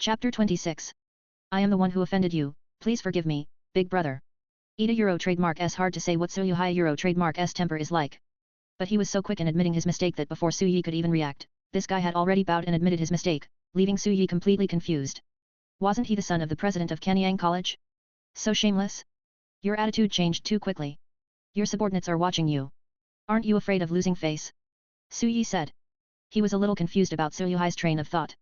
Chapter 26. I am the one who offended you, please forgive me, big brother. Euro trademark S hard to say what Suyuhai Euro trademark S temper is like. But he was so quick in admitting his mistake that before Suyi could even react, this guy had already bowed and admitted his mistake, leaving Suyi completely confused. Wasn't he the son of the president of Kanyang College? So shameless? Your attitude changed too quickly. Your subordinates are watching you. Aren't you afraid of losing face? Suyi said. He was a little confused about Suyuhai's train of thought.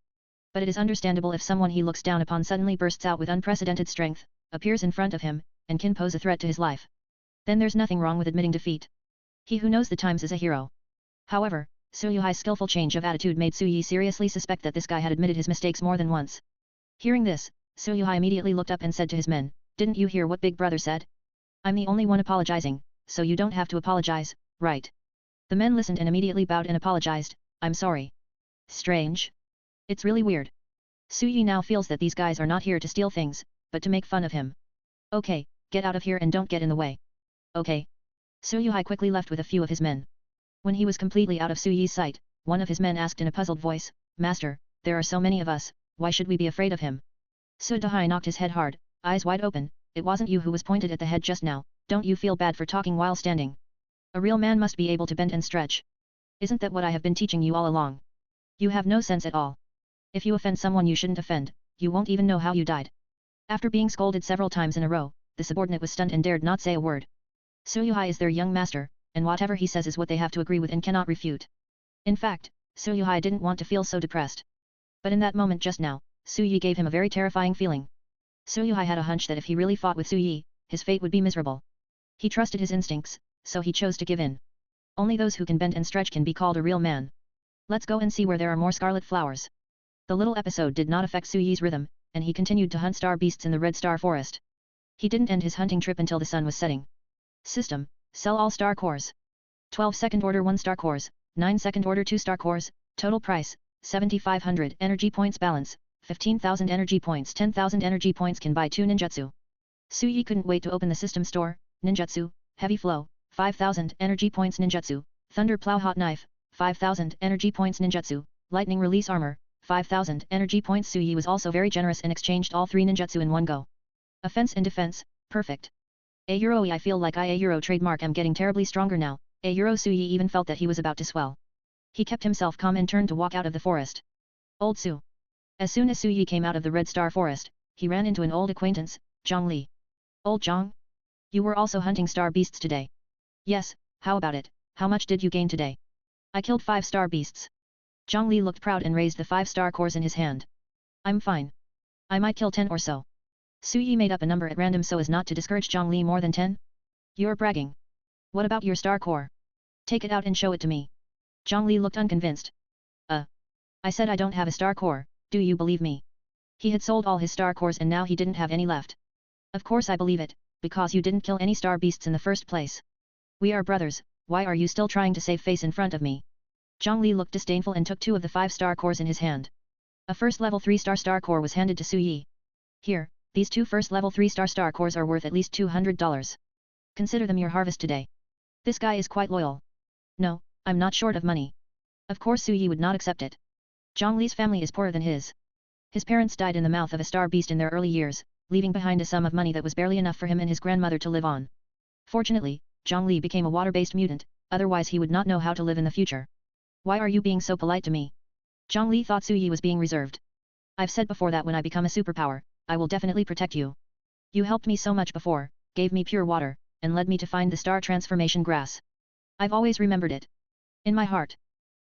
But it is understandable if someone he looks down upon suddenly bursts out with unprecedented strength, appears in front of him, and can pose a threat to his life. Then there's nothing wrong with admitting defeat. He who knows the times is a hero. However, Suyuhai's skillful change of attitude made Suyi seriously suspect that this guy had admitted his mistakes more than once. Hearing this, Suyuhai immediately looked up and said to his men, "Didn't you hear what Big Brother said? I'm the only one apologizing, so you don't have to apologize, right?" The men listened and immediately bowed and apologized. "I'm sorry." Strange. It's really weird. Suyi now feels that these guys are not here to steal things, but to make fun of him. Okay, get out of here and don't get in the way. Okay. Suyuhai quickly left with a few of his men. When he was completely out of Suyi's sight, one of his men asked in a puzzled voice, "Master, there are so many of us, why should we be afraid of him?" Suyuhai knocked his head hard, eyes wide open. "It wasn't you who was pointed at the head just now, don't you feel bad for talking while standing? A real man must be able to bend and stretch. Isn't that what I have been teaching you all along? You have no sense at all. If you offend someone you shouldn't offend, you won't even know how you died." After being scolded several times in a row, the subordinate was stunned and dared not say a word. Suyuhai is their young master, and whatever he says is what they have to agree with and cannot refute. In fact, Suyuhai didn't want to feel so depressed. But in that moment just now, Suyi gave him a very terrifying feeling. Suyuhai had a hunch that if he really fought with Suyi, his fate would be miserable. He trusted his instincts, so he chose to give in. Only those who can bend and stretch can be called a real man. Let's go and see where there are more scarlet flowers. The little episode did not affect Suyi's rhythm, and he continued to hunt star beasts in the Red Star Forest. He didn't end his hunting trip until the sun was setting. System: sell all star cores. 12 second order 1 star cores, 9 second order 2 star cores, total price, 7,500 energy points balance, 15,000 energy points 10,000 energy points can buy 2 ninjutsu. Suyi couldn't wait to open the system store. Ninjutsu, heavy flow, 5,000 energy points ninjutsu, thunder plow hot knife, 5,000 energy points ninjutsu, lightning release armor, 5,000 energy points. Suyi was also very generous and exchanged all 3 ninjutsu in one go. Offense and defense, perfect. I feel like I trademark am getting terribly stronger now. Suyi even felt that he was about to swell. He kept himself calm and turned to walk out of the forest. Old Su. As soon as Suyi came out of the Red Star Forest, he ran into an old acquaintance, Zhang Li. "Old Zhang? You were also hunting star beasts today?" "Yes, how about it, how much did you gain today?" "I killed 5 star beasts." Zhang Li looked proud and raised the 5 star cores in his hand. "I'm fine. I might kill 10 or so." Suyi made up a number at random so as not to discourage Zhang Li more than 10. "You're bragging. What about your star core? Take it out and show it to me." Zhang Li looked unconvinced. I said I don't have a star core, do you believe me?" He had sold all his star cores and now he didn't have any left. "Of course I believe it, because you didn't kill any star beasts in the first place. We are brothers, why are you still trying to save face in front of me?" Zhang Li looked disdainful and took 2 of the 5 star cores in his hand. A first level 3 star core was handed to Suyi. "Here, these 2 first level 3 star cores are worth at least $200. Consider them your harvest today. This guy is quite loyal." "No, I'm not short of money." Of course Suyi would not accept it. Zhang Li's family is poorer than his. His parents died in the mouth of a star beast in their early years, leaving behind a sum of money that was barely enough for him and his grandmother to live on. Fortunately, Zhang Li became a water-based mutant, otherwise he would not know how to live in the future. "Why are you being so polite to me?" Zhang Li thought Suyi was being reserved. "I've said before that when I become a superpower, I will definitely protect you. You helped me so much before, gave me pure water, and led me to find the star transformation grass. I've always remembered it. In my heart.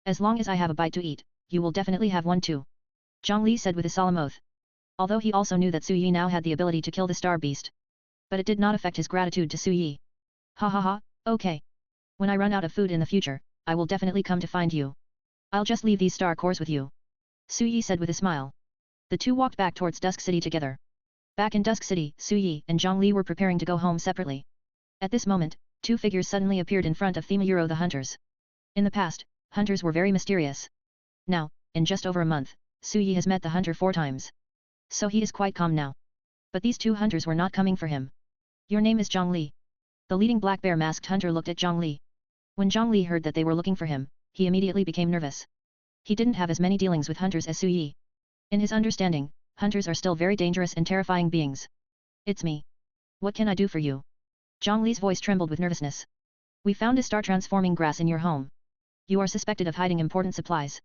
As long as I have a bite to eat, you will definitely have one too." Zhang Li said with a solemn oath. Although he also knew that Suyi now had the ability to kill the star beast. But it did not affect his gratitude to Suyi. "Hahaha, okay. When I run out of food in the future, I will definitely come to find you. I'll just leave these star cores with you," Suyi said with a smile. The two walked back towards Dusk City together. Back in Dusk City, Suyi and Zhang Li were preparing to go home separately. At this moment, 2 figures suddenly appeared in front of Thema the hunters. In the past, hunters were very mysterious. Now, in just over a month, Suyi has met the hunter 4 times. So he is quite calm now. But these 2 hunters were not coming for him. "Your name is Zhang Li." The leading black bear masked hunter looked at Zhang Li. When Zhang Li heard that they were looking for him, he immediately became nervous. He didn't have as many dealings with hunters as Suyi. In his understanding, hunters are still very dangerous and terrifying beings. It's me. What can I do for you? Zhang Li's voice trembled with nervousness. We found a star-transforming grass in your home. You are suspected of hiding important supplies.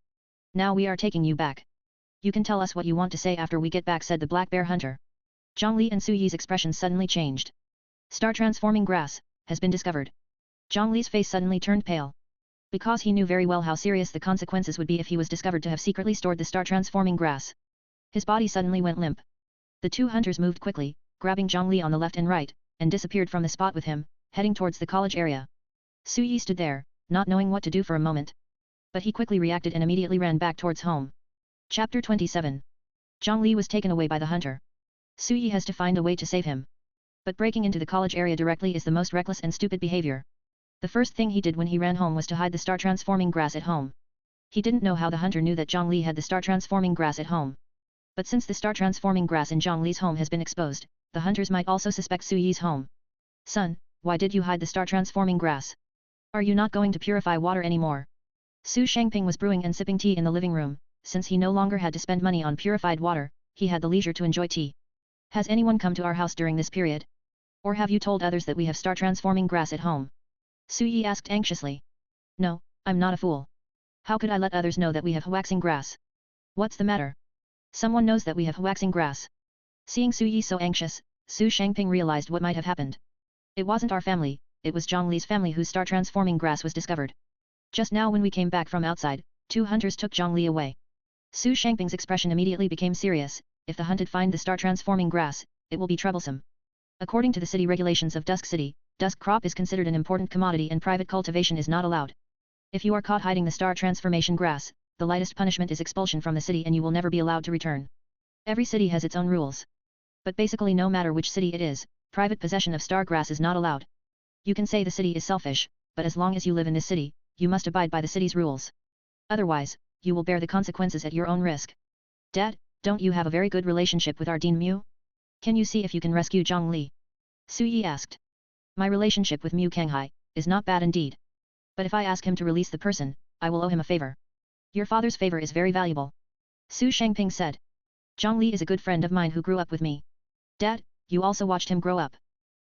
Now we are taking you back. You can tell us what you want to say after we get back, said the black bear hunter. Zhang Li and Su Yi's expressions suddenly changed. Star-transforming grass has been discovered. Zhang Li's face suddenly turned pale. Because he knew very well how serious the consequences would be if he was discovered to have secretly stored the star-transforming grass. His body suddenly went limp. The two hunters moved quickly, grabbing Zhang Li on the left and right, and disappeared from the spot with him, heading towards the college area. Su Yi stood there, not knowing what to do for a moment. But he quickly reacted and immediately ran back towards home. Chapter 27. Zhang Li was taken away by the hunter. Su Yi has to find a way to save him. But breaking into the college area directly is the most reckless and stupid behavior. The first thing he did when he ran home was to hide the star-transforming grass at home. He didn't know how the hunter knew that Zhang Li had the star-transforming grass at home. But since the star-transforming grass in Zhang Li's home has been exposed, the hunters might also suspect Su Yi's home. Son, why did you hide the star-transforming grass? Are you not going to purify water anymore? Su Shangping was brewing and sipping tea in the living room. Since he no longer had to spend money on purified water, he had the leisure to enjoy tea. Has anyone come to our house during this period? Or have you told others that we have star-transforming grass at home? Su Yi asked anxiously. No, I'm not a fool. How could I let others know that we have waxing grass? What's the matter? Someone knows that we have waxing grass. Seeing Su Yi so anxious, Su Shangping realized what might have happened. It wasn't our family, it was Zhang Li's family whose star-transforming grass was discovered. Just now when we came back from outside, two hunters took Zhang Li away. Su Shangping's expression immediately became serious. If the hunted find the star-transforming grass, it will be troublesome. According to the city regulations of Dusk City, Dusk crop is considered an important commodity and private cultivation is not allowed. If you are caught hiding the star-transformation grass, the lightest punishment is expulsion from the city and you will never be allowed to return. Every city has its own rules. But basically no matter which city it is, private possession of star grass is not allowed. You can say the city is selfish, but as long as you live in this city, you must abide by the city's rules. Otherwise, you will bear the consequences at your own risk. Dad, don't you have a very good relationship with our Dean Mu? Can you see if you can rescue Zhang Li? Su Yi asked. My relationship with Mu Kanghai is not bad indeed. But if I ask him to release the person, I will owe him a favor. Your father's favor is very valuable. Su Shangping said. Zhang Li is a good friend of mine who grew up with me. Dad, you also watched him grow up.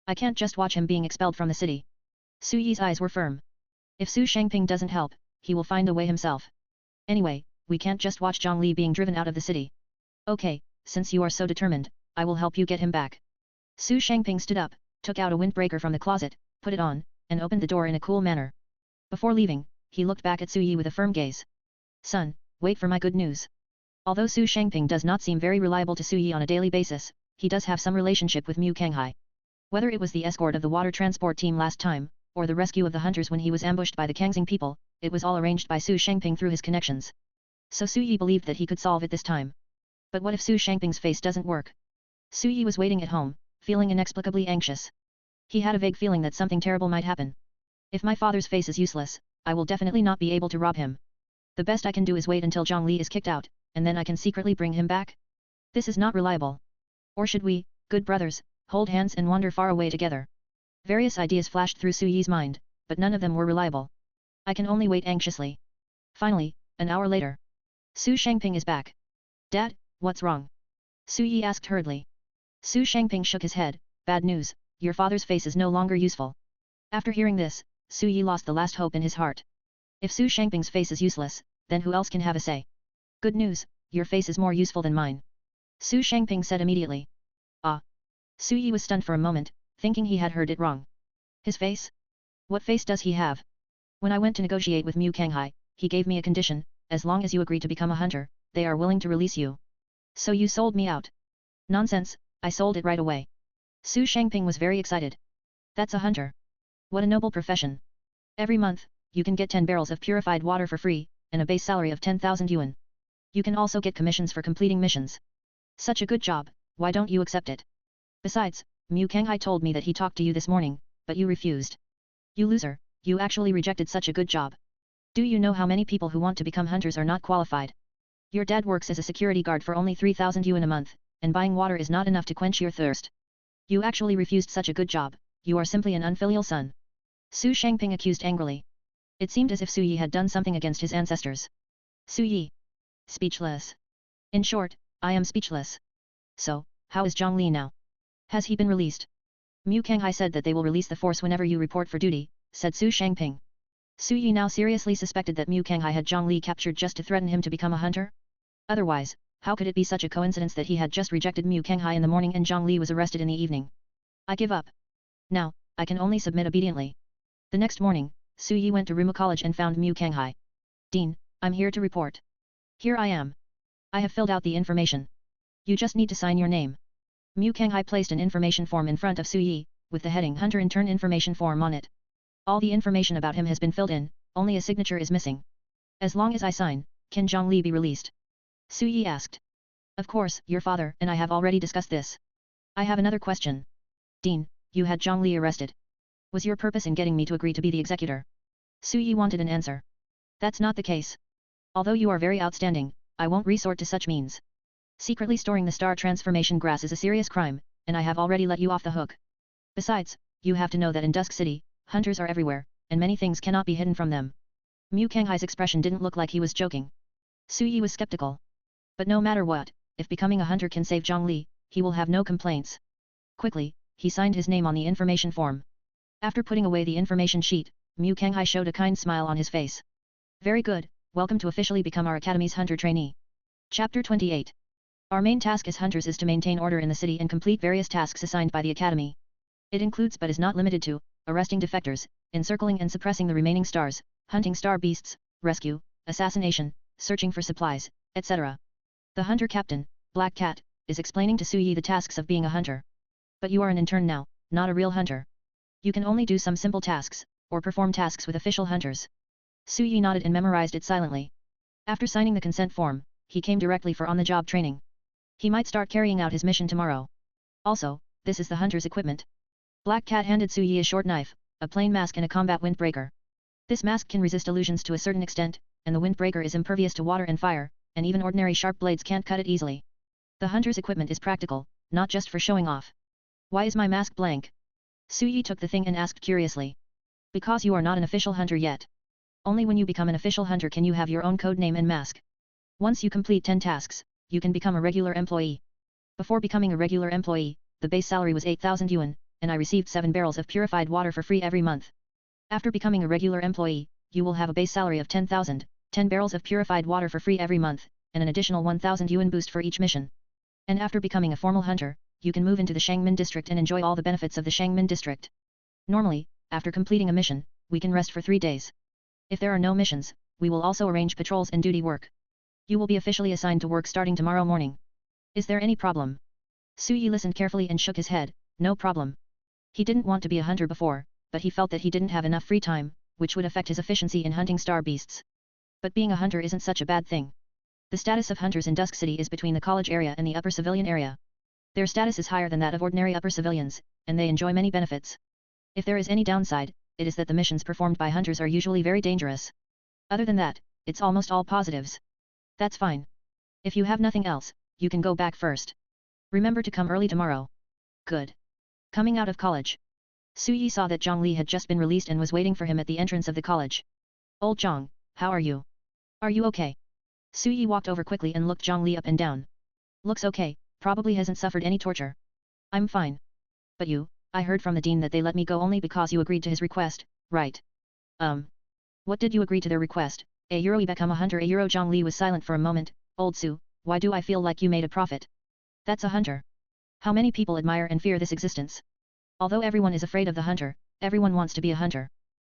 I can't just watch him being expelled from the city. Su Yi's eyes were firm. If Su Shangping doesn't help, he will find a way himself. Anyway, we can't just watch Zhang Li being driven out of the city. Okay, since you are so determined, I will help you get him back. Su Shangping stood up, took out a windbreaker from the closet, put it on, and opened the door in a cool manner. Before leaving, he looked back at Su Yi with a firm gaze. Son, wait for my good news. Although Su Shangping does not seem very reliable to Su Yi on a daily basis, he does have some relationship with Mu Kanghai. Whether it was the escort of the water transport team last time, or the rescue of the hunters when he was ambushed by the Kangxing people, it was all arranged by Su Shangping through his connections. So Su Yi believed that he could solve it this time. But what if Su Shangping's face doesn't work? Su Yi was waiting at home, feeling inexplicably anxious. He had a vague feeling that something terrible might happen. If my father's face is useless, I will definitely not be able to rob him. The best I can do is wait until Zhang Li is kicked out, and then I can secretly bring him back. This is not reliable. Or should we, good brothers, hold hands and wander far away together? Various ideas flashed through Su Yi's mind, but none of them were reliable. I can only wait anxiously. Finally, an hour later. Su Shangping is back. Dad, what's wrong? Su Yi asked hurriedly. Su Shangping shook his head. Bad news, your father's face is no longer useful. After hearing this, Su Yi lost the last hope in his heart. If Su Shangping's face is useless, then who else can have a say? Good news, your face is more useful than mine. Su Shangping said immediately. Ah. Su Yi was stunned for a moment, thinking he had heard it wrong. His face? What face does he have? When I went to negotiate with Mu Kanghai, he gave me a condition, as long as you agree to become a hunter, they are willing to release you. So you sold me out. Nonsense, I sold it right away. Su Shangping was very excited. That's a hunter. What a noble profession. Every month, you can get 10 barrels of purified water for free, and a base salary of 10,000 yuan. You can also get commissions for completing missions. Such a good job, why don't you accept it? Besides, Mu Kanghai told me that he talked to you this morning, but you refused. You loser, you actually rejected such a good job. Do you know how many people who want to become hunters are not qualified? Your dad works as a security guard for only 3,000 yuan a month, and buying water is not enough to quench your thirst. You actually refused such a good job, you are simply an unfilial son. Su Shangping accused angrily. It seemed as if Su Yi had done something against his ancestors. Su Yi. Speechless. In short, I am speechless. So, how is Zhang Li now? Has he been released? Mu Kanghai said that they will release the force whenever you report for duty, said Su Shangping. Su Yi now seriously suspected that Mu Kanghai had Zhang Li captured just to threaten him to become a hunter? Otherwise, how could it be such a coincidence that he had just rejected Mu Kanghai in the morning and Zhang Li was arrested in the evening? I give up. Now, I can only submit obediently. The next morning, Su Yi went to Ruma College and found Mu Kanghai. Dean, I'm here to report. Here I am. I have filled out the information. You just need to sign your name. Mu Kanghai placed an information form in front of Su Yi, with the heading Hunter Intern Information Form on it. All the information about him has been filled in, only a signature is missing. As long as I sign, can Zhang Li be released? Su Yi asked. Of course, your father and I have already discussed this. I have another question. Dean, you had Zhang Li arrested. Was your purpose in getting me to agree to be the executor? Su Yi wanted an answer. That's not the case. Although you are very outstanding, I won't resort to such means. Secretly storing the star transformation grass is a serious crime, and I have already let you off the hook. Besides, you have to know that in Dusk City, hunters are everywhere, and many things cannot be hidden from them. Mu Kanghai's expression didn't look like he was joking. Su Yi was skeptical. But no matter what, if becoming a hunter can save Zhang Li, he will have no complaints. Quickly, he signed his name on the information form. After putting away the information sheet, Mu Kanghai showed a kind smile on his face. Very good, welcome to officially become our Academy's hunter trainee. Chapter 28. Our main task as hunters is to maintain order in the city and complete various tasks assigned by the Academy. It includes but is not limited to, arresting defectors, encircling and suppressing the remaining stars, hunting star beasts, rescue, assassination, searching for supplies, etc. The hunter captain, Black Cat, is explaining to Su Yi the tasks of being a hunter. But you are an intern now, not a real hunter. You can only do some simple tasks, or perform tasks with official hunters. Su Yi nodded and memorized it silently. After signing the consent form, he came directly for on-the-job training. He might start carrying out his mission tomorrow. Also, this is the hunter's equipment. Black Cat handed Su Yi a short knife, a plain mask and a combat windbreaker. This mask can resist illusions to a certain extent, and the windbreaker is impervious to water and fire, and even ordinary sharp blades can't cut it easily. The hunter's equipment is practical, not just for showing off. Why is my mask blank? Su Yi took the thing and asked curiously. Because you are not an official hunter yet. Only when you become an official hunter can you have your own code name and mask. Once you complete 10 tasks, you can become a regular employee. Before becoming a regular employee, the base salary was 8,000 yuan, and I received 7 barrels of purified water for free every month. After becoming a regular employee, you will have a base salary of 10,000, 10 barrels of purified water for free every month, and an additional 1,000 yuan boost for each mission. And after becoming a formal hunter, you can move into the Shangmin district and enjoy all the benefits of the Shangmin district. Normally, after completing a mission, we can rest for 3 days. If there are no missions, we will also arrange patrols and duty work. You will be officially assigned to work starting tomorrow morning. Is there any problem? Su Yi listened carefully and shook his head. No problem. He didn't want to be a hunter before, but he felt that he didn't have enough free time, which would affect his efficiency in hunting star beasts. But being a hunter isn't such a bad thing. The status of hunters in Dusk City is between the college area and the upper civilian area. Their status is higher than that of ordinary upper civilians, and they enjoy many benefits. If there is any downside, it is that the missions performed by hunters are usually very dangerous. Other than that, it's almost all positives. That's fine. If you have nothing else, you can go back first. Remember to come early tomorrow. Good. Coming out of college, Su Yi saw that Zhang Li had just been released and was waiting for him at the entrance of the college. Old Zhang, how are you? Are you okay? Su Yi walked over quickly and looked Zhang Li up and down. Looks okay, probably hasn't suffered any torture. I'm fine. But you, I heard from the dean that they let me go only because you agreed to his request, right? What did you agree to their request? You become a hunter. Zhang Li was silent for a moment. Old Su, why do I feel like you made a profit? That's a hunter. How many people admire and fear this existence? Although everyone is afraid of the hunter, everyone wants to be a hunter.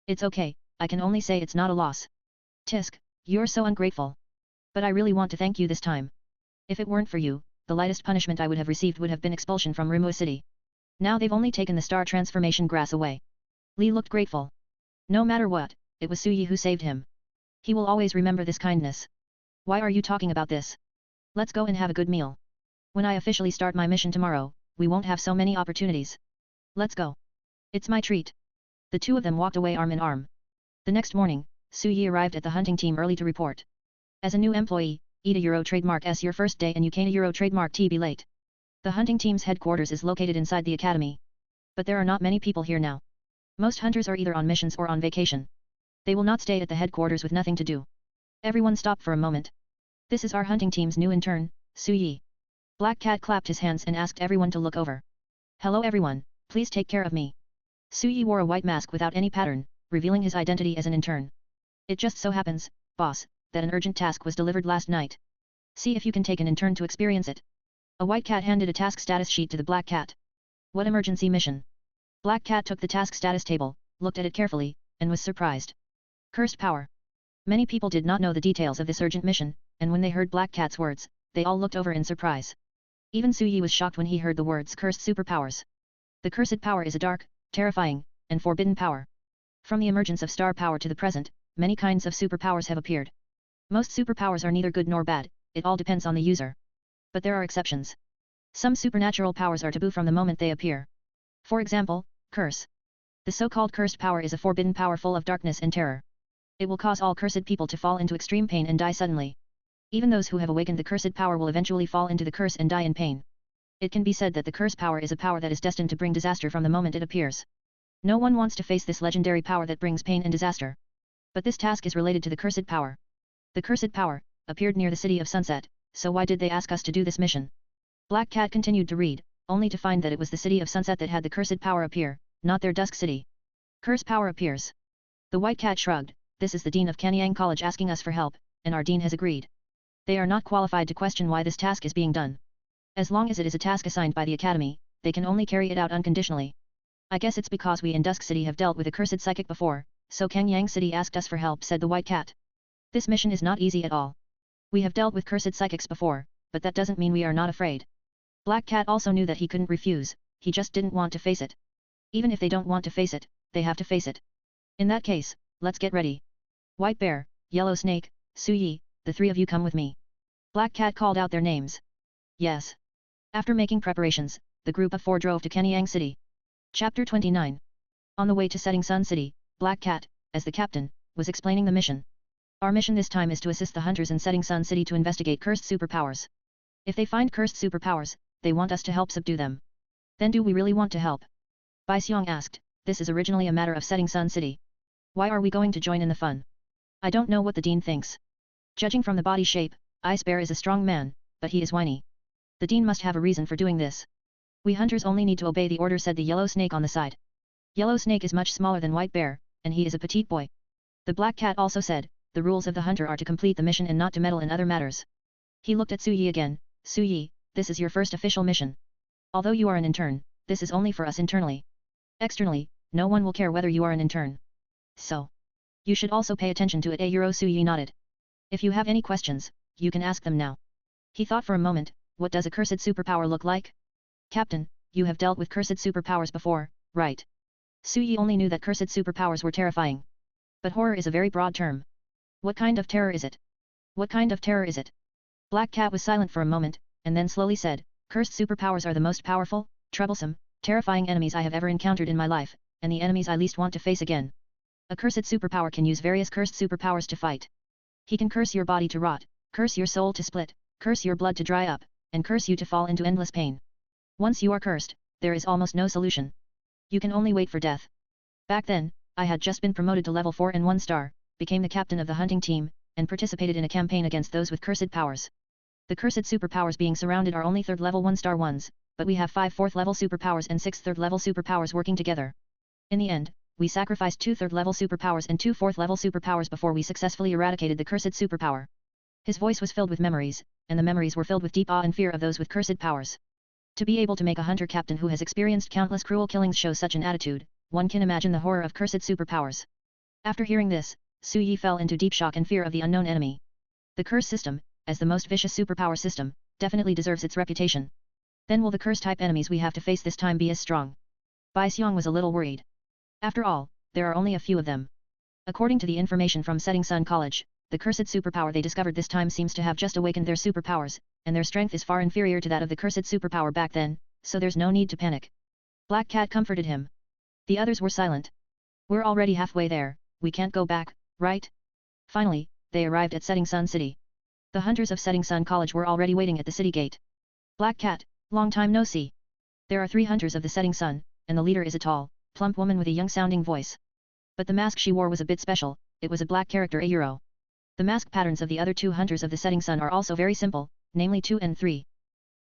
It's okay, I can only say it's not a loss. Tisk, you're so ungrateful. But I really want to thank you this time. If it weren't for you, the lightest punishment I would have received would have been expulsion from Rumua City. Now they've only taken the star transformation grass away. Li looked grateful. No matter what, it was Su Yi who saved him. He will always remember this kindness. Why are you talking about this? Let's go and have a good meal. When I officially start my mission tomorrow, we won't have so many opportunities. Let's go. It's my treat. The two of them walked away arm in arm. The next morning, Su Yi arrived at the hunting team early to report. As a new employee, Eda Euro trademark S your first day and you can Euro trademark T be late. The hunting team's headquarters is located inside the academy. But there are not many people here now. Most hunters are either on missions or on vacation. They will not stay at the headquarters with nothing to do. Everyone stop for a moment. This is our hunting team's new intern, Su Yi. Black Cat clapped his hands and asked everyone to look over. Hello everyone, please take care of me. Su Yi wore a white mask without any pattern, revealing his identity as an intern. It just so happens, boss, that an urgent task was delivered last night. See if you can take an intern to experience it. A white cat handed a task status sheet to the black cat. What emergency mission? Black Cat took the task status table, looked at it carefully, and was surprised. Cursed power. Many people did not know the details of this urgent mission, and when they heard Black Cat's words, they all looked over in surprise. Even Su Yi was shocked when he heard the words cursed superpowers. The cursed power is a dark, terrifying, and forbidden power. From the emergence of star power to the present, many kinds of superpowers have appeared. Most superpowers are neither good nor bad, it all depends on the user. But there are exceptions. Some supernatural powers are taboo from the moment they appear. For example, curse. The so-called cursed power is a forbidden power full of darkness and terror. It will cause all cursed people to fall into extreme pain and die suddenly. Even those who have awakened the cursed power will eventually fall into the curse and die in pain. It can be said that the curse power is a power that is destined to bring disaster from the moment it appears. No one wants to face this legendary power that brings pain and disaster. But this task is related to the cursed power. The cursed power appeared near the city of Sunset, so why did they ask us to do this mission? Black Cat continued to read, only to find that it was the city of Sunset that had the cursed power appear, not their Dusk City. Curse power appears. The white cat shrugged, this is the dean of Kanyang College asking us for help, and our dean has agreed. They are not qualified to question why this task is being done. As long as it is a task assigned by the academy, they can only carry it out unconditionally. I guess it's because we in Dusk City have dealt with a cursed psychic before, so Kanyang City asked us for help, said the white cat. This mission is not easy at all. We have dealt with cursed psychics before, but that doesn't mean we are not afraid. Black Cat also knew that he couldn't refuse, he just didn't want to face it. Even if they don't want to face it, they have to face it. In that case, let's get ready. White Bear, Yellow Snake, Su Yi, the three of you come with me. Black Cat called out their names. Yes. After making preparations, the group of four drove to Kanyang City. Chapter 29. On the way to Setting Sun City, Black Cat, as the captain, was explaining the mission. Our mission this time is to assist the hunters in Setting Sun City to investigate cursed superpowers. If they find cursed superpowers, they want us to help subdue them. Then do we really want to help? Bai Xiong asked, this is originally a matter of Setting Sun City. Why are we going to join in the fun? I don't know what the dean thinks. Judging from the body shape, Ice Bear is a strong man, but he is whiny. The dean must have a reason for doing this. We hunters only need to obey the order, said the Yellow Snake on the side. Yellow Snake is much smaller than White Bear, and he is a petite boy. The Black Cat also said, the rules of the hunter are to complete the mission and not to meddle in other matters. He looked at Su Yi again, Su Yi, this is your first official mission. Although you are an intern, this is only for us internally. Externally, no one will care whether you are an intern. So, you should also pay attention to it. Su Yi nodded. If you have any questions, you can ask them now. He thought for a moment, what does a cursed superpower look like? Captain, you have dealt with cursed superpowers before, right? Su Yi only knew that cursed superpowers were terrifying. But horror is a very broad term. What kind of terror is it? What kind of terror is it? Black Cat was silent for a moment, and then slowly said, cursed superpowers are the most powerful, troublesome, terrifying enemies I have ever encountered in my life, and the enemies I least want to face again. A cursed superpower can use various cursed superpowers to fight. He can curse your body to rot, curse your soul to split, curse your blood to dry up, and curse you to fall into endless pain. Once you are cursed, there is almost no solution. You can only wait for death. Back then, I had just been promoted to level 4 and 1 star, became the captain of the hunting team, and participated in a campaign against those with cursed powers. The cursed superpowers being surrounded are only 3rd level 1 star ones, but we have 5 4th level superpowers and 6 3rd level superpowers working together. In the end, we sacrificed 2 3rd level superpowers and 2 4th level superpowers before we successfully eradicated the cursed superpower. His voice was filled with memories, and the memories were filled with deep awe and fear of those with cursed powers. To be able to make a hunter captain who has experienced countless cruel killings show such an attitude, one can imagine the horror of cursed superpowers. After hearing this, Su Yi fell into deep shock and fear of the unknown enemy. The curse system, as the most vicious superpower system, definitely deserves its reputation. Then will the curse-type enemies we have to face this time be as strong? Bai Xiong was a little worried. After all, there are only a few of them. According to the information from Setting Sun College, the cursed superpower they discovered this time seems to have just awakened their superpowers, and their strength is far inferior to that of the cursed superpower back then, so there's no need to panic. Black Cat comforted him. The others were silent. We're already halfway there, we can't go back, right? Finally, they arrived at Setting Sun City. The hunters of Setting Sun College were already waiting at the city gate. Black Cat, long time no see. There are 3 hunters of the Setting Sun, and the leader is a tall, plump woman with a young-sounding voice. But the mask she wore was a bit special, it was a black character Euro. The mask patterns of the other 2 hunters of the Setting Sun are also very simple, namely 2 and 3.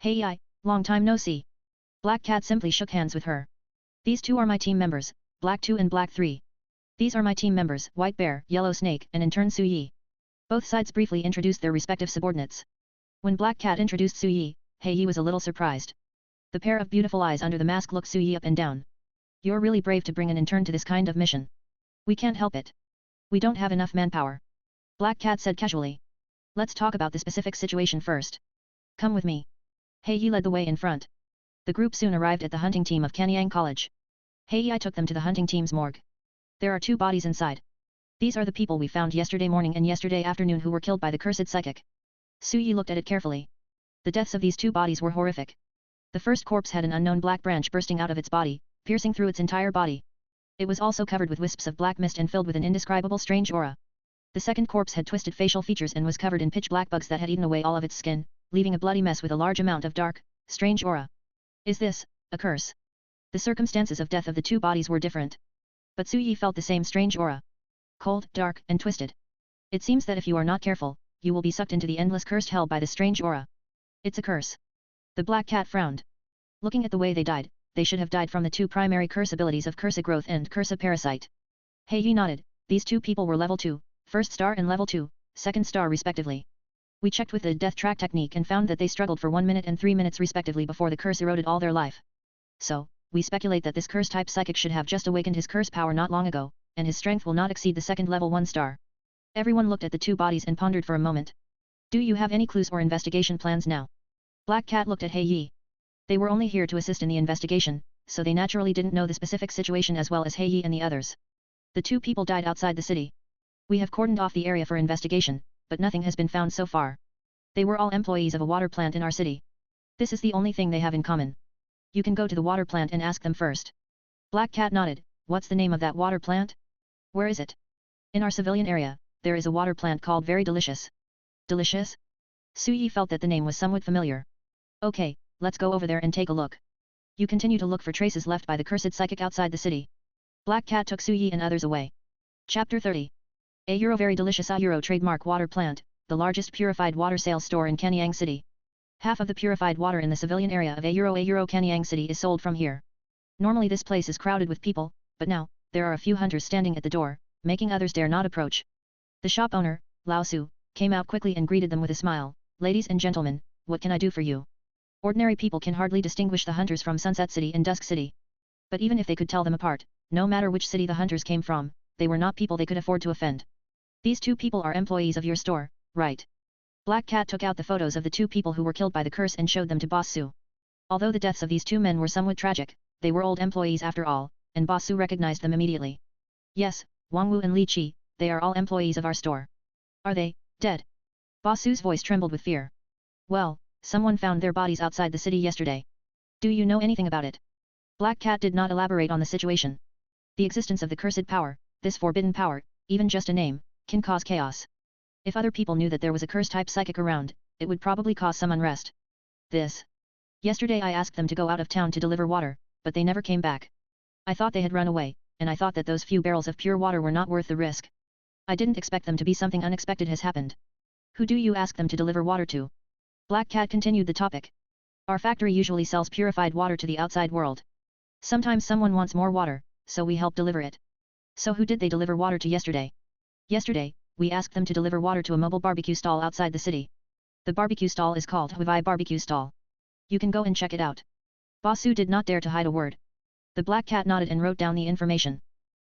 Hey, long time no see. Black Cat simply shook hands with her. These two are my team members, Black 2 and Black 3. These are my team members, White Bear, Yellow Snake, and in turn Su Yi. Both sides briefly introduced their respective subordinates. When Black Cat introduced Su Yi, He was a little surprised. The pair of beautiful eyes under the mask looked Su Yi up and down. You're really brave to bring an intern to this kind of mission. We can't help it. We don't have enough manpower. Black Cat said casually. Let's talk about the specific situation first. Come with me. He led the way in front. The group soon arrived at the hunting team of Kanyang College. I took them to the hunting team's morgue. There are 2 bodies inside. These are the people we found yesterday morning and yesterday afternoon who were killed by the cursed psychic. Su Yi looked at it carefully. The deaths of these 2 bodies were horrific. The first corpse had an unknown black branch bursting out of its body, piercing through its entire body. It was also covered with wisps of black mist and filled with an indescribable strange aura. The second corpse had twisted facial features and was covered in pitch black bugs that had eaten away all of its skin, leaving a bloody mess with a large amount of dark, strange aura. Is this a curse? The circumstances of death of the 2 bodies were different. But Su Yi felt the same strange aura. Cold, dark, and twisted. It seems that if you are not careful, you will be sucked into the endless cursed hell by the strange aura. It's a curse. The Black Cat frowned. Looking at the way they died, they should have died from the 2 primary curse abilities of Curse Growth and Curse Parasite. He nodded. These 2 people were level 2, first star and level 2, second star respectively. We checked with the death track technique and found that they struggled for 1 minute and 3 minutes respectively before the curse eroded all their life. So, we speculate that this curse-type psychic should have just awakened his curse power not long ago, and his strength will not exceed the second level 1 star. Everyone looked at the 2 bodies and pondered for a moment. Do you have any clues or investigation plans now? Black Cat looked at He. They were only here to assist in the investigation, so they naturally didn't know the specific situation as well as He and the others. The 2 people died outside the city. We have cordoned off the area for investigation, but nothing has been found so far. They were all employees of a water plant in our city. This is the only thing they have in common. You can go to the water plant and ask them first. Black Cat nodded. What's the name of that water plant? Where is it? In our civilian area, there is a water plant called Very Delicious. Delicious? Su Yi felt that the name was somewhat familiar. Okay, let's go over there and take a look. You continue to look for traces left by the cursed psychic outside the city. Black Cat took Su Yi and others away. Chapter 30. A Very Delicious trademark water plant, the largest purified water sales store in Kanyang City. Half of the purified water in the civilian area of A Kanyang City is sold from here. Normally this place is crowded with people, but now, there are a few hunters standing at the door, making others dare not approach. The shop owner, Lao Su, came out quickly and greeted them with a smile. Ladies and gentlemen, what can I do for you? Ordinary people can hardly distinguish the hunters from Sunset City and Dusk City. But even if they could tell them apart, no matter which city the hunters came from, they were not people they could afford to offend. These 2 people are employees of your store, right? Black Cat took out the photos of the 2 people who were killed by the curse and showed them to Boss Su. Although the deaths of these 2 men were somewhat tragic, they were old employees after all, and Boss Su recognized them immediately. Yes, Wang Wu and Li Qi, they are all employees of our store. Are they dead? Boss Su's voice trembled with fear. Well, someone found their bodies outside the city yesterday. Do you know anything about it? Black Cat did not elaborate on the situation. The existence of the cursed power, this forbidden power, even just a name, can cause chaos. If other people knew that there was a curse-type psychic around, it would probably cause some unrest. Yesterday I asked them to go out of town to deliver water, but they never came back. I thought they had run away, and I thought that those few barrels of pure water were not worth the risk. I didn't expect them to be something unexpected has happened. Who do you ask them to deliver water to? Black Cat continued the topic. Our factory usually sells purified water to the outside world. Sometimes someone wants more water, so we help deliver it. So who did they deliver water to yesterday? Yesterday, we asked them to deliver water to a mobile barbecue stall outside the city. The barbecue stall is called Hawaii Barbecue Stall. You can go and check it out. Boss Su did not dare to hide a word. The Black Cat nodded and wrote down the information.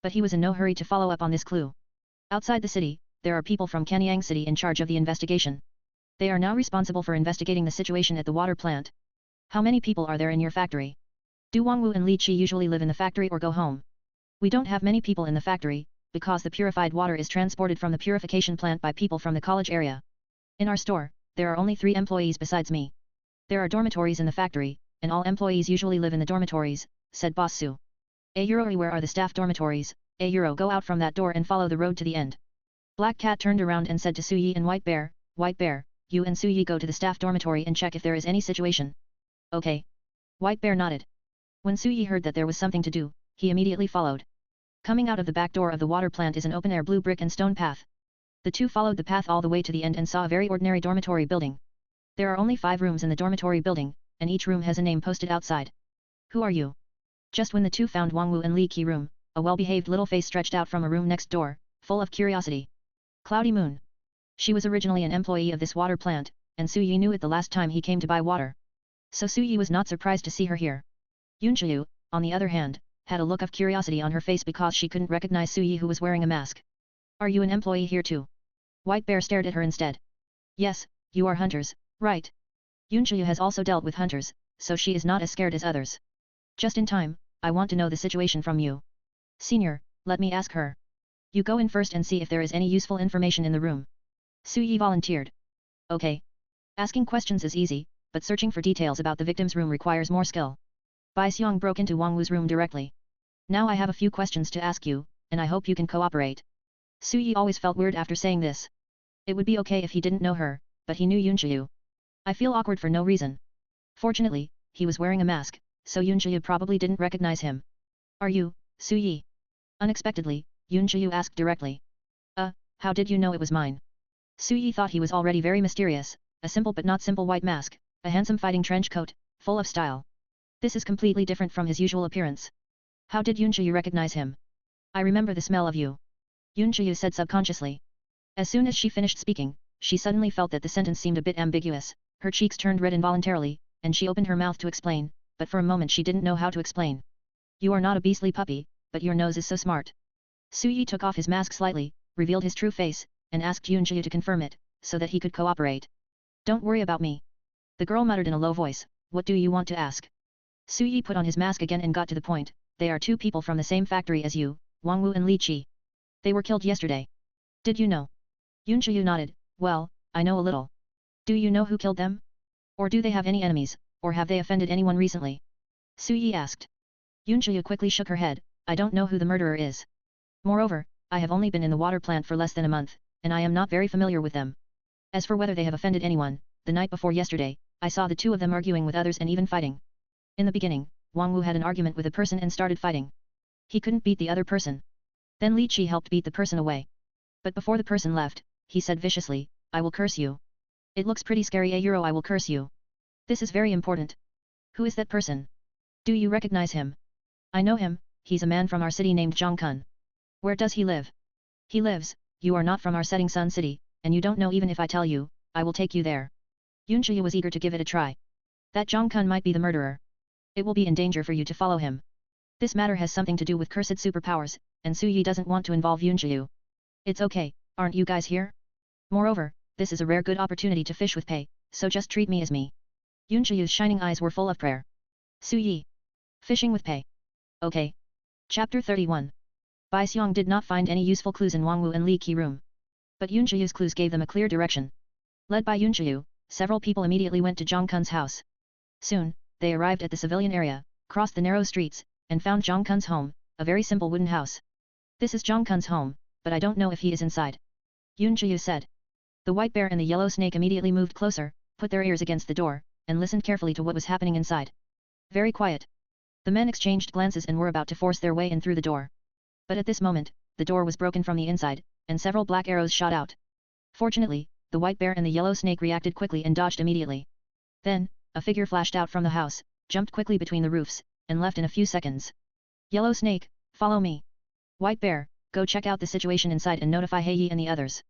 But he was in no hurry to follow up on this clue. Outside the city, there are people from Kanyang City in charge of the investigation. They are now responsible for investigating the situation at the water plant. How many people are there in your factory? Do Wang Wu and Li Qi usually live in the factory or go home? We don't have many people in the factory, because the purified water is transported from the purification plant by people from the college area. In our store, there are only 3 employees besides me. There are dormitories in the factory, and all employees usually live in the dormitories, said Boss Su. Where are the staff dormitories? Go out from that door and follow the road to the end. Black Cat turned around and said to Su Yi and White Bear, you and Su Yi go to the staff dormitory and check if there is any situation. Okay. White Bear nodded. When Su Yi heard that there was something to do, he immediately followed. Coming out of the back door of the water plant is an open-air blue brick and stone path. The 2 followed the path all the way to the end and saw a very ordinary dormitory building. There are only 5 rooms in the dormitory building, and each room has a name posted outside. Who are you? Just when the two found Wang Wu and Li Qi room, a well-behaved little face stretched out from a room next door, full of curiosity. Cloudy Moon. She was originally an employee of this water plant, and Su Yi knew it the last time he came to buy water. So Su Yi was not surprised to see her here. Yunqiu, on the other hand, had a look of curiosity on her face because she couldn't recognize Su Yi who was wearing a mask. Are you an employee here too? White Bear stared at her instead. Yes, you are hunters, right? Yunqiu has also dealt with hunters, so she is not as scared as others. Just in time, I want to know the situation from you. Senior, let me ask her. You go in first and see if there is any useful information in the room. Su Yi volunteered. Okay. Asking questions is easy, but searching for details about the victim's room requires more skill. Bai Xiong broke into Wang Wu's room directly. Now I have a few questions to ask you, and I hope you can cooperate. Su Yi always felt weird after saying this. It would be okay if he didn't know her, but he knew Yunqiu. I feel awkward for no reason. Fortunately, he was wearing a mask, so Yunqiu probably didn't recognize him. Are you, Su Yi? Unexpectedly, Yunqiu asked directly. How did you know it was mine? Su Yi thought he was already very mysterious, a simple but not simple white mask, a handsome fighting trench coat, full of style. This is completely different from his usual appearance. How did Yunqiu recognize him? I remember the smell of you. Yunqiu said subconsciously. As soon as she finished speaking, she suddenly felt that the sentence seemed a bit ambiguous, her cheeks turned red involuntarily, and she opened her mouth to explain, but for a moment she didn't know how to explain. You are not a beastly puppy, but your nose is so smart. Su Yi took off his mask slightly, revealed his true face, and asked Yunqiu to confirm it, so that he could cooperate. Don't worry about me. The girl muttered in a low voice, what do you want to ask? Su Yi put on his mask again and got to the point, they are two people from the same factory as you, Wang Wu and Li Qi. They were killed yesterday. Did you know? Yunqiu nodded, well, I know a little. Do you know who killed them? Or do they have any enemies, or have they offended anyone recently? Su Yi asked. Yunqiu quickly shook her head, I don't know who the murderer is. Moreover, I have only been in the water plant for less than a month, and I am not very familiar with them. As for whether they have offended anyone, the night before yesterday, I saw the two of them arguing with others and even fighting. In the beginning, Wang Wu had an argument with a person and started fighting. He couldn't beat the other person. Then Li Qi helped beat the person away. But before the person left, he said viciously, I will curse you. It looks pretty scary, I will curse you. This is very important. Who is that person? Do you recognize him? I know him, he's a man from our city named Zhang Kun. Where does he live? He lives, you are not from our Setting Sun City, and you don't know even if I tell you, I will take you there. Yunqiu was eager to give it a try. That Zhang Kun might be the murderer. It will be in danger for you to follow him. This matter has something to do with cursed superpowers, and Su Yi doesn't want to involve Yunqiu. It's okay, aren't you guys here? Moreover, this is a rare good opportunity to fish with pay, so just treat me as me. Yunqiu's shining eyes were full of prayer. Su Yi. Fishing with pay. Okay. Chapter 31. Bai Xiong did not find any useful clues in Wang Wu and Li Qi room. But Yunqiu's clues gave them a clear direction. Led by Yunqiu, several people immediately went to Zhang Kun's house. Soon, they arrived at the civilian area, crossed the narrow streets, and found Zhang Kun's home, a very simple wooden house. This is Zhang Kun's home, but I don't know if he is inside. Yunqiu said. The white bear and the yellow snake immediately moved closer, put their ears against the door, and listened carefully to what was happening inside. Very quiet. The men exchanged glances and were about to force their way in through the door. But at this moment, the door was broken from the inside, and several black arrows shot out. Fortunately, the white bear and the yellow snake reacted quickly and dodged immediately. Then, a figure flashed out from the house, jumped quickly between the roofs, and left in a few seconds. Yellow snake, follow me. White bear, go check out the situation inside and notify Heiyi and the others.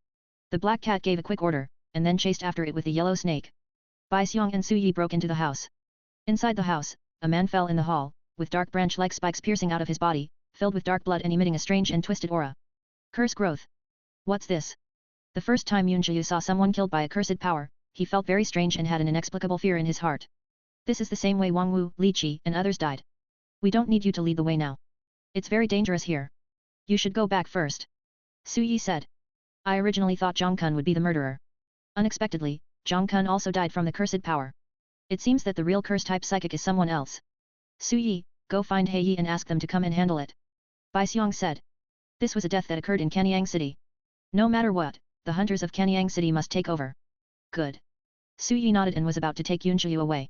The black cat gave a quick order, and then chased after it with the yellow snake. Bai Xiong and Su Yi broke into the house. Inside the house, a man fell in the hall, with dark branch-like spikes piercing out of his body, filled with dark blood and emitting a strange and twisted aura. Curse growth. What's this? The first time Yunqiu saw someone killed by a cursed power, he felt very strange and had an inexplicable fear in his heart. This is the same way Wang Wu, Li Qi and others died. We don't need you to lead the way now. It's very dangerous here. You should go back first. Su Yi said. I originally thought Zhang Kun would be the murderer. Unexpectedly, Zhang Kun also died from the cursed power. It seems that the real curse-type psychic is someone else. Su Yi, go find Heiyi and ask them to come and handle it. Bai Xiong said. This was a death that occurred in Canyang City. No matter what, the hunters of Canyang City must take over. Good. Su Yi nodded and was about to take Yunqiu away.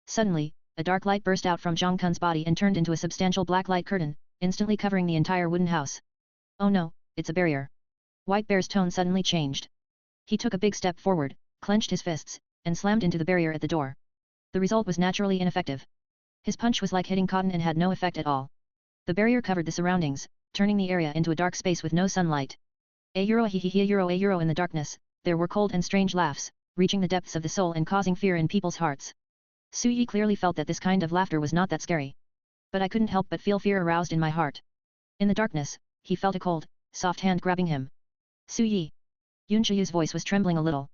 Suddenly, a dark light burst out from Zhang Kun's body and turned into a substantial black light curtain, instantly covering the entire wooden house. Oh no, it's a barrier. White Bear's tone suddenly changed. He took a big step forward, clenched his fists, and slammed into the barrier at the door. The result was naturally ineffective. His punch was like hitting cotton and had no effect at all. The barrier covered the surroundings, turning the area into a dark space with no sunlight. A euro in the darkness, there were cold and strange laughs, reaching the depths of the soul and causing fear in people's hearts. Su Yi clearly felt that this kind of laughter was not that scary. But I couldn't help but feel fear aroused in my heart. In the darkness, he felt a cold, soft hand grabbing him. Su Yi. Yunchiyu's voice was trembling a little.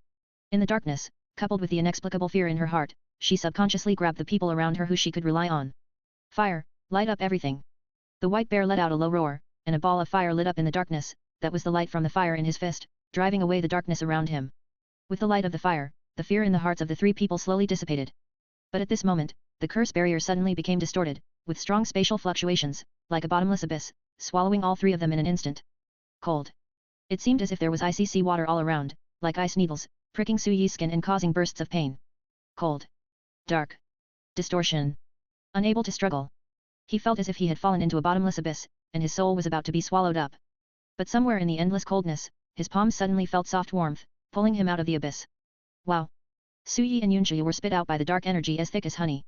In the darkness, coupled with the inexplicable fear in her heart, she subconsciously grabbed the people around her who she could rely on. Fire, light up everything. The white bear let out a low roar, and a ball of fire lit up in the darkness. That was the light from the fire in his fist, driving away the darkness around him. With the light of the fire, the fear in the hearts of the three people slowly dissipated. But at this moment, the curse barrier suddenly became distorted, with strong spatial fluctuations, like a bottomless abyss, swallowing all three of them in an instant. Cold. It seemed as if there was icy sea water all around, like ice needles, pricking Su Yi's skin and causing bursts of pain. Cold. Dark. Distortion. Unable to struggle. He felt as if he had fallen into a bottomless abyss, and his soul was about to be swallowed up. But somewhere in the endless coldness, his palms suddenly felt soft warmth, pulling him out of the abyss. Wow! Su Yi and Yunchi were spit out by the dark energy as thick as honey.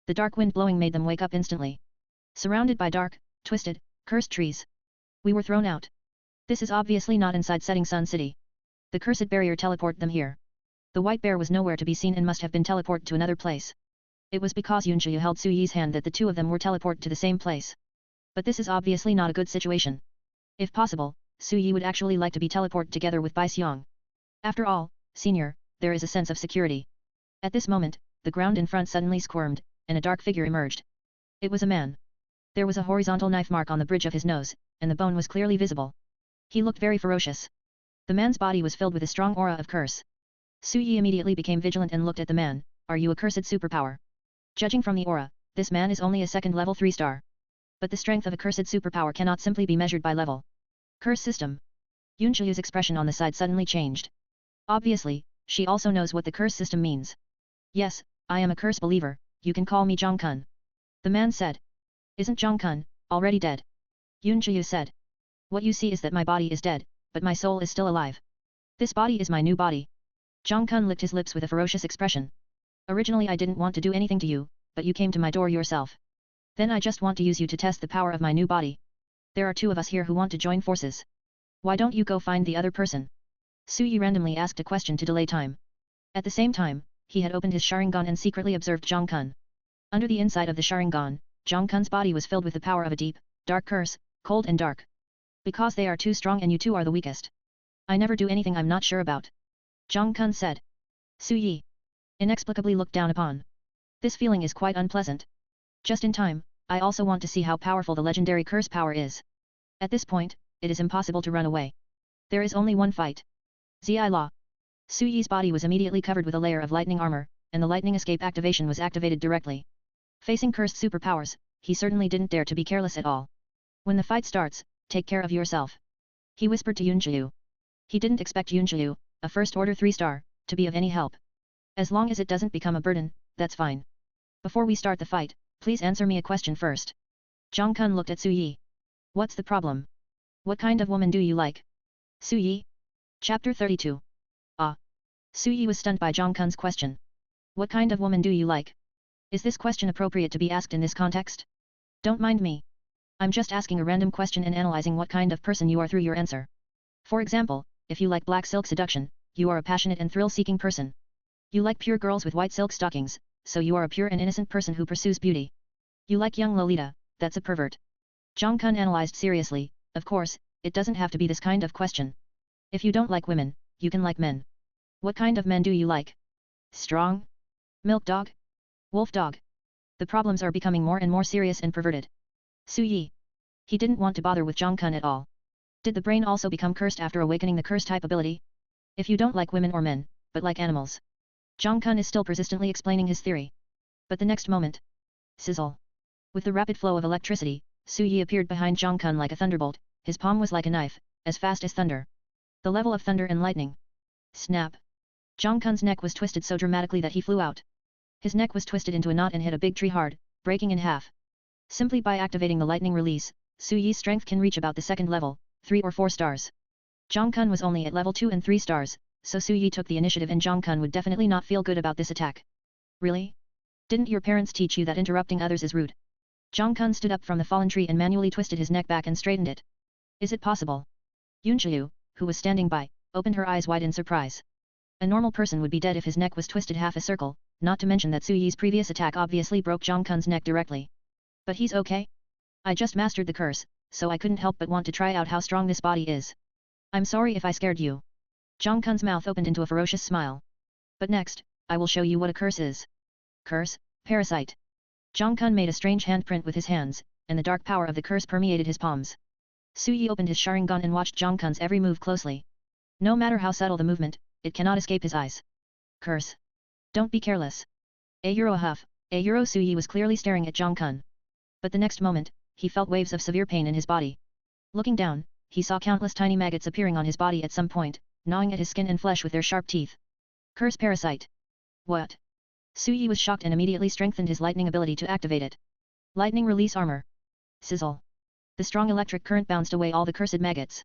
The dark wind blowing made them wake up instantly. Surrounded by dark, twisted, cursed trees. We were thrown out. This is obviously not inside Setting Sun City. The cursed barrier teleported them here. The white bear was nowhere to be seen and must have been teleported to another place. It was because Yunchi held Su Yi's hand that the two of them were teleported to the same place. But this is obviously not a good situation. If possible, Su Yi would actually like to be teleported together with Bai Xiong. After all, senior, there is a sense of security. At this moment, the ground in front suddenly squirmed, and a dark figure emerged. It was a man. There was a horizontal knife mark on the bridge of his nose, and the bone was clearly visible. He looked very ferocious. The man's body was filled with a strong aura of curse. Su Yi immediately became vigilant and looked at the man. Are you a cursed superpower? Judging from the aura, this man is only a second level 3-star. But the strength of a cursed superpower cannot simply be measured by level. Curse system. Yunchiyu's expression on the side suddenly changed. Obviously, she also knows what the curse system means. Yes, I am a curse believer, you can call me Zhang Kun. The man said. Isn't Zhang Kun already dead? Yunchiyu said. What you see is that my body is dead, but my soul is still alive. This body is my new body. Zhang Kun licked his lips with a ferocious expression. Originally I didn't want to do anything to you, but you came to my door yourself. Then I just want to use you to test the power of my new body. There are two of us here who want to join forces. Why don't you go find the other person? Su Yi randomly asked a question to delay time. At the same time, he had opened his Sharingan and secretly observed Zhang Kun. Under the inside of the Sharingan, Zhang Kun's body was filled with the power of a deep, dark curse, cold and dark. Because they are too strong and you two are the weakest. I never do anything I'm not sure about. Zhang Kun said. Su Yi inexplicably looked down upon. This feeling is quite unpleasant. Just in time, I also want to see how powerful the legendary curse power is. At this point, it is impossible to run away. There is only one fight. Zi Law. Su Yi's body was immediately covered with a layer of lightning armor, and the lightning escape activation was activated directly. Facing cursed superpowers, he certainly didn't dare to be careless at all. When the fight starts, take care of yourself. He whispered to Yunchiyu. He didn't expect Yunchiyu, a first-order 3-star, to be of any help. As long as it doesn't become a burden, that's fine. Before we start the fight, please answer me a question first. Zhang Kun looked at Su Yi. What's the problem? What kind of woman do you like? Su Yi? Chapter 32. Ah. Su Yi was stunned by Zhang Kun's question. What kind of woman do you like? Is this question appropriate to be asked in this context? Don't mind me. I'm just asking a random question and analyzing what kind of person you are through your answer. For example, if you like black silk seduction, you are a passionate and thrill-seeking person. You like pure girls with white silk stockings, so you are a pure and innocent person who pursues beauty. You like young Lolita, that's a pervert. Zhang Kun analyzed seriously. Of course, it doesn't have to be this kind of question. If you don't like women, you can like men. What kind of men do you like? Strong? Milk dog? Wolf dog? The problems are becoming more and more serious and perverted. Su Yi. He didn't want to bother with Zhang Kun at all. Did the brain also become cursed after awakening the curse type ability? If you don't like women or men, but like animals. Zhang Kun is still persistently explaining his theory. But the next moment. Sizzle. With the rapid flow of electricity, Su Yi appeared behind Zhang Kun like a thunderbolt. His palm was like a knife, as fast as thunder. The level of thunder and lightning. Snap. Zhang Kun's neck was twisted so dramatically that he flew out. His neck was twisted into a knot and hit a big tree hard, breaking in half. Simply by activating the lightning release, Su Yi's strength can reach about the second level, 3 or 4 stars. Zhang Kun was only at level 2 and 3 stars, so Su Yi took the initiative and Zhang Kun would definitely not feel good about this attack. Really? Didn't your parents teach you that interrupting others is rude? Zhang Kun stood up from the fallen tree and manually twisted his neck back and straightened it. Is it possible? Yunqiu, who was standing by, opened her eyes wide in surprise. A normal person would be dead if his neck was twisted half a circle, not to mention that Su Yi's previous attack obviously broke Zhang Kun's neck directly. But he's okay? I just mastered the curse, so I couldn't help but want to try out how strong this body is. I'm sorry if I scared you. Zhang Kun's mouth opened into a ferocious smile. But next, I will show you what a curse is. Curse, parasite. Zhang Kun made a strange handprint with his hands, and the dark power of the curse permeated his palms. Su Yi opened his Sharingan and watched Zhang Kun's every move closely. No matter how subtle the movement, it cannot escape his eyes. Curse. Don't be careless. A Su Yi was clearly staring at Zhang Kun. But the next moment, he felt waves of severe pain in his body. Looking down, he saw countless tiny maggots appearing on his body at some point, gnawing at his skin and flesh with their sharp teeth. Curse parasite. What? Su Yi was shocked and immediately strengthened his lightning ability to activate it. Lightning release armor. Sizzle. The strong electric current bounced away all the cursed maggots.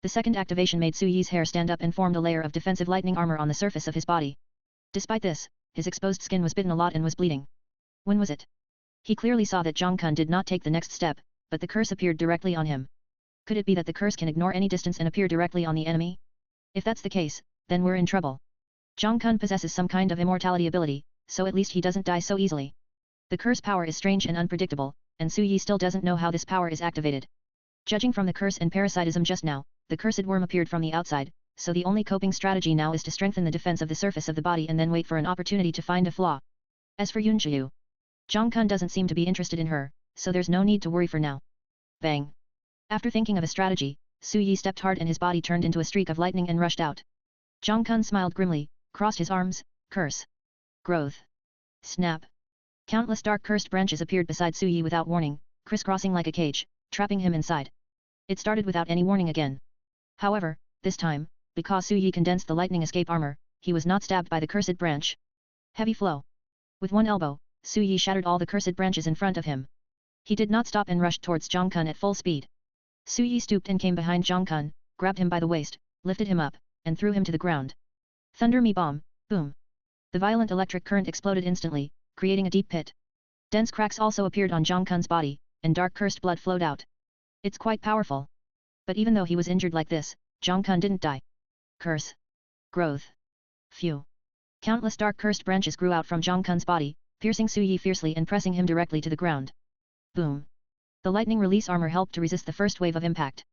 The second activation made Su Yi's hair stand up and formed a layer of defensive lightning armor on the surface of his body. Despite this, his exposed skin was bitten a lot and was bleeding. When was it? He clearly saw that Zhang Kun did not take the next step, but the curse appeared directly on him. Could it be that the curse can ignore any distance and appear directly on the enemy? If that's the case, then we're in trouble. Zhang Kun possesses some kind of immortality ability, so at least he doesn't die so easily. The curse power is strange and unpredictable, and Su Yi still doesn't know how this power is activated. Judging from the curse and parasitism just now, the cursed worm appeared from the outside, so the only coping strategy now is to strengthen the defense of the surface of the body and then wait for an opportunity to find a flaw. As for Yunqiu, Zhang Kun doesn't seem to be interested in her, so there's no need to worry for now. Bang! After thinking of a strategy, Su Yi stepped hard and his body turned into a streak of lightning and rushed out. Zhang Kun smiled grimly, crossed his arms, curse. Growth. Snap. Countless dark cursed branches appeared beside Su Yi without warning, crisscrossing like a cage, trapping him inside. It started without any warning again. However, this time, because Su Yi condensed the lightning escape armor, he was not stabbed by the cursed branch. Heavy flow. With one elbow, Su Yi shattered all the cursed branches in front of him. He did not stop and rushed towards Zhang Kun at full speed. Su Yi stooped and came behind Zhang Kun, grabbed him by the waist, lifted him up, and threw him to the ground. Thunder me bomb, boom. The violent electric current exploded instantly, creating a deep pit. Dense cracks also appeared on Zhang Kun's body, and dark cursed blood flowed out. It's quite powerful. But even though he was injured like this, Zhang Kun didn't die. Curse. Growth. Phew. Countless dark cursed branches grew out from Zhang Kun's body, piercing Su Yi fiercely and pressing him directly to the ground. Boom. The lightning release armor helped to resist the first wave of impact.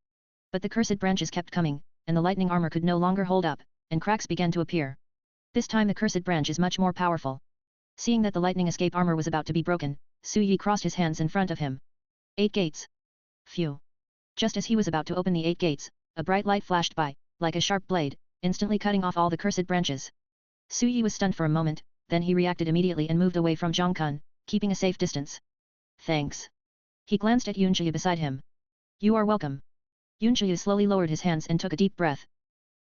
But the cursed branches kept coming, and the lightning armor could no longer hold up, and cracks began to appear. This time the cursed branch is much more powerful. Seeing that the lightning escape armor was about to be broken, Su Yi crossed his hands in front of him. 8 gates. Phew. Just as he was about to open the 8 gates, a bright light flashed by, like a sharp blade, instantly cutting off all the cursed branches. Su Yi was stunned for a moment, then he reacted immediately and moved away from Zhang Kun, keeping a safe distance. Thanks. He glanced at Yunqiu beside him. You are welcome. Yunqiu slowly lowered his hands and took a deep breath.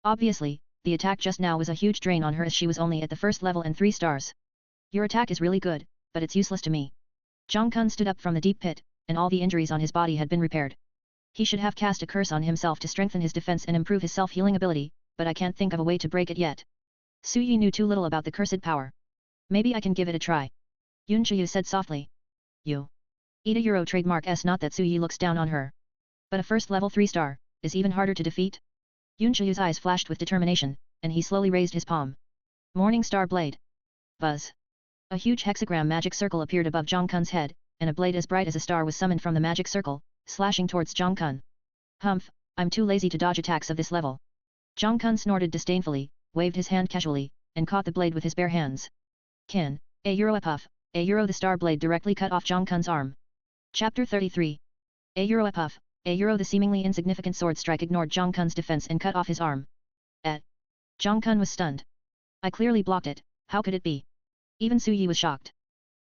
Obviously, the attack just now was a huge drain on her as she was only at the first level and 3 stars. Your attack is really good, but it's useless to me. Zhang Kun stood up from the deep pit, and all the injuries on his body had been repaired. He should have cast a curse on himself to strengthen his defense and improve his self-healing ability, but I can't think of a way to break it yet. Su Yi knew too little about the cursed power. Maybe I can give it a try. Yunqiu said softly. You. Eat a Euro trademark S. Not that Su Yi looks down on her. But a first level 3-star, is even harder to defeat? Yunqiu's eyes flashed with determination, and he slowly raised his palm. Morning Star Blade. Buzz. A huge hexagram magic circle appeared above Zhang Kun's head, and a blade as bright as a star was summoned from the magic circle, slashing towards Zhang Kun. Humph, I'm too lazy to dodge attacks of this level. Zhang Kun snorted disdainfully, waved his hand casually, and caught the blade with his bare hands. Kin, a Euro a puff, a Euro the star blade directly cut off Zhang Kun's arm. Chapter 33. A Euro a puff, a Euro the seemingly insignificant sword strike ignored Zhang Kun's defense and cut off his arm. Zhang Kun was stunned. I clearly blocked it, how could it be? Even Su Yi was shocked.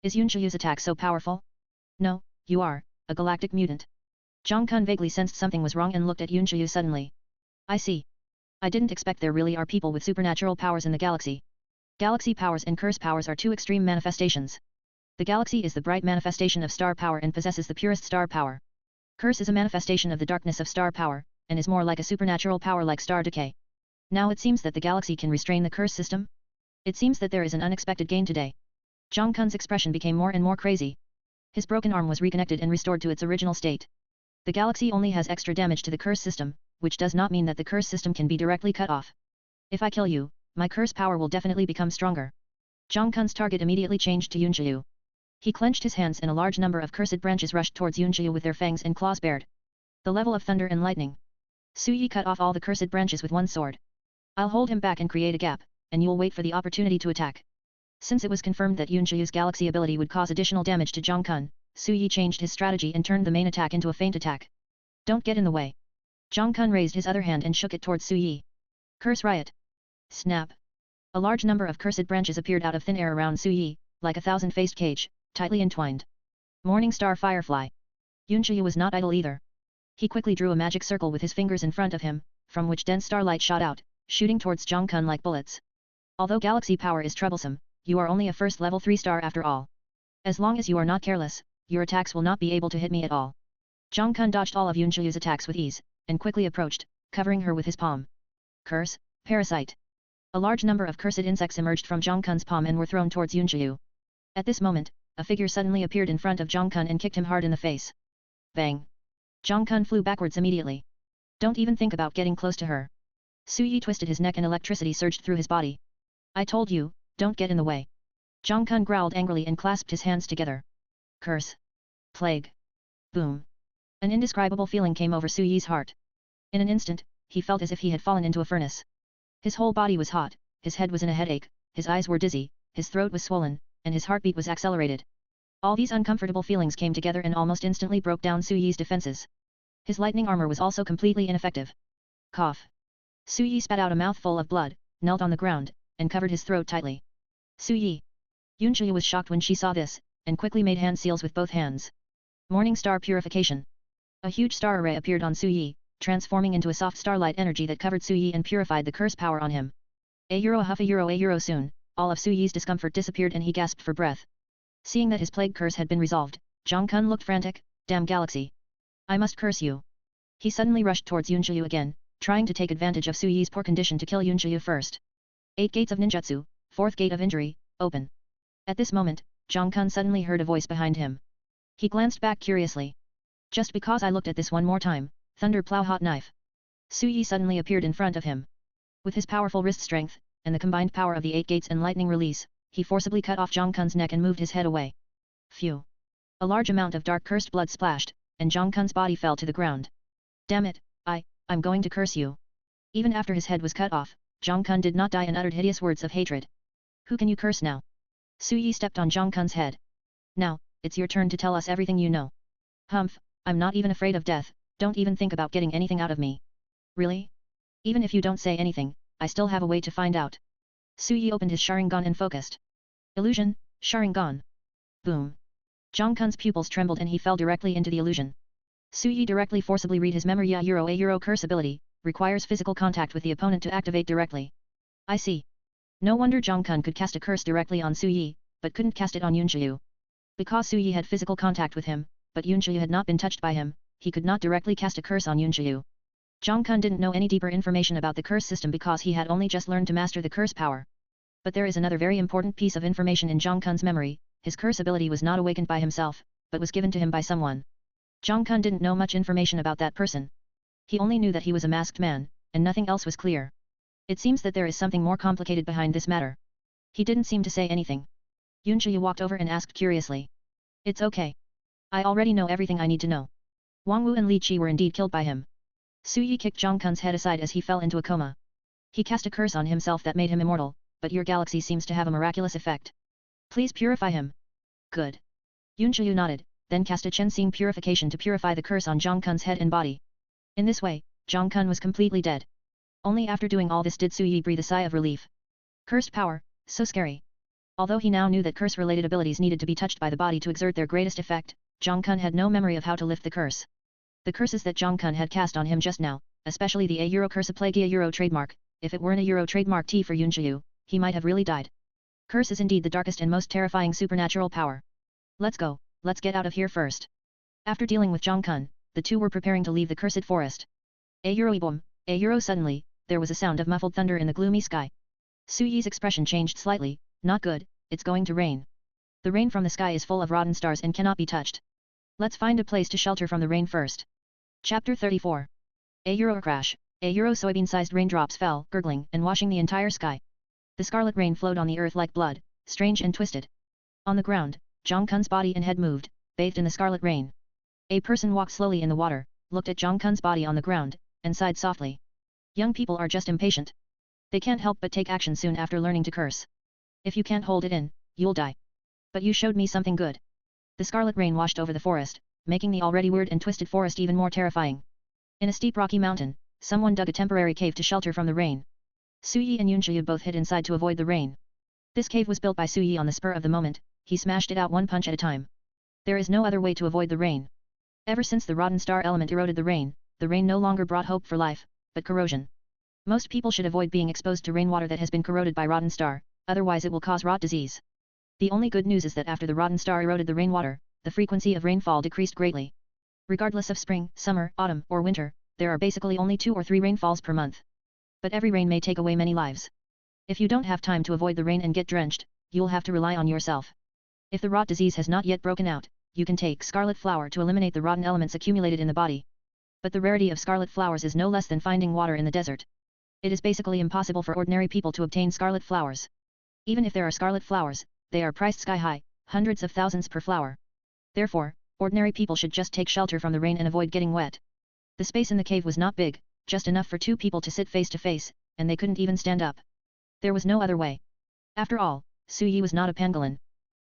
Is Yunqiu's attack so powerful? No, you are, a galactic mutant. Zhang Kun vaguely sensed something was wrong and looked at Yunqiu suddenly. I see. I didn't expect there really are people with supernatural powers in the galaxy. Galaxy powers and curse powers are 2 extreme manifestations. The galaxy is the bright manifestation of star power and possesses the purest star power. Curse is a manifestation of the darkness of star power, and is more like a supernatural power like star decay. Now it seems that the galaxy can restrain the curse system? It seems that there is an unexpected gain today. Zhang Kun's expression became more and more crazy. His broken arm was reconnected and restored to its original state. The galaxy only has extra damage to the curse system, which does not mean that the curse system can be directly cut off. If I kill you, my curse power will definitely become stronger. Zhang Kun's target immediately changed to Yunqiu. He clenched his hands and a large number of cursed branches rushed towards Yunqiu with their fangs and claws bared. The level of thunder and lightning. Su Yi cut off all the cursed branches with one sword. I'll hold him back and create a gap, and you'll wait for the opportunity to attack. Since it was confirmed that Yunqiu's galaxy ability would cause additional damage to Zhang Kun, Su Yi changed his strategy and turned the main attack into a feint attack. Don't get in the way. Zhang Kun raised his other hand and shook it towards Su Yi. Curse riot. Snap. A large number of cursed branches appeared out of thin air around Su Yi, like a thousand-faced cage, tightly entwined. Morning Star Firefly. Yunqiu was not idle either. He quickly drew a magic circle with his fingers in front of him, from which dense starlight shot out, shooting towards Zhang Kun like bullets. Although galaxy power is troublesome, you are only a first level 3 star after all. As long as you are not careless, your attacks will not be able to hit me at all. Zhang Kun dodged all of Yunqiu's attacks with ease, and quickly approached, covering her with his palm. Curse, parasite. A large number of cursed insects emerged from Zhang Kun's palm and were thrown towards Yunqiu. At this moment, a figure suddenly appeared in front of Zhang Kun and kicked him hard in the face. Bang! Zhang Kun flew backwards immediately. Don't even think about getting close to her. Su Yi twisted his neck and electricity surged through his body. I told you, don't get in the way. Zhang Kun growled angrily and clasped his hands together. Curse. Plague. Boom. An indescribable feeling came over Su Yi's heart. In an instant, he felt as if he had fallen into a furnace. His whole body was hot, his head was in a headache, his eyes were dizzy, his throat was swollen, and his heartbeat was accelerated. All these uncomfortable feelings came together and almost instantly broke down Su Yi's defenses. His lightning armor was also completely ineffective. Cough. Su Yi spat out a mouthful of blood, knelt on the ground, and covered his throat tightly. Su Yi. Yunqiu was shocked when she saw this, and quickly made hand seals with both hands. Morning Star Purification. A huge star array appeared on Su Yi, transforming into a soft starlight energy that covered Su Yi and purified the curse power on him. A soon, all of Su Yi's discomfort disappeared and he gasped for breath. Seeing that his plague curse had been resolved, Zhang Kun looked frantic. Damn galaxy. I must curse you. He suddenly rushed towards Yunqiu again, trying to take advantage of Su Yi's poor condition to kill Yunqiu first. 8 Gates of Ninjutsu, 4th Gate of Injury, open. At this moment, Zhang Kun suddenly heard a voice behind him. He glanced back curiously. Just because I looked at this one more time, thunder plow hot knife. Su Yi suddenly appeared in front of him. With his powerful wrist strength, and the combined power of the 8 gates and lightning release, he forcibly cut off Zhang Kun's neck and moved his head away. Phew. A large amount of dark cursed blood splashed, and Zhang Kun's body fell to the ground. Damn it, I'm going to curse you. Even after his head was cut off, Zhang Kun did not die and uttered hideous words of hatred. Who can you curse now? Su Yi stepped on Zhang Kun's head. Now, it's your turn to tell us everything you know. Humph, I'm not even afraid of death, don't even think about getting anything out of me. Really? Even if you don't say anything, I still have a way to find out. Su Yi opened his Sharingan and focused. Illusion, Sharingan. Boom. Zhang Kun's pupils trembled and he fell directly into the illusion. Su Yi directly forcibly read his memory. A curse ability, requires physical contact with the opponent to activate directly. I see. No wonder Zhang Kun could cast a curse directly on Su Yi, but couldn't cast it on Yunqiu. Because Su Yi had physical contact with him, but Yunqiu had not been touched by him, he could not directly cast a curse on Yunqiu. Zhang Kun didn't know any deeper information about the curse system because he had only just learned to master the curse power. But there is another very important piece of information in Zhang Kun's memory. His curse ability was not awakened by himself, but was given to him by someone. Zhang Kun didn't know much information about that person. He only knew that he was a masked man, and nothing else was clear. It seems that there is something more complicated behind this matter. He didn't seem to say anything. Yunqiu walked over and asked curiously. It's okay. I already know everything I need to know. Wang Wu and Li Qi were indeed killed by him. Su Yi kicked Zhang Kun's head aside as he fell into a coma. He cast a curse on himself that made him immortal, but your galaxy seems to have a miraculous effect. Please purify him. Good. Yunqiu nodded, then cast a Chen-Xing purification to purify the curse on Zhang Kun's head and body. In this way, Zhang Kun was completely dead. Only after doing all this did Su Yi breathe a sigh of relief. Cursed power, so scary. Although he now knew that curse-related abilities needed to be touched by the body to exert their greatest effect, Zhang Kun had no memory of how to lift the curse. The curses that Zhang Kun had cast on him just now, especially the A curse plague trademark, if it weren't a trademark T for Yunqiu, he might have really died. Curse is indeed the darkest and most terrifying supernatural power. Let's go, let's get out of here first. After dealing with Zhang Kun, the two were preparing to leave the cursed forest. Boom, suddenly, there was a sound of muffled thunder in the gloomy sky. Su Yi's expression changed slightly. Not good, it's going to rain. The rain from the sky is full of rotten stars and cannot be touched. Let's find a place to shelter from the rain first. Chapter 34. A Euro crash. A Euro soybean-sized raindrops fell, gurgling, and washing the entire sky. The scarlet rain flowed on the earth like blood, strange and twisted. On the ground, Zhang Kun's body and head moved, bathed in the scarlet rain. A person walked slowly in the water, looked at Zhang Kun's body on the ground, and sighed softly. Young people are just impatient. They can't help but take action soon after learning to curse. If you can't hold it in, you'll die. But you showed me something good. The scarlet rain washed over the forest, making the already weird and twisted forest even more terrifying. In a steep rocky mountain, someone dug a temporary cave to shelter from the rain. Su Yi and Yunqiu both hid inside to avoid the rain. This cave was built by Su Yi on the spur of the moment, he smashed it out one punch at a time. There is no other way to avoid the rain. Ever since the rotten star element eroded the rain no longer brought hope for life, but corrosion. Most people should avoid being exposed to rainwater that has been corroded by rotten star, otherwise it will cause rot disease. The only good news is that after the rotten star eroded the rainwater, the frequency of rainfall decreased greatly. Regardless of spring, summer, autumn, or winter, there are basically only 2 or 3 rainfalls per month. But every rain may take away many lives. If you don't have time to avoid the rain and get drenched, you'll have to rely on yourself. If the rot disease has not yet broken out, you can take scarlet flower to eliminate the rotten elements accumulated in the body. But the rarity of scarlet flowers is no less than finding water in the desert. It is basically impossible for ordinary people to obtain scarlet flowers. Even if there are scarlet flowers, they are priced sky high, hundreds of thousands per flower. Therefore, ordinary people should just take shelter from the rain and avoid getting wet. The space in the cave was not big, just enough for 2 people to sit face to face, and they couldn't even stand up. There was no other way. After all, Su Yi was not a pangolin.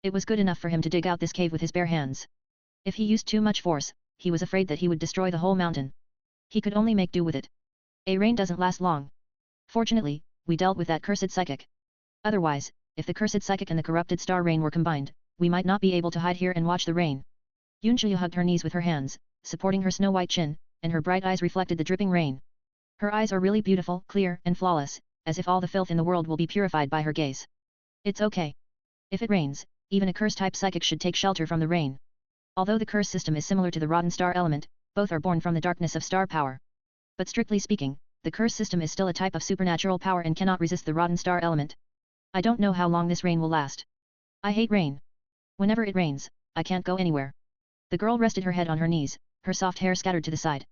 It was good enough for him to dig out this cave with his bare hands. If he used too much force, he was afraid that he would destroy the whole mountain. He could only make do with it. A rain doesn't last long. Fortunately, we dealt with that cursed psychic. Otherwise, if the cursed psychic and the corrupted star rain were combined, we might not be able to hide here and watch the rain. Yunqiu hugged her knees with her hands, supporting her snow-white chin, and her bright eyes reflected the dripping rain. Her eyes are really beautiful, clear, and flawless, as if all the filth in the world will be purified by her gaze. It's okay. If it rains, even a curse-type psychic should take shelter from the rain. Although the curse system is similar to the rotten star element, both are born from the darkness of star power. But strictly speaking, the curse system is still a type of supernatural power and cannot resist the rotten star element. I don't know how long this rain will last. I hate rain. Whenever it rains, I can't go anywhere. The girl rested her head on her knees, her soft hair scattered to the side.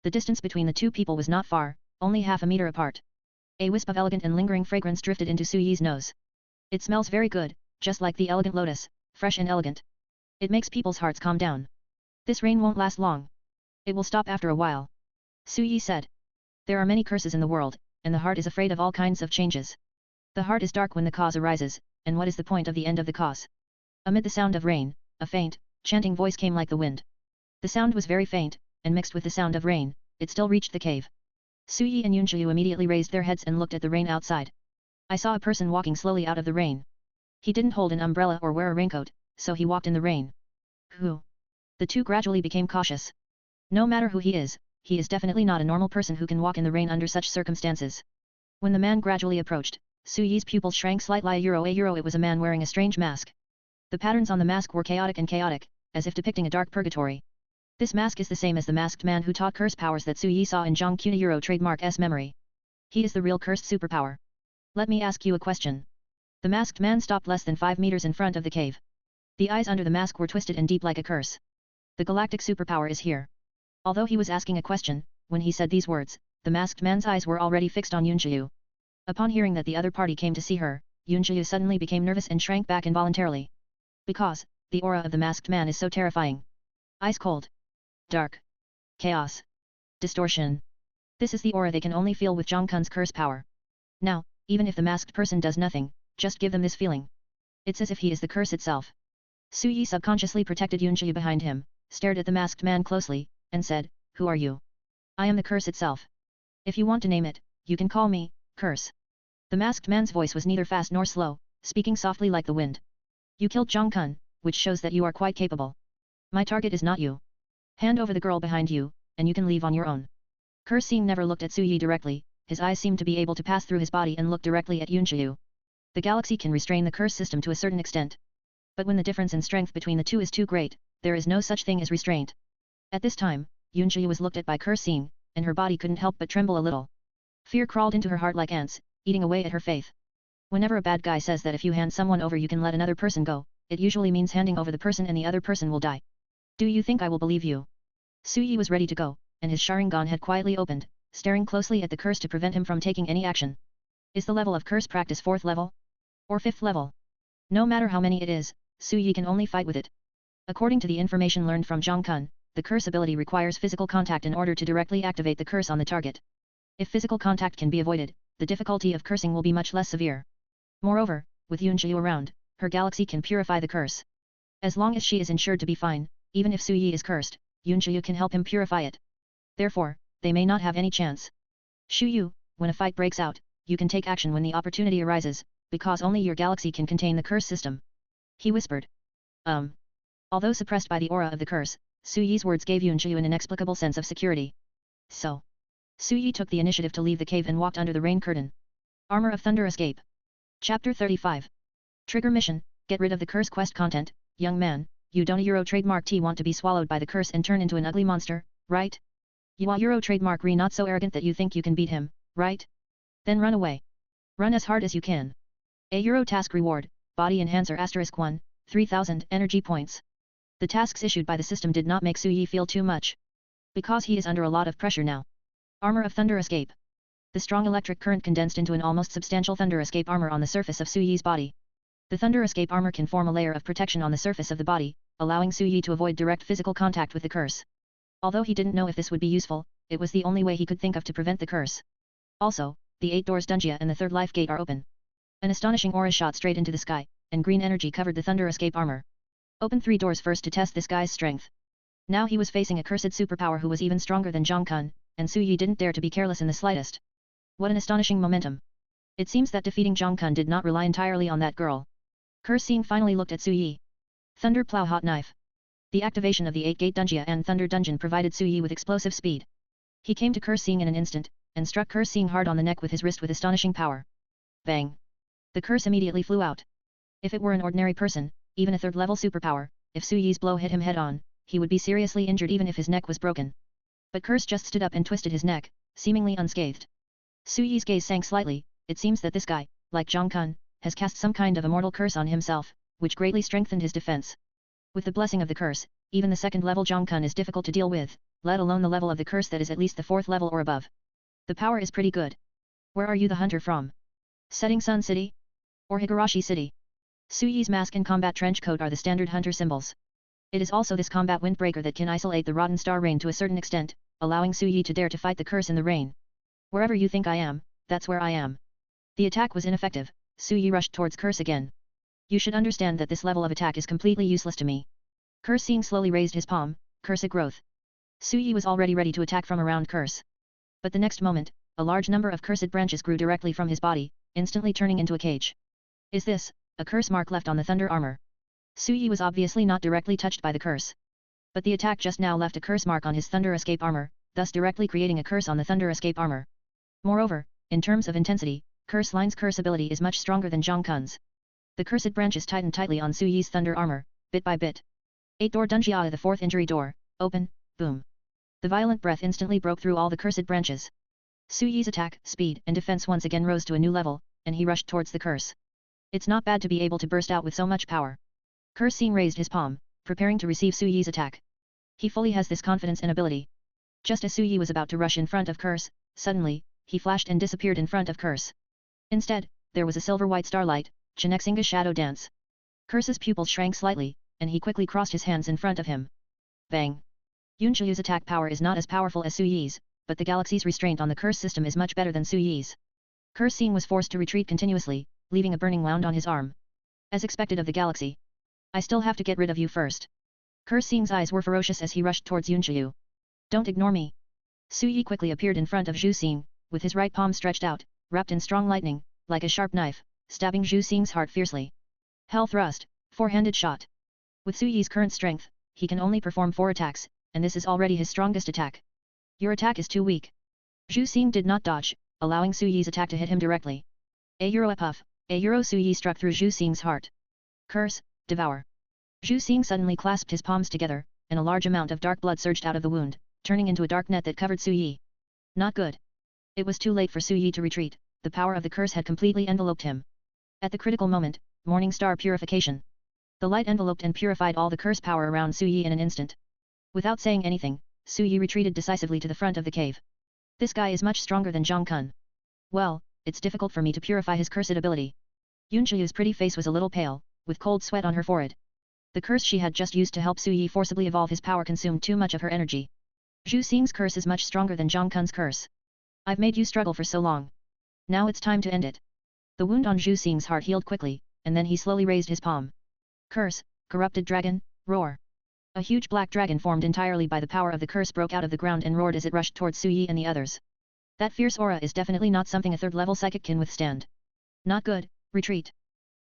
The distance between the 2 people was not far, only half a meter apart. A wisp of elegant and lingering fragrance drifted into Su Yi's nose. It smells very good, just like the elegant lotus, fresh and elegant. It makes people's hearts calm down. This rain won't last long. It will stop after a while. Su Yi said. There are many curses in the world, and the heart is afraid of all kinds of changes. The heart is dark when the cause arises, and what is the point of the end of the cause? Amid the sound of rain, a faint, chanting voice came like the wind. The sound was very faint, and mixed with the sound of rain, it still reached the cave. Su Yi and Yunqiu immediately raised their heads and looked at the rain outside. I saw a person walking slowly out of the rain. He didn't hold an umbrella or wear a raincoat, so he walked in the rain. Who? The 2 gradually became cautious. No matter who he is definitely not a normal person who can walk in the rain under such circumstances. When the man gradually approached, Su Yi's pupils shrank slightly. It was a man wearing a strange mask. The patterns on the mask were chaotic, as if depicting a dark purgatory. This mask is the same as the masked man who taught curse powers that Su Yi saw in Zhang Quna Euro trademark S memory. He is the real cursed superpower. Let me ask you a question. The masked man stopped less than 5 meters in front of the cave. The eyes under the mask were twisted and deep like a curse. The galactic superpower is here. Although he was asking a question, when he said these words, the masked man's eyes were already fixed on Yunqiu. Upon hearing that the other party came to see her, Yunqiu suddenly became nervous and shrank back involuntarily. Because, the aura of the masked man is so terrifying. Ice cold. Dark. Chaos. Distortion. This is the aura they can only feel with Zhang Kun's curse power. Now, even if the masked person does nothing, just give them this feeling. It's as if he is the curse itself. Su Yi subconsciously protected Yunqiu behind him, stared at the masked man closely, and said, Who are you? I am the curse itself. If you want to name it, you can call me, Curse. The masked man's voice was neither fast nor slow, speaking softly like the wind. You killed Zhang Kun, which shows that you are quite capable. My target is not you. Hand over the girl behind you, and you can leave on your own. Curse never looked at Su Yi directly, his eyes seemed to be able to pass through his body and look directly at Yunqiu. The galaxy can restrain the curse system to a certain extent. But when the difference in strength between the 2 is too great, there is no such thing as restraint. At this time, Yunqiu was looked at by Curse, and her body couldn't help but tremble a little. Fear crawled into her heart like ants, eating away at her faith. Whenever a bad guy says that if you hand someone over you can let another person go, it usually means handing over the person and the other person will die. Do you think I will believe you? Su Yi was ready to go, and his Sharingan had quietly opened, staring closely at the curse to prevent him from taking any action. Is the level of curse practice 4th level? Or 5th level? No matter how many it is, Su Yi can only fight with it. According to the information learned from Zhang Kun, the curse ability requires physical contact in order to directly activate the curse on the target. If physical contact can be avoided, the difficulty of cursing will be much less severe. Moreover, with Yunqiu around, her galaxy can purify the curse. As long as she is ensured to be fine, even if Su Yi is cursed, Yunqiu can help him purify it. Therefore, they may not have any chance. Shu Yu, when a fight breaks out, you can take action when the opportunity arises, because only your galaxy can contain the curse system. He whispered. Although suppressed by the aura of the curse, Su Yi's words gave Yunqiu an inexplicable sense of security. So, Su Yi took the initiative to leave the cave and walked under the rain curtain. Armor of Thunder Escape. Chapter 35. Trigger Mission, Get rid of the curse quest content. Young man, you don't Euro trademark T want to be swallowed by the curse and turn into an ugly monster, right? You are Euro trademark Re not so arrogant that you think you can beat him, right? Then run away. Run as hard as you can. A Euro task reward, Body Enhancer *1, 3000 energy points. The tasks issued by the system did not make Su Yi feel too much. Because he is under a lot of pressure now. Armor of Thunder Escape. The strong electric current condensed into an almost substantial Thunder Escape armor on the surface of Su Yi's body. The Thunder Escape armor can form a layer of protection on the surface of the body, allowing Su Yi to avoid direct physical contact with the curse. Although he didn't know if this would be useful, it was the only way he could think of to prevent the curse. Also, the 8 doors Dunjia and the 3rd life gate are open. An astonishing aura shot straight into the sky, and green energy covered the Thunder Escape armor. Open 3 doors first to test this guy's strength. Now he was facing a cursed superpower who was even stronger than Zhang Kun, and Su Yi didn't dare to be careless in the slightest. What an astonishing momentum. It seems that defeating Zhang Kun did not rely entirely on that girl. Curse-seeing finally looked at Su Yi. Thunder Plow Hot Knife. The activation of the 8 Gate Dunjia and Thunder Dungeon provided Su Yi with explosive speed. He came to Curse-seeing in an instant, and struck Curse-seeing hard on the neck with his wrist with astonishing power. Bang! The curse immediately flew out. If it were an ordinary person, even a 3rd level superpower, if Su Yi's blow hit him head-on, he would be seriously injured even if his neck was broken. But Curse just stood up and twisted his neck, seemingly unscathed. Su Yi's gaze sank slightly. It seems that this guy, like Zhang Kun, has cast some kind of immortal curse on himself, which greatly strengthened his defense. With the blessing of the curse, even the 2nd level Zhang Kun is difficult to deal with, let alone the level of the curse that is at least the 4th level or above. The power is pretty good. Where are you the hunter from? Setting Sun City? Or Higurashi City? Su Yi's mask and combat trench coat are the standard hunter symbols. It is also this combat windbreaker that can isolate the rotten star rain to a certain extent, allowing Su Yi to dare to fight the curse in the rain. Wherever you think I am, that's where I am. The attack was ineffective. Su Yi rushed towards Curse again. You should understand that this level of attack is completely useless to me. Curse-seeing slowly raised his palm, Curse growth. Su Yi was already ready to attack from around Curse. But the next moment, a large number of cursed branches grew directly from his body, instantly turning into a cage. Is this a curse mark left on the thunder armor? Su Yi was obviously not directly touched by the curse. But the attack just now left a curse mark on his Thunder Escape armor, thus directly creating a curse on the Thunder Escape armor. Moreover, in terms of intensity, Curse Line's curse ability is much stronger than Zhang Kun's. The cursed branches tightened tightly on Su Yi's thunder armor, bit by bit. 8 door Dunjia, the 4th injury door, open, boom. The violent breath instantly broke through all the cursed branches. Su Yi's attack, speed, and defense once again rose to a new level, and he rushed towards the curse. It's not bad to be able to burst out with so much power. Curse-seeing raised his palm, preparing to receive Su Yi's attack. He fully has this confidence and ability. Just as Su Yi was about to rush in front of Curse, suddenly, he flashed and disappeared in front of Curse. Instead, there was a silver-white starlight, Chinexinga shadow dance. Curse's pupils shrank slightly, and he quickly crossed his hands in front of him. Bang! Yunqiu's attack power is not as powerful as Su Yi's, but the galaxy's restraint on the curse system is much better than Su Yi's. Curse-seeing was forced to retreat continuously, leaving a burning wound on his arm. As expected of the galaxy. I still have to get rid of you first. Curse-seeing's eyes were ferocious as he rushed towards Yunqiu. Don't ignore me. Su Yi quickly appeared in front of Zhu Xing, with his right palm stretched out, wrapped in strong lightning, like a sharp knife, stabbing Zhu Xing's heart fiercely. Hell thrust, four-handed shot. With Su Yi's current strength, he can only perform 4 attacks, and this is already his strongest attack. Your attack is too weak. Zhu Xing did not dodge, allowing Su Yi's attack to hit him directly. A Euro puff, a Euro Su Yi struck through Zhu Xing's heart. Curse, devour. Zhu Xing suddenly clasped his palms together, and a large amount of dark blood surged out of the wound, turning into a dark net that covered Su Yi. Not good. It was too late for Su Yi to retreat, the power of the curse had completely enveloped him. At the critical moment, Morning Star Purification. The light enveloped and purified all the curse power around Su Yi in an instant. Without saying anything, Su Yi retreated decisively to the front of the cave. This guy is much stronger than Zhang Kun. Well, it's difficult for me to purify his cursed ability. Yunjiu's pretty face was a little pale, with cold sweat on her forehead. The curse she had just used to help Su Yi forcibly evolve his power consumed too much of her energy. Zhu Xing's curse is much stronger than Zhang Kun's curse. I've made you struggle for so long. Now it's time to end it. The wound on Zhu Xing's heart healed quickly, and then he slowly raised his palm. Curse, corrupted dragon, roar. A huge black dragon formed entirely by the power of the curse broke out of the ground and roared as it rushed towards Su Yi and the others. That fierce aura is definitely not something a third-level psychic can withstand. Not good, retreat.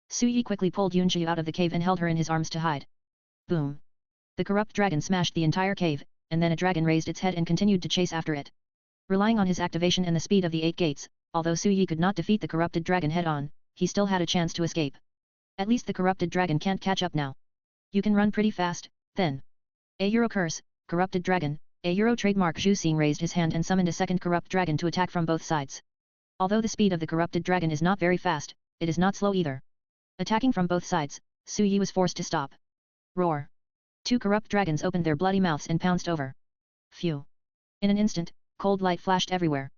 Su Yi quickly pulled Yunjiu out of the cave and held her in his arms to hide. Boom. The corrupt dragon smashed the entire cave, and then a dragon raised its head and continued to chase after it. Relying on his activation and the speed of the 8 gates, although Su Yi could not defeat the corrupted dragon head-on, he still had a chance to escape. At least the corrupted dragon can't catch up now. You can run pretty fast, then. A Euro curse, corrupted dragon, a Euro trademark. Zhu Xing raised his hand and summoned a second corrupt dragon to attack from both sides. Although the speed of the corrupted dragon is not very fast, it is not slow either. Attacking from both sides, Su Yi was forced to stop. Roar. 2 corrupt dragons opened their bloody mouths and pounced over. Phew. In an instant, cold light flashed everywhere.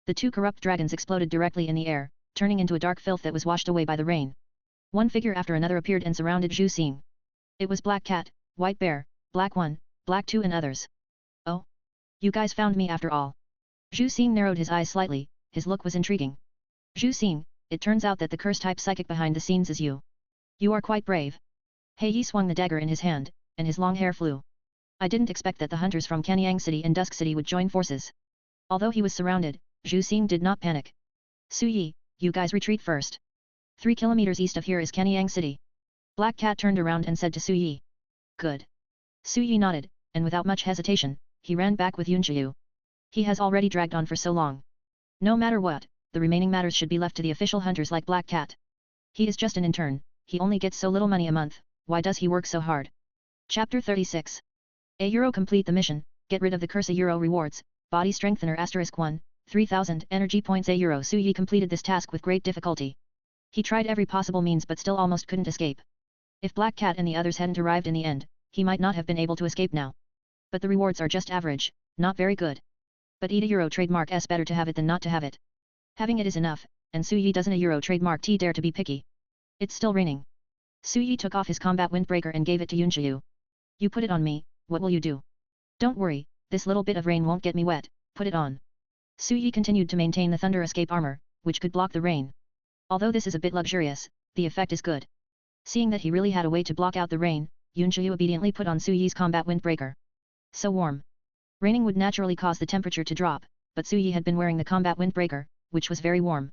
The 2 corrupt dragons exploded directly in the air, turning into a dark filth that was washed away by the rain. One figure after another appeared and surrounded Zhu Xing. It was Black Cat, White Bear, Black One, Black Two and others. Oh? You guys found me after all. Zhu Xing narrowed his eyes slightly, his look was intriguing. Zhu Xing, it turns out that the curse-type psychic behind the scenes is you. You are quite brave. He Yi swung the dagger in his hand, and his long hair flew. I didn't expect that the hunters from Canyang City and Dusk City would join forces. Although he was surrounded, Zhu Xing did not panic. Su Yi, you guys retreat first. 3 kilometers east of here is Canyang City. Black Cat turned around and said to Su Yi. Good. Su Yi nodded, and without much hesitation, he ran back with Yunjiu. He has already dragged on for so long. No matter what, the remaining matters should be left to the official hunters like Black Cat. He is just an intern, he only gets so little money a month, why does he work so hard? Chapter 36. A Euro complete the mission, get rid of the curse. A Euro rewards, body strengthener *1, 3000 energy points. A Euro. Su Yi completed this task with great difficulty. He tried every possible means but still almost couldn't escape. If Black Cat and the others hadn't arrived in the end, he might not have been able to escape now. But the rewards are just average, not very good. But eat a Euro trademark S, better to have it than not to have it. Having it is enough, and Su Yi doesn't a Euro trademark T dare to be picky. It's still raining. Su Yi took off his combat windbreaker and gave it to Yunjiu. You put it on me, what will you do? Don't worry, this little bit of rain won't get me wet, put it on. Su Yi continued to maintain the thunder escape armor, which could block the rain. Although this is a bit luxurious, the effect is good. Seeing that he really had a way to block out the rain, Yunjiu obediently put on Su Yi's combat windbreaker. So warm. Raining would naturally cause the temperature to drop, but Su Yi had been wearing the combat windbreaker, which was very warm.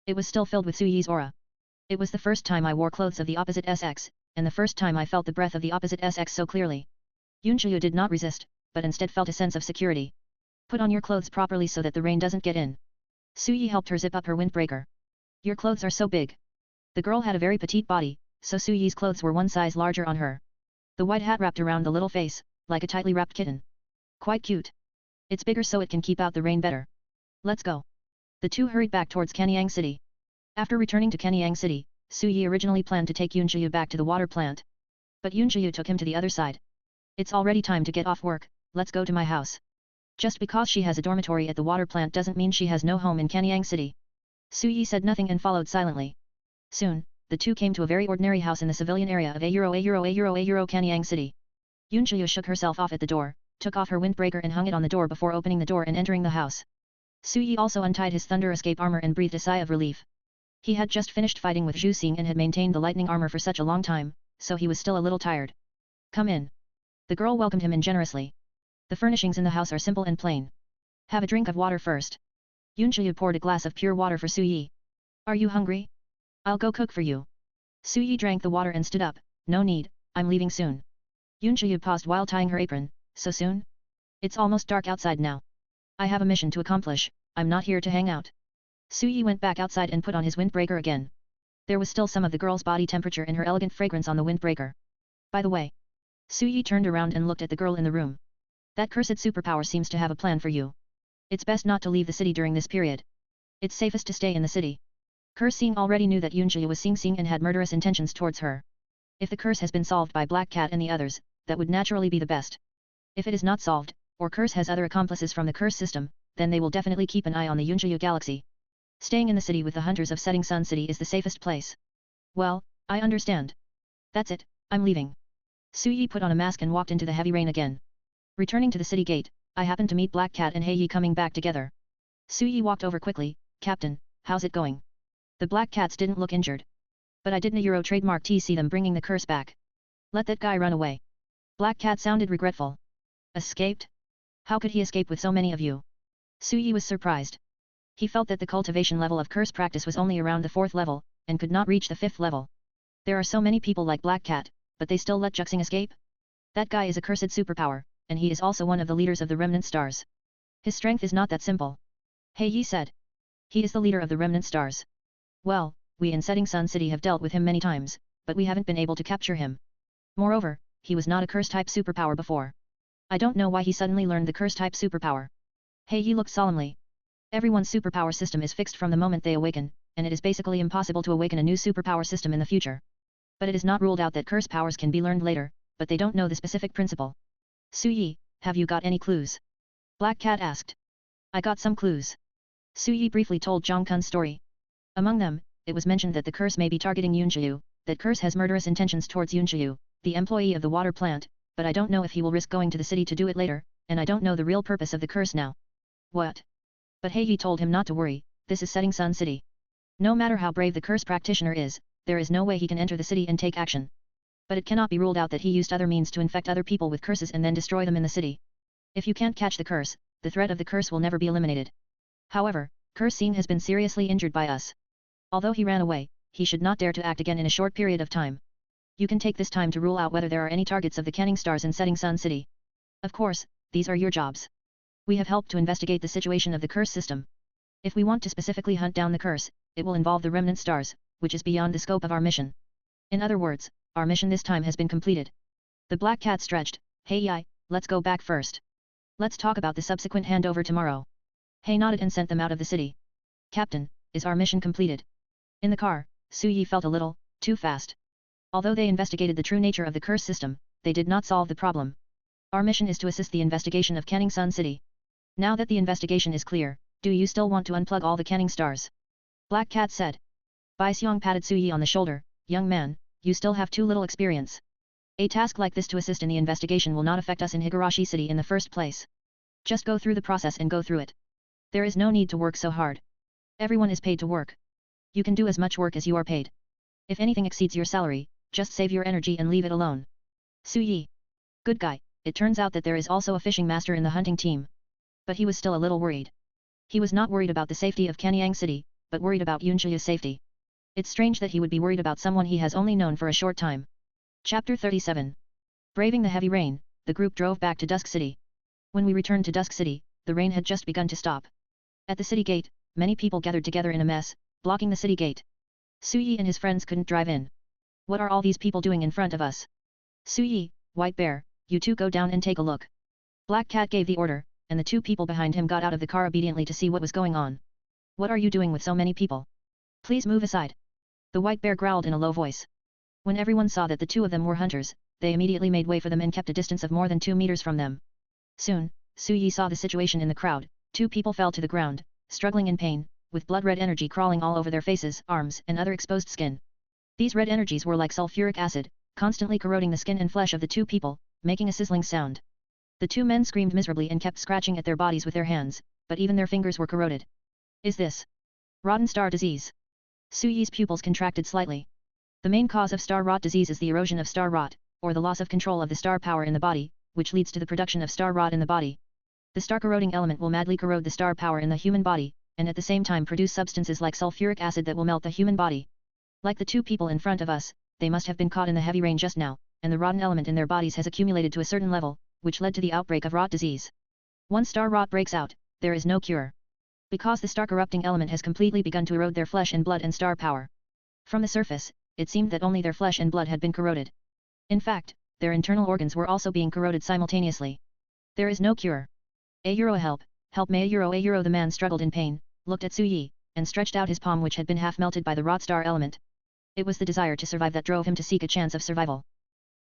It was still filled with Su Yi's aura. It was the first time I wore clothes of the opposite sex, and the first time I felt the breath of the opposite sex so clearly. Yunjiu did not resist, but instead felt a sense of security. Put on your clothes properly so that the rain doesn't get in. Su Yi helped her zip up her windbreaker. Your clothes are so big. The girl had a very petite body, so Su Yi's clothes were one size larger on her. The white hat wrapped around the little face, like a tightly wrapped kitten. Quite cute. It's bigger so it can keep out the rain better. Let's go. The two hurried back towards Canyang City. After returning to Canyang City, Su Yi originally planned to take Yunjiu back to the water plant. But Yunjiu took him to the other side. It's already time to get off work, let's go to my house. Just because she has a dormitory at the water plant doesn't mean she has no home in Canyang City. Su Yi said nothing and followed silently. Soon, the two came to a very ordinary house in the civilian area of A Canyang City. Yunjiu shook herself off at the door, took off her windbreaker and hung it on the door before opening the door and entering the house. Su Yi also untied his thunder escape armor and breathed a sigh of relief. He had just finished fighting with Zhu Xing and had maintained the lightning armor for such a long time, so he was still a little tired. Come in. The girl welcomed him in generously. The furnishings in the house are simple and plain. Have a drink of water first. Yunjiu poured a glass of pure water for Su Yi. Are you hungry? I'll go cook for you. Su Yi drank the water and stood up. No need, I'm leaving soon. Yunjiu paused while tying her apron. So soon? It's almost dark outside now. I have a mission to accomplish, I'm not here to hang out. Su Yi went back outside and put on his windbreaker again. There was still some of the girl's body temperature and her elegant fragrance on the windbreaker. By the way. Su Yi turned around and looked at the girl in the room. That cursed superpower seems to have a plan for you. It's best not to leave the city during this period. It's safest to stay in the city. Xing already knew that Yunjiu was Sing Sing and had murderous intentions towards her. If the curse has been solved by Black Cat and the others, that would naturally be the best. If it is not solved, or curse has other accomplices from the curse system, then they will definitely keep an eye on the Yunjiu galaxy. Staying in the city with the hunters of Setting Sun City is the safest place. Well, I understand. That's it, I'm leaving. Su Yi put on a mask and walked into the heavy rain again. Returning to the city gate, I happened to meet Black Cat and Hei Yi coming back together. Su Yi walked over quickly. Captain, how's it going? The Black Cats didn't look injured. But I didn't Euro trademark see them bringing the curse back. Let that guy run away. Black Cat sounded regretful. Escaped? How could he escape with so many of you? Su Yi was surprised. He felt that the cultivation level of curse practice was only around the 4th level, and could not reach the 5th level. There are so many people like Black Cat, but they still let Juxing escape? That guy is a cursed superpower, and he is also one of the leaders of the Remnant Stars. His strength is not that simple. Hei Yi said. He is the leader of the Remnant Stars. Well, we in Setting Sun City have dealt with him many times, but we haven't been able to capture him. Moreover, he was not a curse-type superpower before. I don't know why he suddenly learned the curse-type superpower. Hei Yi looked solemnly. Everyone's superpower system is fixed from the moment they awaken, and it is basically impossible to awaken a new superpower system in the future. But it is not ruled out that curse powers can be learned later, but they don't know the specific principle. Su Yi, have you got any clues? Black Cat asked. I got some clues. Su Yi briefly told Zhang Kun's story. Among them, it was mentioned that the curse may be targeting Yunjiu, that curse has murderous intentions towards Yunjiu, the employee of the water plant, but I don't know if he will risk going to the city to do it later, and I don't know the real purpose of the curse now. What? But Hei Yi told him not to worry, this is Setting Sun City. No matter how brave the curse practitioner is, there is no way he can enter the city and take action. But it cannot be ruled out that he used other means to infect other people with curses and then destroy them in the city. If you can't catch the curse, the threat of the curse will never be eliminated. However, Curse Scene has been seriously injured by us. Although he ran away, he should not dare to act again in a short period of time. You can take this time to rule out whether there are any targets of the Canning Stars in Setting Sun City. Of course, these are your jobs. We have helped to investigate the situation of the curse system. If we want to specifically hunt down the curse, it will involve the Remnant Stars, which is beyond the scope of our mission. In other words, our mission this time has been completed. The Black Cat stretched. Hey Yi, let's go back first. Let's talk about the subsequent handover tomorrow. Hei nodded and sent them out of the city. Captain, is our mission completed? In the car, Su Yi felt a little, too fast. Although they investigated the true nature of the curse system, they did not solve the problem. Our mission is to assist the investigation of Canning Sun City. Now that the investigation is clear, do you still want to unplug all the Canning Stars? Black Cat said. Bai Xiong patted Su Yi on the shoulder. Young man, you still have too little experience. A task like this to assist in the investigation will not affect us in Higurashi City in the first place. Just go through the process and go through it. There is no need to work so hard. Everyone is paid to work. You can do as much work as you are paid. If anything exceeds your salary, just save your energy and leave it alone. Su Yi. Good guy. It turns out that there is also a fishing master in the hunting team. But he was still a little worried. He was not worried about the safety of Kanyang City, but worried about Yunjiu's safety. It's strange that he would be worried about someone he has only known for a short time. Chapter 37. Braving the heavy rain, the group drove back to Dusk City. When we returned to Dusk City, the rain had just begun to stop. At the city gate, many people gathered together in a mess, blocking the city gate. Su Yi and his friends couldn't drive in. What are all these people doing in front of us? Su Yi, White Bear, you two go down and take a look. Black Cat gave the order, and the two people behind him got out of the car obediently to see what was going on. What are you doing with so many people? Please move aside. The White Bear growled in a low voice. When everyone saw that the two of them were hunters, they immediately made way for them and kept a distance of more than 2 meters from them. Soon, Su Yi saw the situation in the crowd. 2 people fell to the ground, struggling in pain, with blood-red energy crawling all over their faces, arms, and other exposed skin. These red energies were like sulfuric acid, constantly corroding the skin and flesh of the 2 people, making a sizzling sound. The 2 men screamed miserably and kept scratching at their bodies with their hands, but even their fingers were corroded. Is this rotten star disease? Su Yi's pupils contracted slightly. The main cause of star rot disease is the erosion of star rot, or the loss of control of the star power in the body, which leads to the production of star rot in the body. The star corroding element will madly corrode the star power in the human body, and at the same time produce substances like sulfuric acid that will melt the human body. Like the 2 people in front of us, they must have been caught in the heavy rain just now, and the rotten element in their bodies has accumulated to a certain level, which led to the outbreak of rot disease. Once star rot breaks out, there is no cure. Because the star corrupting element has completely begun to erode their flesh and blood and star power. From the surface, it seemed that only their flesh and blood had been corroded. In fact, their internal organs were also being corroded simultaneously. There is no cure. A help me a the man struggled in pain, looked at Su Yi, and stretched out his palm which had been half melted by the rot star element. It was the desire to survive that drove him to seek a chance of survival.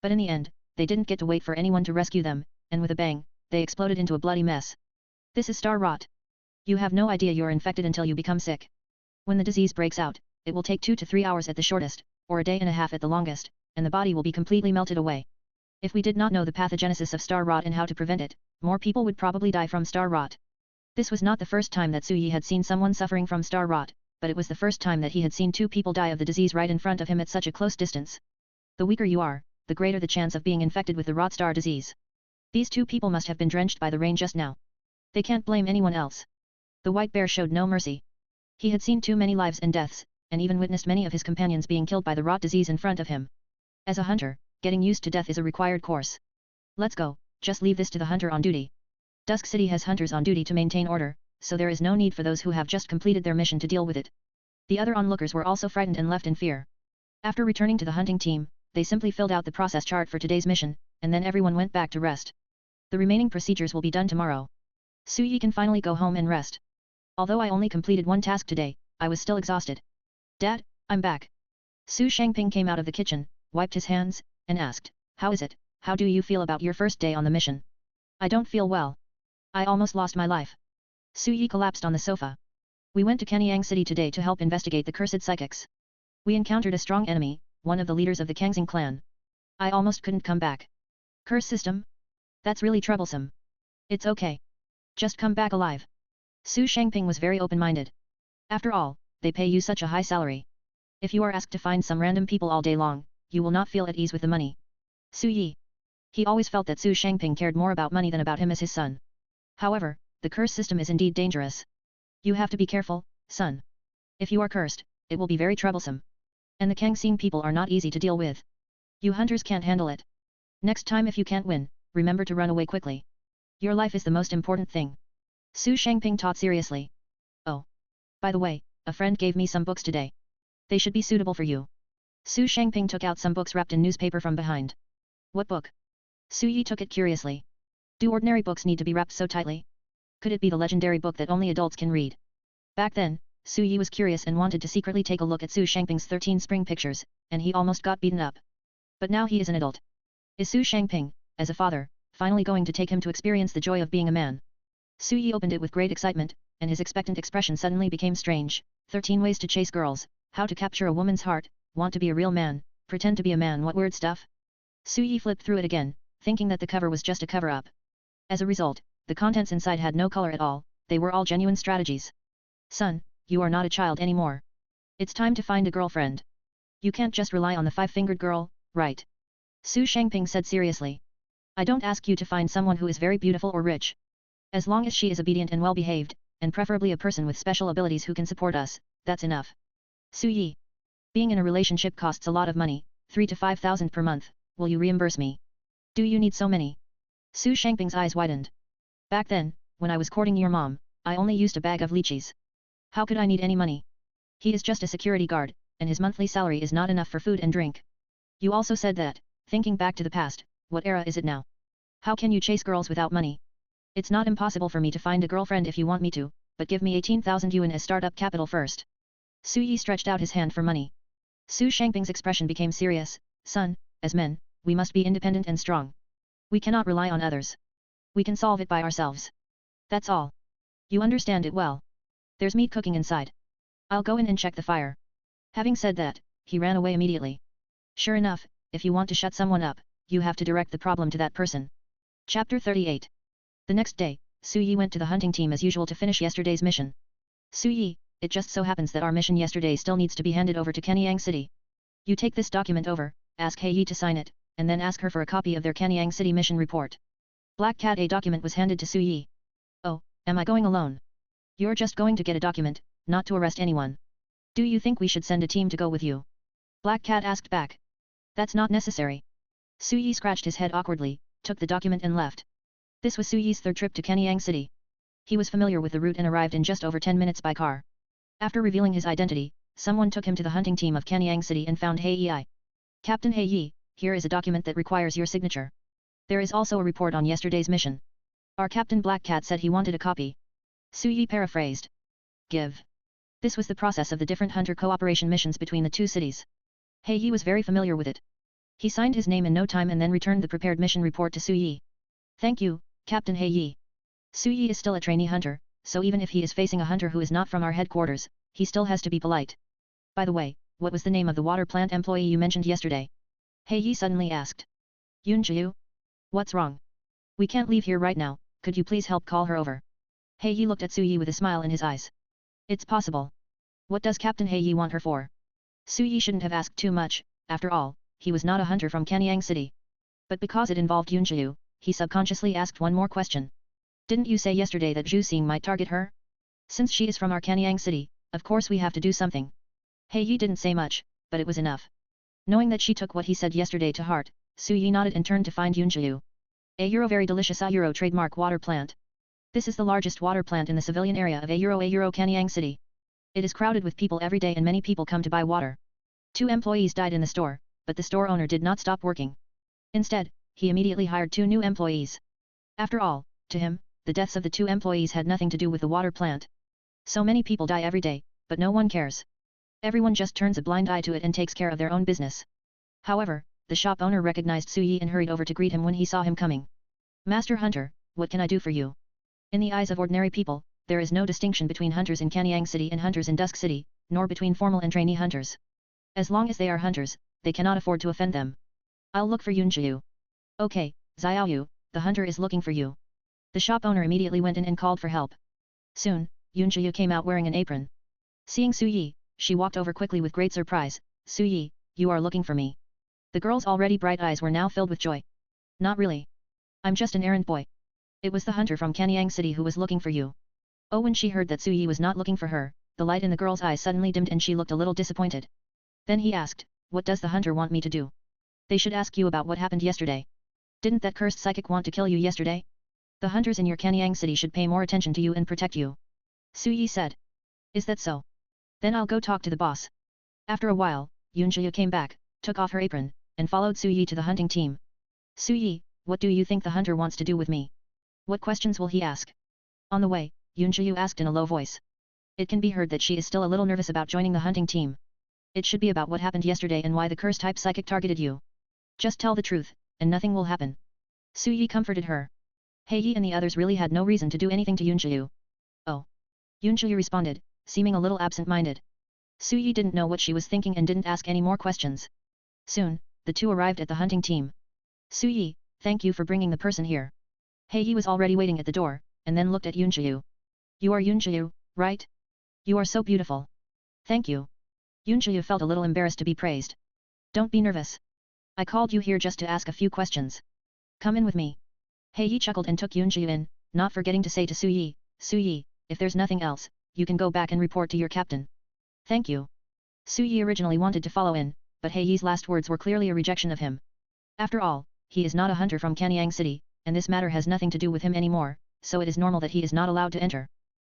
But in the end, they didn't get to wait for anyone to rescue them, and with a bang, they exploded into a bloody mess. This is star rot. You have no idea you're infected until you become sick. When the disease breaks out, it will take 2 to 3 hours at the shortest, or a day and a half at the longest, and the body will be completely melted away. If we did not know the pathogenesis of star rot and how to prevent it, more people would probably die from star rot. This was not the first time that Su Yi had seen someone suffering from star rot, but it was the first time that he had seen 2 people die of the disease right in front of him at such a close distance. The weaker you are, the greater the chance of being infected with the rot star disease. These 2 people must have been drenched by the rain just now. They can't blame anyone else. The white bear showed no mercy. He had seen too many lives and deaths, and even witnessed many of his companions being killed by the rot disease in front of him. As a hunter, getting used to death is a required course. Let's go, just leave this to the hunter on duty. Dusk City has hunters on duty to maintain order, so there is no need for those who have just completed their mission to deal with it. The other onlookers were also frightened and left in fear. After returning to the hunting team, they simply filled out the process chart for today's mission, and then everyone went back to rest. The remaining procedures will be done tomorrow. Su Yi can finally go home and rest. Although I only completed 1 task today, I was still exhausted. Dad, I'm back. Su Shangping came out of the kitchen, wiped his hands, and asked, how is it? How do you feel about your first day on the mission? I don't feel well. I almost lost my life. Su Yi collapsed on the sofa. We went to Kenyang City today to help investigate the cursed psychics. We encountered a strong enemy, one of the leaders of the Kangxing clan. I almost couldn't come back. Curse system? That's really troublesome. It's okay. Just come back alive. Su Shangping was very open-minded. After all, they pay you such a high salary. If you are asked to find some random people all day long, you will not feel at ease with the money. Su Yi. He always felt that Su Shangping cared more about money than about him as his son. However, the curse system is indeed dangerous. You have to be careful, son. If you are cursed, it will be very troublesome. And the Kangxing people are not easy to deal with. You hunters can't handle it. Next time if you can't win, remember to run away quickly. Your life is the most important thing. Su Shangping taught seriously. Oh. By the way, a friend gave me some books today. They should be suitable for you. Su Shangping took out some books wrapped in newspaper from behind. What book? Su Yi took it curiously. Do ordinary books need to be wrapped so tightly? Could it be the legendary book that only adults can read? Back then, Su Yi was curious and wanted to secretly take a look at Su Shangping's 13 spring pictures, and he almost got beaten up. But now he is an adult. Is Su Shangping, as a father, finally going to take him to experience the joy of being a man? Su Yi opened it with great excitement, and his expectant expression suddenly became strange. 13 ways to chase girls, how to capture a woman's heart, want to be a real man, pretend to be a man, what weird stuff? Su Yi flipped through it again, thinking that the cover was just a cover-up. As a result, the contents inside had no color at all, they were all genuine strategies. Son, you are not a child anymore. It's time to find a girlfriend. You can't just rely on the 5-fingered girl, right? Su Shangping said seriously. I don't ask you to find someone who is very beautiful or rich. As long as she is obedient and well-behaved, and preferably a person with special abilities who can support us, that's enough. Su Yi. Being in a relationship costs a lot of money, 3 to 5,000 per month, will you reimburse me? Do you need so many? Su Shangping's eyes widened. Back then, when I was courting your mom, I only used a bag of lychees. How could I need any money? He is just a security guard, and his monthly salary is not enough for food and drink. You also said that, thinking back to the past, what era is it now? How can you chase girls without money? It's not impossible for me to find a girlfriend if you want me to, but give me 18,000 yuan as startup capital first. Su Yi stretched out his hand for money. Su Shangping's expression became serious. Son, as men, we must be independent and strong. We cannot rely on others. We can solve it by ourselves. That's all. You understand it well. There's meat cooking inside. I'll go in and check the fire. Having said that, he ran away immediately. Sure enough, if you want to shut someone up, you have to direct the problem to that person. Chapter 38. The next day, Su Yi went to the hunting team as usual to finish yesterday's mission. Su Yi, it just so happens that our mission yesterday still needs to be handed over to Kenyang City. You take this document over, ask Hei Yi to sign it, and then ask her for a copy of their Kenyang City mission report. Black Cat. A document was handed to Su Yi. Oh, am I going alone? You're just going to get a document, not to arrest anyone. Do you think we should send a team to go with you? Black Cat asked back. That's not necessary. Su Yi scratched his head awkwardly, took the document and left. This was Su Yi's third trip to Kenyang City. He was familiar with the route and arrived in just over 10 minutes by car. After revealing his identity, someone took him to the hunting team of Kenyang City and found Hei Yi. Captain Hei Yi, here is a document that requires your signature. There is also a report on yesterday's mission. Our Captain Black Cat said he wanted a copy. Su Yi paraphrased. Give. This was the process of the different hunter cooperation missions between the two cities. He Yi was very familiar with it. He signed his name in no time and then returned the prepared mission report to Su Yi. Thank you, Captain He Yi. Su Yi is still a trainee hunter, so even if he is facing a hunter who is not from our headquarters, he still has to be polite. By the way, what was the name of the water plant employee you mentioned yesterday? He Yi suddenly asked. Yunjiu? What's wrong? We can't leave here right now, could you please help call her over? He Yi looked at Su Yi with a smile in his eyes. It's possible. What does Captain He Yi want her for? Su Yi shouldn't have asked too much, after all, he was not a hunter from Kanyang City. But because it involved Yunjiu, he subconsciously asked one more question. Didn't you say yesterday that Zhu Xing might target her? Since she is from our Kanyang City, of course we have to do something. He Yi didn't say much, but it was enough. Knowing that she took what he said yesterday to heart, Su Yi nodded and turned to find Yunjiu. A very delicious A trademark water plant. This is the largest water plant in the civilian area of A Kanyang City. It is crowded with people every day and many people come to buy water. 2 employees died in the store, but the store owner did not stop working. Instead, he immediately hired 2 new employees. After all, to him, the deaths of the 2 employees had nothing to do with the water plant. So many people die every day, but no one cares. Everyone just turns a blind eye to it and takes care of their own business. However, the shop owner recognized Su Yi and hurried over to greet him when he saw him coming. Master Hunter, what can I do for you? In the eyes of ordinary people, there is no distinction between hunters in Kanyang City and hunters in Dusk City, nor between formal and trainee hunters. As long as they are hunters, they cannot afford to offend them. I'll look for Yunjiu. Okay, Xiaoyu, the hunter is looking for you. The shop owner immediately went in and called for help. Soon, Yunjiu came out wearing an apron. Seeing Su Yi, she walked over quickly with great surprise. Su Yi, you are looking for me. The girl's already bright eyes were now filled with joy. Not really. I'm just an errand boy. It was the hunter from Kanyang City who was looking for you. Oh, when she heard that Su Yi was not looking for her, the light in the girl's eyes suddenly dimmed and she looked a little disappointed. Then he asked, what does the hunter want me to do? They should ask you about what happened yesterday. Didn't that cursed psychic want to kill you yesterday? The hunters in your Kanyang City should pay more attention to you and protect you. Su Yi said. Is that so? Then I'll go talk to the boss. After a while, Yunjiu came back, took off her apron, and followed Su Yi to the hunting team. Su Yi, what do you think the hunter wants to do with me? What questions will he ask? On the way, Yunjiu asked in a low voice. It can be heard that she is still a little nervous about joining the hunting team. It should be about what happened yesterday and why the curse-type psychic targeted you. Just tell the truth, and nothing will happen. Su Yi comforted her. He Yi and the others really had no reason to do anything to Yunjiu. Oh. Yunjiu responded, seeming a little absent-minded. Su Yi didn't know what she was thinking and didn't ask any more questions. Soon, the 2 arrived at the hunting team. Su Yi, thank you for bringing the person here. He Yi was already waiting at the door, and then looked at Yunjiu. You are Yunjiu, right? You are so beautiful. Thank you. Yunjiu felt a little embarrassed to be praised. Don't be nervous. I called you here just to ask a few questions. Come in with me. He Yi chuckled and took Yunjiu in, not forgetting to say to Su Yi, if there's nothing else, you can go back and report to your captain. Thank you. Su Yi originally wanted to follow in, but He Yi's last words were clearly a rejection of him. After all, he is not a hunter from Kanyang City, and this matter has nothing to do with him anymore, so it is normal that he is not allowed to enter.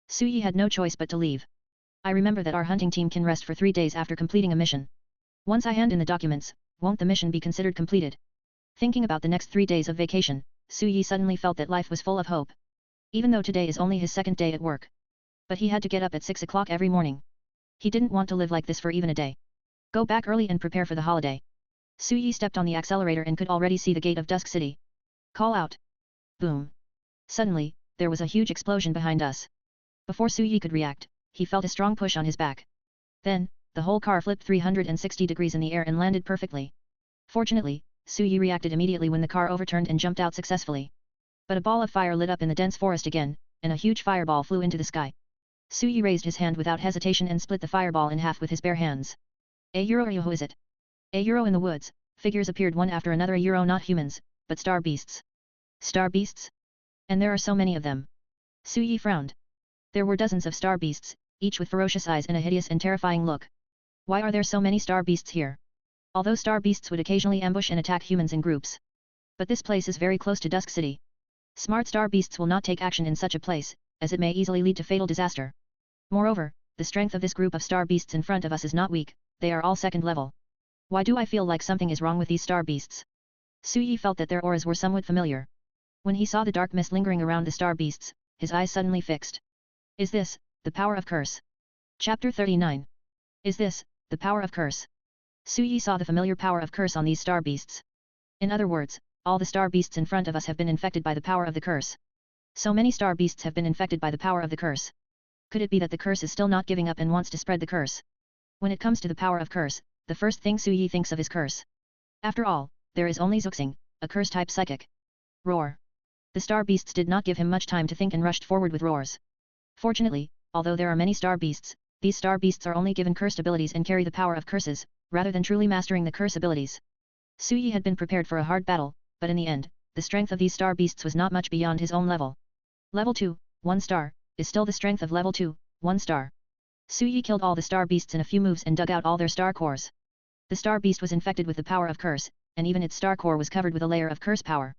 Su Yi had no choice but to leave. I remember that our hunting team can rest for 3 days after completing a mission. Once I hand in the documents, won't the mission be considered completed? Thinking about the next 3 days of vacation, Su Yi suddenly felt that life was full of hope. Even though today is only his 2nd day at work. But he had to get up at 6 o'clock every morning. He didn't want to live like this for even a day. Go back early and prepare for the holiday. Su Yi stepped on the accelerator and could already see the gate of Dusk City. Call out. Boom. Suddenly, there was a huge explosion behind us. Before Su Yi could react, he felt a strong push on his back. Then, the whole car flipped 360 degrees in the air and landed perfectly. Fortunately, Su Yi reacted immediately when the car overturned and jumped out successfully. But a ball of fire lit up in the dense forest again, and a huge fireball flew into the sky. Su Yi raised his hand without hesitation and split the fireball in half with his bare hands. Who is it? In the woods, figures appeared one after another, not humans, but star beasts. Star beasts? And there are so many of them. Su Yi frowned. There were dozens of star beasts, each with ferocious eyes and a hideous and terrifying look. Why are there so many star beasts here? Although star beasts would occasionally ambush and attack humans in groups. But this place is very close to Dusk City. Smart star beasts will not take action in such a place, as it may easily lead to fatal disaster. Moreover, the strength of this group of star beasts in front of us is not weak, they are all 2nd level. Why do I feel like something is wrong with these star beasts? Su Yi felt that their auras were somewhat familiar. When he saw the dark mist lingering around the star beasts, his eyes suddenly fixed. Is this, the power of curse? Chapter 39. Is this, the power of curse? Su Yi saw the familiar power of curse on these star beasts. In other words, all the star beasts in front of us have been infected by the power of the curse. So many star beasts have been infected by the power of the curse. Could it be that the curse is still not giving up and wants to spread the curse? When it comes to the power of curse, the first thing Su Yi thinks of is curse. After all, there is only Zuxing, a curse-type psychic. Roar. The star beasts did not give him much time to think and rushed forward with roars. Fortunately, although there are many star beasts, these star beasts are only given cursed abilities and carry the power of curses, rather than truly mastering the curse abilities. Su Yi had been prepared for a hard battle, but in the end, the strength of these star beasts was not much beyond his own level. Level 2, 1 star, is still the strength of level 2, 1 star. Su Yi killed all the star beasts in a few moves and dug out all their star cores. The star beast was infected with the power of curse, and even its star core was covered with a layer of curse power.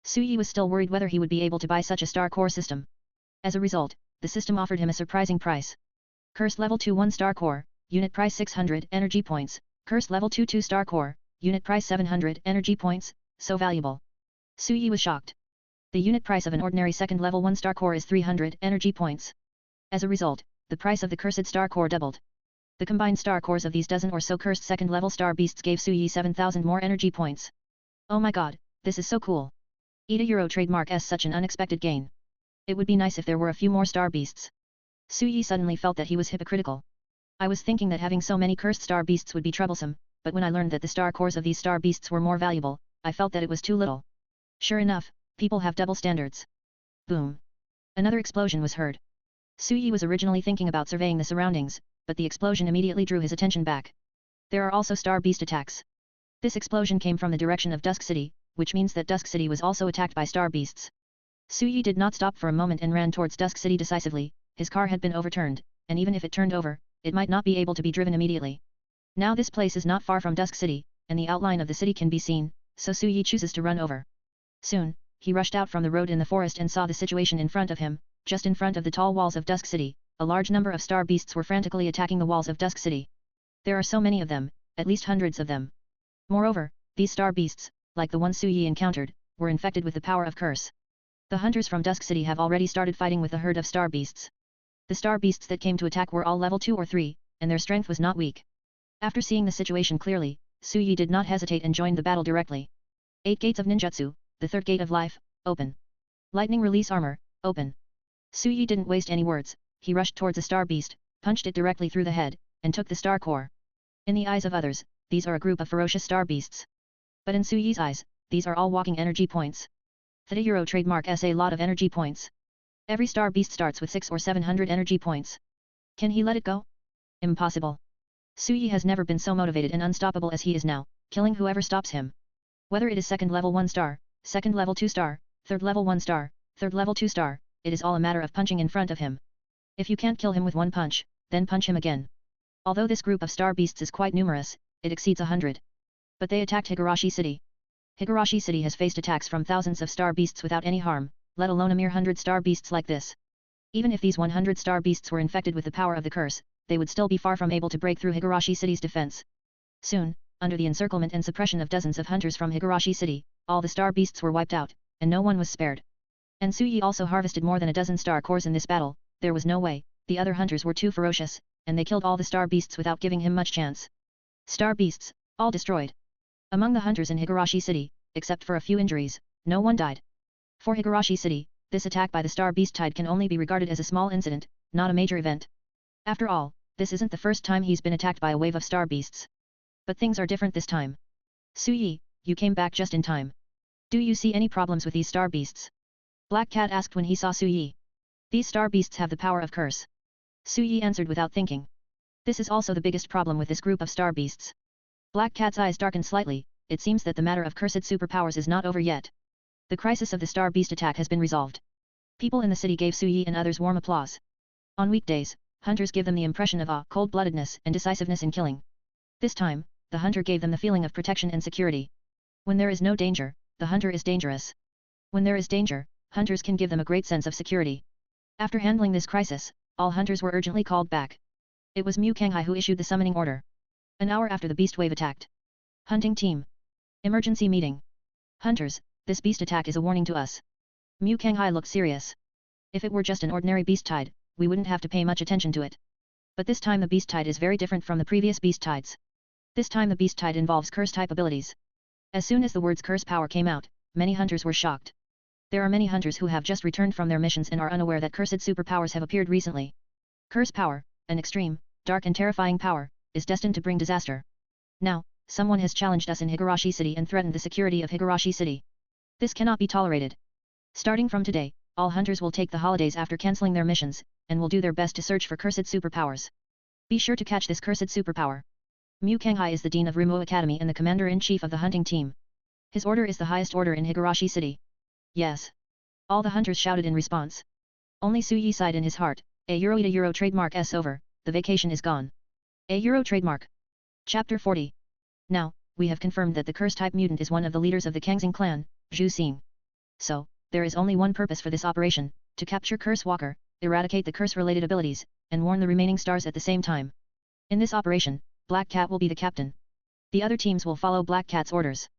Su Yi was still worried whether he would be able to buy such a star core system. As a result, the system offered him a surprising price. Curse level 2 1 star core, unit price 600 energy points, Curse level 2 2 star core, unit price 700 energy points, so valuable. Su Yi was shocked. The unit price of an ordinary second level 1 star core is 300 energy points. As a result, the price of the cursed star core doubled. The combined star cores of these dozen or so cursed second level star beasts gave Su Yi 7,000 more energy points. Oh my god, this is so cool. Euro trademark S such an unexpected gain. It would be nice if there were a few more star beasts. Su Yi suddenly felt that he was hypocritical. I was thinking that having so many cursed star beasts would be troublesome, but when I learned that the star cores of these star beasts were more valuable, I felt that it was too little. Sure enough, people have double standards. Boom. Another explosion was heard. Su Yi was originally thinking about surveying the surroundings, but the explosion immediately drew his attention back. There are also star beast attacks. This explosion came from the direction of Dusk City, which means that Dusk City was also attacked by star beasts. Su Yi did not stop for a moment and ran towards Dusk City decisively. His car had been overturned, and even if it turned over, it might not be able to be driven immediately. Now this place is not far from Dusk City, and the outline of the city can be seen, so Su Yi chooses to run over. Soon, he rushed out from the road in the forest and saw the situation in front of him. Just in front of the tall walls of Dusk City, a large number of star beasts were frantically attacking the walls of Dusk City. There are so many of them, at least hundreds of them. Moreover, these star beasts, like the ones Su Yi encountered, were infected with the power of curse. The hunters from Dusk City have already started fighting with the herd of star beasts. The star beasts that came to attack were all level 2 or 3, and their strength was not weak. After seeing the situation clearly, Su Yi did not hesitate and joined the battle directly. 8 Gates of Ninjutsu, the third gate of life, open. Lightning release armor, open. Su Yi didn't waste any words, he rushed towards a star beast, punched it directly through the head, and took the star core. In the eyes of others, these are a group of ferocious star beasts. But in Su Yi's eyes, these are all walking energy points. The Euro trademark S a lot of energy points. Every star beast starts with 6 or 700 energy points. Can he let it go? Impossible. Su Yi has never been so motivated and unstoppable as he is now, killing whoever stops him. Whether it is second level 1 star, second level 2 star, third level 1 star, third level 2 star, it is all a matter of punching in front of him. If you can't kill him with one punch, then punch him again. Although this group of star beasts is quite numerous, it exceeds 100. But they attacked Higurashi City. Higurashi City has faced attacks from thousands of star beasts without any harm, let alone a mere 100 star beasts like this. Even if these 100 star beasts were infected with the power of the curse, they would still be far from able to break through Higurashi City's defense. Soon, under the encirclement and suppression of dozens of hunters from Higurashi City, all the star beasts were wiped out, and no one was spared. And Su Yi also harvested more than a dozen star cores in this battle. There was no way, the other hunters were too ferocious, and they killed all the star beasts without giving him much chance. Star beasts, all destroyed. Among the hunters in Higurashi City, except for a few injuries, no one died. For Higurashi City, this attack by the star beast tide can only be regarded as a small incident, not a major event. After all, this isn't the first time he's been attacked by a wave of star beasts. But things are different this time. Su Yi, you came back just in time. Do you see any problems with these star beasts? Black Cat asked when he saw Su Yi. These star beasts have the power of curse. Su Yi answered without thinking. This is also the biggest problem with this group of star beasts. Black Cat's eyes darkened slightly. It seems that the matter of cursed superpowers is not over yet. The crisis of the star beast attack has been resolved. People in the city gave Su Yi and others warm applause. On weekdays, hunters give them the impression of cold-bloodedness and decisiveness in killing. This time, the hunter gave them the feeling of protection and security. When there is no danger, the hunter is dangerous. When there is danger, hunters can give them a great sense of security. After handling this crisis, all hunters were urgently called back. It was Mu Kanghai who issued the summoning order. An hour after the beast wave attacked. Hunting team. Emergency meeting. Hunters, this beast attack is a warning to us. Mu Kanghai looked serious. If it were just an ordinary beast tide, we wouldn't have to pay much attention to it. But this time the beast tide is very different from the previous beast tides. This time the beast type involves curse type abilities. As soon as the words curse power came out, many hunters were shocked. There are many hunters who have just returned from their missions and are unaware that cursed superpowers have appeared recently. Curse power, an extreme, dark and terrifying power, is destined to bring disaster. Now, someone has challenged us in Higurashi City and threatened the security of Higurashi City. This cannot be tolerated. Starting from today, all hunters will take the holidays after cancelling their missions, and will do their best to search for cursed superpowers. Be sure to catch this cursed superpower. Mu Kanghai is the Dean of Rumo Academy and the Commander-in-Chief of the hunting team. His order is the highest order in Higurashi City. Yes. All the hunters shouted in response. Only Su Yi sighed in his heart. Euro trademark S over, the vacation is gone. Euro trademark. Chapter 40. Now, we have confirmed that the curse-type mutant is one of the leaders of the Kangxing clan, Zhu Xing. So, there is only one purpose for this operation, to capture Curse Walker, eradicate the curse-related abilities, and warn the remaining stars at the same time. In this operation, Black Cat will be the captain. The other teams will follow Black Cat's orders.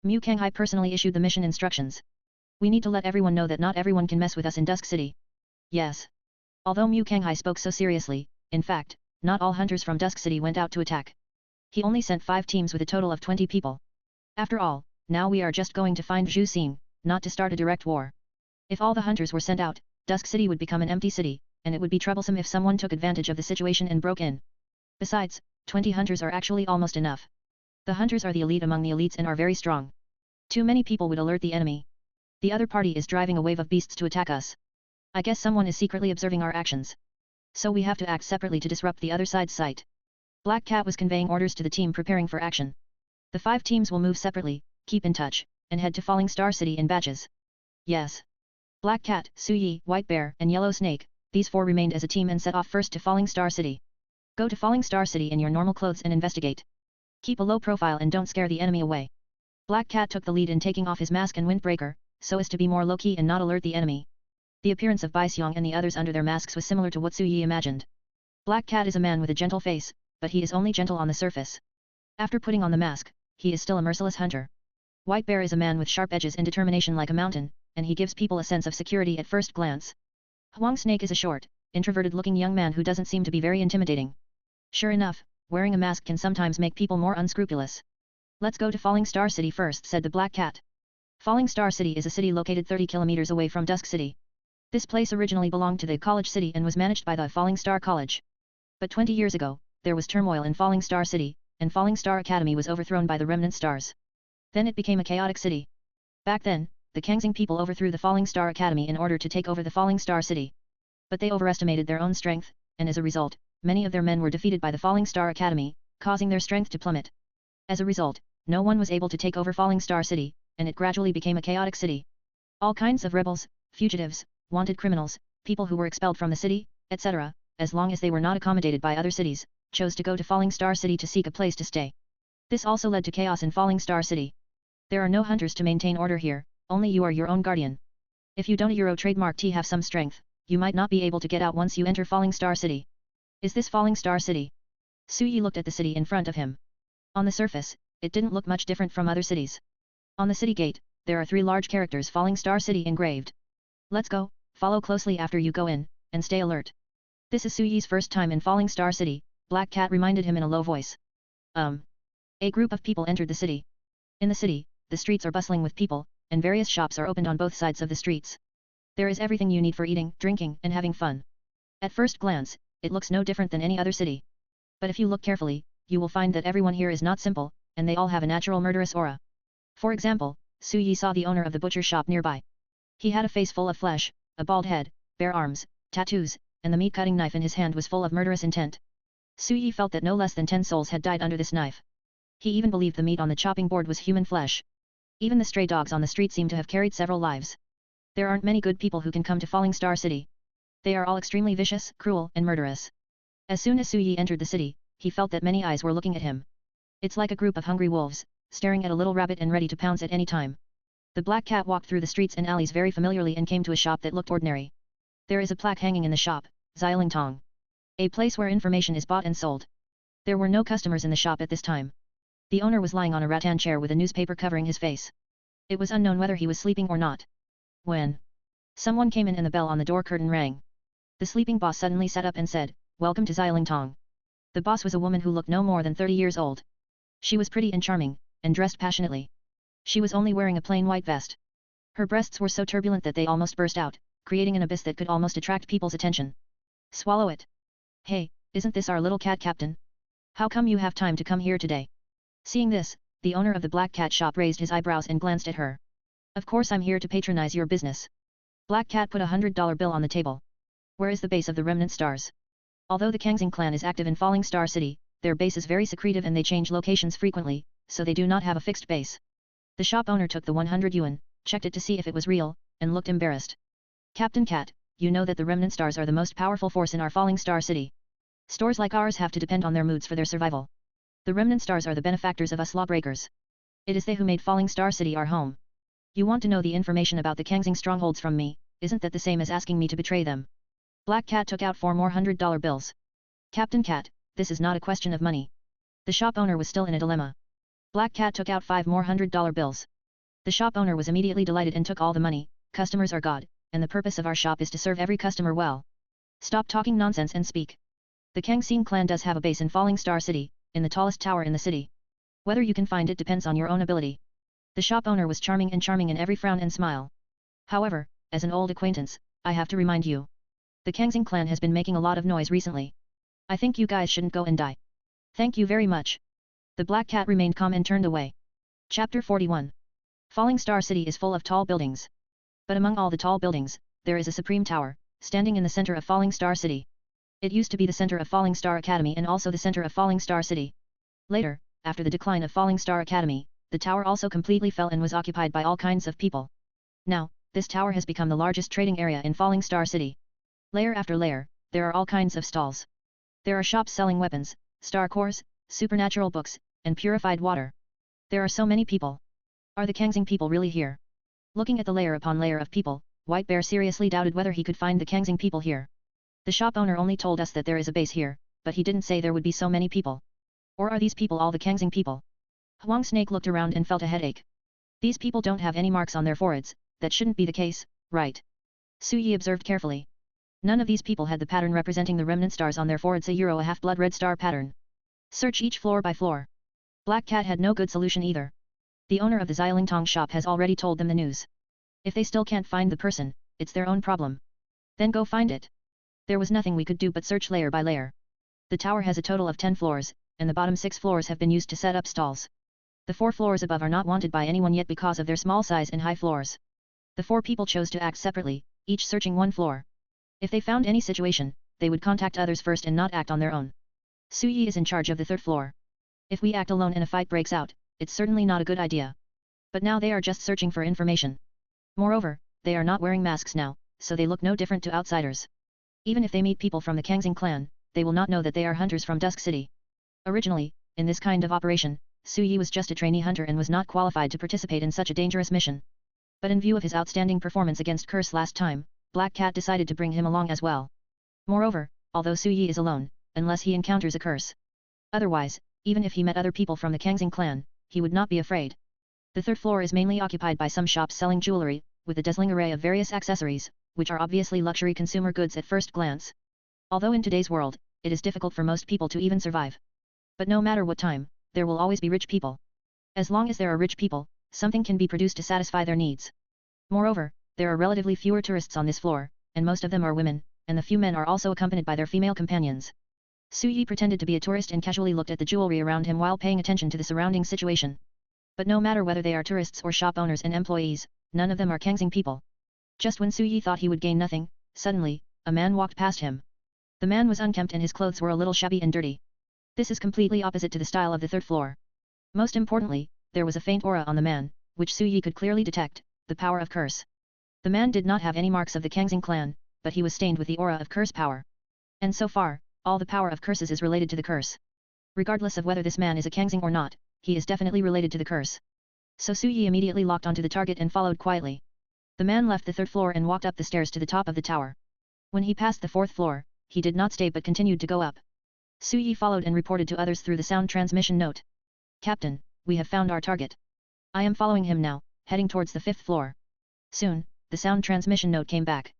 Mu Kanghai personally issued the mission instructions. We need to let everyone know that not everyone can mess with us in Dusk City. Yes. Although Mu Kanghai spoke so seriously, in fact, not all hunters from Dusk City went out to attack. He only sent 5 teams with a total of 20 people. After all, now we are just going to find Zhu Xing, not to start a direct war. If all the hunters were sent out, Dusk City would become an empty city, and it would be troublesome if someone took advantage of the situation and broke in. Besides, 20 hunters are actually almost enough. The hunters are the elite among the elites and are very strong. Too many people would alert the enemy. The other party is driving a wave of beasts to attack us. I guess someone is secretly observing our actions. So we have to act separately to disrupt the other side's sight. Black Cat was conveying orders to the team preparing for action. The 5 teams will move separately, keep in touch, and head to Falling Star City in batches. Yes. Black Cat, Su Yi, White Bear, and Yellow Snake, these 4 remained as a team and set off first to Falling Star City. Go to Falling Star City in your normal clothes and investigate. Keep a low profile and don't scare the enemy away. Black Cat took the lead in taking off his mask and windbreaker, so as to be more low-key and not alert the enemy. The appearance of Bai Xiong and the others under their masks was similar to what Su Yi imagined. Black Cat is a man with a gentle face, but he is only gentle on the surface. After putting on the mask, he is still a merciless hunter. White Bear is a man with sharp edges and determination like a mountain, and he gives people a sense of security at first glance. Huang Snake is a short, introverted-looking young man who doesn't seem to be very intimidating. Sure enough, wearing a mask can sometimes make people more unscrupulous. Let's go to Falling Star City first, said the Black Cat. Falling Star City is a city located 30 kilometers away from Dusk City. This place originally belonged to the College City and was managed by the Falling Star College. But 20 years ago, there was turmoil in Falling Star City, and Falling Star Academy was overthrown by the remnant stars. Then it became a chaotic city. Back then, the Kangxing people overthrew the Falling Star Academy in order to take over the Falling Star City. But they overestimated their own strength, and as a result, many of their men were defeated by the Falling Star Academy, causing their strength to plummet. As a result, no one was able to take over Falling Star City, and it gradually became a chaotic city. All kinds of rebels, fugitives, wanted criminals, people who were expelled from the city, etc., as long as they were not accommodated by other cities, chose to go to Falling Star City to seek a place to stay. This also led to chaos in Falling Star City. There are no hunters to maintain order here, only you are your own guardian. If you don't Euro trademark T have some strength, you might not be able to get out once you enter Falling Star City. Is this Falling Star City? Su Yi looked at the city in front of him. On the surface, it didn't look much different from other cities. On the city gate, there are 3 large characters Falling Star City engraved. Let's go, follow closely after you go in, and stay alert. This is Su Yi's first time in Falling Star City, Black Cat reminded him in a low voice. A group of people entered the city. In the city, the streets are bustling with people, and various shops are opened on both sides of the streets. There is everything you need for eating, drinking, and having fun. At first glance, it looks no different than any other city. But if you look carefully, you will find that everyone here is not simple, and they all have a natural murderous aura. For example, Su Yi saw the owner of the butcher shop nearby. He had a face full of flesh, a bald head, bare arms, tattoos, and the meat-cutting knife in his hand was full of murderous intent. Su Yi felt that no less than 10 souls had died under this knife. He even believed the meat on the chopping board was human flesh. Even the stray dogs on the street seemed to have carried several lives. There aren't many good people who can come to Falling Star City. They are all extremely vicious, cruel, and murderous. As soon as Su Yi entered the city, he felt that many eyes were looking at him. It's like a group of hungry wolves, staring at a little rabbit and ready to pounce at any time. The Black Cat walked through the streets and alleys very familiarly and came to a shop that looked ordinary. There is a plaque hanging in the shop, Xiaolingtong. A place where information is bought and sold. There were no customers in the shop at this time. The owner was lying on a rattan chair with a newspaper covering his face. It was unknown whether he was sleeping or not. When someone came in and the bell on the door curtain rang. The sleeping boss suddenly sat up and said, "Welcome to Xiaolingtong." The boss was a woman who looked no more than 30 years old. She was pretty and charming, and dressed passionately. She was only wearing a plain white vest. Her breasts were so turbulent that they almost burst out, creating an abyss that could almost attract people's attention. Swallow it. Hey, isn't this our little cat captain? How come you have time to come here today? Seeing this, the owner of the black cat shop raised his eyebrows and glanced at her. Of course I'm here to patronize your business. Black Cat put a $100 bill on the table. Where is the base of the remnant stars? Although the Kangxing clan is active in Falling Star City, their base is very secretive and they change locations frequently, so they do not have a fixed base. The shop owner took the 100 yuan, checked it to see if it was real, and looked embarrassed. Captain Cat, you know that the remnant stars are the most powerful force in our Falling Star City. Stores like ours have to depend on their moods for their survival. The remnant stars are the benefactors of us lawbreakers. It is they who made Falling Star City our home. You want to know the information about the Kangxing strongholds from me, isn't that the same as asking me to betray them? Black Cat took out 4 more $100 bills. Captain Cat, this is not a question of money. The shop owner was still in a dilemma. Black Cat took out 5 more $100 bills. The shop owner was immediately delighted and took all the money. Customers are God, and the purpose of our shop is to serve every customer well. Stop talking nonsense and speak. The Kangxing clan does have a base in Falling Star City, in the tallest tower in the city. Whether you can find it depends on your own ability. The shop owner was charming in every frown and smile. However, as an old acquaintance, I have to remind you. The Kangxing clan has been making a lot of noise recently. I think you guys shouldn't go and die. Thank you very much. The black cat remained calm and turned away. Chapter 41. Falling Star City is full of tall buildings. But among all the tall buildings, there is a supreme tower, standing in the center of Falling Star City. It used to be the center of Falling Star Academy and also the center of Falling Star City. Later, after the decline of Falling Star Academy, the tower also completely fell and was occupied by all kinds of people. Now, this tower has become the largest trading area in Falling Star City. Layer after layer, there are all kinds of stalls. There are shops selling weapons, star cores, supernatural books, and purified water. There are so many people. Are the Kangxing people really here? Looking at the layer upon layer of people, White Bear seriously doubted whether he could find the Kangxing people here. The shop owner only told us that there is a base here, but he didn't say there would be so many people. Or are these people all the Kangxing people? Huang Snake looked around and felt a headache. These people don't have any marks on their foreheads, that shouldn't be the case, right? Su Yi observed carefully. None of these people had the pattern representing the remnant stars on their foreheads, a half blood red star pattern. Search each floor by floor. Black Cat had no good solution either. The owner of the Xiaolingtong shop has already told them the news. If they still can't find the person, it's their own problem. Then go find it. There was nothing we could do but search layer by layer. The tower has a total of 10 floors, and the bottom 6 floors have been used to set up stalls. The 4 floors above are not wanted by anyone yet because of their small size and high floors. The 4 people chose to act separately, each searching one floor. If they found any situation, they would contact others first and not act on their own. Su Yi is in charge of the 3rd floor. If we act alone and a fight breaks out, it's certainly not a good idea. But now they are just searching for information. Moreover, they are not wearing masks now, so they look no different to outsiders. Even if they meet people from the Kangxing clan, they will not know that they are hunters from Dusk City. Originally, in this kind of operation, Su Yi was just a trainee hunter and was not qualified to participate in such a dangerous mission. But in view of his outstanding performance against Curse last time, Black Cat decided to bring him along as well. Moreover, although Su Yi is alone, unless he encounters a curse. Otherwise, even if he met other people from the Kangxing clan, he would not be afraid. The 3rd floor is mainly occupied by some shops selling jewelry, with a dazzling array of various accessories, which are obviously luxury consumer goods at first glance. Although in today's world, it is difficult for most people to even survive. But no matter what time, there will always be rich people. As long as there are rich people, something can be produced to satisfy their needs. Moreover, there are relatively fewer tourists on this floor, and most of them are women, and the few men are also accompanied by their female companions. Su Yi pretended to be a tourist and casually looked at the jewelry around him while paying attention to the surrounding situation. But no matter whether they are tourists or shop owners and employees, none of them are Kangxing people. Just when Su Yi thought he would gain nothing, suddenly, a man walked past him. The man was unkempt and his clothes were a little shabby and dirty. This is completely opposite to the style of the 3rd floor. Most importantly, there was a faint aura on the man, which Su Yi could clearly detect, the power of curse. The man did not have any marks of the Kangxing clan, but he was stained with the aura of curse power. And so far, all the power of curses is related to the curse. Regardless of whether this man is a Kangxing or not, he is definitely related to the curse. So Su Yi immediately locked onto the target and followed quietly. The man left the 3rd floor and walked up the stairs to the top of the tower. When he passed the 4th floor, he did not stay but continued to go up. Su Yi followed and reported to others through the sound transmission note. Captain, we have found our target. I am following him now, heading towards the 5th floor. Soon, the sound transmission note came back.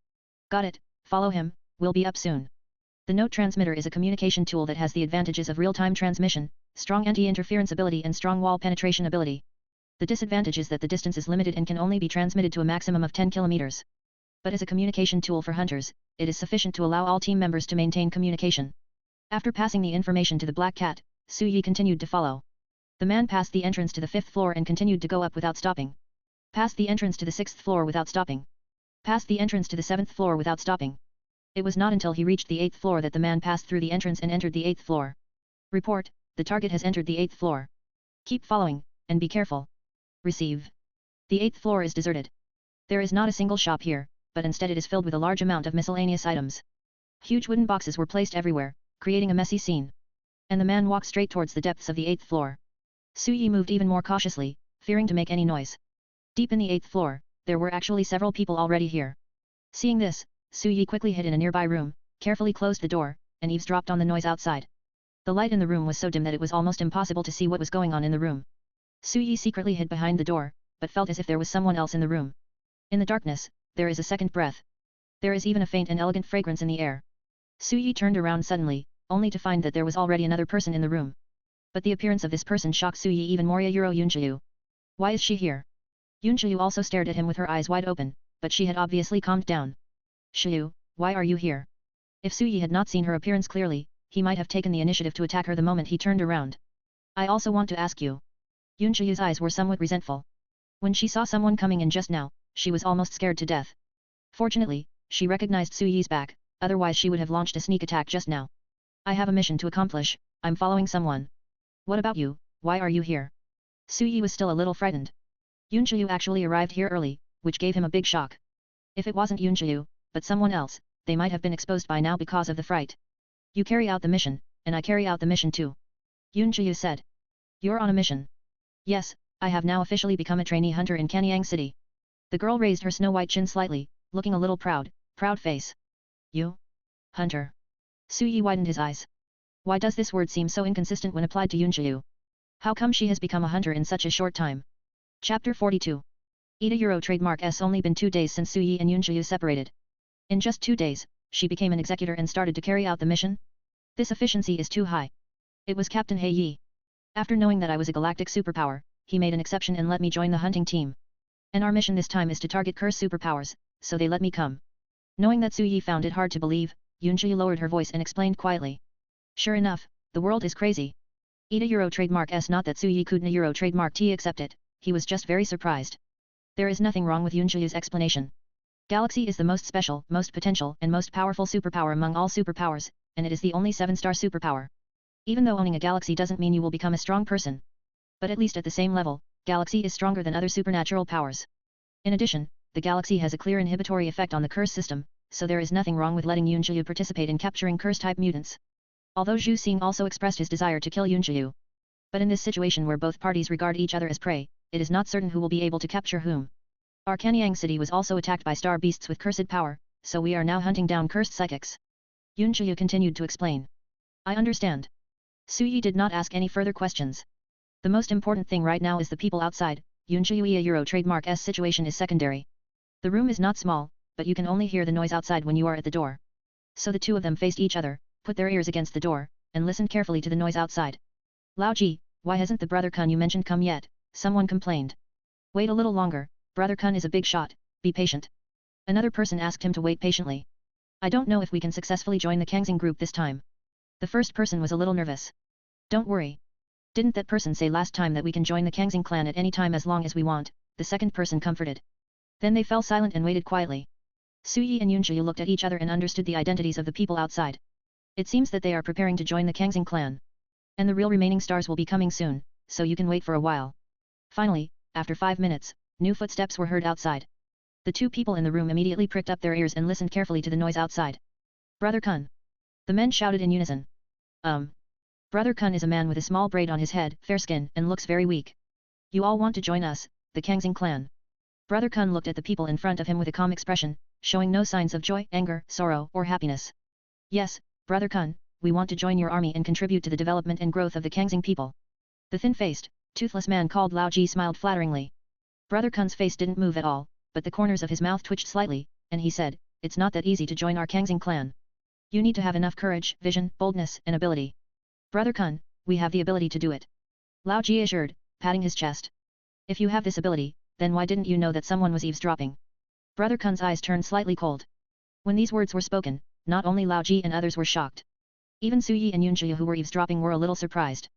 Got it, follow him, we'll be up soon. The note transmitter is a communication tool that has the advantages of real-time transmission, strong anti-interference ability and strong wall penetration ability. The disadvantage is that the distance is limited and can only be transmitted to a maximum of 10 kilometers. But as a communication tool for hunters, it is sufficient to allow all team members to maintain communication. After passing the information to the black cat, Su Yi continued to follow. The man passed the entrance to the 5th floor and continued to go up without stopping. Passed the entrance to the 6th floor without stopping. Passed the entrance to the 7th floor without stopping. It was not until he reached the 8th floor that the man passed through the entrance and entered the 8th floor. Report, the target has entered the 8th floor. Keep following, and be careful. Receive. The 8th floor is deserted. There is not a single shop here, but instead it is filled with a large amount of miscellaneous items. Huge wooden boxes were placed everywhere, creating a messy scene. And the man walked straight towards the depths of the 8th floor. Su Yi moved even more cautiously, fearing to make any noise. Deep in the 8th floor, there were actually several people already here. Seeing this, Su Yi quickly hid in a nearby room, carefully closed the door, and eavesdropped on the noise outside. The light in the room was so dim that it was almost impossible to see what was going on in the room. Su Yi secretly hid behind the door, but felt as if there was someone else in the room. In the darkness, there is a second breath. There is even a faint and elegant fragrance in the air. Su Yi turned around suddenly, only to find that there was already another person in the room. But the appearance of this person shocked Su Yi even more. Yunjiu. Why is she here? Yunjiu also stared at him with her eyes wide open, but she had obviously calmed down. Shiyu, why are you here? If Su Yi had not seen her appearance clearly, he might have taken the initiative to attack her the moment he turned around. I also want to ask you. Yunjiu's eyes were somewhat resentful. When she saw someone coming in just now, she was almost scared to death. Fortunately, she recognized Su Yi's back, otherwise she would have launched a sneak attack just now. I have a mission to accomplish, I'm following someone. What about you, why are you here? Su Yi was still a little frightened. Yunjiu actually arrived here early, which gave him a big shock. If it wasn't Yunjiu, but someone else, they might have been exposed by now because of the fright. You carry out the mission, and I carry out the mission too. Yunjiu said. You're on a mission. Yes, I have now officially become a trainee hunter in Kanyang City. The girl raised her snow-white chin slightly, looking a little proud face. You? Hunter. Su Yi widened his eyes. Why does this word seem so inconsistent when applied to Yunjiu? How come she has become a hunter in such a short time? Chapter 42. Euro trademark S only been 2 days since Su Yi and Yunjiu separated. In just 2 days, she became an executor and started to carry out the mission? This efficiency is too high. It was Captain He Yi. After knowing that I was a galactic superpower, he made an exception and let me join the hunting team. And our mission this time is to target curse superpowers, so they let me come. Knowing that Su Yi found it hard to believe, Yunjiu lowered her voice and explained quietly. Sure enough, the world is crazy. Euro trademark S not that Su Yi couldn't Euro trademark T accept it, he was just very surprised. There is nothing wrong with Yunjiu's explanation. Galaxy is the most special, most potential and most powerful superpower among all superpowers, and it is the only 7-star superpower. Even though owning a galaxy doesn't mean you will become a strong person. But at least at the same level, galaxy is stronger than other supernatural powers. In addition, the galaxy has a clear inhibitory effect on the curse system, so there is nothing wrong with letting Yunjiu participate in capturing curse-type mutants. Although Zhu Xing also expressed his desire to kill Yunjiu. But in this situation where both parties regard each other as prey, it is not certain who will be able to capture whom. Our Kanyang City was also attacked by star beasts with cursed power, so we are now hunting down cursed psychics. Yunjiu continued to explain. I understand. Su Yi did not ask any further questions. The most important thing right now is the people outside. Yunjiu Euro trademark S situation is secondary. The room is not small, but you can only hear the noise outside when you are at the door. So the two of them faced each other, put their ears against the door, and listened carefully to the noise outside. Lao Ji, why hasn't the brother Kun you mentioned come yet? Someone complained. Wait a little longer, brother Kun is a big shot, be patient. Another person asked him to wait patiently. I don't know if we can successfully join the Kangxing group this time. The first person was a little nervous. Don't worry. Didn't that person say last time that we can join the Kangxing clan at any time as long as we want? The second person comforted. Then they fell silent and waited quietly. Su Yi and Yunjiu looked at each other and understood the identities of the people outside. It seems that they are preparing to join the Kangxing clan. And the real remaining stars will be coming soon, so you can wait for a while. Finally, after 5 minutes, new footsteps were heard outside. The two people in the room immediately pricked up their ears and listened carefully to the noise outside. Brother Kun. The men shouted in unison. Brother Kun is a man with a small braid on his head, fair skin, and looks very weak. You all want to join us, the Kangxing clan. Brother Kun looked at the people in front of him with a calm expression, showing no signs of joy, anger, sorrow, or happiness. Yes, Brother Kun, we want to join your army and contribute to the development and growth of the Kangxing people. The thin-faced, toothless man called Lao Ji smiled flatteringly. Brother Kun's face didn't move at all, but the corners of his mouth twitched slightly, and he said, it's not that easy to join our Kangxing clan. You need to have enough courage, vision, boldness, and ability. Brother Kun, we have the ability to do it. Lao Ji assured, patting his chest. If you have this ability, then why didn't you know that someone was eavesdropping? Brother Kun's eyes turned slightly cold. When these words were spoken, not only Lao Ji and others were shocked. Even Su Yi and Yunjia who were eavesdropping were a little surprised.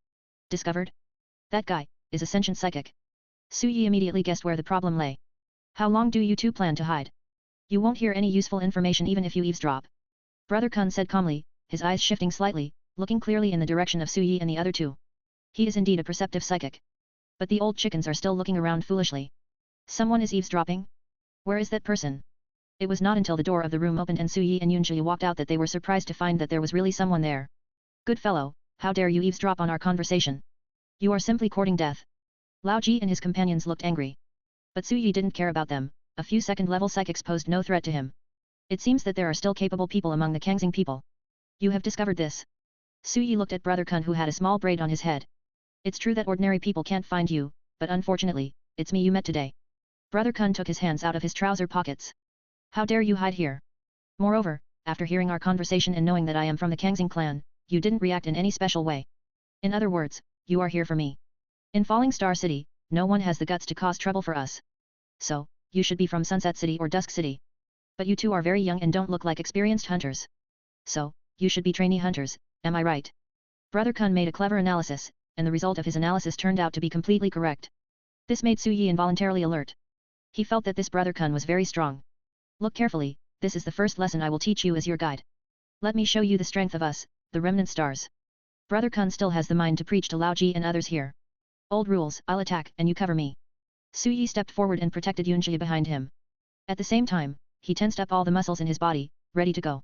Discovered? That guy is a sentient psychic. Su Yi immediately guessed where the problem lay. How long do you two plan to hide? You won't hear any useful information even if you eavesdrop. Brother Kun said calmly, his eyes shifting slightly, looking clearly in the direction of Su Yi and the other two. He is indeed a perceptive psychic. But the old chickens are still looking around foolishly. Someone is eavesdropping? Where is that person? It was not until the door of the room opened and Su Yi and Yunjia walked out that they were surprised to find that there was really someone there. Good fellow, how dare you eavesdrop on our conversation? You are simply courting death. Lao Ji and his companions looked angry. But Su Yi didn't care about them, a few second-level psychics posed no threat to him. It seems that there are still capable people among the Kangxing people. You have discovered this. Su Yi looked at Brother Kun who had a small braid on his head. It's true that ordinary people can't find you, but unfortunately, it's me you met today. Brother Kun took his hands out of his trouser pockets. How dare you hide here? Moreover, after hearing our conversation and knowing that I am from the Kangxing clan, you didn't react in any special way. In other words, you are here for me. In Falling Star City, no one has the guts to cause trouble for us. So, you should be from Sunset City or Dusk City. But you two are very young and don't look like experienced hunters. So, you should be trainee hunters, am I right? Brother Kun made a clever analysis, and the result of his analysis turned out to be completely correct. This made Su Yi involuntarily alert. He felt that this Brother Kun was very strong. Look carefully, this is the first lesson I will teach you as your guide. Let me show you the strength of us, the remnant stars. Brother Kun still has the mind to preach to Lao Ji and others here. Old rules, I'll attack and you cover me. Su Yi stepped forward and protected Yunjia behind him. At the same time, he tensed up all the muscles in his body, ready to go.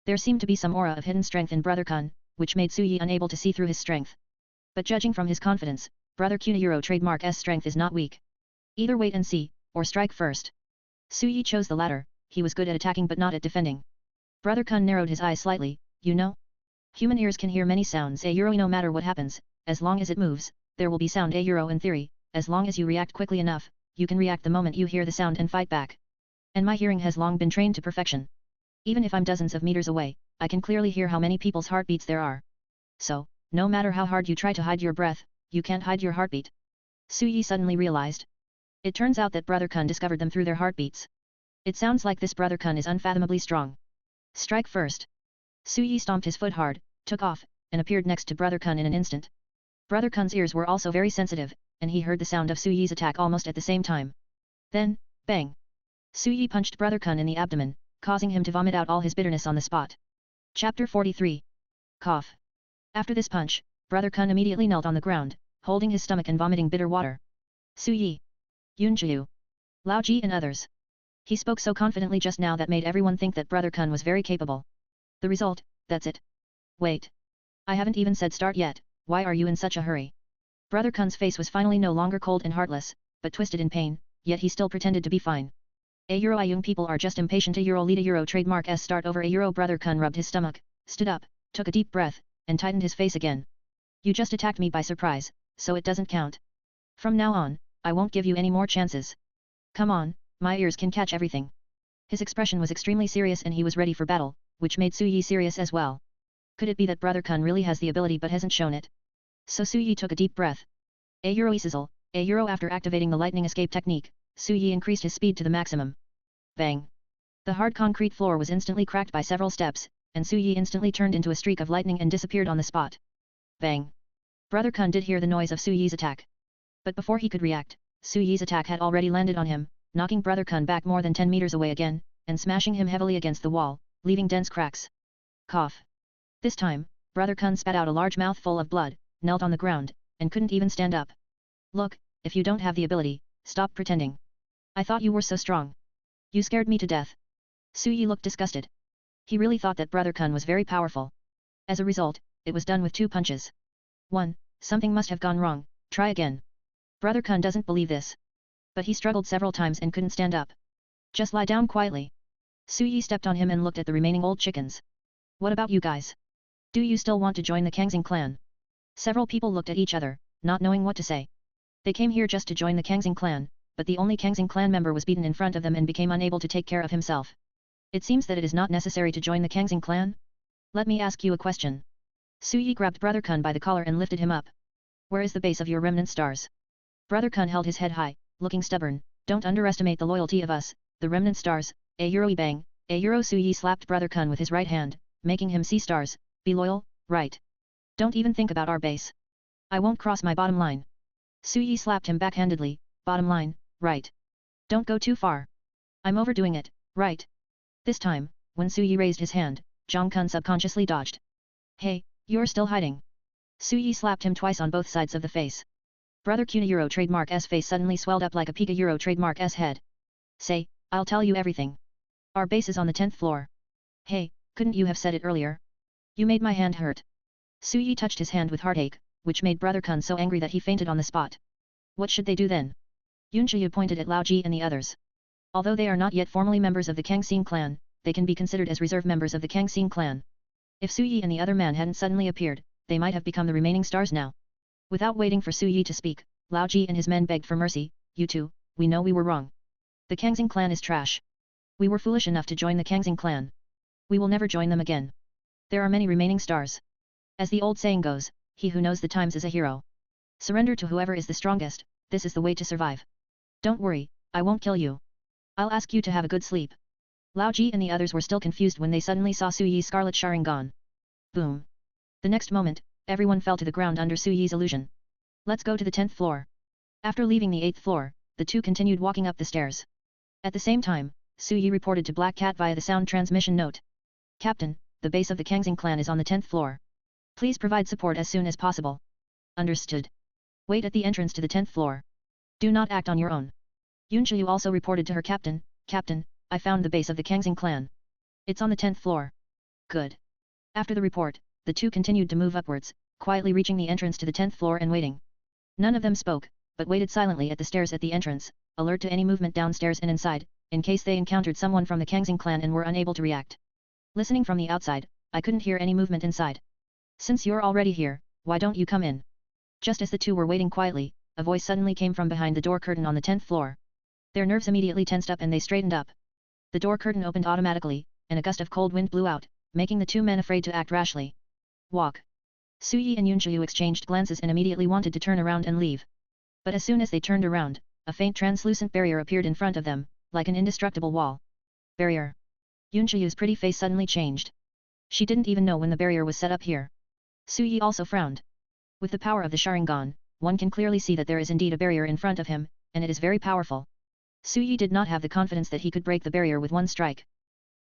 There seemed to be some aura of hidden strength in Brother Kun, which made Su Yi unable to see through his strength. But judging from his confidence, Brother Kunihiro trademark S strength is not weak. Either wait and see, or strike first. Su Yi chose the latter, he was good at attacking but not at defending. Brother Kun narrowed his eyes slightly, you know? Human ears can hear many sounds no matter what happens, as long as it moves, there will be sound in theory, as long as you react quickly enough, you can react the moment you hear the sound and fight back. And my hearing has long been trained to perfection. Even if I'm dozens of meters away, I can clearly hear how many people's heartbeats there are. So, no matter how hard you try to hide your breath, you can't hide your heartbeat. Su Yi suddenly realized. It turns out that Brother Kun discovered them through their heartbeats. It sounds like this Brother Kun is unfathomably strong. Strike first. Su Yi stomped his foot hard, took off, and appeared next to Brother Kun in an instant. Brother Kun's ears were also very sensitive, and he heard the sound of Su Yi's attack almost at the same time. Then, bang! Su Yi punched Brother Kun in the abdomen, causing him to vomit out all his bitterness on the spot. Chapter 43. Cough. After this punch, Brother Kun immediately knelt on the ground, holding his stomach and vomiting bitter water. Su Yi, Yunjia, Lao Ji and others. He spoke so confidently just now that made everyone think that Brother Kun was very capable. The result, that's it. Wait. I haven't even said start yet, why are you in such a hurry? Brother Kun's face was finally no longer cold and heartless, but twisted in pain, yet he still pretended to be fine. I young people are just impatient. Lead trademark S start over Brother Kun rubbed his stomach, stood up, took a deep breath, and tightened his face again. You just attacked me by surprise, so it doesn't count. From now on, I won't give you any more chances. Come on, my ears can catch everything. His expression was extremely serious and he was ready for battle, which made Su Yi serious as well. Could it be that Brother Kun really has the ability but hasn't shown it? So Su Yi took a deep breath. Sizzle, after activating the lightning escape technique, Su Yi increased his speed to the maximum. Bang! The hard concrete floor was instantly cracked by several steps, and Su Yi instantly turned into a streak of lightning and disappeared on the spot. Bang! Brother Kun did hear the noise of Su Yi's attack. But before he could react, Su Yi's attack had already landed on him, knocking Brother Kun back more than 10 meters away again, and smashing him heavily against the wall, leaving dense cracks. Cough. This time, Brother Kun spat out a large mouthful of blood, knelt on the ground, and couldn't even stand up. Look, if you don't have the ability, stop pretending. I thought you were so strong. You scared me to death. Su Yi looked disgusted. He really thought that Brother Kun was very powerful. As a result, it was done with 2 punches. 1. Something must have gone wrong, try again. Brother Kun doesn't believe this. But he struggled several times and couldn't stand up. Just lie down quietly. Su Yi stepped on him and looked at the remaining old chickens. What about you guys? Do you still want to join the Kangxing clan? Several people looked at each other, not knowing what to say. They came here just to join the Kangxing clan, but the only Kangxing clan member was beaten in front of them and became unable to take care of himself. It seems that it is not necessary to join the Kangxing clan? Let me ask you a question. Su Yi grabbed Brother Kun by the collar and lifted him up. Where is the base of your remnant stars? Brother Kun held his head high, looking stubborn. Don't underestimate the loyalty of us, the remnant stars. Bang. Su Yi slapped Brother Kun with his right hand, making him see stars. Be loyal, right? Don't even think about our base. I won't cross my bottom line. Su Yi slapped him backhandedly. Bottom line, right? Don't go too far. I'm overdoing it, right? This time, when Su Yi raised his hand, Zhang Kun subconsciously dodged. Hey, you're still hiding. Su Yi slapped him twice on both sides of the face. Brother Kuna Euro trademark S face suddenly swelled up like a Pika Euro trademark S head. Say, I'll tell you everything. Our base is on the 10th floor. Hey, couldn't you have said it earlier? You made my hand hurt. Su Yi touched his hand with heartache, which made Brother Kun so angry that he fainted on the spot. What should they do then? Yun Shiyu pointed at Lao Ji and the others. Although they are not yet formally members of the Kangxing clan, they can be considered as reserve members of the Kangxing clan. If Su Yi and the other man hadn't suddenly appeared, they might have become the remaining stars now. Without waiting for Su Yi to speak, Lao Ji and his men begged for mercy. You two, we know we were wrong. The Kangxing clan is trash. We were foolish enough to join the Kangxing clan. We will never join them again. There are many remaining stars. As the old saying goes, he who knows the times is a hero. Surrender to whoever is the strongest, this is the way to survive. Don't worry, I won't kill you. I'll ask you to have a good sleep. Lao Ji and the others were still confused when they suddenly saw Su Yi's scarlet Sharingan. Boom. The next moment, everyone fell to the ground under Su Yi's illusion. Let's go to the 10th floor. After leaving the 8th floor, the two continued walking up the stairs. At the same time, Su Yi reported to Black Cat via the sound transmission note. Captain, the base of the Kangxing clan is on the 10th floor. Please provide support as soon as possible. Understood. Wait at the entrance to the 10th floor. Do not act on your own. Yun Shiyu also reported to her captain, Captain, I found the base of the Kangxing clan. It's on the 10th floor. Good. After the report, the two continued to move upwards, quietly reaching the entrance to the 10th floor and waiting. None of them spoke, but waited silently at the stairs at the entrance, alert to any movement downstairs and inside, in case they encountered someone from the Kangxing clan and were unable to react. Listening from the outside, I couldn't hear any movement inside. Since you're already here, why don't you come in? Just as the two were waiting quietly, a voice suddenly came from behind the door curtain on the 10th floor. Their nerves immediately tensed up and they straightened up. The door curtain opened automatically, and a gust of cold wind blew out, making the two men afraid to act rashly. Walk. Su Yi and Yun Shiyu exchanged glances and immediately wanted to turn around and leave. But as soon as they turned around, a faint translucent barrier appeared in front of them, like an indestructible wall. Barrier. Yun Shiyu's pretty face suddenly changed. She didn't even know when the barrier was set up here. Su Yi also frowned. With the power of the Sharingan, one can clearly see that there is indeed a barrier in front of him, and it is very powerful. Su Yi did not have the confidence that he could break the barrier with one strike.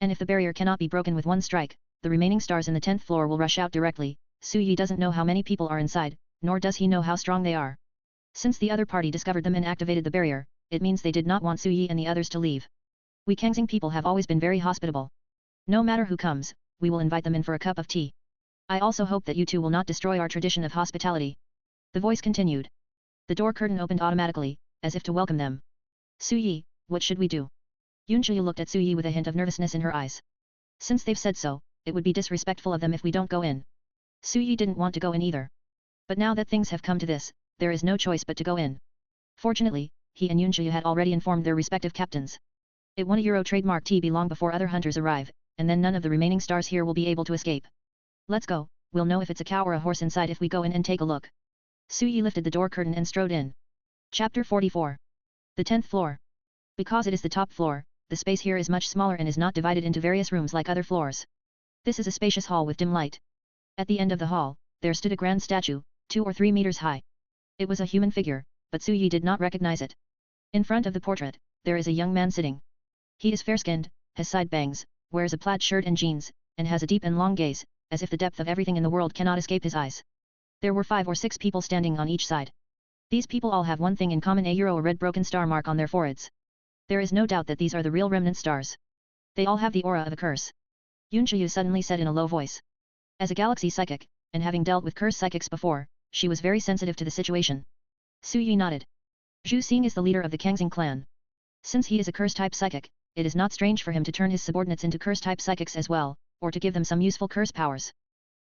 And if the barrier cannot be broken with one strike, the remaining stars in the 10th floor will rush out directly. Su Yi doesn't know how many people are inside, nor does he know how strong they are. Since the other party discovered them and activated the barrier, it means they did not want Su Yi and the others to leave. We Kangxing people have always been very hospitable. No matter who comes, we will invite them in for a cup of tea. I also hope that you two will not destroy our tradition of hospitality. The voice continued. The door curtain opened automatically, as if to welcome them. Su Yi, what should we do? Yun Shiyu looked at Su Yi with a hint of nervousness in her eyes. Since they've said so, it would be disrespectful of them if we don't go in. Su Yi didn't want to go in either. But now that things have come to this, there is no choice but to go in. Fortunately, he and Yun Shiyu had already informed their respective captains. It won a Euro trademark TB long before other hunters arrive, and then none of the remaining stars here will be able to escape. Let's go, we'll know if it's a cow or a horse inside if we go in and take a look. Su Yi lifted the door curtain and strode in. Chapter 44. The 10th floor. Because it is the top floor, the space here is much smaller and is not divided into various rooms like other floors. This is a spacious hall with dim light. At the end of the hall, there stood a grand statue, 2 or 3 meters high. It was a human figure, but Su Yi did not recognize it. In front of the portrait, there is a young man sitting. He is fair-skinned, has side bangs, wears a plaid shirt and jeans, and has a deep and long gaze, as if the depth of everything in the world cannot escape his eyes. There were 5 or 6 people standing on each side. These people all have one thing in common: a red broken star mark on their foreheads. There is no doubt that these are the real remnant stars. They all have the aura of a curse. Yun Shiyu suddenly said in a low voice. As a galaxy psychic, and having dealt with curse psychics before, she was very sensitive to the situation. Su Yi nodded. Zhu Xing is the leader of the Kangxing clan. Since he is a curse-type psychic, it is not strange for him to turn his subordinates into curse-type psychics as well, or to give them some useful curse powers.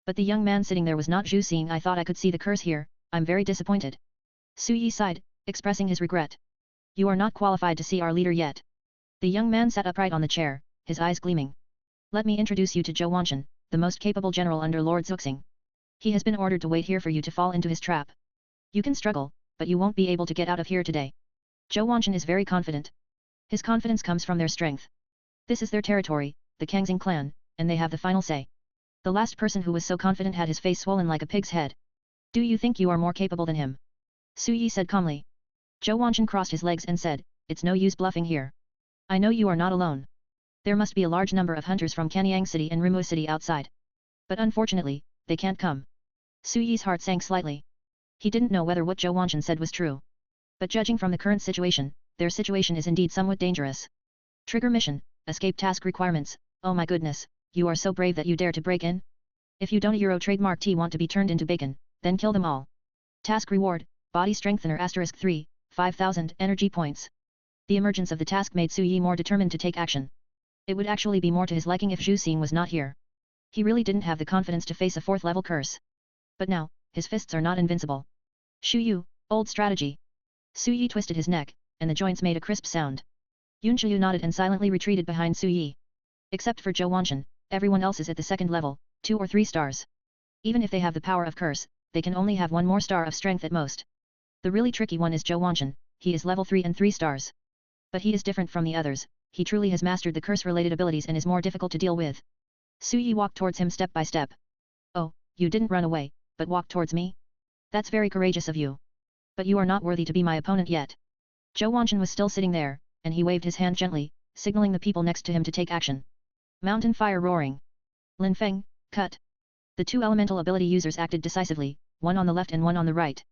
But the young man sitting there was not Zhu Xing. I thought I could see the curse here, I'm very disappointed. Su Yi sighed, expressing his regret. You are not qualified to see our leader yet. The young man sat upright on the chair, his eyes gleaming. Let me introduce you to Zhou Wanshan, the most capable general under Lord Zuxing. He has been ordered to wait here for you to fall into his trap. You can struggle, but you won't be able to get out of here today. Zhou Wanchen is very confident. His confidence comes from their strength. This is their territory, the Kangxing clan, and they have the final say. The last person who was so confident had his face swollen like a pig's head. Do you think you are more capable than him? Su Yi said calmly. Zhou Wanchen crossed his legs and said, it's no use bluffing here. I know you are not alone. There must be a large number of hunters from Canyang City and Rimua City outside. But unfortunately, they can't come. Su Yi's heart sank slightly. He didn't know whether what Zhou Wanchen said was true. But judging from the current situation, their situation is indeed somewhat dangerous. Trigger mission, escape task requirements. Oh my goodness, you are so brave that you dare to break in? If you don't Euro trademark T want to be turned into bacon, then kill them all. Task reward, body strengthener *3, 5,000 energy points. The emergence of the task made Su Yi more determined to take action. It would actually be more to his liking if Zhu Xing was not here. He really didn't have the confidence to face a 4th level curse. But now, his fists are not invincible. Shu Yu, old strategy. Su Yi twisted his neck, and the joints made a crisp sound. Yun Yu nodded and silently retreated behind Su Yi. Except for Zhou Wanchen, everyone else is at the 2nd level, 2 or 3 stars. Even if they have the power of curse, they can only have 1 more star of strength at most. The really tricky one is Zhou Wanchen, he is level 3 and 3 stars. But he is different from the others, he truly has mastered the curse-related abilities and is more difficult to deal with. Su Yi walked towards him step by step. Oh, you didn't run away, but walked towards me? That's very courageous of you. But you are not worthy to be my opponent yet. Zhou Wanchen was still sitting there, and he waved his hand gently, signaling the people next to him to take action. Mountain fire roaring. Lin Feng, cut. The 2 elemental ability users acted decisively, one on the left and one on the right.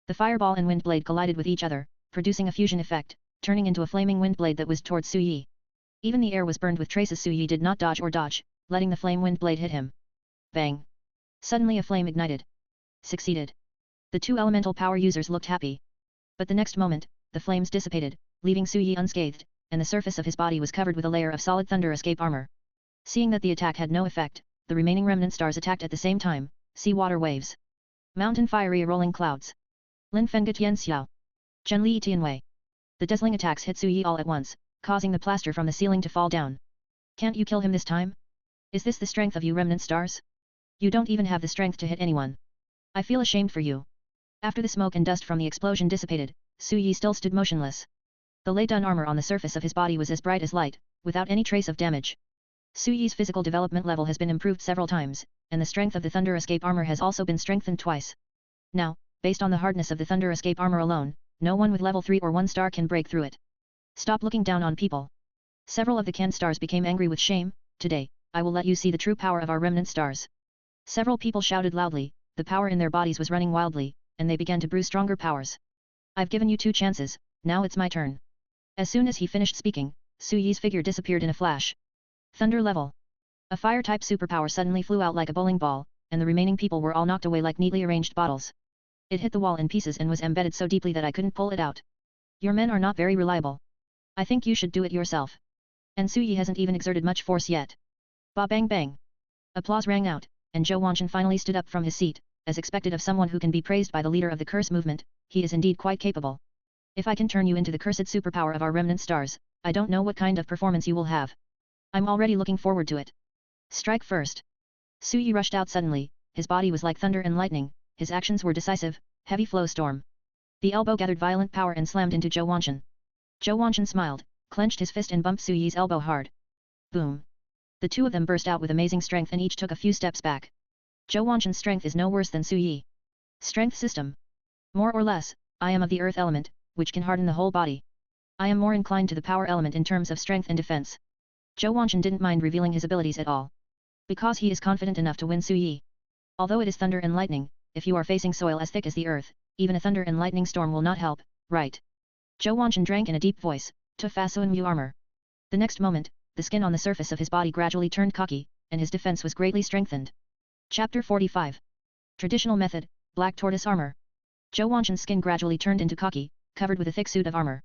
The fireball and wind blade collided with each other, producing a fusion effect, turning into a flaming wind blade that was towards Su Yi. Even the air was burned with traces. Su Yi did not dodge or dodge, letting the flame wind blade hit him. Bang! Suddenly a flame ignited. Succeeded. The 2 elemental power users looked happy. But the next moment, the flames dissipated, leaving Su Yi unscathed, and the surface of his body was covered with a layer of solid thunder escape armor. Seeing that the attack had no effect, the remaining remnant stars attacked at the same time, sea water waves. Mountain fiery rolling clouds. Lin Fenga Tian Xiao. Zhenli Tianwei. The dazzling attacks hit Su Yi all at once, causing the plaster from the ceiling to fall down. Can't you kill him this time? Is this the strength of you remnant stars? You don't even have the strength to hit anyone. I feel ashamed for you. After the smoke and dust from the explosion dissipated, Su Yi still stood motionless. The lay-done armor on the surface of his body was as bright as light, without any trace of damage. Su Yi's physical development level has been improved several times, and the strength of the thunder escape armor has also been strengthened twice. Now, based on the hardness of the thunder escape armor alone, no one with level 3 or 1 star can break through it. Stop looking down on people. Several of the Kan stars became angry with shame. Today, I will let you see the true power of our remnant stars. Several people shouted loudly, the power in their bodies was running wildly, and they began to brew stronger powers. I've given you 2 chances, now it's my turn. As soon as he finished speaking, Su Yi's figure disappeared in a flash. Thunder level. A fire-type superpower suddenly flew out like a bowling ball, and the remaining people were all knocked away like neatly arranged bottles. It hit the wall in pieces and was embedded so deeply that I couldn't pull it out. Your men are not very reliable. I think you should do it yourself. And Su Yi hasn't even exerted much force yet. Ba bang bang. Applause rang out, and Zhou Wanchen finally stood up from his seat, as expected of someone who can be praised by the leader of the curse movement. He is indeed quite capable. If I can turn you into the cursed superpower of our remnant stars, I don't know what kind of performance you will have. I'm already looking forward to it. Strike first. Su Yi rushed out suddenly, his body was like thunder and lightning, his actions were decisive, heavy flow storm. The elbow gathered violent power and slammed into Zhou Wanchen. Zhou Wanchen smiled, clenched his fist and bumped Su Yi's elbow hard. Boom. The 2 of them burst out with amazing strength and each took a few steps back. Zhou Wanchen's strength is no worse than Su Yi. Strength system. More or less, I am of the earth element, which can harden the whole body. I am more inclined to the power element in terms of strength and defense. Zhou Wanchen didn't mind revealing his abilities at all. Because he is confident enough to win Su Yi. Although it is thunder and lightning, if you are facing soil as thick as the earth, even a thunder and lightning storm will not help, right? Zhou Wanchen drank in a deep voice, to Fasuan Yu armor. The next moment, the skin on the surface of his body gradually turned cocky, and his defense was greatly strengthened. Chapter 45. Traditional method, Black Tortoise armor. Zhou Wanchen's skin gradually turned into cocky, covered with a thick suit of armor.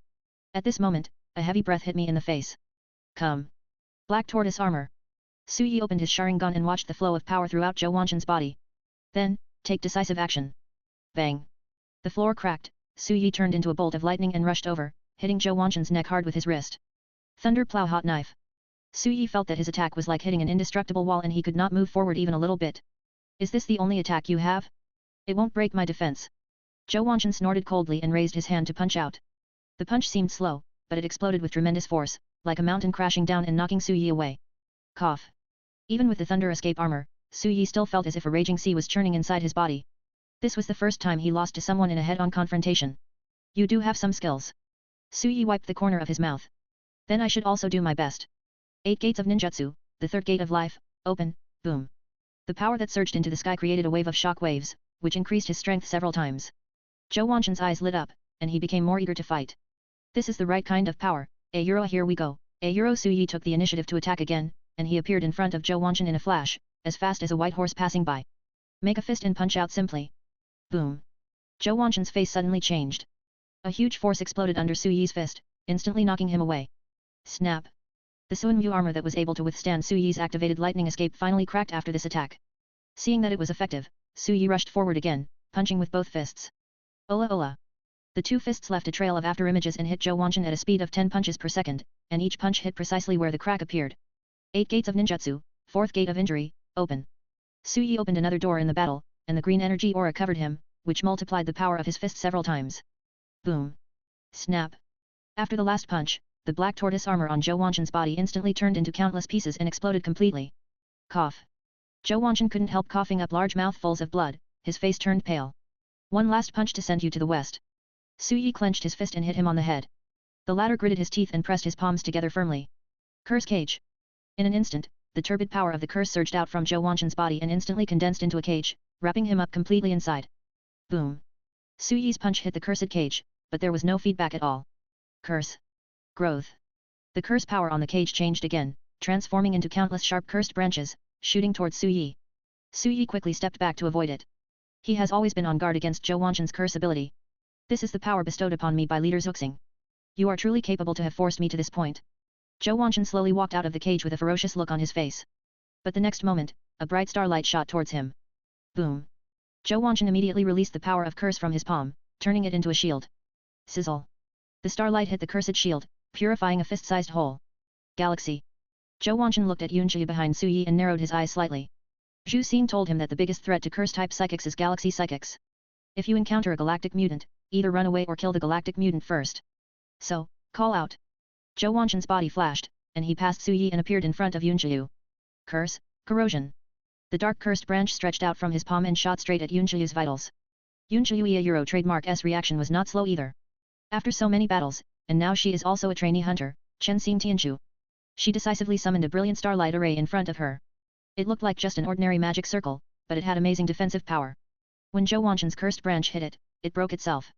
At this moment, a heavy breath hit me in the face. Come. Black Tortoise armor. Su Yi opened his Sharingan and watched the flow of power throughout Zhou Wanchen's body. Then, take decisive action. Bang. The floor cracked, Su Yi turned into a bolt of lightning and rushed over, hitting Zhou Wanchen's neck hard with his wrist. Thunder plow hot knife. Su Yi felt that his attack was like hitting an indestructible wall and he could not move forward even a little bit. Is this the only attack you have? It won't break my defense. Zhou Wanshan snorted coldly and raised his hand to punch out. The punch seemed slow, but it exploded with tremendous force, like a mountain crashing down and knocking Su Yi away. Cough. Even with the thunder escape armor, Su Yi still felt as if a raging sea was churning inside his body. This was the first time he lost to someone in a head-on confrontation. You do have some skills. Su Yi wiped the corner of his mouth. Then I should also do my best. 8 Gates of Ninjutsu, the third gate of life, open, boom. The power that surged into the sky created a wave of shock waves, which increased his strength several times. Zhou Wanshan's eyes lit up, and he became more eager to fight. This is the right kind of power. Here we go. Su Yi took the initiative to attack again, and he appeared in front of Zhou Wanshan in a flash, as fast as a white horse passing by. Make a fist and punch out simply. Boom. Zhou Wanshan's face suddenly changed. A huge force exploded under Su Yi's fist, instantly knocking him away. Snap. The Suanmu armor that was able to withstand Su Yi's activated lightning escape finally cracked after this attack. Seeing that it was effective, Su Yi rushed forward again, punching with both fists. Ola ola. The two fists left a trail of afterimages and hit Zhou Wanshan at a speed of 10 punches per second, and each punch hit precisely where the crack appeared. 8 Gates of Ninjutsu, 4th Gate of Injury, open. Su Yi opened another door in the battle, and the green energy aura covered him, which multiplied the power of his fist several times. Boom. Snap. After the last punch, the black tortoise armor on Zhou Wanshan's body instantly turned into countless pieces and exploded completely. Cough. Zhou Wanshan couldn't help coughing up large mouthfuls of blood, his face turned pale. One last punch to send you to the west. Su Yi clenched his fist and hit him on the head. The latter gritted his teeth and pressed his palms together firmly. Curse cage. In an instant, the turbid power of the curse surged out from Zhou Wanshan's body and instantly condensed into a cage, wrapping him up completely inside. Boom. Su Yi's punch hit the cursed cage, but there was no feedback at all. Curse. Growth. The curse power on the cage changed again, transforming into countless sharp cursed branches, shooting towards Su Yi. Su Yi quickly stepped back to avoid it. He has always been on guard against Zhou Wanshan's curse ability. This is the power bestowed upon me by Leader Zuxing. You are truly capable to have forced me to this point. Zhou Wanshan slowly walked out of the cage with a ferocious look on his face. But the next moment, a bright starlight shot towards him. Boom. Zhou Wanshan immediately released the power of curse from his palm, turning it into a shield. Sizzle. The starlight hit the cursed shield, purifying a fist-sized hole. Galaxy. Zhou Wanshan looked at Yunji behind Su Yi and narrowed his eyes slightly. Zhu Xing told him that the biggest threat to curse-type psychics is galaxy psychics. If you encounter a galactic mutant, either run away or kill the galactic mutant first. So, call out. Zhou Wanshan's body flashed, and he passed Su Yi and appeared in front of Yunji. Curse, corrosion. The dark cursed branch stretched out from his palm and shot straight at Yunji's vitals. Yunji Euro trademark S reaction was not slow either. After so many battles, and now she is also a trainee hunter, Chen Xing Tianchu. She decisively summoned a brilliant starlight array in front of her. It looked like just an ordinary magic circle, but it had amazing defensive power. When Zhou Wanshan's cursed branch hit it, it broke itself.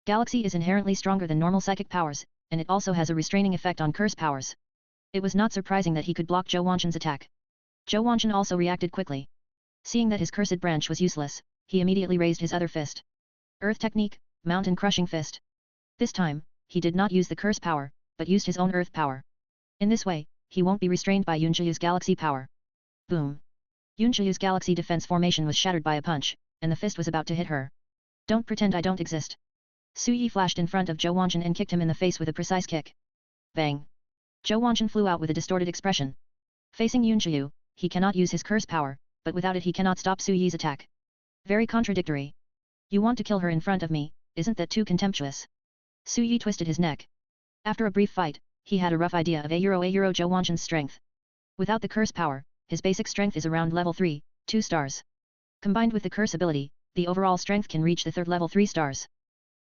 Galaxy is inherently stronger than normal psychic powers, and it also has a restraining effect on curse powers. It was not surprising that he could block Zhou Wanshan's attack. Zhou Wanshan also reacted quickly. Seeing that his cursed branch was useless, he immediately raised his other fist. Earth technique, mountain crushing fist. This time, he did not use the curse power, but used his own earth power. In this way, he won't be restrained by Yunji's galaxy power. Boom. Yunji's galaxy defense formation was shattered by a punch, and the fist was about to hit her. Don't pretend I don't exist. Su Yi flashed in front of Zhou Wanshan and kicked him in the face with a precise kick. Bang. Zhou Wanshan flew out with a distorted expression. Facing Yunji, he cannot use his curse power, but without it he cannot stop Su Yi's attack. Very contradictory. You want to kill her in front of me, isn't that too contemptuous? Su Yi twisted his neck. After a brief fight, he had a rough idea of Euro Zhou Wanshan's strength. Without the curse power, his basic strength is around level 3, 2 stars. Combined with the curse ability, the overall strength can reach the third level 3 stars.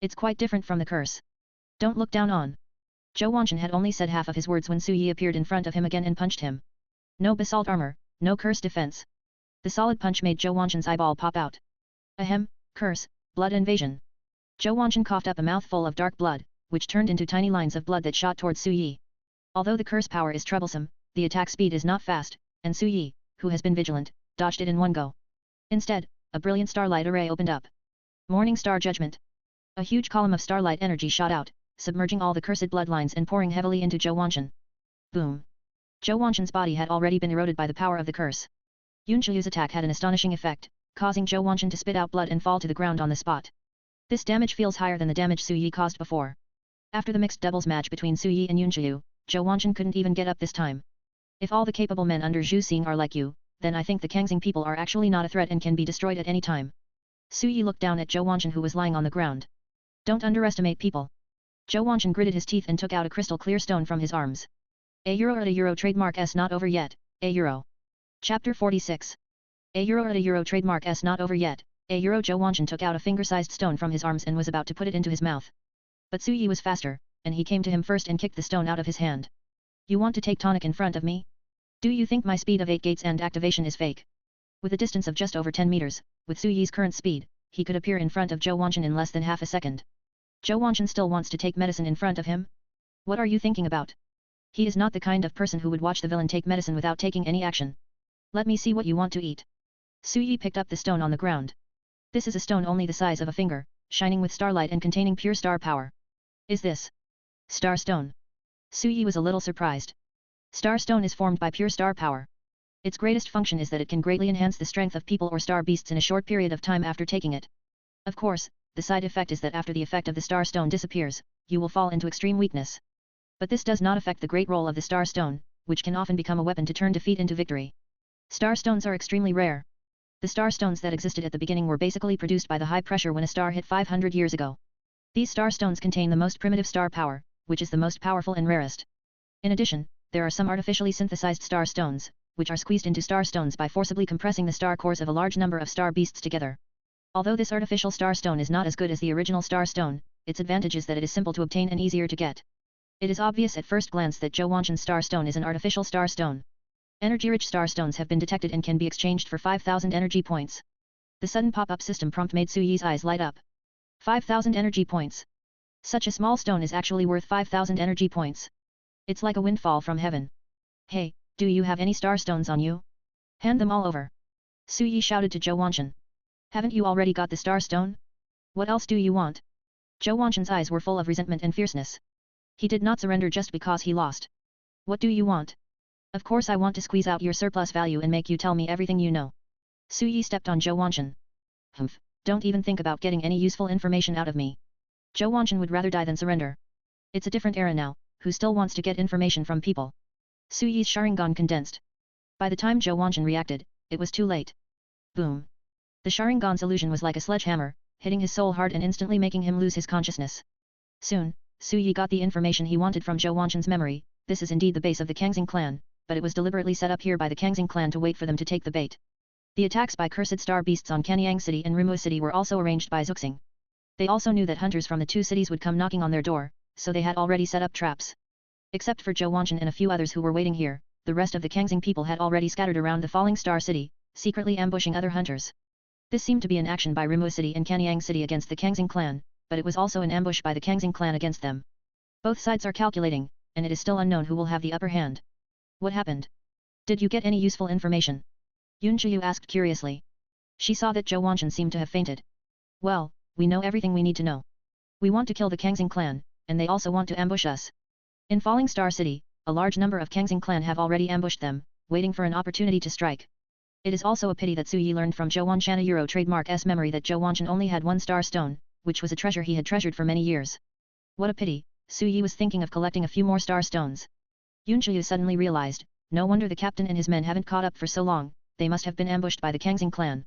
It's quite different from the curse. Don't look down on. Zhou Wanshan had only said half of his words when Su Yi appeared in front of him again and punched him. No basalt armor, no curse defense. The solid punch made Zhou Wanshan's eyeball pop out. Ahem, curse, blood invasion. Zhou Wanshan coughed up a mouthful of dark blood, which turned into tiny lines of blood that shot towards Su Yi. Although the curse power is troublesome, the attack speed is not fast, and Su Yi, who has been vigilant, dodged it in one go. Instead, a brilliant starlight array opened up. Morning Star Judgment. A huge column of starlight energy shot out, submerging all the cursed bloodlines and pouring heavily into Zhou Wanshan. Boom. Zhou Wanshan's body had already been eroded by the power of the curse. Yunji's attack had an astonishing effect, causing Zhou Wanshan to spit out blood and fall to the ground on the spot. This damage feels higher than the damage Su Yi caused before. After the mixed doubles match between Su Yi and Yunji, Zhou Wanshan couldn't even get up this time. If all the capable men under Zhu Xing are like you, then I think the Kangxing people are actually not a threat and can be destroyed at any time. Su Yi looked down at Zhou Wanchen who was lying on the ground. Don't underestimate people. Zhou Wanchen gritted his teeth and took out a crystal clear stone from his arms. €1 trademark S not over yet, €. Chapter 46. €1 trademark S not over yet, €. Zhou Wanchen took out a finger-sized stone from his arms and was about to put it into his mouth. But Su Yi was faster, and he came to him first and kicked the stone out of his hand. You want to take tonic in front of me? Do you think my speed of 8 gates and activation is fake? With a distance of just over 10 meters, with Su Yi's current speed, he could appear in front of Zhou Wanchen in less than half a second. Zhou Wanchen still wants to take medicine in front of him? What are you thinking about? He is not the kind of person who would watch the villain take medicine without taking any action. Let me see what you want to eat. Su Yi picked up the stone on the ground. This is a stone only the size of a finger, shining with starlight and containing pure star power. Is this Star Stone? Su Yi was a little surprised. Star Stone is formed by pure star power. Its greatest function is that it can greatly enhance the strength of people or star beasts in a short period of time after taking it. Of course, the side effect is that after the effect of the Star Stone disappears, you will fall into extreme weakness. But this does not affect the great role of the Star Stone, which can often become a weapon to turn defeat into victory. Star Stones are extremely rare. The Star Stones that existed at the beginning were basically produced by the high pressure when a star hit 500 years ago. These Star Stones contain the most primitive star power, which is the most powerful and rarest. In addition, there are some artificially synthesized Star Stones, which are squeezed into Star Stones by forcibly compressing the star cores of a large number of star beasts together. Although this artificial Star Stone is not as good as the original Star Stone, its advantage is that it is simple to obtain and easier to get. It is obvious at first glance that Zhou Wanchen's Star Stone is an artificial Star Stone. Energy-rich Star Stones have been detected and can be exchanged for 5,000 energy points. The sudden pop-up system prompt made Su Yi's eyes light up. 5,000 energy points. Such a small stone is actually worth 5,000 energy points. It's like a windfall from heaven. Hey, do you have any Star Stones on you? Hand them all over. Su Yi shouted to Zhou Wanchen. Haven't you already got the Star Stone? What else do you want? Zhou Wanchen's eyes were full of resentment and fierceness. He did not surrender just because he lost. What do you want? Of course I want to squeeze out your surplus value and make you tell me everything you know. Su Yi stepped on Zhou Wanchen. Humph, don't even think about getting any useful information out of me. Zhou Wanchen would rather die than surrender. It's a different era now, who still wants to get information from people? Su Yi's Sharingan condensed. By the time Zhou Wanchen reacted, it was too late. Boom. The Sharingan's illusion was like a sledgehammer, hitting his soul hard and instantly making him lose his consciousness. Soon, Su Yi got the information he wanted from Zhou Wanchen's memory. This is indeed the base of the Kangxing clan, but it was deliberately set up here by the Kangxing clan to wait for them to take the bait. The attacks by cursed star beasts on Kanyang City and Rimua City were also arranged by Zuxing. They also knew that hunters from the two cities would come knocking on their door, so they had already set up traps. Except for Zhou Wanchen and a few others who were waiting here, the rest of the Kangxing people had already scattered around the falling star city, secretly ambushing other hunters. This seemed to be an action by Rimua City and Kanyang City against the Kangxing clan, but it was also an ambush by the Kangxing clan against them. Both sides are calculating, and it is still unknown who will have the upper hand. What happened? Did you get any useful information? Yun Chiyu asked curiously. She saw that Zhou Wanchen seemed to have fainted. Well, we know everything we need to know. We want to kill the Kangxing clan, and they also want to ambush us. In Falling Star City, a large number of Kangxing clan have already ambushed them, waiting for an opportunity to strike. It is also a pity that Su Yi learned from Zhou Wanchan Euro trademark S memory that Zhou Wanchan only had one Star Stone, which was a treasure he had treasured for many years. What a pity, Su Yi was thinking of collecting a few more Star Stones. Yun Chiyu suddenly realized, no wonder the captain and his men haven't caught up for so long, they must have been ambushed by the Kangxing clan.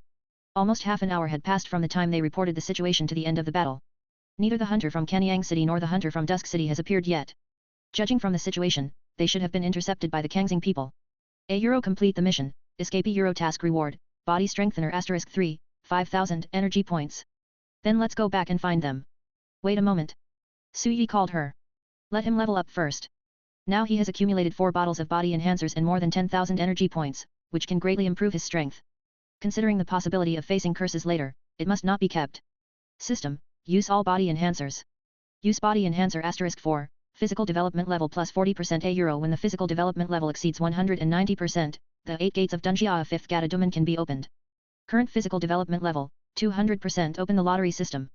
Almost half an hour had passed from the time they reported the situation to the end of the battle. Neither the hunter from Kanyang City nor the hunter from Dusk City has appeared yet. Judging from the situation, they should have been intercepted by the Kangxing people. €. Complete the mission, escape €. Task reward, body strengthener *3, 5,000 energy points. Then let's go back and find them. Wait a moment. Su Yi called her. Let him level up first. Now he has accumulated 4 bottles of body enhancers and more than 10,000 energy points, which can greatly improve his strength. Considering the possibility of facing curses later, it must not be kept. System, use all body enhancers. Use body enhancer *4, physical development level plus 40% €. When the physical development level exceeds 190%, the 8 Gates of Dunjia of 5th Gata Domain can be opened. Current physical development level, 200%. Open the lottery system.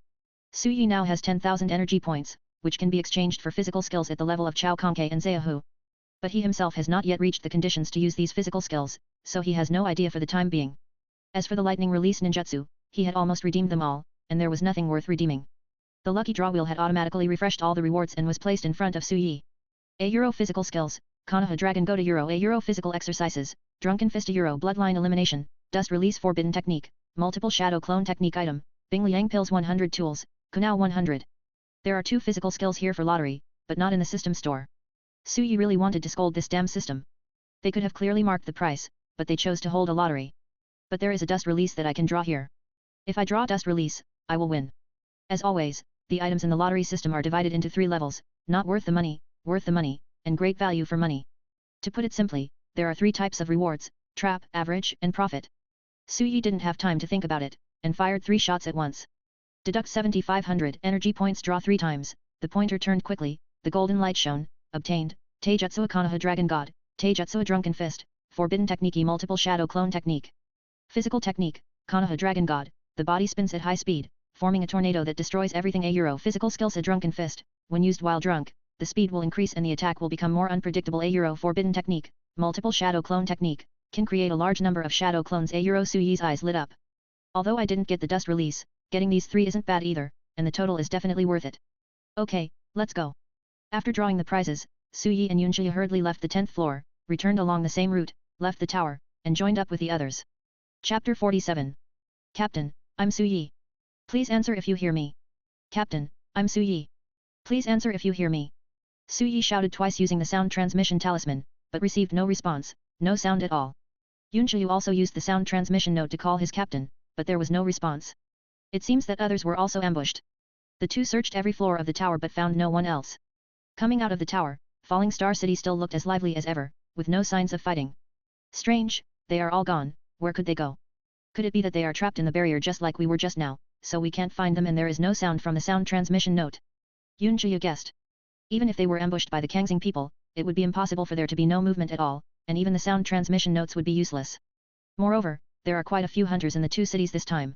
Su Yi now has 10,000 energy points, which can be exchanged for physical skills at the level of Chao Kongke and Zayahu. But he himself has not yet reached the conditions to use these physical skills, so he has no idea for the time being. As for the lightning release ninjutsu, he had almost redeemed them all, and there was nothing worth redeeming. The lucky draw wheel had automatically refreshed all the rewards and was placed in front of Su Yi. €. Physical skills, Konoha Dragon Go to Euro A Euro Physical Exercises, Drunken Fist a Euro Bloodline Elimination, Dust Release Forbidden Technique, Multiple Shadow Clone Technique Item, Bing Liang Pills 100 Tools, Kunao 100. There are 2 physical skills here for lottery, but not in the system store. Su Yi really wanted to scold this damn system. They could have clearly marked the price, but they chose to hold a lottery. But there is a dust release that I can draw here. If I draw dust release, I will win. As always, the items in the lottery system are divided into 3 levels, not worth the money, and great value for money. To put it simply, there are 3 types of rewards, trap, average, and profit. Su Yi didn't have time to think about it, and fired 3 shots at once. Deduct 7500 energy points, draw 3 times, the pointer turned quickly, the golden light shone, obtained, Taijutsu Konoha Dragon God, Taijutsu a Drunken Fist, Forbidden Technique Multiple Shadow Clone Technique. Physical Technique, Konoha Dragon God, the body spins at high speed, forming a tornado that destroys everything. A Euro Physical Skills a Drunken Fist, when used while drunk, the speed will increase and the attack will become more unpredictable. A Euro Forbidden Technique, Multiple Shadow Clone Technique, can create a large number of shadow clones. A Euro Su Yi's eyes lit up. Although I didn't get the dust release, getting these 3 isn't bad either, and the total is definitely worth it. Okay, let's go. After drawing the prizes, Su Yi and Yunjia hurriedly left the 10th floor, returned along the same route, left the tower, and joined up with the others. Chapter 47. Captain, I'm Su Yi. Please answer if you hear me. Captain, I'm Su Yi. Please answer if you hear me. Su Yi shouted twice using the sound transmission talisman, but received no response, no sound at all. Yunjia also used the sound transmission note to call his captain, but there was no response. It seems that others were also ambushed. The 2 searched every floor of the tower but found no one else. Coming out of the tower, Falling Star City still looked as lively as ever, with no signs of fighting. Strange, they are all gone, where could they go? Could it be that they are trapped in the barrier just like we were just now, so we can't find them and there is no sound from the sound transmission note? Yunjia guessed. Even if they were ambushed by the Kangxing people, it would be impossible for there to be no movement at all, and even the sound transmission notes would be useless. Moreover, there are quite a few hunters in the 2 cities this time.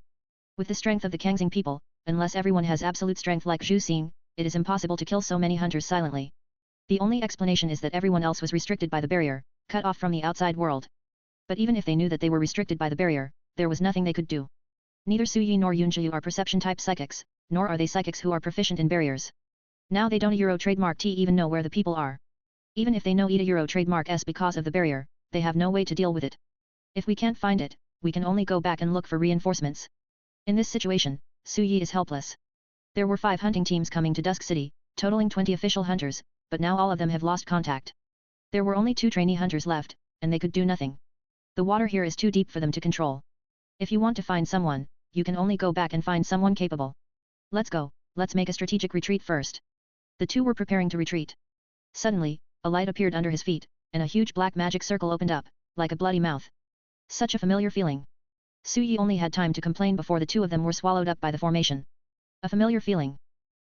With the strength of the Kangxing people, unless everyone has absolute strength like Zhu Xing, it is impossible to kill so many hunters silently. The only explanation is that everyone else was restricted by the barrier, cut off from the outside world. But even if they knew that they were restricted by the barrier, there was nothing they could do. Neither Su Yi nor Yunjia are perception-type psychics, nor are they psychics who are proficient in barriers. Now they don't Euro trademark T even know where the people are. Even if they know Ita Euro trademark S because of the barrier, they have no way to deal with it. If we can't find it, we can only go back and look for reinforcements. In this situation, Su Yi is helpless. There were 5 hunting teams coming to Dusk City, totaling 20 official hunters, but now all of them have lost contact. There were only 2 trainee hunters left, and they could do nothing. The water here is too deep for them to control. If you want to find someone, you can only go back and find someone capable. Let's go, let's make a strategic retreat first. The 2 were preparing to retreat. Suddenly, a light appeared under his feet, and a huge black magic circle opened up, like a bloody mouth. Such a familiar feeling. Su Yi only had time to complain before the 2 of them were swallowed up by the formation. A familiar feeling.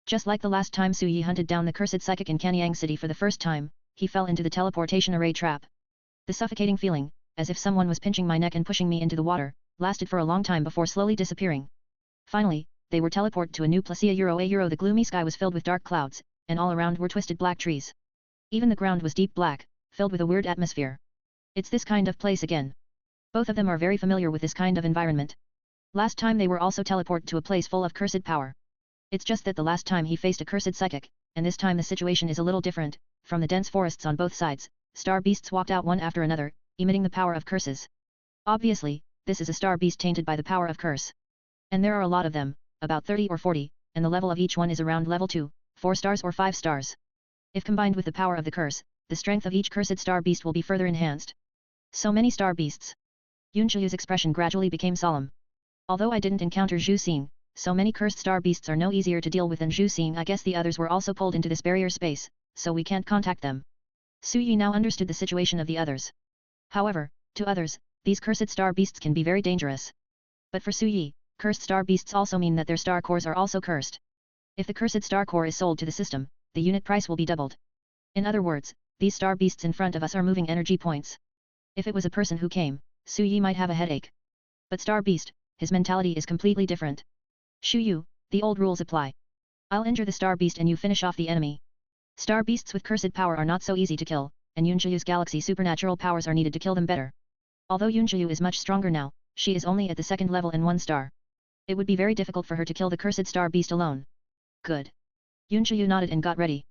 Just like the last time Su Yi hunted down the cursed psychic in Kanyang City for the first time, he fell into the teleportation array trap. The suffocating feeling, as if someone was pinching my neck and pushing me into the water, lasted for a long time before slowly disappearing. Finally, they were teleported to a new place. A Euro. The gloomy sky was filled with dark clouds, and all around were twisted black trees. Even the ground was deep black, filled with a weird atmosphere. It's this kind of place again. Both of them are very familiar with this kind of environment. Last time they were also teleported to a place full of cursed power. It's just that the last time he faced a cursed psychic, and this time the situation is a little different. From the dense forests on both sides, star beasts walked out one after another, emitting the power of curses. Obviously, this is a star beast tainted by the power of curse. And there are a lot of them, about 30 or 40, and the level of each one is around level 2, 4 stars or 5 stars. If combined with the power of the curse, the strength of each cursed star beast will be further enhanced. So many star beasts. Yunjiu's expression gradually became solemn. Although I didn't encounter Zhu Xing, so many cursed star beasts are no easier to deal with than Zhu Xing. I guess the others were also pulled into this barrier space, so we can't contact them. Su Yi now understood the situation of the others. However, to others, these cursed star beasts can be very dangerous. But for Su Yi, cursed star beasts also mean that their star cores are also cursed. If the cursed star core is sold to the system, the unit price will be doubled. In other words, these star beasts in front of us are moving energy points. If it was a person who came, Su Yi might have a headache. But star beast, his mentality is completely different. Shu Yu, the old rules apply. I'll injure the star beast and you finish off the enemy. Star beasts with cursed power are not so easy to kill, and Yunjiu's galaxy supernatural powers are needed to kill them better. Although Yunjiu is much stronger now, she is only at the 2nd level and 1 star. It would be very difficult for her to kill the cursed star beast alone. Good. Yunjiu nodded and got ready.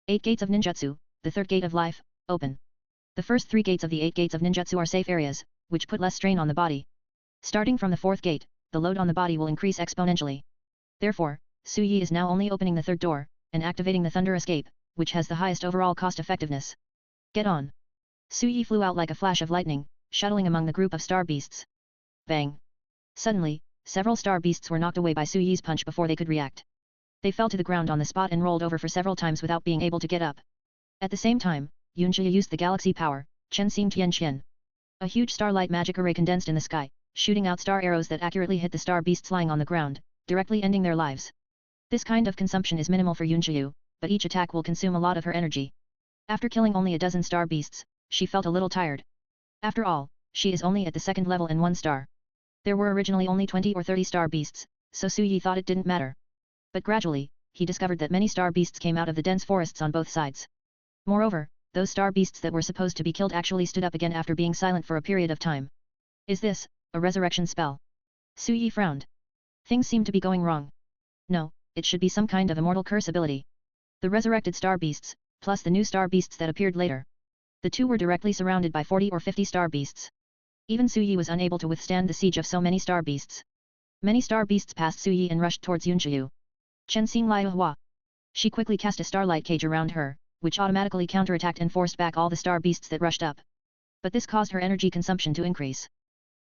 8 Gates of Ninjutsu, the 3rd gate of life, open. The first 3 gates of the 8 gates of ninjutsu are safe areas, which put less strain on the body. Starting from the 4th gate, the load on the body will increase exponentially. Therefore, Su Yi is now only opening the 3rd door, and activating the Thunder Escape, which has the highest overall cost effectiveness. Get on! Su Yi flew out like a flash of lightning, shuttling among the group of star beasts. Bang! Suddenly, several star beasts were knocked away by Su Yi's punch before they could react. They fell to the ground on the spot and rolled over for several times without being able to get up. At the same time, Yunjia used the galaxy power, Chen Xing Tian Qian. A huge starlight magic array condensed in the sky, shooting out star arrows that accurately hit the star beasts lying on the ground, directly ending their lives. This kind of consumption is minimal for Yunjia, but each attack will consume a lot of her energy. After killing only a dozen star beasts, she felt a little tired. After all, she is only at the 2nd level and 1 star. There were originally only 20 or 30 star beasts, so Su Yi thought it didn't matter. But gradually, he discovered that many star beasts came out of the dense forests on both sides. Moreover, those star beasts that were supposed to be killed actually stood up again after being silent for a period of time. Is this a resurrection spell? Su Yi frowned. Things seem to be going wrong. No, it should be some kind of immortal curse ability. The resurrected star beasts, plus the new star beasts that appeared later. The two were directly surrounded by 40 or 50 star beasts. Even Su Yi was unable to withstand the siege of so many star beasts. Many star beasts passed Su Yi and rushed towards Yunjia. Chen Xing Liu Hua. She quickly cast a starlight cage around her, which automatically counterattacked and forced back all the star beasts that rushed up. But this caused her energy consumption to increase.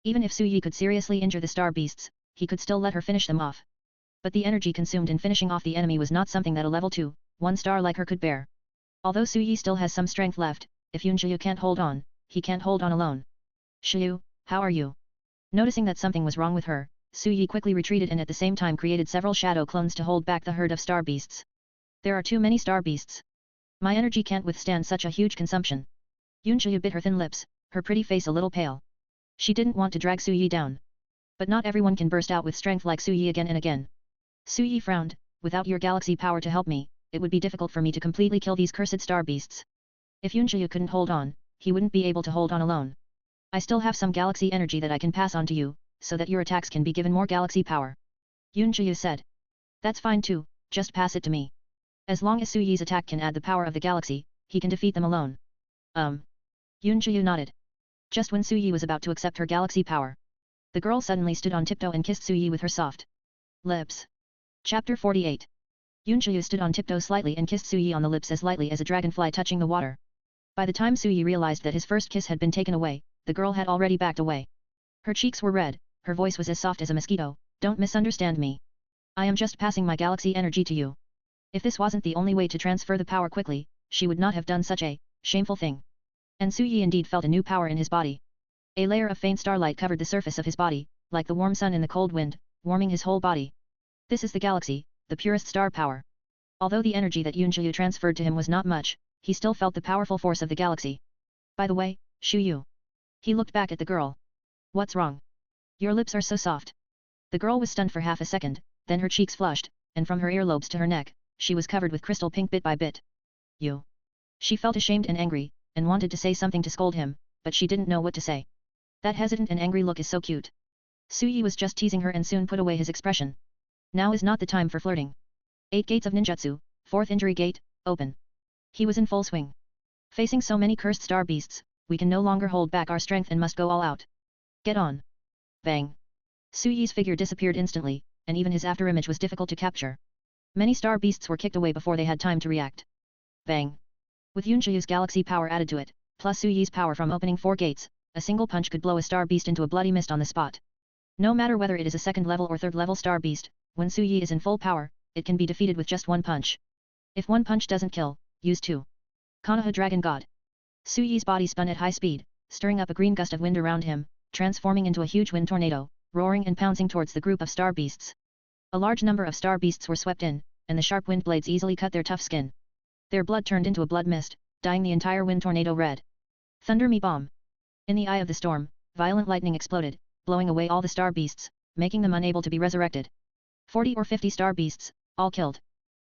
Even if Su Yi could seriously injure the star beasts, he could still let her finish them off. But the energy consumed in finishing off the enemy was not something that a level 2, 1 star like her could bear. Although Su Yi still has some strength left, if Yunjia can't hold on, he can't hold on alone. Shiyu, how are you? Noticing that something was wrong with her, Su Yi quickly retreated and at the same time created several shadow clones to hold back the herd of star beasts. There are too many star beasts. My energy can't withstand such a huge consumption. Yunjia bit her thin lips, her pretty face a little pale. She didn't want to drag Su Yi down. But not everyone can burst out with strength like Su Yi again and again. Su Yi frowned, without your galaxy power to help me, it would be difficult for me to completely kill these cursed star beasts. If Yunjia couldn't hold on, he wouldn't be able to hold on alone. I still have some galaxy energy that I can pass on to you, so that your attacks can be given more galaxy power. Yunjia said. That's fine too, just pass it to me. As long as Su Yi's attack can add the power of the galaxy, he can defeat them alone. Yunjia nodded. Just when Su Yi was about to accept her galaxy power, the girl suddenly stood on tiptoe and kissed Su Yi with her soft lips. Chapter 48. Yunjia stood on tiptoe slightly and kissed Su Yi on the lips as lightly as a dragonfly touching the water. By the time Su Yi realized that his first kiss had been taken away, the girl had already backed away. Her cheeks were red, her voice was as soft as a mosquito. Don't misunderstand me. I am just passing my galaxy energy to you. If this wasn't the only way to transfer the power quickly, she would not have done such a shameful thing. And Su Yi indeed felt a new power in his body. A layer of faint starlight covered the surface of his body, like the warm sun in the cold wind, warming his whole body. This is the galaxy, the purest star power. Although the energy that Yunjia transferred to him was not much, he still felt the powerful force of the galaxy. By the way, Shu Yu. He looked back at the girl. What's wrong? Your lips are so soft. The girl was stunned for half a second, then her cheeks flushed, and from her earlobes to her neck, she was covered with crystal pink bit by bit. You. She felt ashamed and angry, and wanted to say something to scold him, but she didn't know what to say. That hesitant and angry look is so cute. Su Yi was just teasing her and soon put away his expression. Now is not the time for flirting. 8 Gates of Ninjutsu, 4th Injury Gate, open. He was in full swing. Facing so many cursed star beasts, we can no longer hold back our strength and must go all out. Get on. Bang. Su Yi's figure disappeared instantly, and even his afterimage was difficult to capture. Many star beasts were kicked away before they had time to react. Bang. With Yunjia's galaxy power added to it, plus Su Yi's power from opening 4 gates, a single punch could blow a star beast into a bloody mist on the spot. No matter whether it is a 2nd level or 3rd level star beast, when Su Yi is in full power, it can be defeated with just 1 punch. If 1 punch doesn't kill, use 2. Konoha Dragon God. Su Yi's body spun at high speed, stirring up a green gust of wind around him, transforming into a huge wind tornado, roaring and pouncing towards the group of star beasts. A large number of star beasts were swept in, and the sharp wind blades easily cut their tough skin. Their blood turned into a blood mist, dyeing the entire wind tornado red. Thunder Me Bomb. In the eye of the storm, violent lightning exploded, blowing away all the star beasts, making them unable to be resurrected. 40 or 50 star beasts, all killed.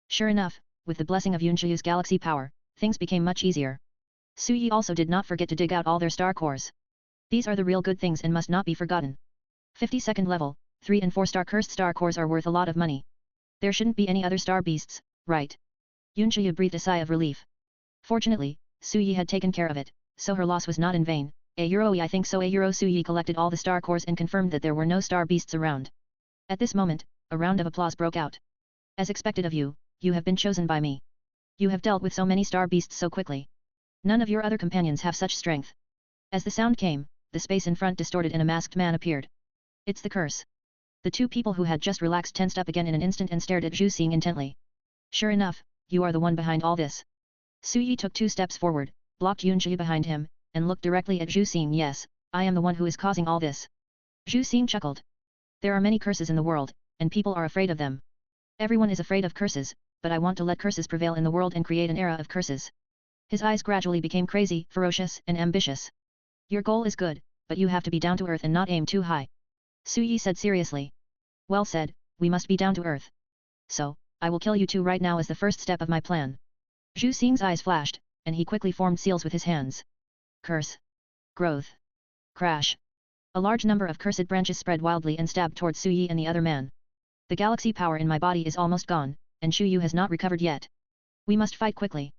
Sure enough, with the blessing of Yunjia's galaxy power, things became much easier. Su Yi also did not forget to dig out all their star cores. These are the real good things and must not be forgotten. 52nd level, 3 and 4 star cursed star cores are worth a lot of money. There shouldn't be any other star beasts, right? Yunjia breathed a sigh of relief. Fortunately, Su Yi had taken care of it, so her loss was not in vain. I think so. Su Yi collected all the star cores and confirmed that there were no star beasts around. At this moment, a round of applause broke out. As expected of you, you have been chosen by me. You have dealt with so many star beasts so quickly. None of your other companions have such strength. As the sound came, the space in front distorted and a masked man appeared. It's the curse. The two people who had just relaxed tensed up again in an instant and stared at Zhu Xing intently. Sure enough, you are the one behind all this. Su Yi took 2 steps forward, blocked Yunjia behind him, and looked directly at Zhu Xing. Yes, I am the one who is causing all this. Zhu Xing chuckled. There are many curses in the world, and people are afraid of them. Everyone is afraid of curses, but I want to let curses prevail in the world and create an era of curses. His eyes gradually became crazy, ferocious, and ambitious. Your goal is good, but you have to be down to earth and not aim too high. Su Yi said seriously. Well said, we must be down to earth. So, I will kill you two right now as the first step of my plan. Zhu Xing's eyes flashed, and he quickly formed seals with his hands. Curse. Growth. Crash. A large number of cursed branches spread wildly and stabbed towards Su Yi and the other man. The galaxy power in my body is almost gone, and Shu Yu has not recovered yet. We must fight quickly.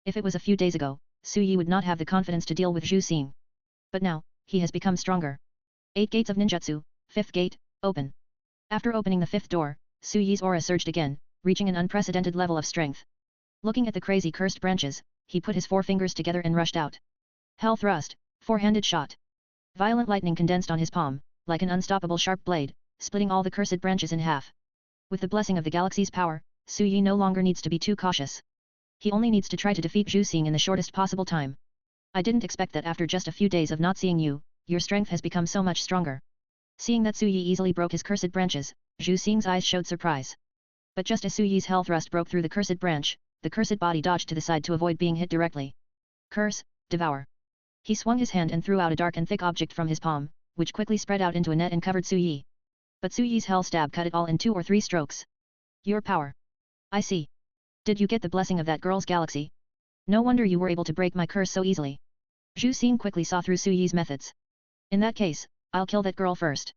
If it was a few days ago, Su Yi would not have the confidence to deal with Zhu Xing. But now, he has become stronger. 8 Gates of Ninjutsu, 5th gate, open. After opening the 5th door, Su Yi's aura surged again, reaching an unprecedented level of strength. Looking at the crazy cursed branches, he put his 4 fingers together and rushed out. Hell thrust, 4-handed shot. Violent lightning condensed on his palm, like an unstoppable sharp blade, splitting all the cursed branches in half. With the blessing of the galaxy's power, Su Yi no longer needs to be too cautious. He only needs to try to defeat Zhu Xing in the shortest possible time. I didn't expect that after just a few days of not seeing you, your strength has become so much stronger. Seeing that Su Yi easily broke his cursed branches, Zhu Xing's eyes showed surprise. But just as Su Yi's hell thrust broke through the cursed branch, the cursed body dodged to the side to avoid being hit directly. Curse, devour. He swung his hand and threw out a dark and thick object from his palm, which quickly spread out into a net and covered Su Yi. But Su Yi's hell stab cut it all in 2 or 3 strokes. Your power. I see. Did you get the blessing of that girl's galaxy? No wonder you were able to break my curse so easily. Zhu Xing quickly saw through Su Yi's methods. In that case, I'll kill that girl first.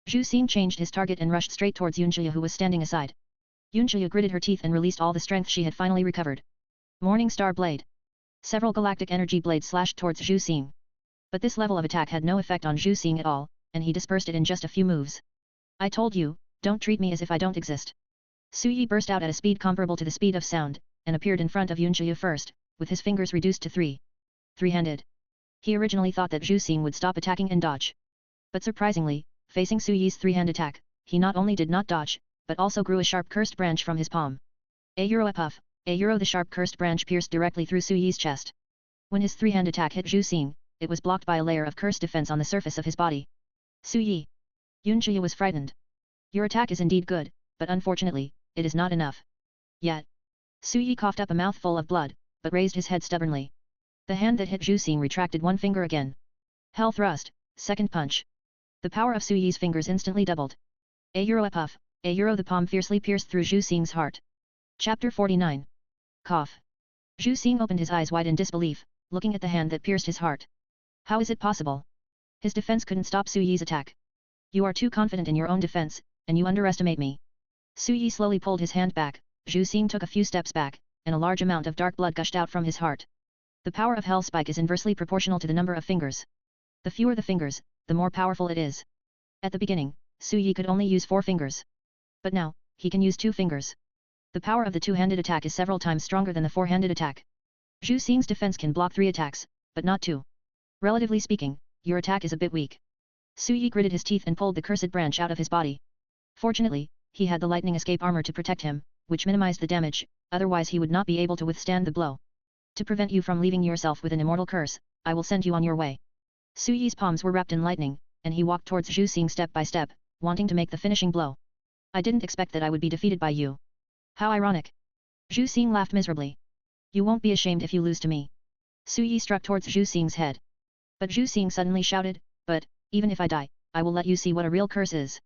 Zhu Xing changed his target and rushed straight towards Yunjia who was standing aside. Yunjia gritted her teeth and released all the strength she had finally recovered. Morning Star Blade. Several galactic energy blades slashed towards Zhu Xing. But this level of attack had no effect on Zhu Xing at all, and he dispersed it in just a few moves. I told you, don't treat me as if I don't exist. Su Yi burst out at a speed comparable to the speed of sound, and appeared in front of Yunjia first, with his fingers reduced to 3. 3-handed. He originally thought that Zhu Xing would stop attacking and dodge. But surprisingly, facing Su Yi's 3-hand attack, he not only did not dodge, but also grew a sharp cursed branch from his palm. A puff, the sharp cursed branch pierced directly through Su Yi's chest. When his 3-hand attack hit Zhu Xing, it was blocked by a layer of cursed defense on the surface of his body. Su Yi. Yunjia was frightened. Your attack is indeed good, but unfortunately, it is not enough. Yet. Su Yi coughed up a mouthful of blood, but raised his head stubbornly. The hand that hit Zhu Xing retracted 1 finger again. Hell thrust, 2nd punch. The power of Su Yi's fingers instantly doubled. A puff, the palm fiercely pierced through Zhu Xing's heart. Chapter 49. Cough. Zhu Xing opened his eyes wide in disbelief, looking at the hand that pierced his heart. How is it possible? His defense couldn't stop Su Yi's attack. You are too confident in your own defense, and you underestimate me. Su Yi slowly pulled his hand back, Zhu Xing took a few steps back, and a large amount of dark blood gushed out from his heart. The power of Hell Spike is inversely proportional to the number of fingers. The fewer the fingers, the more powerful it is. At the beginning, Su Yi could only use 4 fingers. But now, he can use 2 fingers. The power of the 2-handed attack is several times stronger than the 4-handed attack. Zhu Xing's defense can block 3 attacks, but not 2. Relatively speaking, your attack is a bit weak. Su Yi gritted his teeth and pulled the cursed branch out of his body. Fortunately, he had the lightning escape armor to protect him, which minimized the damage, otherwise he would not be able to withstand the blow. To prevent you from leaving yourself with an immortal curse, I will send you on your way. Su Yi's palms were wrapped in lightning, and he walked towards Zhu Xing step by step, wanting to make the finishing blow. I didn't expect that I would be defeated by you. How ironic. Zhu Xing laughed miserably. You won't be ashamed if you lose to me. Su Yi struck towards Zhu Xing's head. But Zhu Xing suddenly shouted, but, even if I die, I will let you see what a real curse is.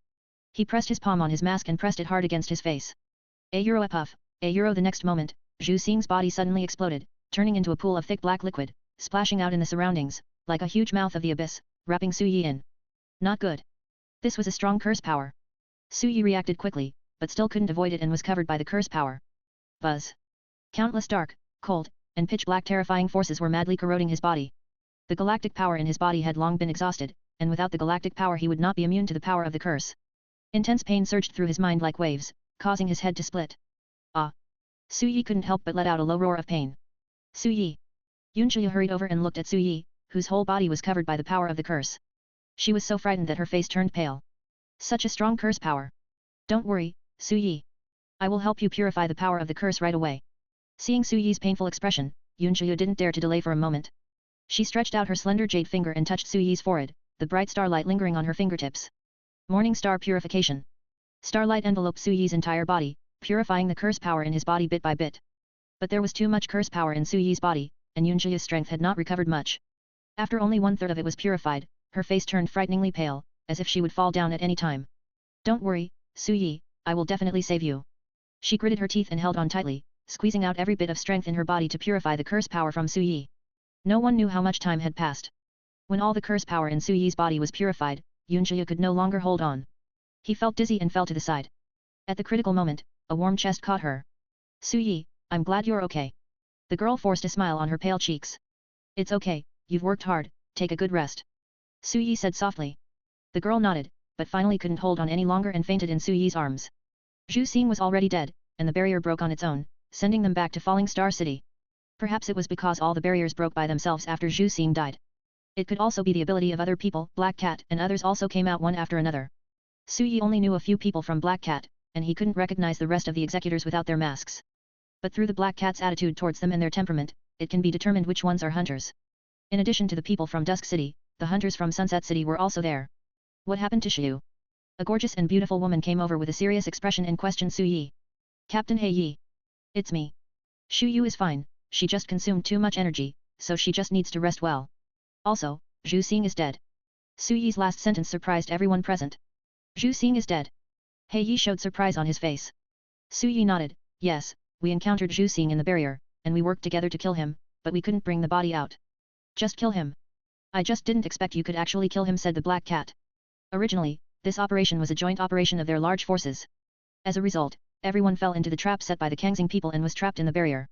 He pressed his palm on his mask and pressed it hard against his face. A puff, the next moment, Zhu Xing's body suddenly exploded, turning into a pool of thick black liquid, splashing out in the surroundings, like a huge mouth of the abyss, wrapping Su Yi in. Not good. This was a strong curse power. Su Yi reacted quickly, but still couldn't avoid it and was covered by the curse power. Buzz. Countless dark, cold, and pitch-black terrifying forces were madly corroding his body. The galactic power in his body had long been exhausted, and without the galactic power he would not be immune to the power of the curse. Intense pain surged through his mind like waves, causing his head to split. Ah! Su Yi couldn't help but let out a low roar of pain. Su Yi! Yunjiu hurried over and looked at Su Yi, whose whole body was covered by the power of the curse. She was so frightened that her face turned pale. Such a strong curse power! Don't worry, Su Yi. I will help you purify the power of the curse right away. Seeing Su Yi's painful expression, Yunjiu didn't dare to delay for a moment. She stretched out her slender jade finger and touched Su Yi's forehead, the bright starlight lingering on her fingertips. Morning Star Purification. Starlight enveloped Su Yi's entire body, purifying the curse power in his body bit by bit. But there was too much curse power in Su Yi's body, and Yunjiu's strength had not recovered much. After only 1/3 of it was purified, her face turned frighteningly pale, as if she would fall down at any time. Don't worry, Su Yi, I will definitely save you. She gritted her teeth and held on tightly, squeezing out every bit of strength in her body to purify the curse power from Su Yi. No one knew how much time had passed. When all the curse power in Su Yi's body was purified, Yunjiu could no longer hold on. He felt dizzy and fell to the side. At the critical moment, a warm chest caught her. Su Yi, I'm glad you're okay. The girl forced a smile on her pale cheeks. It's okay, you've worked hard, take a good rest. Su Yi said softly. The girl nodded, but finally couldn't hold on any longer and fainted in Su Yi's arms. Zhu Xing was already dead, and the barrier broke on its own, sending them back to Falling Star City. Perhaps it was because all the barriers broke by themselves after Zhu Xing died. It could also be the ability of other people. Black Cat and others also came out one after another. Su Yi only knew a few people from Black Cat, and he couldn't recognize the rest of the executors without their masks. But through the Black Cat's attitude towards them and their temperament, it can be determined which ones are hunters. In addition to the people from Dusk City, the hunters from Sunset City were also there. What happened to Xiu? A gorgeous and beautiful woman came over with a serious expression and questioned Su Yi. Captain He Yi. It's me. Xu Yu is fine, she just consumed too much energy, so she just needs to rest well. Also, Zhu Xing is dead. Su Yi's last sentence surprised everyone present. Zhu Xing is dead. He Yi showed surprise on his face. Su Yi nodded, yes, we encountered Zhu Xing in the barrier, and we worked together to kill him, but we couldn't bring the body out. Just kill him. I just didn't expect you could actually kill him, said the Black Cat. Originally, this operation was a joint operation of their large forces. As a result, everyone fell into the trap set by the Kangxing people and was trapped in the barrier.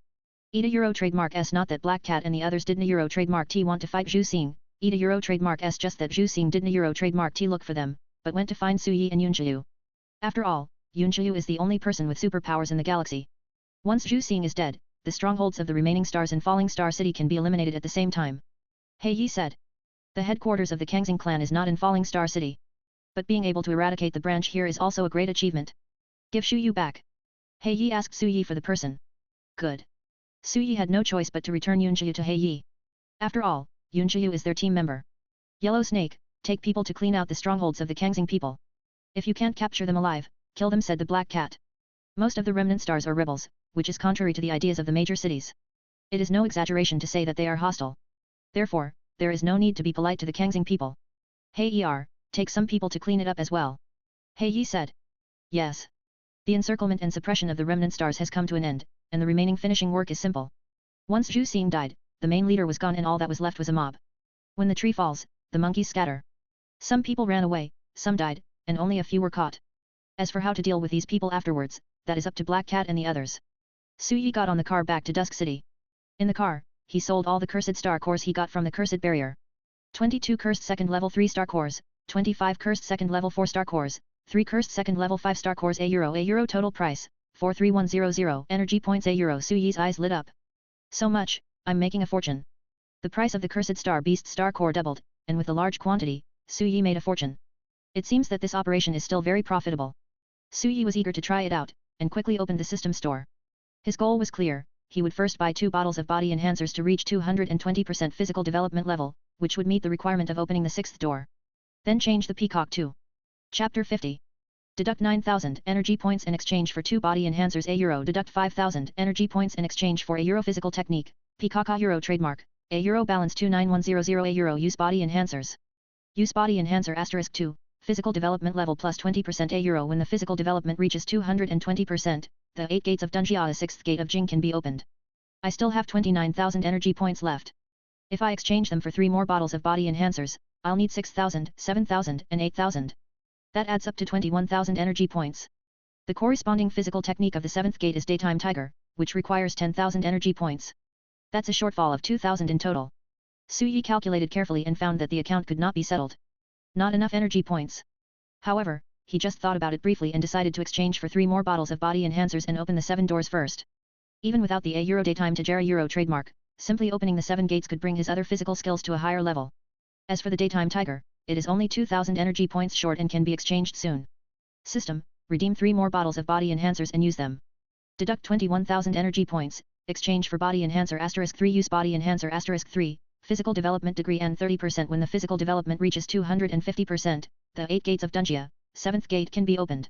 Eda Euro trademark S not that Black Cat and the others didn't Euro trademark T want to fight Zhu Xing, Eda Euro trademark S just that Zhu Xing didn't Euro trademark T look for them, but went to find Su Yi and Yunjiu. After all, Yunjiu is the only person with superpowers in the galaxy. Once Zhu Xing is dead, the strongholds of the remaining stars in Falling Star City can be eliminated at the same time. He Yi said. The headquarters of the Kangxing clan is not in Falling Star City. But being able to eradicate the branch here is also a great achievement. Give Xu Yu back. He Yi asked Su Yi for the person. Good. Su Yi had no choice but to return Yunjiu to He Yi. After all, Yunjiu is their team member. Yellow Snake, take people to clean out the strongholds of the Kangxing people. If you can't capture them alive, kill them, said the Black Cat. Most of the remnant stars are rebels, which is contrary to the ideas of the major cities. It is no exaggeration to say that they are hostile. Therefore, there is no need to be polite to the Kangxing people. He Er, take some people to clean it up as well. He Yi said. Yes. The encirclement and suppression of the remnant stars has come to an end, and the remaining finishing work is simple. Once Zhu Xing died, the main leader was gone and all that was left was a mob. When the tree falls, the monkeys scatter. Some people ran away, some died, and only a few were caught. As for how to deal with these people afterwards, that is up to Black Cat and the others. Su Yi got on the car back to Dusk City. In the car, he sold all the cursed star cores he got from the cursed barrier. 22 cursed second level 3 star cores, 25 cursed second level 4 star cores, 3 cursed second level 5 star cores. A euro total price, 43100 energy points. A Su Yi's eyes lit up. So much, I'm making a fortune. The price of the cursed star beast star core doubled, and with a large quantity, Su Yi made a fortune. It seems that this operation is still very profitable. Su Yi was eager to try it out, and quickly opened the system store. His goal was clear. He would first buy 2 bottles of body enhancers to reach 220% physical development level, which would meet the requirement of opening the 6th door. Then change the peacock to. Chapter 50. Deduct 9,000 energy points in exchange for 2 body enhancers. €. Deduct 5,000 energy points in exchange for a physical technique. Peacock a trademark. A balance 29100. A use body enhancers. Use body enhancer *2. Physical development level plus 20%. A when the physical development reaches 220%, the 8 Gates of Dunjia, 6th Gate of Jing, can be opened. I still have 29,000 energy points left. If I exchange them for 3 more bottles of body enhancers, I'll need 6,000, 7,000, and 8,000. That adds up to 21,000 energy points. The corresponding physical technique of the 7th Gate is Daytime Tiger, which requires 10,000 energy points. That's a shortfall of 2,000 in total. Su Yi calculated carefully and found that the account could not be settled. Not enough energy points. However, he just thought about it briefly and decided to exchange for 3 more bottles of body enhancers and open the 7 doors first. Even without the A Daytime Tajutsu trademark, simply opening the 7 gates could bring his other physical skills to a higher level. As for the Daytime Tiger, it is only 2,000 energy points short and can be exchanged soon. System, redeem 3 more bottles of body enhancers and use them. Deduct 21,000 energy points, exchange for body enhancer *3 use body enhancer *3, physical development degree and 30% when the physical development reaches 250%, the 8 Gates of Dunjia, 7th gate can be opened.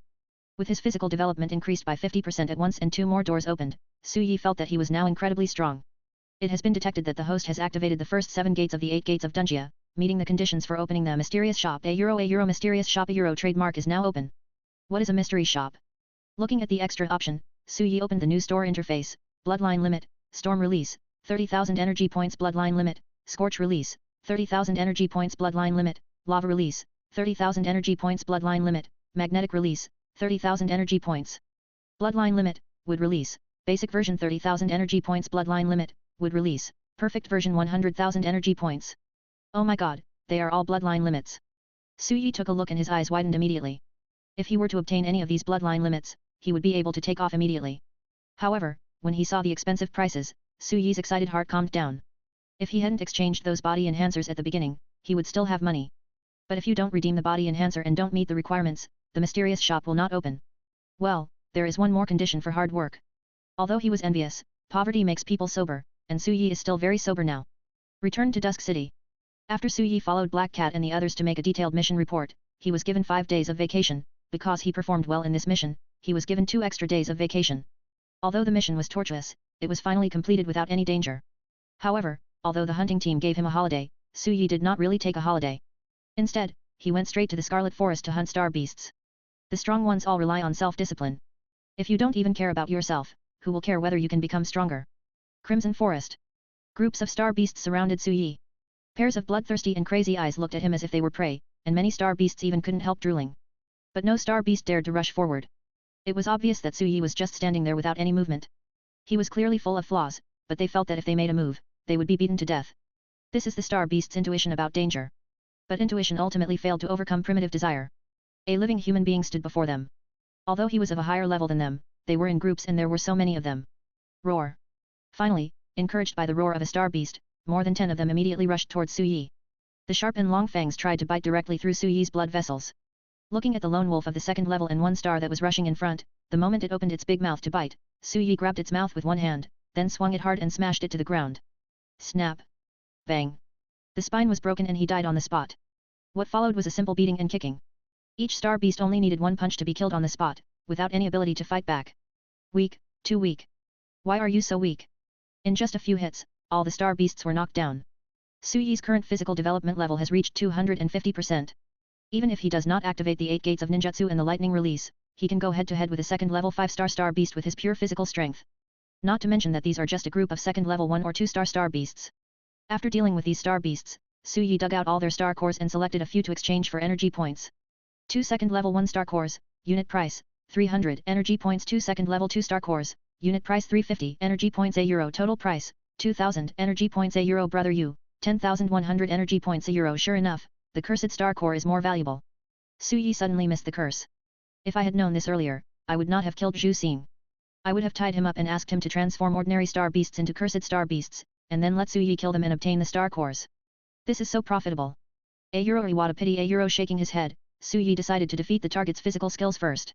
With his physical development increased by 50% at once and 2 more doors opened, Su Yi felt that he was now incredibly strong. It has been detected that the host has activated the first 7 gates of the 8 Gates of Dunjia, meeting the conditions for opening the mysterious shop. A euro mysterious shop. A trademark is now open. What is a mystery shop? Looking at the extra option, Su Yi opened the new store interface. Bloodline limit, storm release, 30,000 energy points. Bloodline limit, scorch release, 30,000 energy points. Bloodline limit, lava release, 30,000 energy points. Bloodline limit, magnetic release, 30,000 energy points. Bloodline limit, wood release, basic version 30,000 energy points. Bloodline limit, wood release, perfect version 100,000 energy points. Oh my god, they are all bloodline limits. Su Yi took a look and his eyes widened immediately. If he were to obtain any of these bloodline limits, he would be able to take off immediately. However, when he saw the expensive prices, Su Yi's excited heart calmed down. If he hadn't exchanged those body enhancers at the beginning, he would still have money. But if you don't redeem the body enhancer and don't meet the requirements, the mysterious shop will not open. Well, there is one more condition for hard work. Although he was envious, poverty makes people sober, and Su Yi is still very sober now. Return to Dusk City. After Su Yi followed Black Cat and the others to make a detailed mission report, he was given 5 days of vacation. Because he performed well in this mission, he was given 2 extra days of vacation. Although the mission was tortuous, it was finally completed without any danger. However, although the hunting team gave him a holiday, Su Yi did not really take a holiday. Instead, he went straight to the Scarlet Forest to hunt star beasts. The strong ones all rely on self-discipline. If you don't even care about yourself, who will care whether you can become stronger? Crimson Forest. Groups of star beasts surrounded Su Yi. Pairs of bloodthirsty and crazy eyes looked at him as if they were prey, and many star beasts even couldn't help drooling. But no star beast dared to rush forward. It was obvious that Su Yi was just standing there without any movement. He was clearly full of flaws, but they felt that if they made a move, they would be beaten to death. This is the star beast's intuition about danger. But intuition ultimately failed to overcome primitive desire. A living human being stood before them. Although he was of a higher level than them, they were in groups and there were so many of them. Roar. Finally, encouraged by the roar of a star beast, more than 10 of them immediately rushed towards Su Yi. The sharp and long fangs tried to bite directly through Su Yi's blood vessels. Looking at the lone wolf of the 2nd level and 1 star that was rushing in front, the moment it opened its big mouth to bite, Su Yi grabbed its mouth with one hand, then swung it hard and smashed it to the ground. Snap. Bang. The spine was broken and he died on the spot. What followed was a simple beating and kicking. Each star beast only needed 1 punch to be killed on the spot, without any ability to fight back. Weak, too weak. Why are you so weak? In just a few hits, all the star beasts were knocked down. Su Yi's current physical development level has reached 250%. Even if he does not activate the 8 Gates of Ninjutsu and the lightning release, he can go head-to-head with a 2nd level 5-star star beast with his pure physical strength. Not to mention that these are just a group of 2nd level 1 or 2-star star beasts. After dealing with these star beasts, Su Yi dug out all their star cores and selected a few to exchange for energy points. 2 2nd level 1-star cores, unit price, 300 energy points. 2 2nd level 2-star cores, unit price 350 energy points. €, total price, 2,000 energy points. €, brother you, 10,100 energy points. €. Sure enough, the cursed star core is more valuable. Su Yi suddenly missed the curse. If I had known this earlier, I would not have killed Zhu Xing. I would have tied him up and asked him to transform ordinary star beasts into cursed star beasts, and then let Su Yi kill them and obtain the star cores. This is so profitable. What a pity. Shaking his head, Su Yi decided to defeat the target's physical skills first.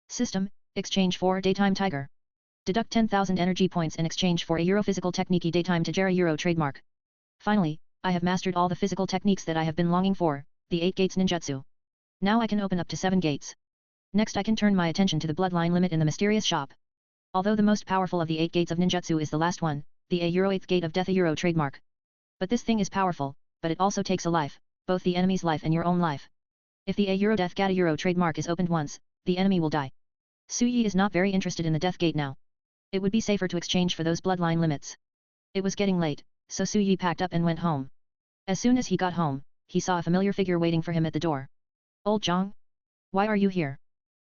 System, exchange for Daytime Tiger. Deduct 10,000 energy points in exchange for a physical technique Daytime Tajutsu trademark. Finally, I have mastered all the physical techniques that I have been longing for, the 8 Gates Ninjutsu. Now I can open up to 7 gates. Next I can turn my attention to the bloodline limit in the mysterious shop. Although the most powerful of the 8 Gates of Ninjutsu is the last one, the 8th Gate of Death trademark. But this thing is powerful, but it also takes a life, both the enemy's life and your own life. If the Death Gate trademark is opened once, the enemy will die. Su Yi is not very interested in the Death Gate now. It would be safer to exchange for those bloodline limits. It was getting late, so Su Yi packed up and went home. As soon as he got home, he saw a familiar figure waiting for him at the door. Old Zhang? Why are you here?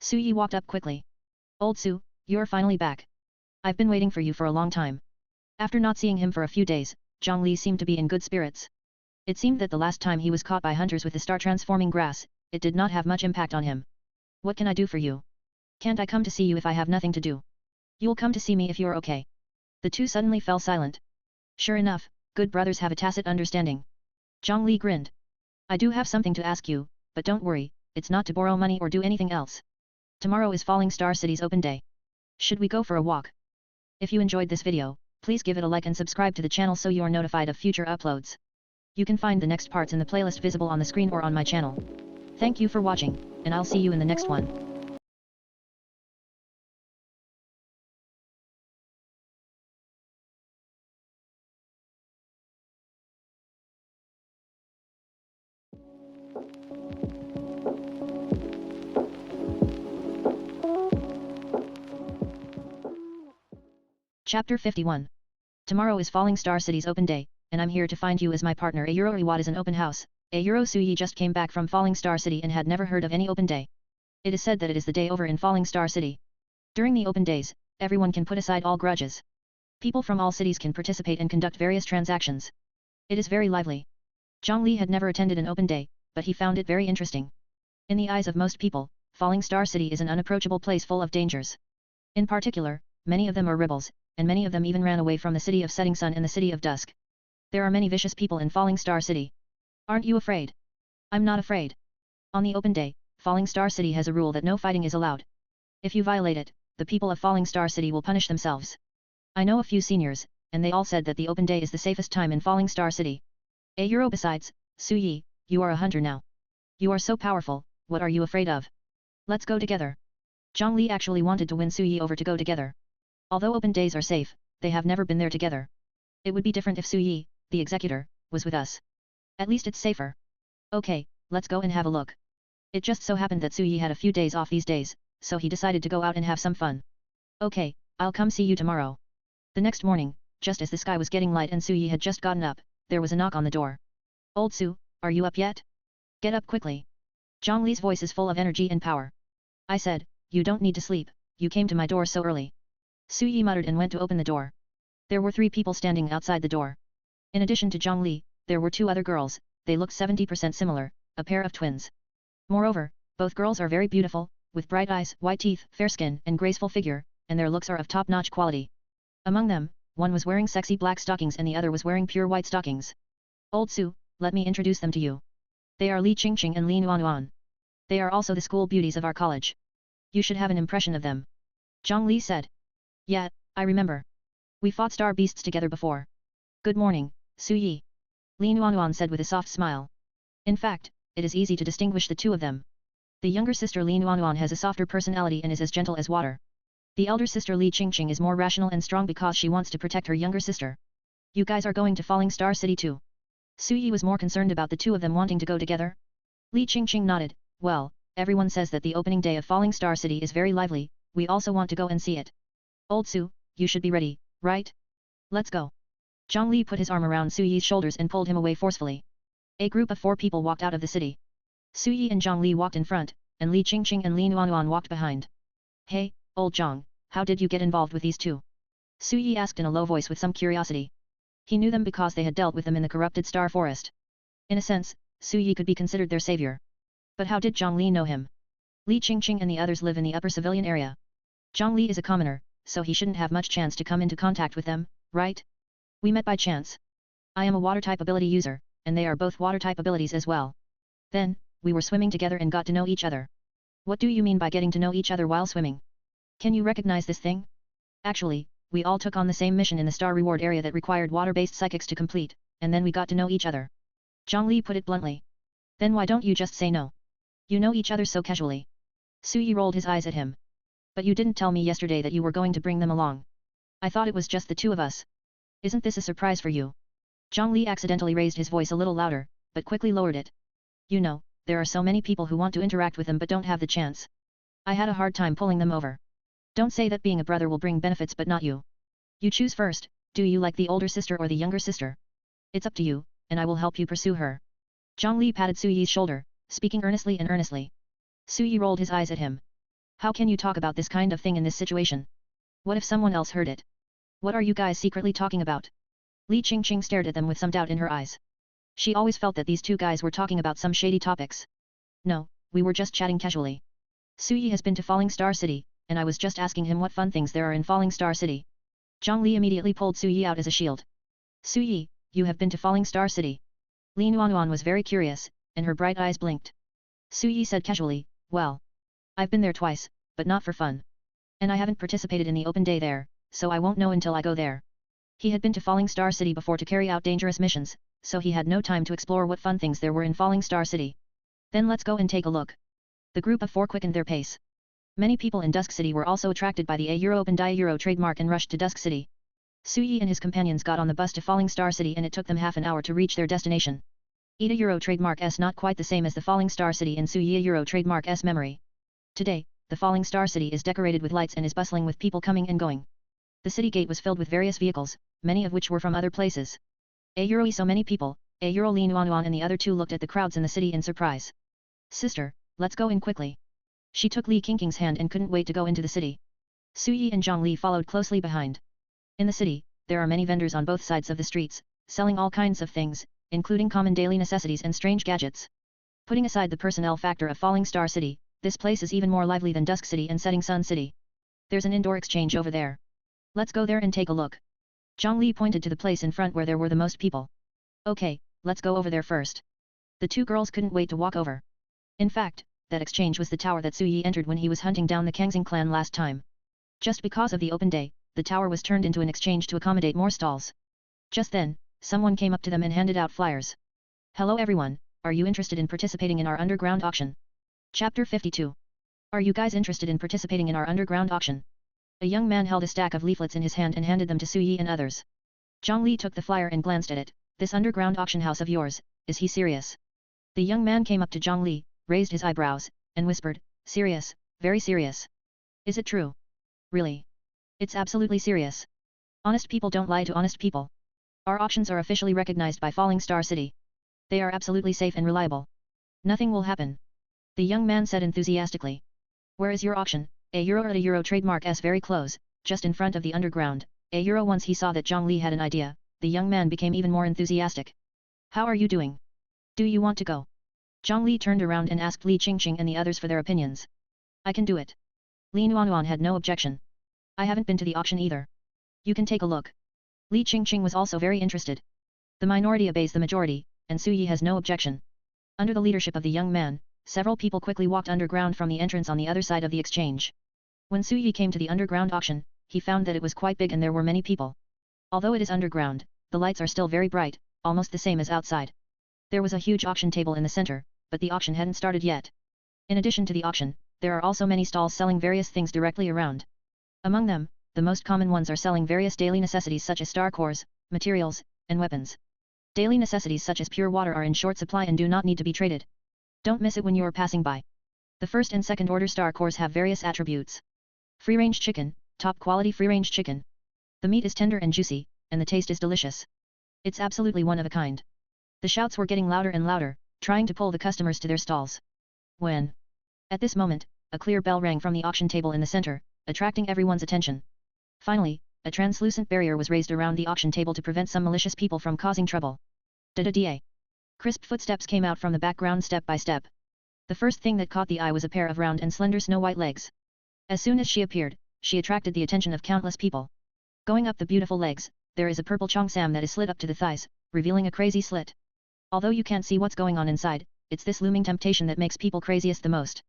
Su Yi walked up quickly. Old Su, you're finally back. I've been waiting for you for a long time. After not seeing him for a few days, Zhang Li seemed to be in good spirits. It seemed that the last time he was caught by hunters with the star-transforming grass, it did not have much impact on him. What can I do for you? Can't I come to see you if I have nothing to do? You'll come to see me if you're okay. The two suddenly fell silent. Sure enough, good brothers have a tacit understanding. Zhang Li grinned. I do have something to ask you, but don't worry, it's not to borrow money or do anything else. Tomorrow is Falling Star City's open day. Should we go for a walk? If you enjoyed this video, please give it a like and subscribe to the channel so you are notified of future uploads. You can find the next parts in the playlist visible on the screen or on my channel. Thank you for watching, and I'll see you in the next one. Chapter 51. Tomorrow is Falling Star City's open day, and I'm here to find you as my partner. What is an open house? Suyi just came back from Falling Star City and had never heard of any open day. It is said that it is the day over in Falling Star City. During the open days, everyone can put aside all grudges. People from all cities can participate and conduct various transactions. It is very lively. Zhang Li had never attended an open day, but he found it very interesting. In the eyes of most people, Falling Star City is an unapproachable place full of dangers. In particular, many of them are rebels, and many of them even ran away from the city of Setting Sun and the city of Dusk. There are many vicious people in Falling Star City. Aren't you afraid? I'm not afraid. On the open day, Falling Star City has a rule that no fighting is allowed. If you violate it, the people of Falling Star City will punish themselves. I know a few seniors, and they all said that the open day is the safest time in Falling Star City. Besides, Suyi, you are a hunter now. You are so powerful, what are you afraid of? Let's go together. Zhang Li actually wanted to win Suyi over to go together. Although open days are safe, they have never been there together. It would be different if Suyi, the executor, was with us. At least it's safer. Okay, let's go and have a look. It just so happened that Suyi had a few days off these days, so he decided to go out and have some fun. Okay, I'll come see you tomorrow. The next morning, just as the sky was getting light and Suyi had just gotten up, there was a knock on the door. Old Su, are you up yet? Get up quickly. Zhang Li's voice is full of energy and power. I said, you don't need to sleep, you came to my door so early. Suyi muttered and went to open the door. There were 3 people standing outside the door. In addition to Zhang Li, there were 2 other girls, they looked 70% similar, a pair of twins. Moreover, both girls are very beautiful, with bright eyes, white teeth, fair skin, and graceful figure, and their looks are of top-notch quality. Among them, one was wearing sexy black stockings and the other was wearing pure white stockings. Old Su, let me introduce them to you. They are Li Qingqing and Li Nuanuan. They are also the school beauties of our college. You should have an impression of them. Zhang Li said. Yeah, I remember. We fought star beasts together before. Good morning, Suyi. Li Nuanuan said with a soft smile. In fact, it is easy to distinguish the 2 of them. The younger sister Li Nuanuan has a softer personality and is as gentle as water. The elder sister Li Qingqing is more rational and strong because she wants to protect her younger sister. You guys are going to Falling Star City too? Suyi was more concerned about the 2 of them wanting to go together. Li Qingqing nodded. Well, everyone says that the opening day of Falling Star City is very lively, we also want to go and see it. Old Su, you should be ready, right? Let's go. Zhang Li put his arm around Suyi's shoulders and pulled him away forcefully. A group of 4 people walked out of the city. Suyi and Zhang Li walked in front, and Li Qingqing and Li Nuanuan walked behind. Hey, old Zhang, how did you get involved with these 2? Suyi asked in a low voice with some curiosity. He knew them because they had dealt with them in the corrupted Star Forest. In a sense, Suyi could be considered their savior. But how did Zhang Li know him? Li Qingqing and the others live in the upper civilian area. Zhang Li is a commoner, so he shouldn't have much chance to come into contact with them, right? We met by chance. I am a water-type ability user, and they are both water-type abilities as well. Then, we were swimming together and got to know each other. What do you mean by getting to know each other while swimming? Can you recognize this thing? Actually, we all took on the same mission in the star reward area that required water-based psychics to complete, and then we got to know each other. Zhang Li put it bluntly. Then why don't you just say no? You know each other so casually. Suyi rolled his eyes at him. But you didn't tell me yesterday that you were going to bring them along. I thought it was just the 2 of us. Isn't this a surprise for you? Zhang Li accidentally raised his voice a little louder, but quickly lowered it. You know, there are so many people who want to interact with them but don't have the chance. I had a hard time pulling them over. Don't say that being a brother will bring benefits but not you. You choose first, do you like the older sister or the younger sister? It's up to you, and I will help you pursue her. Zhang Li patted Suyi's shoulder, speaking earnestly and earnestly. Suyi rolled his eyes at him. How can you talk about this kind of thing in this situation? What if someone else heard it? What are you guys secretly talking about? Li Qingqing stared at them with some doubt in her eyes. She always felt that these two guys were talking about some shady topics. No, we were just chatting casually. Su Yi has been to Falling Star City, and I was just asking him what fun things there are in Falling Star City. Zhang Li immediately pulled Su Yi out as a shield. Su Yi, you have been to Falling Star City. Li Nuanuan was very curious, and her bright eyes blinked. Su Yi said casually, well. I've been there twice, but not for fun. And I haven't participated in the open day there, so I won't know until I go there. He had been to Falling Star City before to carry out dangerous missions, so he had no time to explore what fun things there were in Falling Star City. Then let's go and take a look. The group of four quickened their pace. Many people in Dusk City were also attracted by the Open Dia trademark and rushed to Dusk City. Su Yi and his companions got on the bus to Falling Star City and it took them half an hour to reach their destination. Euro trademark S not quite the same as the Falling Star City in Su Yi Euro trademark S memory. Today, the Falling Star City is decorated with lights and is bustling with people coming and going. The city gate was filled with various vehicles, many of which were from other places. So many people, Euro Li Nuanuan and the other two looked at the crowds in the city in surprise. Sister, let's go in quickly. She took Li Qingqing's hand and couldn't wait to go into the city. Su Yi and Zhang Li followed closely behind. In the city, there are many vendors on both sides of the streets, selling all kinds of things, including common daily necessities and strange gadgets. Putting aside the personnel factor of Falling Star City, this place is even more lively than Dusk City and Setting Sun City. There's an indoor exchange over there. Let's go there and take a look. Zhang Li pointed to the place in front where there were the most people. Okay, let's go over there first. The two girls couldn't wait to walk over. In fact, that exchange was the tower that Su Yi entered when he was hunting down the Kangxing clan last time. Just because of the open day, the tower was turned into an exchange to accommodate more stalls. Just then, someone came up to them and handed out flyers. Hello everyone, are you interested in participating in our underground auction? Chapter 52. Are you guys interested in participating in our underground auction? A young man held a stack of leaflets in his hand and handed them to Su Yi and others. Zhang Li took the flyer and glanced at it. This underground auction house of yours, is he serious? The young man came up to Zhang Li, raised his eyebrows, and whispered, serious, very serious. Is it true? Really? It's absolutely serious. Honest people don't lie to honest people. Our auctions are officially recognized by Falling Star City. They are absolutely safe and reliable. Nothing will happen. The young man said enthusiastically. Where is your auction? Euro trademark S very close, just in front of the underground. Once he saw that Zhang Li had an idea, the young man became even more enthusiastic. How are you doing? Do you want to go? Zhang Li turned around and asked Li Qingqing and the others for their opinions. I can do it. Li Nuanuan had no objection. I haven't been to the auction either. You can take a look. Li Qingqing was also very interested. The minority obeys the majority, and Su Yi has no objection. Under the leadership of the young man, several people quickly walked underground from the entrance on the other side of the exchange. When Su Yi came to the underground auction, he found that it was quite big and there were many people. Although it is underground, the lights are still very bright, almost the same as outside. There was a huge auction table in the center, but the auction hadn't started yet. In addition to the auction, there are also many stalls selling various things directly around. Among them, the most common ones are selling various daily necessities such as star cores, materials, and weapons. Daily necessities such as pure water are in short supply and do not need to be traded. Don't miss it when you are passing by. The first and second order star cores have various attributes. Free-range chicken, top quality free-range chicken. The meat is tender and juicy, and the taste is delicious. It's absolutely one of a kind. The shouts were getting louder and louder, trying to pull the customers to their stalls. When? At this moment, a clear bell rang from the auction table in the center, attracting everyone's attention. Finally, a translucent barrier was raised around the auction table to prevent some malicious people from causing trouble. Da-da-da. Crisp footsteps came out from the background step by step. The first thing that caught the eye was a pair of round and slender snow-white legs. As soon as she appeared, she attracted the attention of countless people. Going up the beautiful legs, there is a purple cheongsam that is slit up to the thighs, revealing a crazy slit. Although you can't see what's going on inside, it's this looming temptation that makes people craziest the most.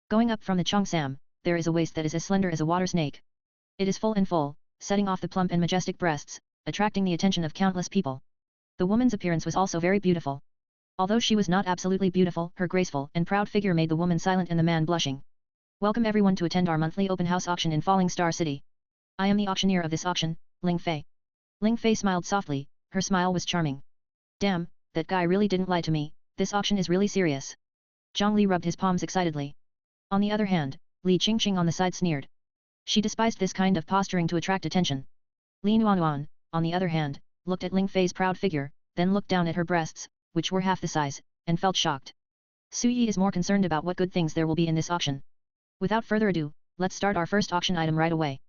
Going up from the cheongsam, there is a waist that is as slender as a water snake. It is full and full, setting off the plump and majestic breasts, attracting the attention of countless people. The woman's appearance was also very beautiful. Although she was not absolutely beautiful, her graceful and proud figure made the woman silent and the man blushing. Welcome everyone to attend our monthly open house auction in Falling Star City. I am the auctioneer of this auction, Ling Fei. Ling Fei smiled softly, her smile was charming. Damn, that guy really didn't lie to me, this auction is really serious. Zhang Li rubbed his palms excitedly. On the other hand, Li Qingqing on the side sneered. She despised this kind of posturing to attract attention. Li Nuanuan, on the other hand, looked at Ling Fei's proud figure, then looked down at her breasts, which were half the size, and felt shocked. Su Yi is more concerned about what good things there will be in this auction. Without further ado, let's start our first auction item right away.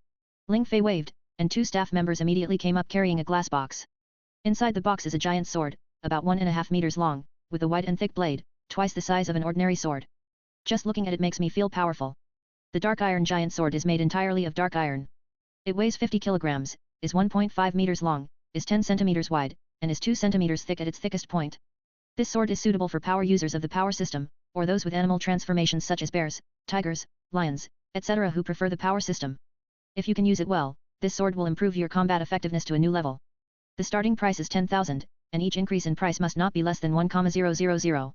Ling Fei waved, and two staff members immediately came up carrying a glass box. Inside the box is a giant sword, about 1.5 meters long, with a wide and thick blade, twice the size of an ordinary sword. Just looking at it makes me feel powerful. The dark iron giant sword is made entirely of dark iron. It weighs 50 kilograms, is 1.5 meters long, is 10 centimeters wide, and is 2 centimeters thick at its thickest point. This sword is suitable for power users of the power system, or those with animal transformations such as bears, tigers, lions, etc. who prefer the power system. If you can use it well, this sword will improve your combat effectiveness to a new level. The starting price is 10,000, and each increase in price must not be less than 1,000.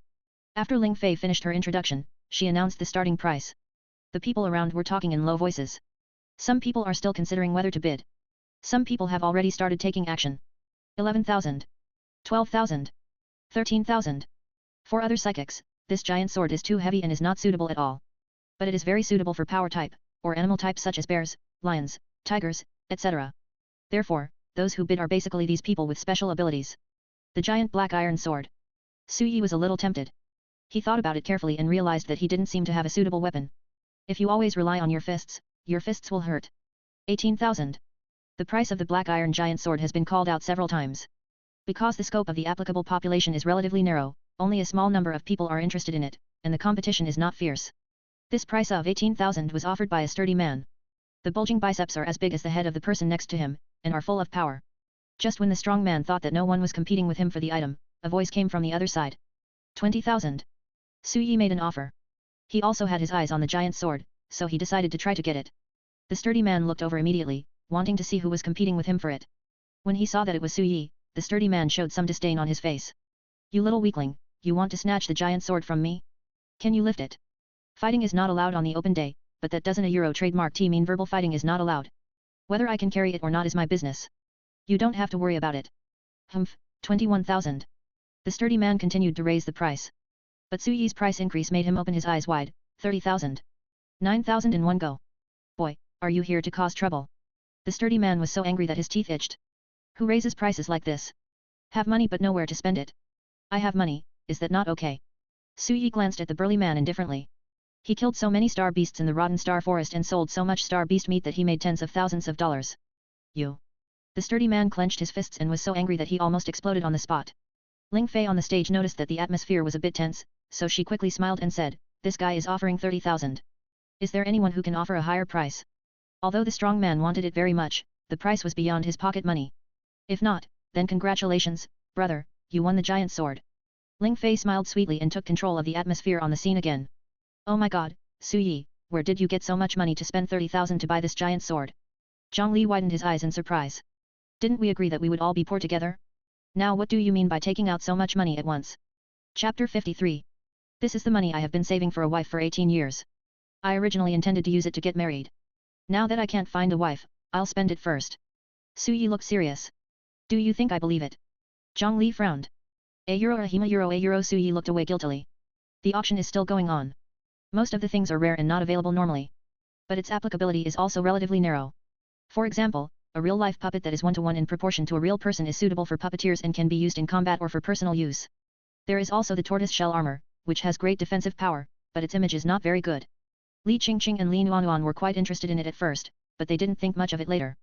After Ling Fei finished her introduction, she announced the starting price. The people around were talking in low voices. Some people are still considering whether to bid. Some people have already started taking action. 11,000. 12,000. 13,000. For other psychics, this giant sword is too heavy and is not suitable at all. But it is very suitable for power type, or animal type such as bears, lions, tigers, etc. Therefore, those who bid are basically these people with special abilities. The giant black iron sword. Su Yi was a little tempted. He thought about it carefully and realized that he didn't seem to have a suitable weapon. If you always rely on your fists will hurt. 18,000. The price of the black iron giant sword has been called out several times. Because the scope of the applicable population is relatively narrow, only a small number of people are interested in it, and the competition is not fierce. This price of 18,000 was offered by a sturdy man. The bulging biceps are as big as the head of the person next to him, and are full of power. Just when the strong man thought that no one was competing with him for the item, a voice came from the other side. 20,000. Su Yi made an offer. He also had his eyes on the giant sword, so he decided to try to get it. The sturdy man looked over immediately, wanting to see who was competing with him for it. When he saw that it was Su Yi, the sturdy man showed some disdain on his face. You little weakling, you want to snatch the giant sword from me? Can you lift it? Fighting is not allowed on the open day, but that doesn't a Euro trademark T mean verbal fighting is not allowed. Whether I can carry it or not is my business. You don't have to worry about it. 21,000. The sturdy man continued to raise the price. But Su Yi's price increase made him open his eyes wide. 30,000. 9,000 in one go. Boy, are you here to cause trouble? The sturdy man was so angry that his teeth itched. Who raises prices like this? Have money but nowhere to spend it. I have money, is that not okay? Su Yi glanced at the burly man indifferently. He killed so many star beasts in the rotten star forest and sold so much star beast meat that he made tens of thousands of dollars. You. The sturdy man clenched his fists and was so angry that he almost exploded on the spot. Ling Fei on the stage noticed that the atmosphere was a bit tense, so she quickly smiled and said, this guy is offering 30,000. Is there anyone who can offer a higher price? Although the strong man wanted it very much, the price was beyond his pocket money. If not, then congratulations, brother, you won the giant sword. Ling Fei smiled sweetly and took control of the atmosphere on the scene again. Oh my god, Su Yi, where did you get so much money to spend 30,000 to buy this giant sword? Zhang Li widened his eyes in surprise. Didn't we agree that we would all be poor together? Now what do you mean by taking out so much money at once? Chapter 53. This is the money I have been saving for a wife for 18 years. I originally intended to use it to get married. Now that I can't find a wife, I'll spend it first. Su Yi looked serious. Do you think I believe it? Zhang Li frowned. €1 Su Yi looked away guiltily. The auction is still going on. Most of the things are rare and not available normally. But its applicability is also relatively narrow. For example, a real-life puppet that is 1-to-1 in proportion to a real person is suitable for puppeteers and can be used in combat or for personal use. There is also the tortoise shell armor, which has great defensive power, but its image is not very good. Li Qingqing and Li Nuanuan were quite interested in it at first, but they didn't think much of it later.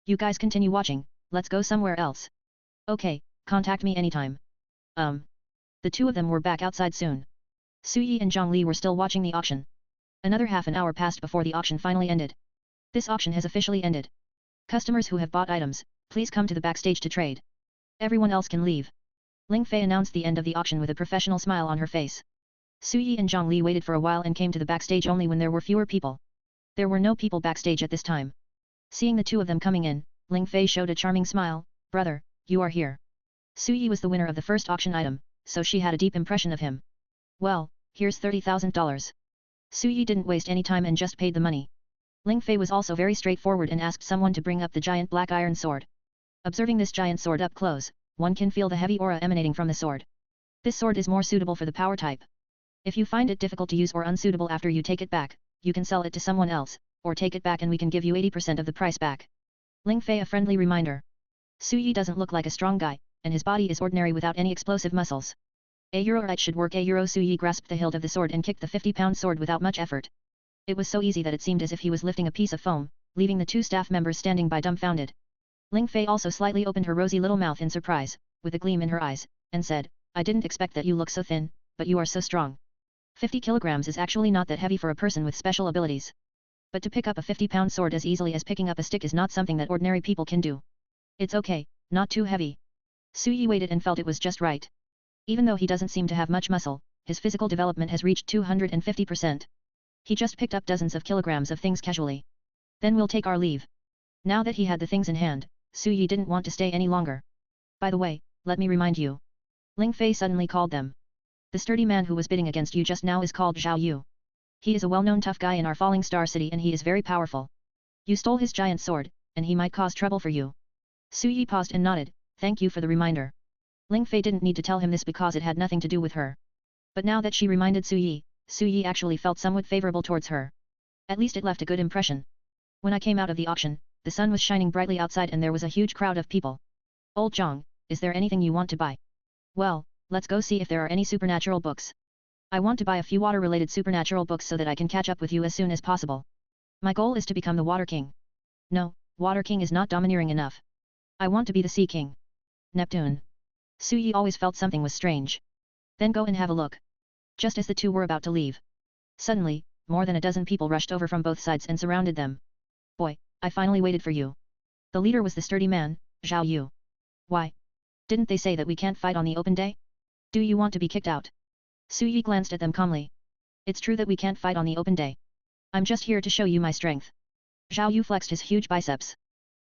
You guys continue watching, let's go somewhere else. Okay, contact me anytime. The two of them were back outside soon. Su Yi and Zhang Li were still watching the auction. Another half an hour passed before the auction finally ended. This auction has officially ended. Customers who have bought items, please come to the backstage to trade. Everyone else can leave. Ling Fei announced the end of the auction with a professional smile on her face. Su Yi and Zhang Li waited for a while and came to the backstage only when there were fewer people. There were no people backstage at this time. Seeing the two of them coming in, Ling Fei showed a charming smile. Brother, you are here. Su Yi was the winner of the first auction item, so she had a deep impression of him. Well, here's $30,000. Su Yi didn't waste any time and just paid the money. Ling Fei was also very straightforward and asked someone to bring up the giant black iron sword. Observing this giant sword up close, one can feel the heavy aura emanating from the sword. This sword is more suitable for the power type. If you find it difficult to use or unsuitable after you take it back, you can sell it to someone else, or take it back and we can give you 80% of the price back. Ling Fei a friendly reminder. Su Yi doesn't look like a strong guy, and his body is ordinary without any explosive muscles. It should work. Su Yi grasped the hilt of the sword and kicked the 50-pound sword without much effort. It was so easy that it seemed as if he was lifting a piece of foam, leaving the two staff members standing by dumbfounded. Ling Fei also slightly opened her rosy little mouth in surprise, with a gleam in her eyes, and said, I didn't expect that you look so thin, but you are so strong. 50 kilograms is actually not that heavy for a person with special abilities. But to pick up a 50-pound sword as easily as picking up a stick is not something that ordinary people can do. It's okay, not too heavy. Su Yi waited and felt it was just right. Even though he doesn't seem to have much muscle, his physical development has reached 250%. He just picked up dozens of kilograms of things casually. Then we'll take our leave. Now that he had the things in hand, Su Yi didn't want to stay any longer. By the way, let me remind you. Ling Fei suddenly called them. The sturdy man who was bidding against you just now is called Zhao Yu. He is a well-known tough guy in our Falling Star City and he is very powerful. You stole his giant sword, and he might cause trouble for you. Su Yi paused and nodded, thank you for the reminder. Ling Fei didn't need to tell him this because it had nothing to do with her. But now that she reminded Su Yi actually felt somewhat favorable towards her. At least it left a good impression. When I came out of the auction, the sun was shining brightly outside and there was a huge crowd of people. Old Zhang, is there anything you want to buy? Well, let's go see if there are any supernatural books. I want to buy a few water-related supernatural books so that I can catch up with you as soon as possible. My goal is to become the Water King. No, Water King is not domineering enough. I want to be the Sea King. Neptune. Su Yi always felt something was strange. Then go and have a look. Just as the two were about to leave. Suddenly, more than a dozen people rushed over from both sides and surrounded them. Boy, I finally waited for you. The leader was the sturdy man, Zhao Yu. Why? Didn't they say that we can't fight on the open day? Do you want to be kicked out? Su Yi glanced at them calmly. It's true that we can't fight on the open day. I'm just here to show you my strength. Zhao Yu flexed his huge biceps.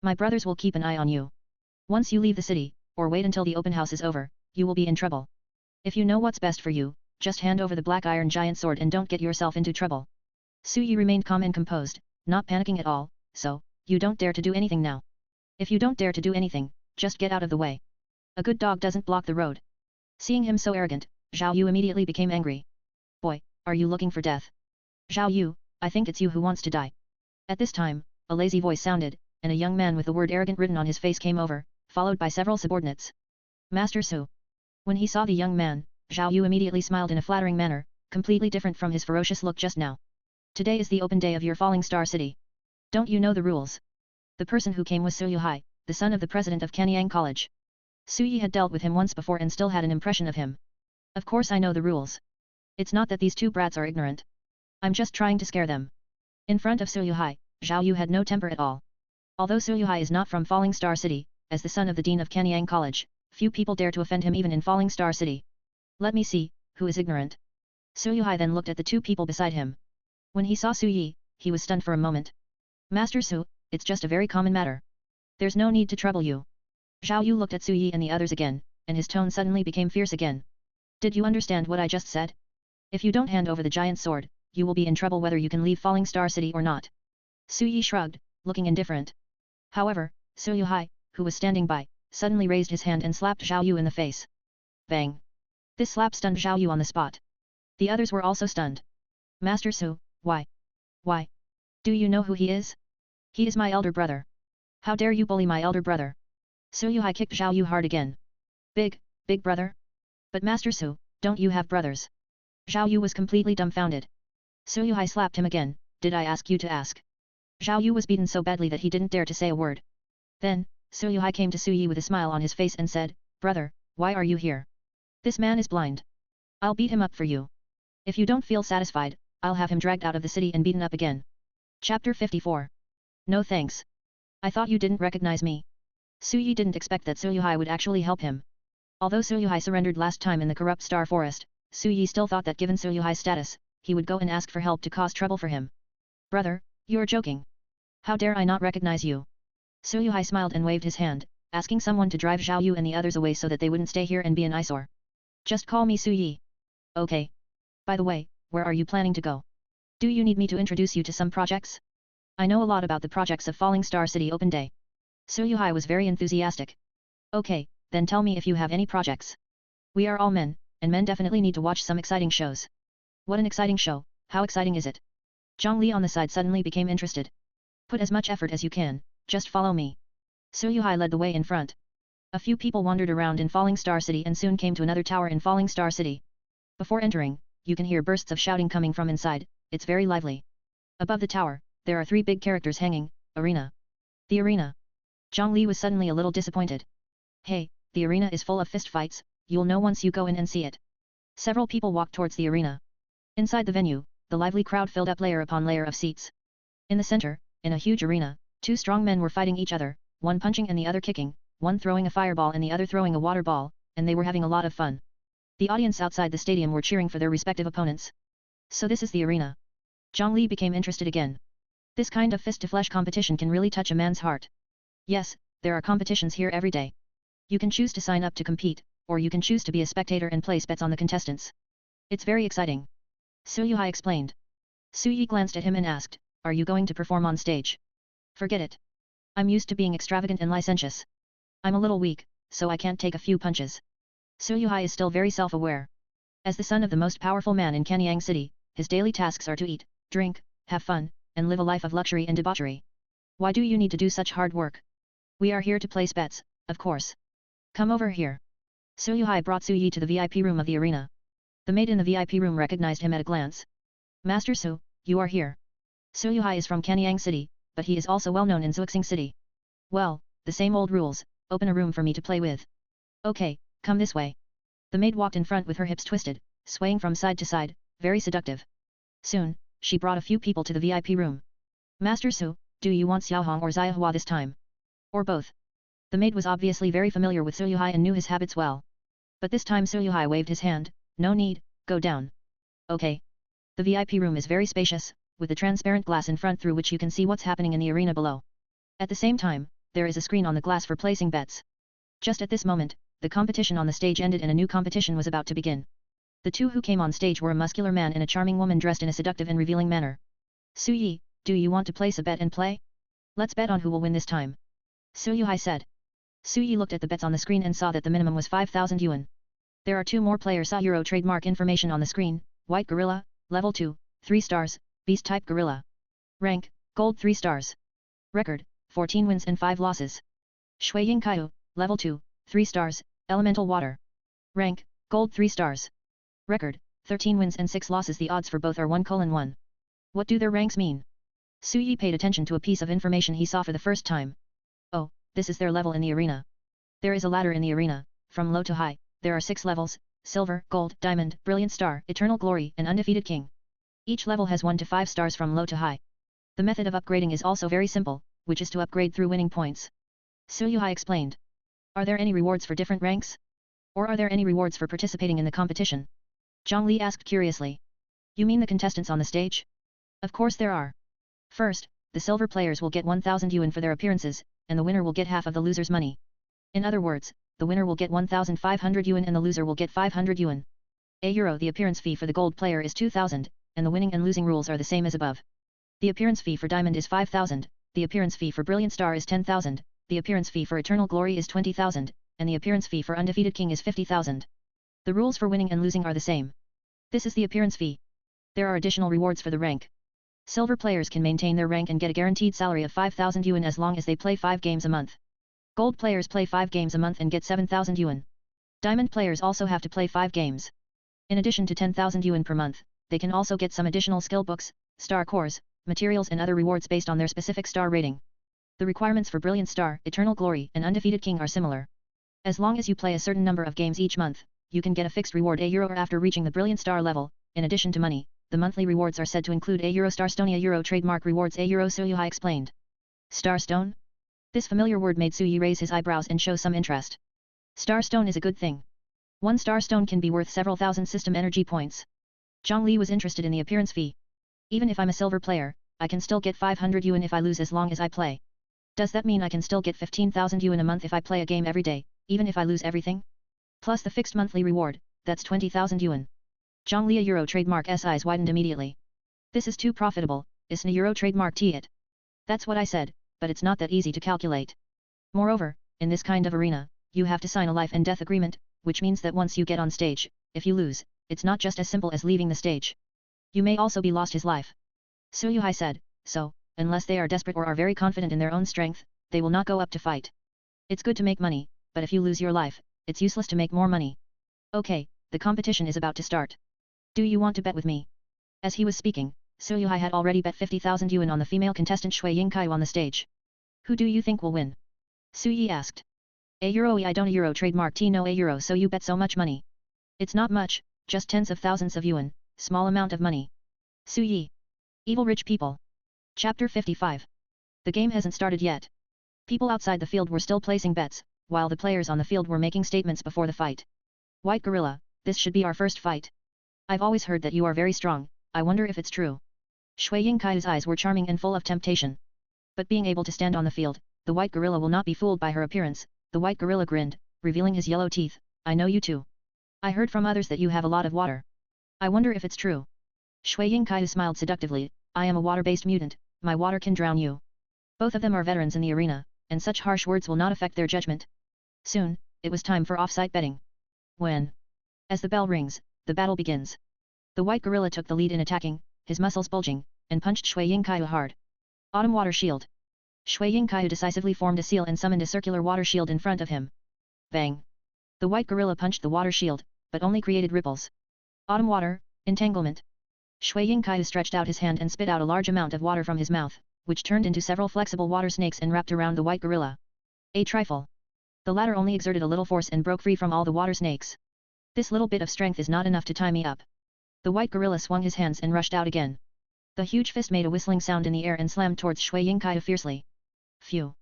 My brothers will keep an eye on you. Once you leave the city, or wait until the open house is over, you will be in trouble. If you know what's best for you, just hand over the black iron giant sword and don't get yourself into trouble. Su Yi remained calm and composed, not panicking at all, so, you don't dare to do anything now. If you don't dare to do anything, just get out of the way. A good dog doesn't block the road. Seeing him so arrogant, Zhao Yu immediately became angry. Boy, are you looking for death? Zhao Yu, I think it's you who wants to die. At this time, a lazy voice sounded, and a young man with the word arrogant written on his face came over, followed by several subordinates. Master Su. When he saw the young man, Zhao Yu immediately smiled in a flattering manner, completely different from his ferocious look just now. Today is the open day of your Falling Star City. Don't you know the rules? The person who came was Su Yuhai, the son of the president of Kanyang College. Su Yi had dealt with him once before and still had an impression of him. Of course I know the rules. It's not that these two brats are ignorant. I'm just trying to scare them. In front of Su Yuhai, Zhao Yu had no temper at all. Although Su Yuhai is not from Falling Star City, as the son of the dean of Kanyang College, few people dare to offend him even in Falling Star City. Let me see, who is ignorant? Su Yuhai then looked at the two people beside him. When he saw Su Yi, he was stunned for a moment. Master Su, it's just a very common matter. There's no need to trouble you. Zhao Yu looked at Su Yi and the others again, and his tone suddenly became fierce again. Did you understand what I just said? If you don't hand over the giant sword, you will be in trouble whether you can leave Falling Star City or not. Su Yi shrugged, looking indifferent. However, Su Yuhai, who was standing by, suddenly raised his hand and slapped Zhao Yu in the face. Bang! This slap stunned Zhao Yu on the spot. The others were also stunned. Master Su, why? Why? Do you know who he is? He is my elder brother. How dare you bully my elder brother? Su Yuhai kicked Zhao Yu hard again. Big brother? But Master Su, don't you have brothers? Zhao Yu was completely dumbfounded. Su Yuhai slapped him again, did I ask you to ask? Zhao Yu was beaten so badly that he didn't dare to say a word. Then, Su Yuhai came to Su Yi with a smile on his face and said, Brother, why are you here? This man is blind. I'll beat him up for you. If you don't feel satisfied, I'll have him dragged out of the city and beaten up again. Chapter 54. No thanks. I thought you didn't recognize me. Su Yi didn't expect that Su Yuhai would actually help him. Although Su Yuhai surrendered last time in the corrupt Star Forest, Su Yi still thought that given Su Yuhai's status, he would go and ask for help to cause trouble for him. Brother, you're joking. How dare I not recognize you? Su Yuhai smiled and waved his hand, asking someone to drive Zhao Yu and the others away so that they wouldn't stay here and be an eyesore. Just call me Su Yi. Okay. By the way, where are you planning to go? Do you need me to introduce you to some projects? I know a lot about the projects of Falling Star City Open Day. Su Yuhai was very enthusiastic. Okay, then tell me if you have any projects. We are all men, and men definitely need to watch some exciting shows. What an exciting show, how exciting is it? Zhang Li on the side suddenly became interested. Put as much effort as you can, just follow me. Su Yuhai led the way in front. A few people wandered around in Falling Star City and soon came to another tower in Falling Star City. Before entering, you can hear bursts of shouting coming from inside, it's very lively. Above the tower, there are 3 big characters hanging, arena. The arena. Zhang Li was suddenly a little disappointed. Hey, the arena is full of fist fights, you'll know once you go in and see it. Several people walked towards the arena. Inside the venue, the lively crowd filled up layer upon layer of seats. In the center, in a huge arena, two strong men were fighting each other, one punching and the other kicking, one throwing a fireball and the other throwing a water ball, and they were having a lot of fun. The audience outside the stadium were cheering for their respective opponents. So this is the arena. Zhang Li became interested again. This kind of fist-to-flesh competition can really touch a man's heart. Yes, there are competitions here every day. You can choose to sign up to compete, or you can choose to be a spectator and place bets on the contestants. It's very exciting. Su Yuhai explained. Su Yi glanced at him and asked, are you going to perform on stage? Forget it. I'm used to being extravagant and licentious. I'm a little weak, so I can't take a few punches. Su Yuhai is still very self-aware. As the son of the most powerful man in Kanyang City, his daily tasks are to eat, drink, have fun, and live a life of luxury and debauchery. Why do you need to do such hard work? We are here to place bets, of course. Come over here. Su Yuhai brought Su Yi to the VIP room of the arena. The maid in the VIP room recognized him at a glance. Master Su, you are here. Su Yuhai is from Kanyang City, but he is also well known in Zuixing City. Well, the same old rules, open a room for me to play with. Okay, come this way. The maid walked in front with her hips twisted, swaying from side to side, very seductive. Soon, she brought a few people to the VIP room. Master Su, do you want Xiaohong or Xiahua this time? Or both? The maid was obviously very familiar with Su Yuhai and knew his habits well. But this time Su Yuhai waved his hand, no need, go down. Okay. The VIP room is very spacious, with a transparent glass in front through which you can see what's happening in the arena below. At the same time, there is a screen on the glass for placing bets. Just at this moment, the competition on the stage ended and a new competition was about to begin. The two who came on stage were a muscular man and a charming woman dressed in a seductive and revealing manner. Su Yi, do you want to place a bet and play? Let's bet on who will win this time. Su Yuhai said. Su Yi looked at the bets on the screen and saw that the minimum was 5,000 yuan. There are two more players saw Euro trademark information on the screen, White Gorilla, Level 2, 3 stars, Beast-type Gorilla. Rank, Gold 3 stars. Record, 14 wins and 5 losses. Shui Ying Kaiu, Level 2, 3 stars, Elemental Water. Rank, Gold 3 stars. Record, 13 wins and 6 losses. The odds for both are 1:1. What do their ranks mean? Su Yi paid attention to a piece of information he saw for the first time. Oh, this is their level in the arena. There is a ladder in the arena, from low to high, there are 6 levels, Silver, Gold, Diamond, Brilliant Star, Eternal Glory, and Undefeated King. Each level has 1 to 5 stars from low to high. The method of upgrading is also very simple, which is to upgrade through winning points. Su Yuhai explained. Are there any rewards for different ranks? Or are there any rewards for participating in the competition? Zhang Li asked curiously. You mean the contestants on the stage? Of course there are. First, the silver players will get 1,000 yuan for their appearances, and the winner will get half of the loser's money. In other words, the winner will get 1,500 yuan and the loser will get 500 yuan. €1 The appearance fee for the gold player is 2,000, and the winning and losing rules are the same as above. The appearance fee for diamond is 5,000, the appearance fee for brilliant star is 10,000, the appearance fee for eternal glory is 20,000, and the appearance fee for undefeated king is 50,000. The rules for winning and losing are the same. This is the appearance fee. There are additional rewards for the rank. Silver players can maintain their rank and get a guaranteed salary of 5,000 yuan as long as they play 5 games a month. Gold players play 5 games a month and get 7,000 yuan. Diamond players also have to play 5 games. In addition to 10,000 yuan per month, they can also get some additional skill books, star cores, materials and other rewards based on their specific star rating. The requirements for Brilliant Star, Eternal Glory, and Undefeated King are similar. As long as you play a certain number of games each month, you can get a fixed reward €1 or after reaching the Brilliant Star level. In addition to money, the monthly rewards are said to include €1 Starstone. €1 trademark rewards. €1 Su Yuhai explained. Starstone? This familiar word made Su Yi raise his eyebrows and show some interest. Starstone is a good thing. 1 starstone can be worth several thousand system energy points. Zhang Li was interested in the appearance fee. Even if I'm a silver player, I can still get 500 yuan if I lose as long as I play. Does that mean I can still get 15,000 yuan a month if I play a game every day, even if I lose everything? Plus the fixed monthly reward, that's 20,000 yuan. Zhang Li Euro trademark's eyes widened immediately. This is too profitable, isn't a Euro trademark it? That's what I said, but it's not that easy to calculate. Moreover, in this kind of arena, you have to sign a life and death agreement, which means that once you get on stage, if you lose, it's not just as simple as leaving the stage. You may also be lost his life. Su Yuhai said, so, unless they are desperate or are very confident in their own strength, they will not go up to fight. It's good to make money, but if you lose your life, it's useless to make more money. Okay, the competition is about to start. Do you want to bet with me? As he was speaking, Su Yuhai had already bet 50,000 yuan on the female contestant Shui Yingkai on the stage. Who do you think will win? Su Yi asked. €1 I don't euro trademark T no €1 so you bet so much money. It's not much, just tens of thousands of yuan, small amount of money. Su Yi. Evil rich people. Chapter 55. The game hasn't started yet. People outside the field were still placing bets, while the players on the field were making statements before the fight. White Gorilla, this should be our first fight. I've always heard that you are very strong, I wonder if it's true. Shui Yingkai's eyes were charming and full of temptation. But being able to stand on the field, the White Gorilla will not be fooled by her appearance. The White Gorilla grinned, revealing his yellow teeth. I know you too. I heard from others that you have a lot of water. I wonder if it's true. Shui Yingkai smiled seductively. I am a water-based mutant, my water can drown you. Both of them are veterans in the arena, and such harsh words will not affect their judgment. Soon, it was time for off-site betting. As the bell rings, the battle begins. The White Gorilla took the lead in attacking, his muscles bulging, and punched Shui Yingkai hard. Autumn Water Shield. Shui Yingkai decisively formed a seal and summoned a circular water shield in front of him. Bang! The White Gorilla punched the water shield, but only created ripples. Autumn Water, Entanglement. Shui Yingkai stretched out his hand and spit out a large amount of water from his mouth, which turned into several flexible water snakes and wrapped around the White Gorilla. A trifle. The latter only exerted a little force and broke free from all the water snakes. This little bit of strength is not enough to tie me up. The White Gorilla swung his hands and rushed out again. The huge fist made a whistling sound in the air and slammed towards Shui Yingkai fiercely. Phew!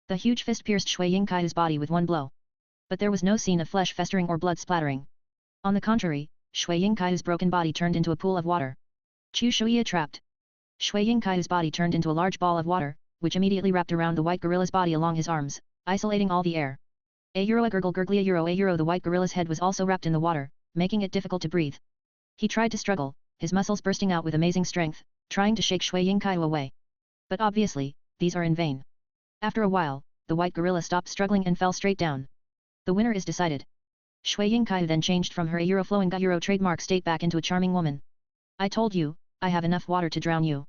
The huge fist pierced Shui Yingkai's body with one blow. But there was no scene of flesh festering or blood splattering. On the contrary, Shui Yingkai's broken body turned into a pool of water. Chu Shuya trapped. Shui Yingkai's body turned into a large ball of water, which immediately wrapped around the White Gorilla's body along his arms, isolating all the air. A gurgle gurgly a the White Gorilla's head was also wrapped in the water, making it difficult to breathe. He tried to struggle, his muscles bursting out with amazing strength, trying to shake Shui Yingkai away. But obviously, these are in vain. After a while, the White Gorilla stopped struggling and fell straight down. The winner is decided. Shui Yingkai then changed from her a flowing ga trademark state back into a charming woman. I told you, I have enough water to drown you.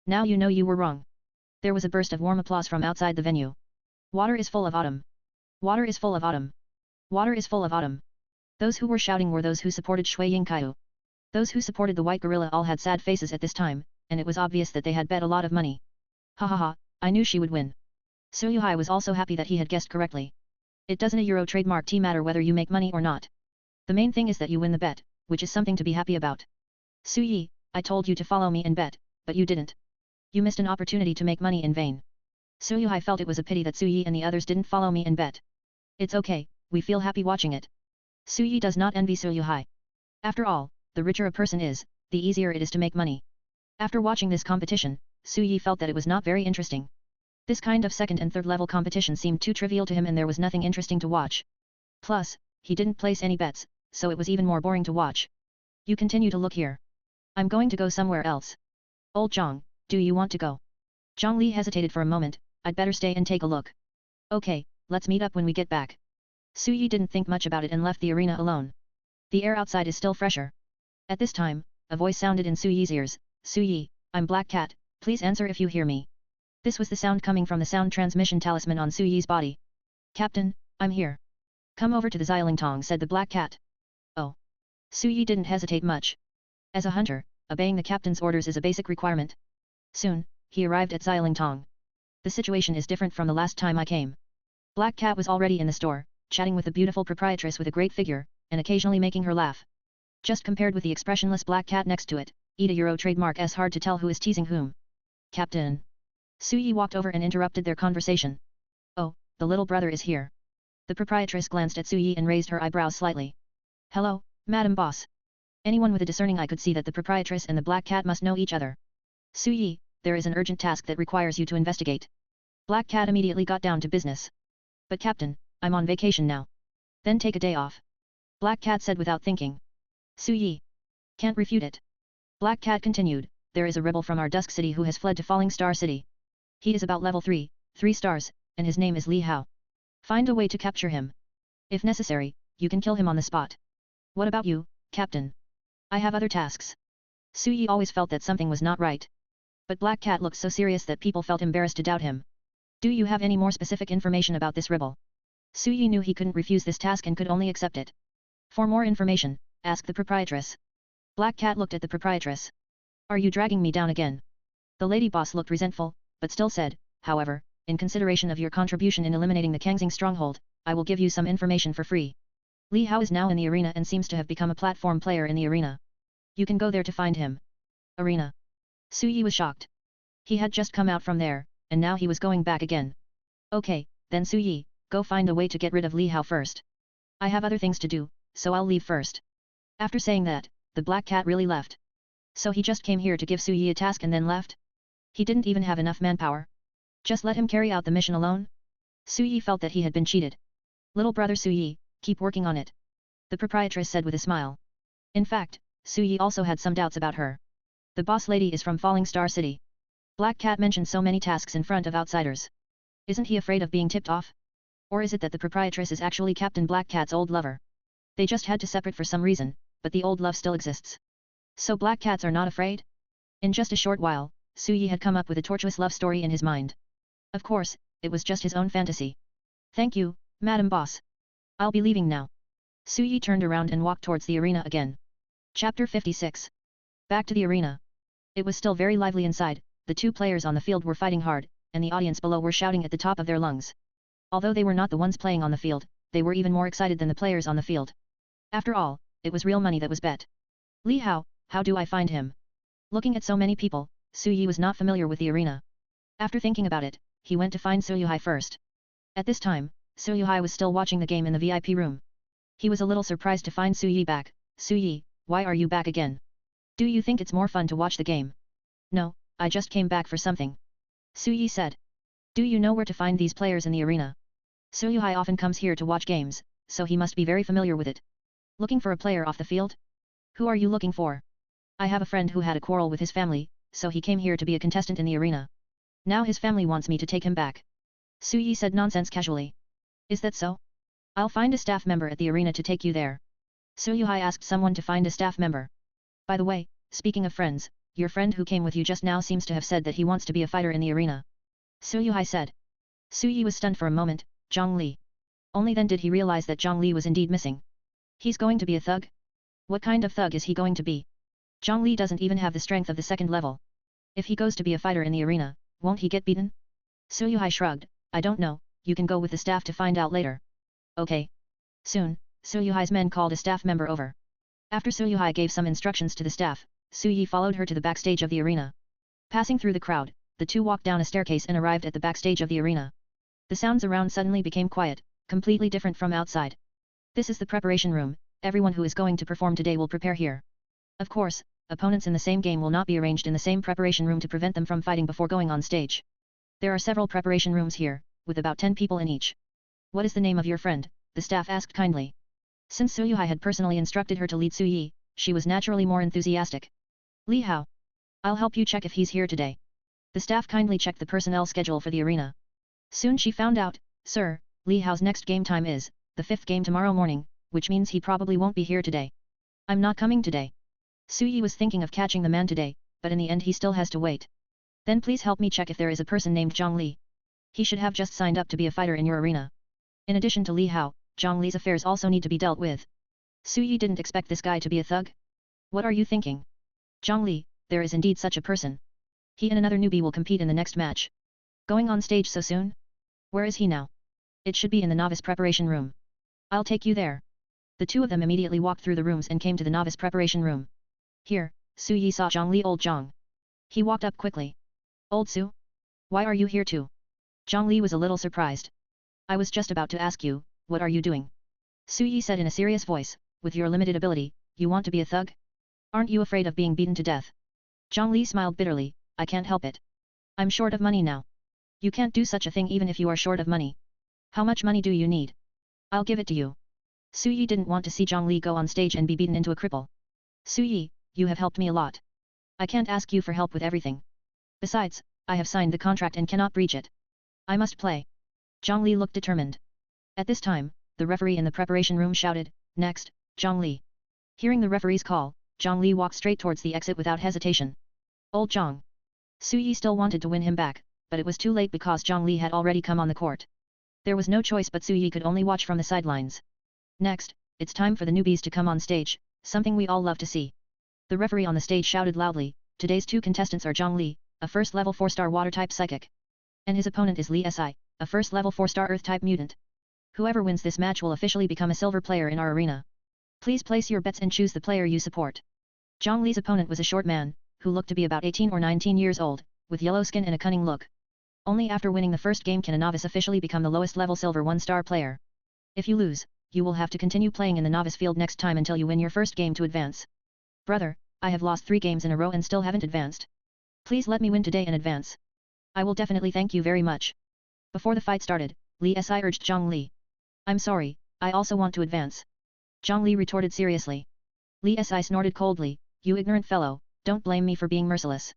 Now you know you were wrong. There was a burst of warm applause from outside the venue. Water is full of autumn. Water is full of autumn. Water is full of autumn. Those who were shouting were those who supported Shui Yingkai. Those who supported the White Gorilla all had sad faces at this time, and it was obvious that they had bet a lot of money. Hahaha, I knew she would win. Su Yuhai was also happy that he had guessed correctly. It doesn't a trademark T matter whether you make money or not. The main thing is that you win the bet, which is something to be happy about. Su Yi, I told you to follow me and bet, but you didn't. You missed an opportunity to make money in vain. Su Yuhai felt it was a pity that Su Yi and the others didn't follow me and bet. It's okay, we feel happy watching it. Su Yi does not envy Su Yuhai. After all, the richer a person is, the easier it is to make money. After watching this competition, Su Yi felt that it was not very interesting. This kind of second and third level competition seemed too trivial to him and there was nothing interesting to watch. Plus, he didn't place any bets, so it was even more boring to watch. You continue to look here. I'm going to go somewhere else. Old Zhang, do you want to go? Zhang Li hesitated for a moment. I'd better stay and take a look. Okay, let's meet up when we get back. Su Yi didn't think much about it and left the arena alone. The air outside is still fresher. At this time, a voice sounded in Su Yi's ears. Su Yi, I'm Black Cat, please answer if you hear me. This was the sound coming from the sound transmission talisman on Su Yi's body. Captain, I'm here. Come over to the Xiaolingtong, said the Black Cat. Oh. Su Yi didn't hesitate much. As a hunter, obeying the captain's orders is a basic requirement. Soon, he arrived at Xiaolingtong. The situation is different from the last time I came. Black Cat was already in the store, chatting with the beautiful proprietress with a great figure, and occasionally making her laugh. Just compared with the expressionless Black Cat next to it, Euro trademark S hard to tell who is teasing whom. Captain. Su Yi walked over and interrupted their conversation. Oh, the little brother is here. The proprietress glanced at Su Yi and raised her eyebrows slightly. Hello, Madam Boss. Anyone with a discerning eye could see that the proprietress and the Black Cat must know each other. Su Yi, there is an urgent task that requires you to investigate. Black Cat immediately got down to business. But Captain, I'm on vacation now. Then take a day off. Black Cat said without thinking. Su Yi. Can't refute it. Black Cat continued, there is a rebel from our Dusk City who has fled to Falling Star City. He is about level 3 stars, and his name is Li Hao. Find a way to capture him. If necessary, you can kill him on the spot. What about you, Captain? I have other tasks. Su Yi always felt that something was not right. But Black Cat looked so serious that people felt embarrassed to doubt him. Do you have any more specific information about this rebel? Su Yi knew he couldn't refuse this task and could only accept it. For more information, asked the proprietress. Black Cat looked at the proprietress. Are you dragging me down again? The lady boss looked resentful, but still said, however, in consideration of your contribution in eliminating the Kangxing stronghold, I will give you some information for free. Li Hao is now in the arena and seems to have become a platform player in the arena. You can go there to find him. Arena. Su Yi was shocked. He had just come out from there, and now he was going back again. Okay, then Su Yi, go find a way to get rid of Li Hao first. I have other things to do, so I'll leave first. After saying that, the black cat really left. So he just came here to give Su Yi a task and then left? He didn't even have enough manpower. Just let him carry out the mission alone? Su Yi felt that he had been cheated. Little brother Su Yi, keep working on it. The proprietress said with a smile. In fact, Su Yi also had some doubts about her. The boss lady is from Falling Star City. Black Cat mentioned so many tasks in front of outsiders. Isn't he afraid of being tipped off? Or is it that the proprietress is actually Captain Black Cat's old lover? They just had to separate for some reason, but the old love still exists. So black cats are not afraid? In just a short while, Su Yi had come up with a tortuous love story in his mind. Of course, it was just his own fantasy. Thank you, Madam Boss. I'll be leaving now. Su Yi turned around and walked towards the arena again. Chapter 56. Back to the arena. It was still very lively inside, the two players on the field were fighting hard, and the audience below were shouting at the top of their lungs. Although they were not the ones playing on the field, they were even more excited than the players on the field. After all, it was real money that was bet. Li Hao, how do I find him? Looking at so many people, Su Yi was not familiar with the arena. After thinking about it, he went to find Su Yuhai first. At this time, Su Yuhai was still watching the game in the VIP room. He was a little surprised to find Su Yi back. Su Yi, why are you back again? Do you think it's more fun to watch the game? No, I just came back for something. Su Yi said. Do you know where to find these players in the arena? Su Yuhai often comes here to watch games, so he must be very familiar with it. Looking for a player off the field? Who are you looking for? I have a friend who had a quarrel with his family, so he came here to be a contestant in the arena. Now his family wants me to take him back. Su Yi said nonsense casually. Is that so? I'll find a staff member at the arena to take you there. Su Yuhai asked someone to find a staff member. By the way, speaking of friends, your friend who came with you just now seems to have said that he wants to be a fighter in the arena. Su Yuhai said. Su Yi was stunned for a moment. Zhang Li. Only then did he realize that Zhang Li was indeed missing. He's going to be a thug? What kind of thug is he going to be? Zhang Li doesn't even have the strength of the second level. If he goes to be a fighter in the arena, won't he get beaten? Su Yuhai shrugged. I don't know, you can go with the staff to find out later. Okay. Soon, Su Yuhai's men called a staff member over. After Su Yuhai gave some instructions to the staff, Su Yi followed her to the backstage of the arena. Passing through the crowd, the two walked down a staircase and arrived at the backstage of the arena. The sounds around suddenly became quiet, completely different from outside. This is the preparation room, everyone who is going to perform today will prepare here. Of course, opponents in the same game will not be arranged in the same preparation room to prevent them from fighting before going on stage. There are several preparation rooms here, with about 10 people in each. What is the name of your friend? The staff asked kindly. Since Su Yuhai had personally instructed her to lead Su Yi, she was naturally more enthusiastic. Li Hao. I'll help you check if he's here today. The staff kindly checked the personnel schedule for the arena. Soon she found out, Sir, Li Hao's next game time is, the 5th game tomorrow morning, which means he probably won't be here today. I'm not coming today. Su Yi was thinking of catching the man today, but in the end he still has to wait. Then please help me check if there is a person named Zhang Li. He should have just signed up to be a fighter in your arena. In addition to Li Hao, Zhang Li's affairs also need to be dealt with. Su Yi didn't expect this guy to be a thug. What are you thinking? Zhang Li, there is indeed such a person. He and another newbie will compete in the next match. Going on stage so soon? Where is he now? It should be in the novice preparation room. I'll take you there. The two of them immediately walked through the rooms and came to the novice preparation room. Here, Su Yi saw Zhang Li. Old Zhang. He walked up quickly. Old Su? Why are you here too? Zhang Li was a little surprised. I was just about to ask you, what are you doing? Su Yi said in a serious voice, with your limited ability, you want to be a thug? Aren't you afraid of being beaten to death? Zhang Li smiled bitterly, I can't help it. I'm short of money now. You can't do such a thing even if you are short of money. How much money do you need? I'll give it to you. Su Yi didn't want to see Zhang Li go on stage and be beaten into a cripple. Su Yi, you have helped me a lot. I can't ask you for help with everything. Besides, I have signed the contract and cannot breach it. I must play. Zhang Li looked determined. At this time, the referee in the preparation room shouted, Next, Zhang Li. Hearing the referee's call, Zhang Li walked straight towards the exit without hesitation. Old Zhang. Su Yi still wanted to win him back, but it was too late because Zhang Li had already come on the court. There was no choice but Su Yi could only watch from the sidelines. Next, it's time for the newbies to come on stage, something we all love to see. The referee on the stage shouted loudly, today's two contestants are Zhang Li, a first-level 4-star water-type psychic. And his opponent is Li Si, a first level 4-star Earth-type mutant. Whoever wins this match will officially become a silver player in our arena. Please place your bets and choose the player you support. Zhang Li's opponent was a short man, who looked to be about 18 or 19 years old, with yellow skin and a cunning look. Only after winning the first game can a novice officially become the lowest level silver 1-star player. If you lose, you will have to continue playing in the novice field next time until you win your first game to advance. Brother, I have lost 3 games in a row and still haven't advanced. Please let me win today and advance. I will definitely thank you very much. Before the fight started, Li Si urged Zhang Li. I'm sorry, I also want to advance. Zhang Li retorted seriously. Li Si snorted coldly, you ignorant fellow, don't blame me for being merciless.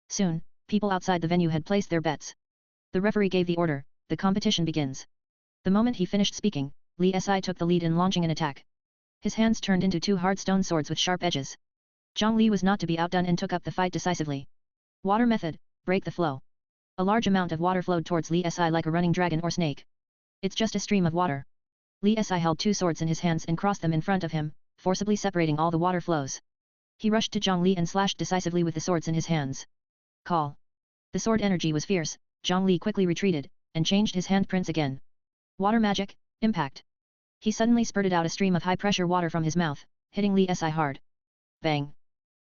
Soon, people outside the venue had placed their bets. The referee gave the order, the competition begins. The moment he finished speaking, Li Si took the lead in launching an attack. His hands turned into 2 hard stone swords with sharp edges. Zhang Li was not to be outdone and took up the fight decisively. Water method, break the flow. A large amount of water flowed towards Li Si like a running dragon or snake. It's just a stream of water. Li Si held 2 swords in his hands and crossed them in front of him, forcibly separating all the water flows. He rushed to Zhang Li and slashed decisively with the swords in his hands. Call. The sword energy was fierce. Zhang Li quickly retreated, and changed his handprints again. Water magic, impact. He suddenly spurted out a stream of high-pressure water from his mouth, hitting Li Si hard. Bang.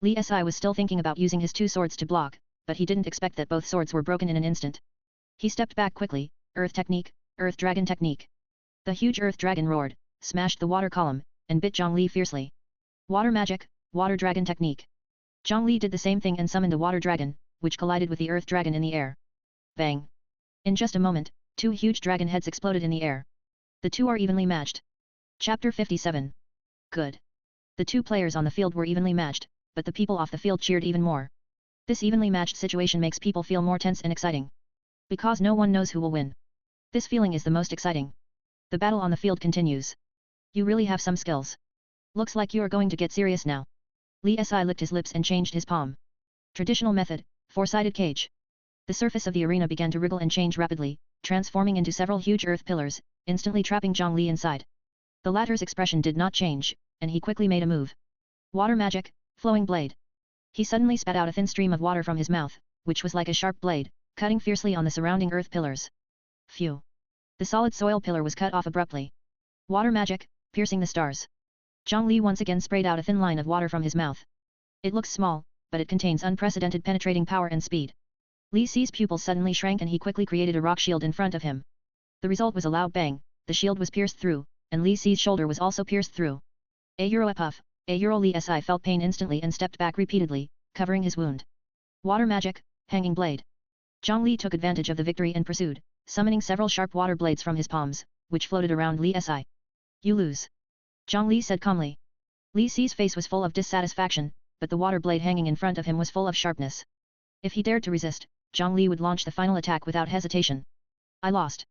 Li Si was still thinking about using his 2 swords to block, but he didn't expect that both swords were broken in an instant. He stepped back quickly, Earth technique, Earth Dragon technique. The huge Earth Dragon roared, smashed the water column, and bit Zhang Li fiercely. Water magic, Water Dragon technique. Zhang Li did the same thing and summoned a Water Dragon, which collided with the Earth Dragon in the air. Bang. In just a moment, 2 huge dragon heads exploded in the air. The 2 are evenly matched. Chapter 57. Good. The 2 players on the field were evenly matched, but the people off the field cheered even more. This evenly matched situation makes people feel more tense and exciting. Because no one knows who will win. This feeling is the most exciting. The battle on the field continues. You really have some skills. Looks like you are going to get serious now. Li Si licked his lips and changed his palm. Traditional method, 4-sided cage. The surface of the arena began to wriggle and change rapidly, transforming into several huge earth pillars, instantly trapping Zhang Li inside. The latter's expression did not change, and he quickly made a move. Water magic, flowing blade. He suddenly spat out a thin stream of water from his mouth, which was like a sharp blade, cutting fiercely on the surrounding earth pillars. Phew. The solid soil pillar was cut off abruptly. Water magic, piercing the stars. Zhang Li once again sprayed out a thin line of water from his mouth. It looks small, but it contains unprecedented penetrating power and speed. Li Si's pupils suddenly shrank and he quickly created a rock shield in front of him. The result was a loud bang, the shield was pierced through, and Li Si's shoulder was also pierced through. A puff, Li Si felt pain instantly and stepped back repeatedly, covering his wound. Water magic, hanging blade. Zhang Li took advantage of the victory and pursued, summoning several sharp water blades from his palms, which floated around Li Si. You lose. Zhang Li said calmly. Li Si's face was full of dissatisfaction, but the water blade hanging in front of him was full of sharpness. If he dared to resist, Zhang Li would launch the final attack without hesitation. I lost.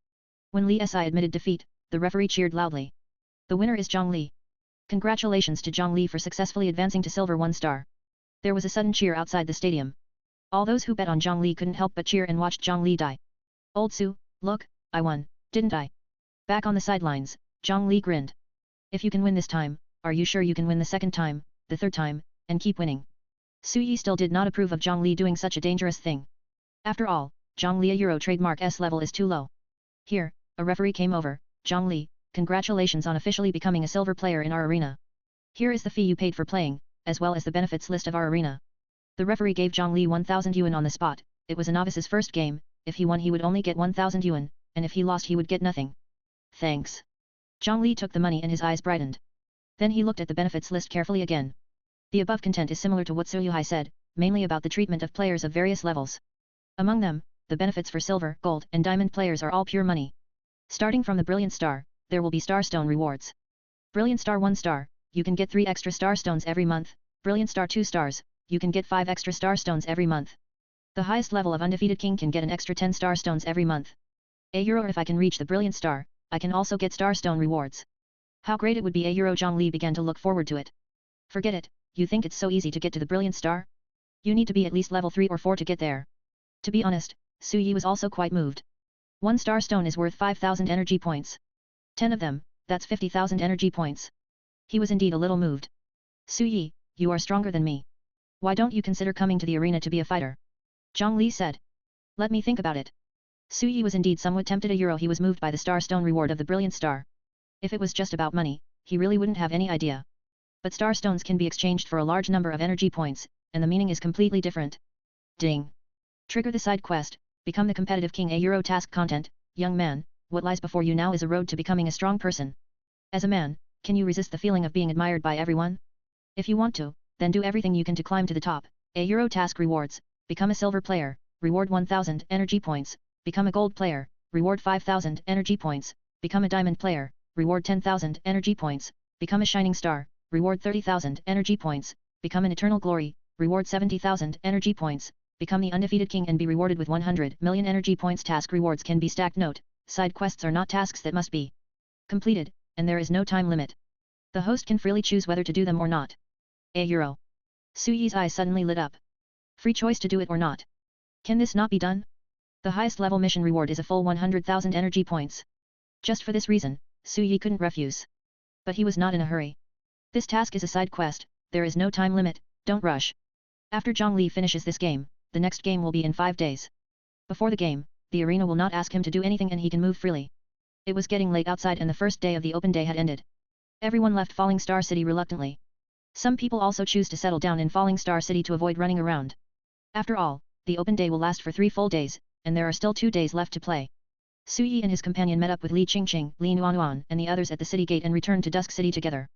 When Li Si admitted defeat, the referee cheered loudly. The winner is Zhang Li. Congratulations to Zhang Li for successfully advancing to silver 1-star. There was a sudden cheer outside the stadium. All those who bet on Zhang Li couldn't help but cheer and watched Zhang Li die. Old Su, look, I won, didn't I? Back on the sidelines, Zhang Li grinned. If you can win this time, are you sure you can win the second time, the third time, and keep winning? Su Yi still did not approve of Zhang Li doing such a dangerous thing. After all, Zhang Li Euro trademark S level is too low. Here, a referee came over. Zhang Li, congratulations on officially becoming a silver player in our arena. Here is the fee you paid for playing, as well as the benefits list of our arena. The referee gave Zhang Li 1,000 yuan on the spot. It was a novice's first game. If he won he would only get 1,000 yuan, and if he lost he would get nothing. Thanks. Zhang Li took the money and his eyes brightened. Then he looked at the benefits list carefully again. The above content is similar to what Su Yuhai said, mainly about the treatment of players of various levels. Among them, the benefits for silver, gold, and diamond players are all pure money. Starting from the Brilliant Star, there will be Starstone rewards. Brilliant Star 1 star, you can get 3 extra Starstones every month. Brilliant Star 2 stars, you can get 5 extra Starstones every month. The highest level of Undefeated King can get an extra 10 Starstones every month. €1 if I can reach the Brilliant Star, I can also get Starstone rewards. How great it would be €1. Zhang Li began to look forward to it. Forget it, you think it's so easy to get to the Brilliant Star? You need to be at least level 3 or 4 to get there. To be honest, Su Yi was also quite moved. 1 Starstone is worth 5,000 energy points. 10 of them, that's 50,000 energy points. He was indeed a little moved. Su Yi, you are stronger than me. Why don't you consider coming to the arena to be a fighter? Zhang Li said. Let me think about it. Su Yi was indeed somewhat tempted. He was moved by the star stone reward of the brilliant star. If it was just about money, he really wouldn't have any idea. But star stones can be exchanged for a large number of energy points, and the meaning is completely different. Ding! Trigger the side quest, become the competitive king. A task content, young man, what lies before you now is a road to becoming a strong person. As a man, can you resist the feeling of being admired by everyone? If you want to, then do everything you can to climb to the top. A task rewards, become a silver player, reward 1000 energy points, become a gold player, reward 5000 energy points, become a diamond player, reward 10,000 energy points, become a shining star, reward 30,000 energy points, become an eternal glory, reward 70,000 energy points, become the undefeated king and be rewarded with 100 million energy points. Task rewards can be stacked. Note, side quests are not tasks that must be completed, and there is no time limit. The host can freely choose whether to do them or not. €. Su Yi's eyes suddenly lit up. Free choice to do it or not. Can this not be done? The highest level mission reward is a full 100,000 energy points. Just for this reason, Su Yi couldn't refuse. But he was not in a hurry. This task is a side quest, there is no time limit, don't rush. After Zhang Li finishes this game, the next game will be in 5 days. Before the game, the arena will not ask him to do anything and he can move freely. It was getting late outside and the first day of the open day had ended. Everyone left Falling Star City reluctantly. Some people also choose to settle down in Falling Star City to avoid running around. After all, the open day will last for 3 full days, and there are still 2 days left to play. Su Yi and his companion met up with Li Qingqing, Li Nuanuan and the others at the city gate and returned to Dusk City together.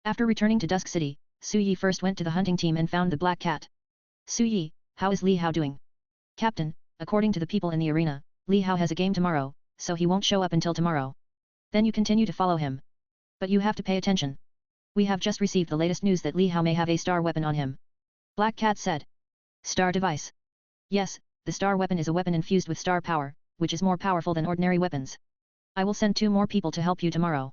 After returning to Dusk City, Su Yi first went to the hunting team and found the black cat. Su Yi, how is Li Hao doing? Captain, according to the people in the arena, Li Hao has a game tomorrow, so he won't show up until tomorrow. Then you continue to follow him. But you have to pay attention. We have just received the latest news that Li Hao may have a star weapon on him. Black Cat said. Star device. Yes, the star weapon is a weapon infused with star power, which is more powerful than ordinary weapons. I will send 2 more people to help you tomorrow.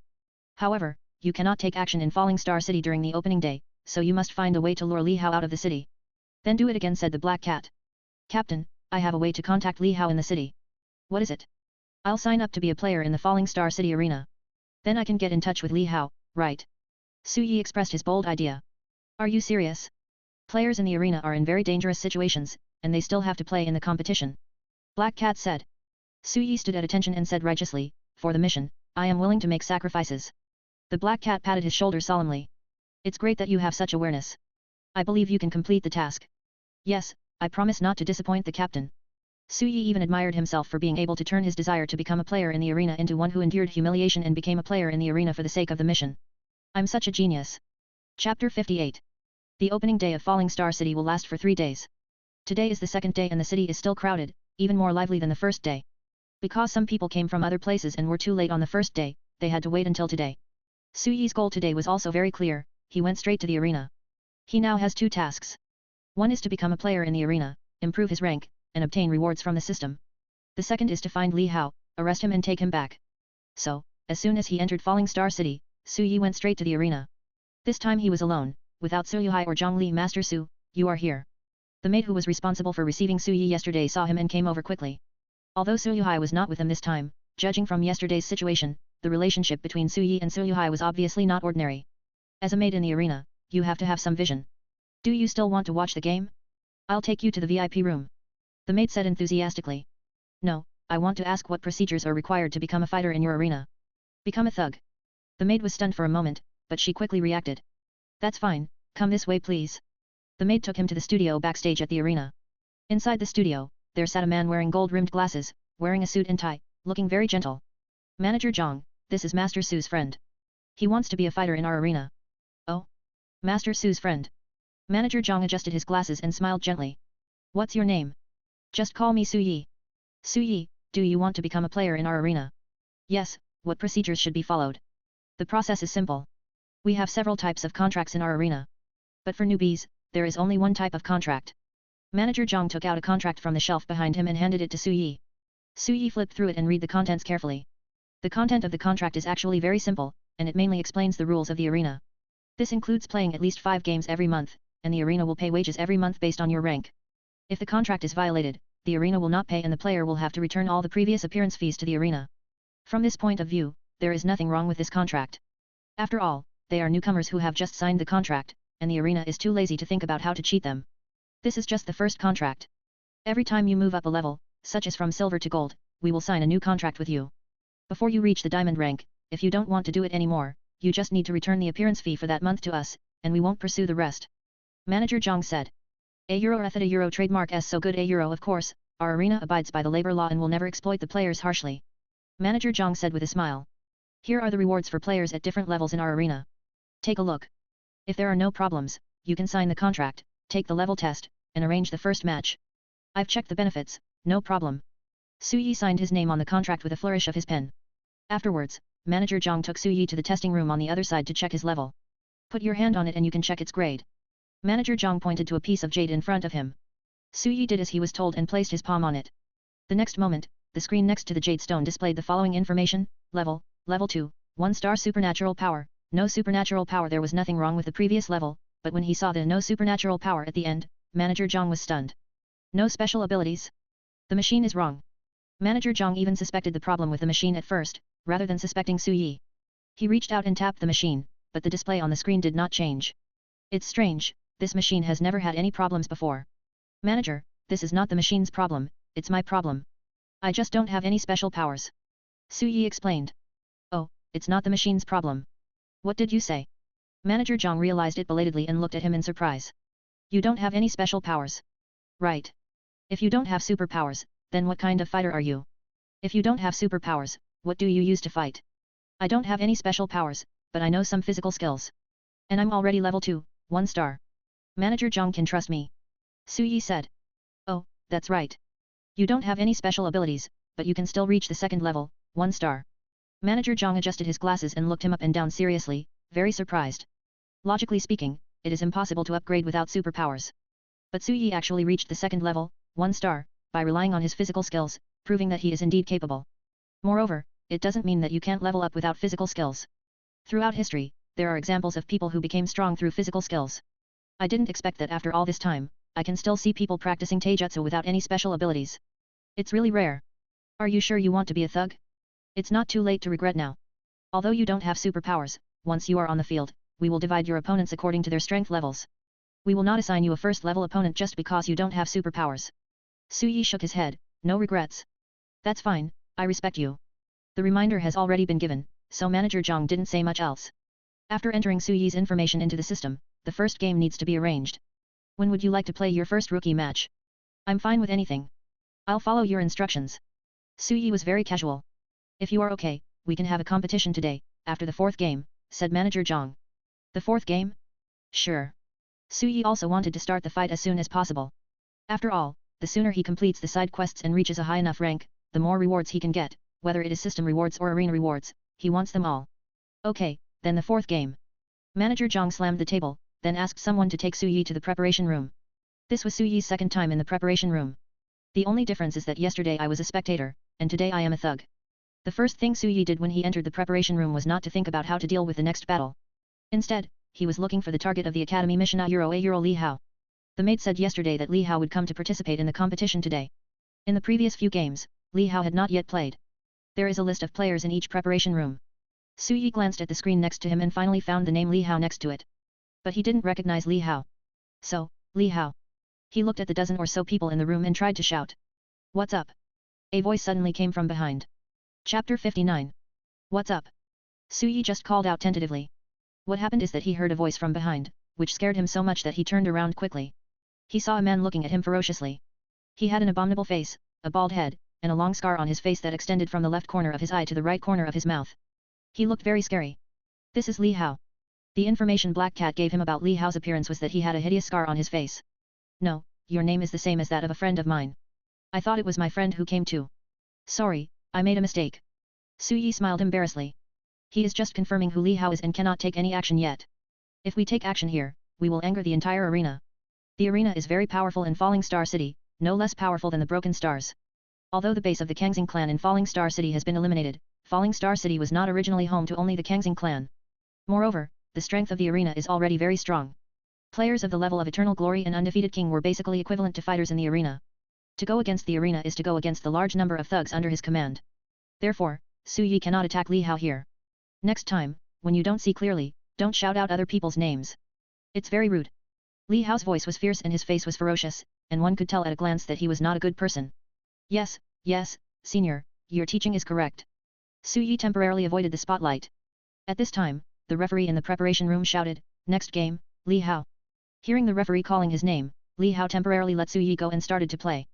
However, you cannot take action in Falling Star City during the opening day, so you must find a way to lure Li Hao out of the city. Then do it again, said the Black Cat. Captain, I have a way to contact Li Hao in the city. What is it? I'll sign up to be a player in the Falling Star City arena. Then I can get in touch with Li Hao, right? Su Yi expressed his bold idea. Are you serious? Players in the arena are in very dangerous situations, and they still have to play in the competition. Black Cat said. Su Yi stood at attention and said righteously, for the mission, I am willing to make sacrifices. The Black Cat patted his shoulder solemnly. It's great that you have such awareness. I believe you can complete the task. Yes, I promise not to disappoint the captain. Su Yi even admired himself for being able to turn his desire to become a player in the arena into one who endured humiliation and became a player in the arena for the sake of the mission. I'm such a genius. Chapter 58. The opening day of Falling Star City will last for 3 days. Today is the second day and the city is still crowded, even more lively than the first day. Because some people came from other places and were too late on the first day, they had to wait until today. Su Yi's goal today was also very clear, he went straight to the arena. He now has 2 tasks. One is to become a player in the arena, improve his rank, and obtain rewards from the system. The second is to find Li Hao, arrest him and take him back. So, as soon as he entered Falling Star City, Su Yi went straight to the arena. This time he was alone, without Su Yuhai or Zhang Li. Master Su, you are here. The maid who was responsible for receiving Su Yi yesterday saw him and came over quickly. Although Su Yuhai was not with him this time, judging from yesterday's situation, the relationship between Su Yi and Su Yuhai was obviously not ordinary. As a maid in the arena, you have to have some vision. Do you still want to watch the game? I'll take you to the VIP room. The maid said enthusiastically. No, I want to ask what procedures are required to become a fighter in your arena. Become a thug. The maid was stunned for a moment, but she quickly reacted. That's fine, come this way please. The maid took him to the studio backstage at the arena. Inside the studio, there sat a man wearing gold-rimmed glasses, wearing a suit and tie, looking very gentle. Manager Zhang, this is Master Su's friend. He wants to be a fighter in our arena. Oh? Master Su's friend. Manager Zhang adjusted his glasses and smiled gently. What's your name? Just call me Su Yi. Su Yi, do you want to become a player in our arena? Yes, what procedures should be followed? The process is simple. We have several types of contracts in our arena. But for newbies, there is only one type of contract. Manager Zhang took out a contract from the shelf behind him and handed it to Su Yi. Su Yi flipped through it and read the contents carefully. The content of the contract is actually very simple, and it mainly explains the rules of the arena. This includes playing at least 5 games every month, and the arena will pay wages every month based on your rank. If the contract is violated, the arena will not pay and the player will have to return all the previous appearance fees to the arena. From this point of view, there is nothing wrong with this contract. After all, they are newcomers who have just signed the contract, and the arena is too lazy to think about how to cheat them. This is just the first contract. Every time you move up a level, such as from silver to gold, we will sign a new contract with you. Before you reach the diamond rank, if you don't want to do it anymore, you just need to return the appearance fee for that month to us, and we won't pursue the rest. Manager Zhang said. €100 trademark S so good €1 of course, our arena abides by the labor law and will never exploit the players harshly. Manager Zhang said with a smile. Here are the rewards for players at different levels in our arena. Take a look. If there are no problems, you can sign the contract, take the level test, and arrange the first match. I've checked the benefits, no problem. Su Yi signed his name on the contract with a flourish of his pen. Afterwards, Manager Zhang took Su Yi to the testing room on the other side to check his level. Put your hand on it and you can check its grade. Manager Zhang pointed to a piece of jade in front of him. Su Yi did as he was told and placed his palm on it. The next moment, the screen next to the jade stone displayed the following information: level 2, 1-star supernatural power, no supernatural power. There was nothing wrong with the previous level, but when he saw the no supernatural power at the end, Manager Zhang was stunned. No special abilities? The machine is wrong. Manager Zhang even suspected the problem with the machine at first, rather than suspecting Su Yi. He reached out and tapped the machine, but the display on the screen did not change. It's strange, this machine has never had any problems before. Manager, this is not the machine's problem, it's my problem. I just don't have any special powers. Su Yi explained. Oh, it's not the machine's problem. What did you say? Manager Zhang realized it belatedly and looked at him in surprise. You don't have any special powers. Right. If you don't have superpowers, then what kind of fighter are you? If you don't have superpowers, what do you use to fight? I don't have any special powers, but I know some physical skills. And I'm already level 2, 1 star. Manager Zhang can trust me. Su Yi said. Oh, that's right. You don't have any special abilities, but you can still reach the second level, 1 star. Manager Zhang adjusted his glasses and looked him up and down seriously, very surprised. Logically speaking, it is impossible to upgrade without superpowers. But Su Yi actually reached the second level, 1 star, by relying on his physical skills, proving that he is indeed capable. Moreover, it doesn't mean that you can't level up without physical skills. Throughout history, there are examples of people who became strong through physical skills. I didn't expect that after all this time, I can still see people practicing Taijutsu without any special abilities. It's really rare. Are you sure you want to be a thug? It's not too late to regret now. Although you don't have superpowers, once you are on the field, we will divide your opponents according to their strength levels. We will not assign you a first-level opponent just because you don't have superpowers. Su Yi shook his head, no regrets. That's fine, I respect you. The reminder has already been given, so Manager Zhang didn't say much else. After entering Su Yi's information into the system, the first game needs to be arranged. When would you like to play your first rookie match? I'm fine with anything. I'll follow your instructions. Su Yi was very casual. If you are okay, we can have a competition today, after the 4th game, said Manager Zhang. The 4th game? Sure. Su Yi also wanted to start the fight as soon as possible. After all, the sooner he completes the side quests and reaches a high enough rank, the more rewards he can get, whether it is system rewards or arena rewards, he wants them all. Okay, then the 4th game. Manager Zhang slammed the table, then asked someone to take Su Yi to the preparation room. This was Su Yi's second time in the preparation room. The only difference is that yesterday I was a spectator, and today I am a thug. The first thing Su Yi did when he entered the preparation room was not to think about how to deal with the next battle. Instead, he was looking for the target of the academy mission €1 Li Hao. The maid said yesterday that Li Hao would come to participate in the competition today. In the previous few games, Li Hao had not yet played. There is a list of players in each preparation room. Su Yi glanced at the screen next to him and finally found the name Li Hao next to it. But he didn't recognize Li Hao. So, Li Hao. He looked at the dozen or so people in the room and tried to shout. What's up? A voice suddenly came from behind. Chapter 59. What's up? Su Yi just called out tentatively. What happened is that he heard a voice from behind, which scared him so much that he turned around quickly. He saw a man looking at him ferociously. He had an abominable face, a bald head, and a long scar on his face that extended from the left corner of his eye to the right corner of his mouth. He looked very scary. This is Li Hao. The information Black Cat gave him about Li Hao's appearance was that he had a hideous scar on his face. No, your name is the same as that of a friend of mine. I thought it was my friend who came too. Sorry, I made a mistake. Su Yi smiled embarrassedly. He is just confirming who Li Hao is and cannot take any action yet. If we take action here, we will anger the entire arena. The arena is very powerful in Falling Star City, no less powerful than the Broken Stars. Although the base of the Kangxing clan in Falling Star City has been eliminated, Falling Star City was not originally home to only the Kangxing clan. Moreover, the strength of the arena is already very strong. Players of the level of Eternal Glory and Undefeated King were basically equivalent to fighters in the arena. To go against the arena is to go against the large number of thugs under his command. Therefore, Su Yi cannot attack Li Hao here. Next time, when you don't see clearly, don't shout out other people's names. It's very rude. Li Hao's voice was fierce and his face was ferocious, and one could tell at a glance that he was not a good person. Yes, senior, your teaching is correct. Su Yi temporarily avoided the spotlight. At this time, the referee in the preparation room shouted, "Next game, Li Hao." Hearing the referee calling his name, Li Hao temporarily let Su Yi go and started to play.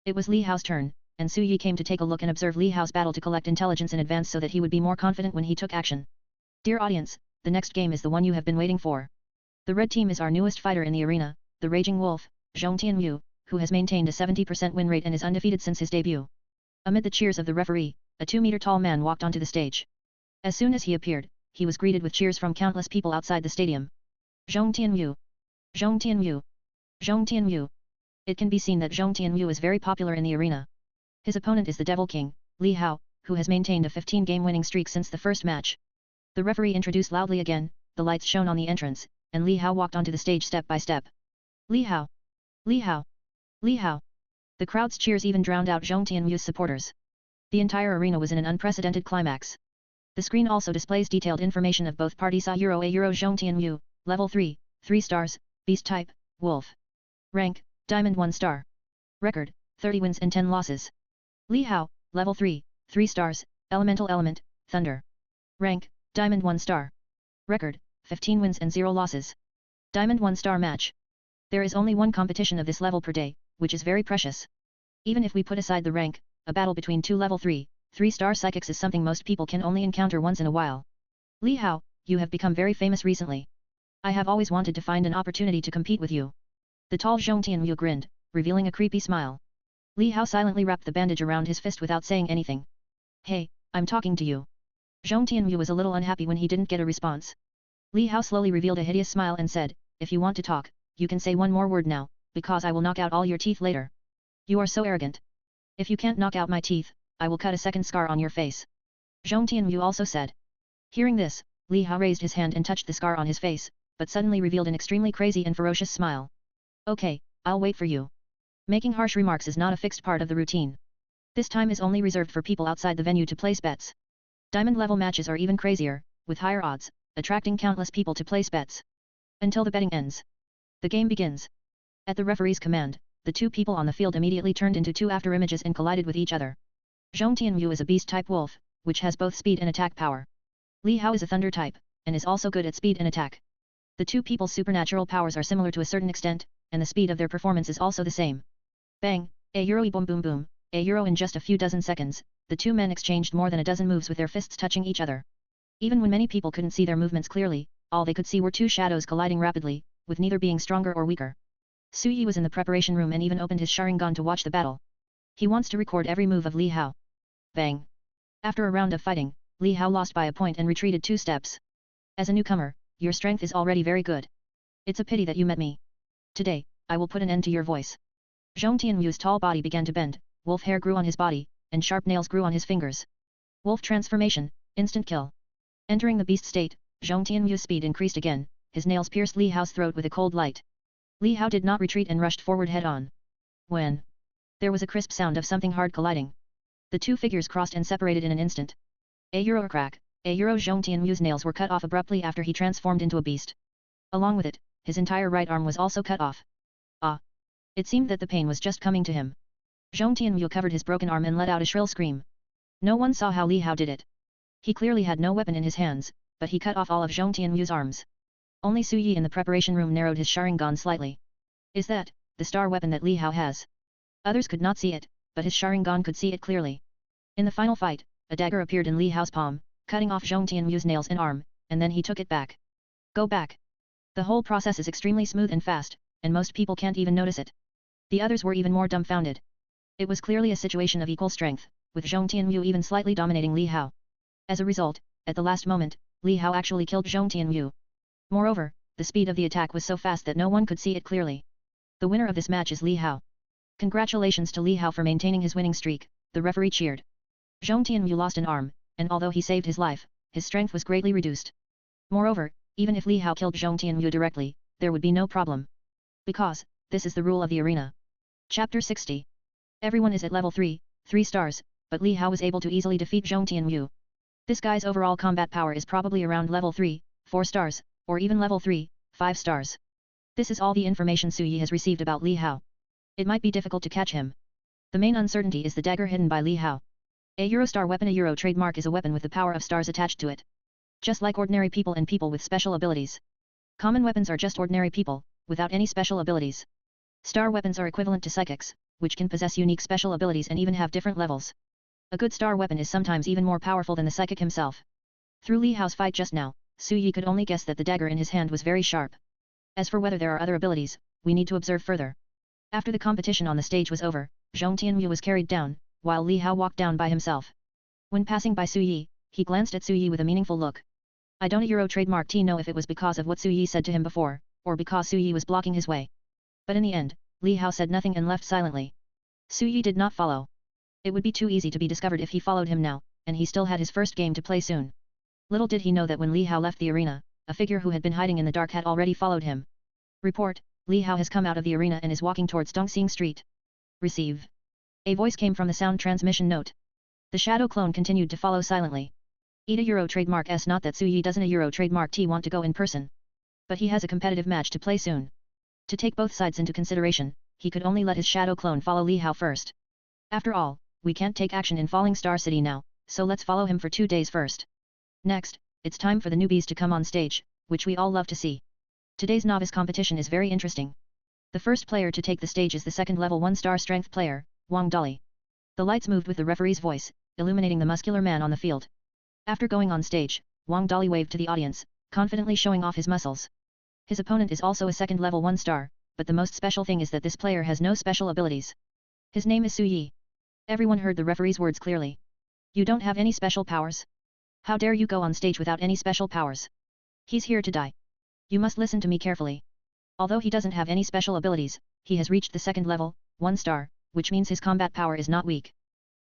It was Li Hao's turn, and Su Yi came to take a look and observe Li Hao's battle to collect intelligence in advance so that he would be more confident when he took action. Dear audience, the next game is the one you have been waiting for. The red team is our newest fighter in the arena, the Raging Wolf, Zhong Tianyu, who has maintained a 70% win rate and is undefeated since his debut. Amid the cheers of the referee, a 2-meter-tall man walked onto the stage. As soon as he appeared, he was greeted with cheers from countless people outside the stadium. Zhong Tianyu! Zhong Tianyu! Zhong Tianyu! It can be seen that Zhong Tianyu is very popular in the arena. His opponent is the Devil King, Li Hao, who has maintained a 15-game winning streak since the first match. The referee introduced loudly again, the lights shone on the entrance, and Li Hao walked onto the stage step by step. Li Hao! Li Hao! Li Hao! The crowd's cheers even drowned out Zhong Tianyu's supporters. The entire arena was in an unprecedented climax. The screen also displays detailed information of both parties. A Euro Zhong Tianyu, Level 3, 3 stars, Beast Type, Wolf. Rank, Diamond 1 star. Record, 30 wins and 10 losses. Li Hao, Level 3, 3 stars, Elemental Element, Thunder. Rank, Diamond 1 star. Record, 15 wins and 0 losses. Diamond 1 star match. There is only one competition of this level per day, which is very precious. Even if we put aside the rank, a battle between two level 3, 3-star psychics is something most people can only encounter once in a while. Li Hao, you have become very famous recently. I have always wanted to find an opportunity to compete with you. The tall Zhong Tianyu grinned, revealing a creepy smile. Li Hao silently wrapped the bandage around his fist without saying anything. Hey, I'm talking to you. Zhong Tianyu was a little unhappy when he didn't get a response. Li Hao slowly revealed a hideous smile and said, if you want to talk, you can say one more word now, because I will knock out all your teeth later. You are so arrogant. If you can't knock out my teeth, I will cut a second scar on your face. Zhong Tianyu also said. Hearing this, Li Hao raised his hand and touched the scar on his face, but suddenly revealed an extremely crazy and ferocious smile. Okay, I'll wait for you. Making harsh remarks is not a fixed part of the routine. This time is only reserved for people outside the venue to place bets. Diamond level matches are even crazier, with higher odds, attracting countless people to place bets. Until the betting ends. The game begins. At the referee's command, the two people on the field immediately turned into two afterimages and collided with each other. Zhong Tianyu is a beast-type wolf, which has both speed and attack power. Li Hao is a thunder type, and is also good at speed and attack. The two people's supernatural powers are similar to a certain extent, and the speed of their performance is also the same. Bang, a Euro boom boom boom, a Euro in just a few dozen seconds, the two men exchanged more than a dozen moves with their fists touching each other. Even when many people couldn't see their movements clearly, all they could see were two shadows colliding rapidly, with neither being stronger or weaker. Su Yi was in the preparation room and even opened his Sharingan to watch the battle. He wants to record every move of Li Hao. Bang! After a round of fighting, Li Hao lost by a point and retreated 2 steps. As a newcomer, your strength is already very good. It's a pity that you met me. Today, I will put an end to your voice. Zhong Tianyu's tall body began to bend, wolf hair grew on his body, and sharp nails grew on his fingers. Wolf transformation, instant kill. Entering the beast state, Zhong Tianyu's speed increased again, his nails pierced Li Hao's throat with a cold light. Li Hao did not retreat and rushed forward head-on. When there was a crisp sound of something hard colliding. The two figures crossed and separated in an instant. A Euro crack, a Euro Zhong Tianyu's nails were cut off abruptly after he transformed into a beast. Along with it, his entire right arm was also cut off. Ah! It seemed that the pain was just coming to him. Zhong Tianyu covered his broken arm and let out a shrill scream. No one saw how Li Hao did it. He clearly had no weapon in his hands, but he cut off all of Zhong Tianyu's arms. Only Su Yi in the preparation room narrowed his Sharingan slightly. Is that the star weapon that Li Hao has? Others could not see it, but his Sharingan could see it clearly. In the final fight, a dagger appeared in Li Hao's palm, cutting off Zhong Tianyu's nails and arm, and then he took it back. Go back. The whole process is extremely smooth and fast, and most people can't even notice it. The others were even more dumbfounded. It was clearly a situation of equal strength, with Zhong Tianyu even slightly dominating Li Hao. As a result, at the last moment, Li Hao actually killed Zhong Tianyu. Moreover, the speed of the attack was so fast that no one could see it clearly. The winner of this match is Li Hao. Congratulations to Li Hao for maintaining his winning streak, the referee cheered. Zhong Tianyu lost an arm, and although he saved his life, his strength was greatly reduced. Moreover, even if Li Hao killed Zhong Tianyu directly, there would be no problem. Because, this is the rule of the arena. Chapter 60. Everyone is at level 3, 3 stars, but Li Hao was able to easily defeat Zhong Tianyu. This guy's overall combat power is probably around level 3, 4 stars, or even level 3, 5 stars. This is all the information Su Yi has received about Li Hao. It might be difficult to catch him. The main uncertainty is the dagger hidden by Li Hao. A Eurostar weapon. A Euro trademark is a weapon with the power of stars attached to it. Just like ordinary people and people with special abilities. Common weapons are just ordinary people, without any special abilities. Star weapons are equivalent to psychics, which can possess unique special abilities and even have different levels. A good star weapon is sometimes even more powerful than the psychic himself. Through Li Hao's fight just now, Su Yi could only guess that the dagger in his hand was very sharp. As for whether there are other abilities, we need to observe further. After the competition on the stage was over, Zhong Tianyu was carried down, while Li Hao walked down by himself. When passing by Su Yi, he glanced at Su Yi with a meaningful look. I don't Euro trademark T know if it was because of what Su Yi said to him before, or because Su Yi was blocking his way. But in the end, Li Hao said nothing and left silently. Su Yi did not follow. It would be too easy to be discovered if he followed him now, and he still had his first game to play soon. Little did he know that when Li Hao left the arena, a figure who had been hiding in the dark had already followed him. Report, Li Hao has come out of the arena and is walking towards Dongxing Street. Receive. A voice came from the sound transmission note. The shadow clone continued to follow silently. Eat a Euro trademark S. Not that Su Yi doesn't a Euro trademark T want to go in person. But he has a competitive match to play soon. To take both sides into consideration, he could only let his shadow clone follow Li Hao first. After all, we can't take action in Falling Star City now, so let's follow him for 2 days first. Next, it's time for the newbies to come on stage, which we all love to see. Today's novice competition is very interesting. The first player to take the stage is the second level 1-star strength player, Wang Dali. The lights moved with the referee's voice, illuminating the muscular man on the field. After going on stage, Wang Dali waved to the audience, confidently showing off his muscles. His opponent is also a second level 1-star, but the most special thing is that this player has no special abilities. His name is Su Yi. Everyone heard the referee's words clearly. You don't have any special powers? How dare you go on stage without any special powers? He's here to die. You must listen to me carefully. Although he doesn't have any special abilities, he has reached the second level, 1-star, which means his combat power is not weak.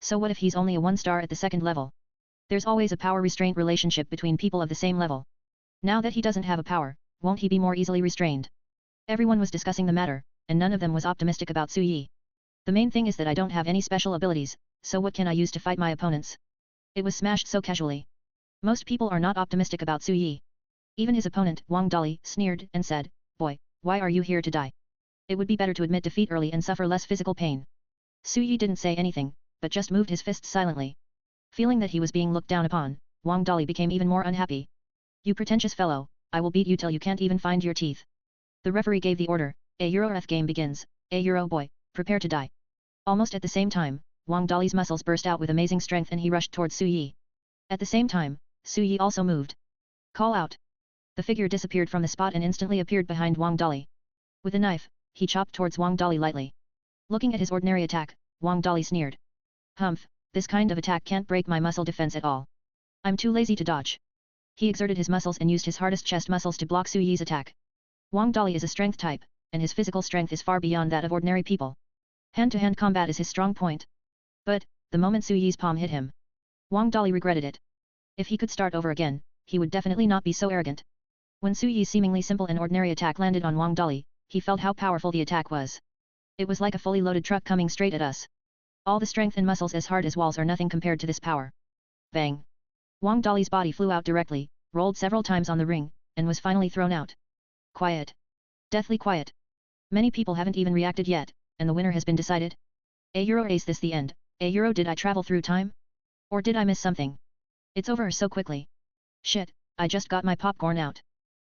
So what if he's only a 1-star at the second level? There's always a power-restraint relationship between people of the same level. Now that he doesn't have a power, won't he be more easily restrained? Everyone was discussing the matter, and none of them was optimistic about Su Yi. The main thing is that I don't have any special abilities, so what can I use to fight my opponents? It was smashed so casually. Most people are not optimistic about Su Yi. Even his opponent, Wang Dali, sneered and said, "Boy, why are you here to die? It would be better to admit defeat early and suffer less physical pain." Su Yi didn't say anything, but just moved his fists silently. Feeling that he was being looked down upon, Wang Dali became even more unhappy. "You pretentious fellow, I will beat you till you can't even find your teeth." The referee gave the order, "A Euro F game begins, A Euro boy, prepare to die." Almost at the same time, Wang Dali's muscles burst out with amazing strength and he rushed towards Su Yi. At the same time, Su Yi also moved. "Call out." The figure disappeared from the spot and instantly appeared behind Wang Dali. With a knife, he chopped towards Wang Dali lightly. Looking at his ordinary attack, Wang Dali sneered. "Humph, this kind of attack can't break my muscle defense at all. I'm too lazy to dodge." He exerted his muscles and used his hardest chest muscles to block Su Yi's attack. Wang Dali is a strength type, and his physical strength is far beyond that of ordinary people. Hand-to-hand combat is his strong point. But, the moment Su Yi's palm hit him, Wang Dali regretted it. If he could start over again, he would definitely not be so arrogant. When Su Yi's seemingly simple and ordinary attack landed on Wang Dali, he felt how powerful the attack was. It was like a fully loaded truck coming straight at us. All the strength and muscles as hard as walls are nothing compared to this power. Bang! Wang Dali's body flew out directly, rolled several times on the ring, and was finally thrown out. Quiet. Deathly quiet. Many people haven't even reacted yet, and the winner has been decided. A Euro ace this the end. A Euro did I travel through time? Or did I miss something? It's over so quickly. Shit, I just got my popcorn out.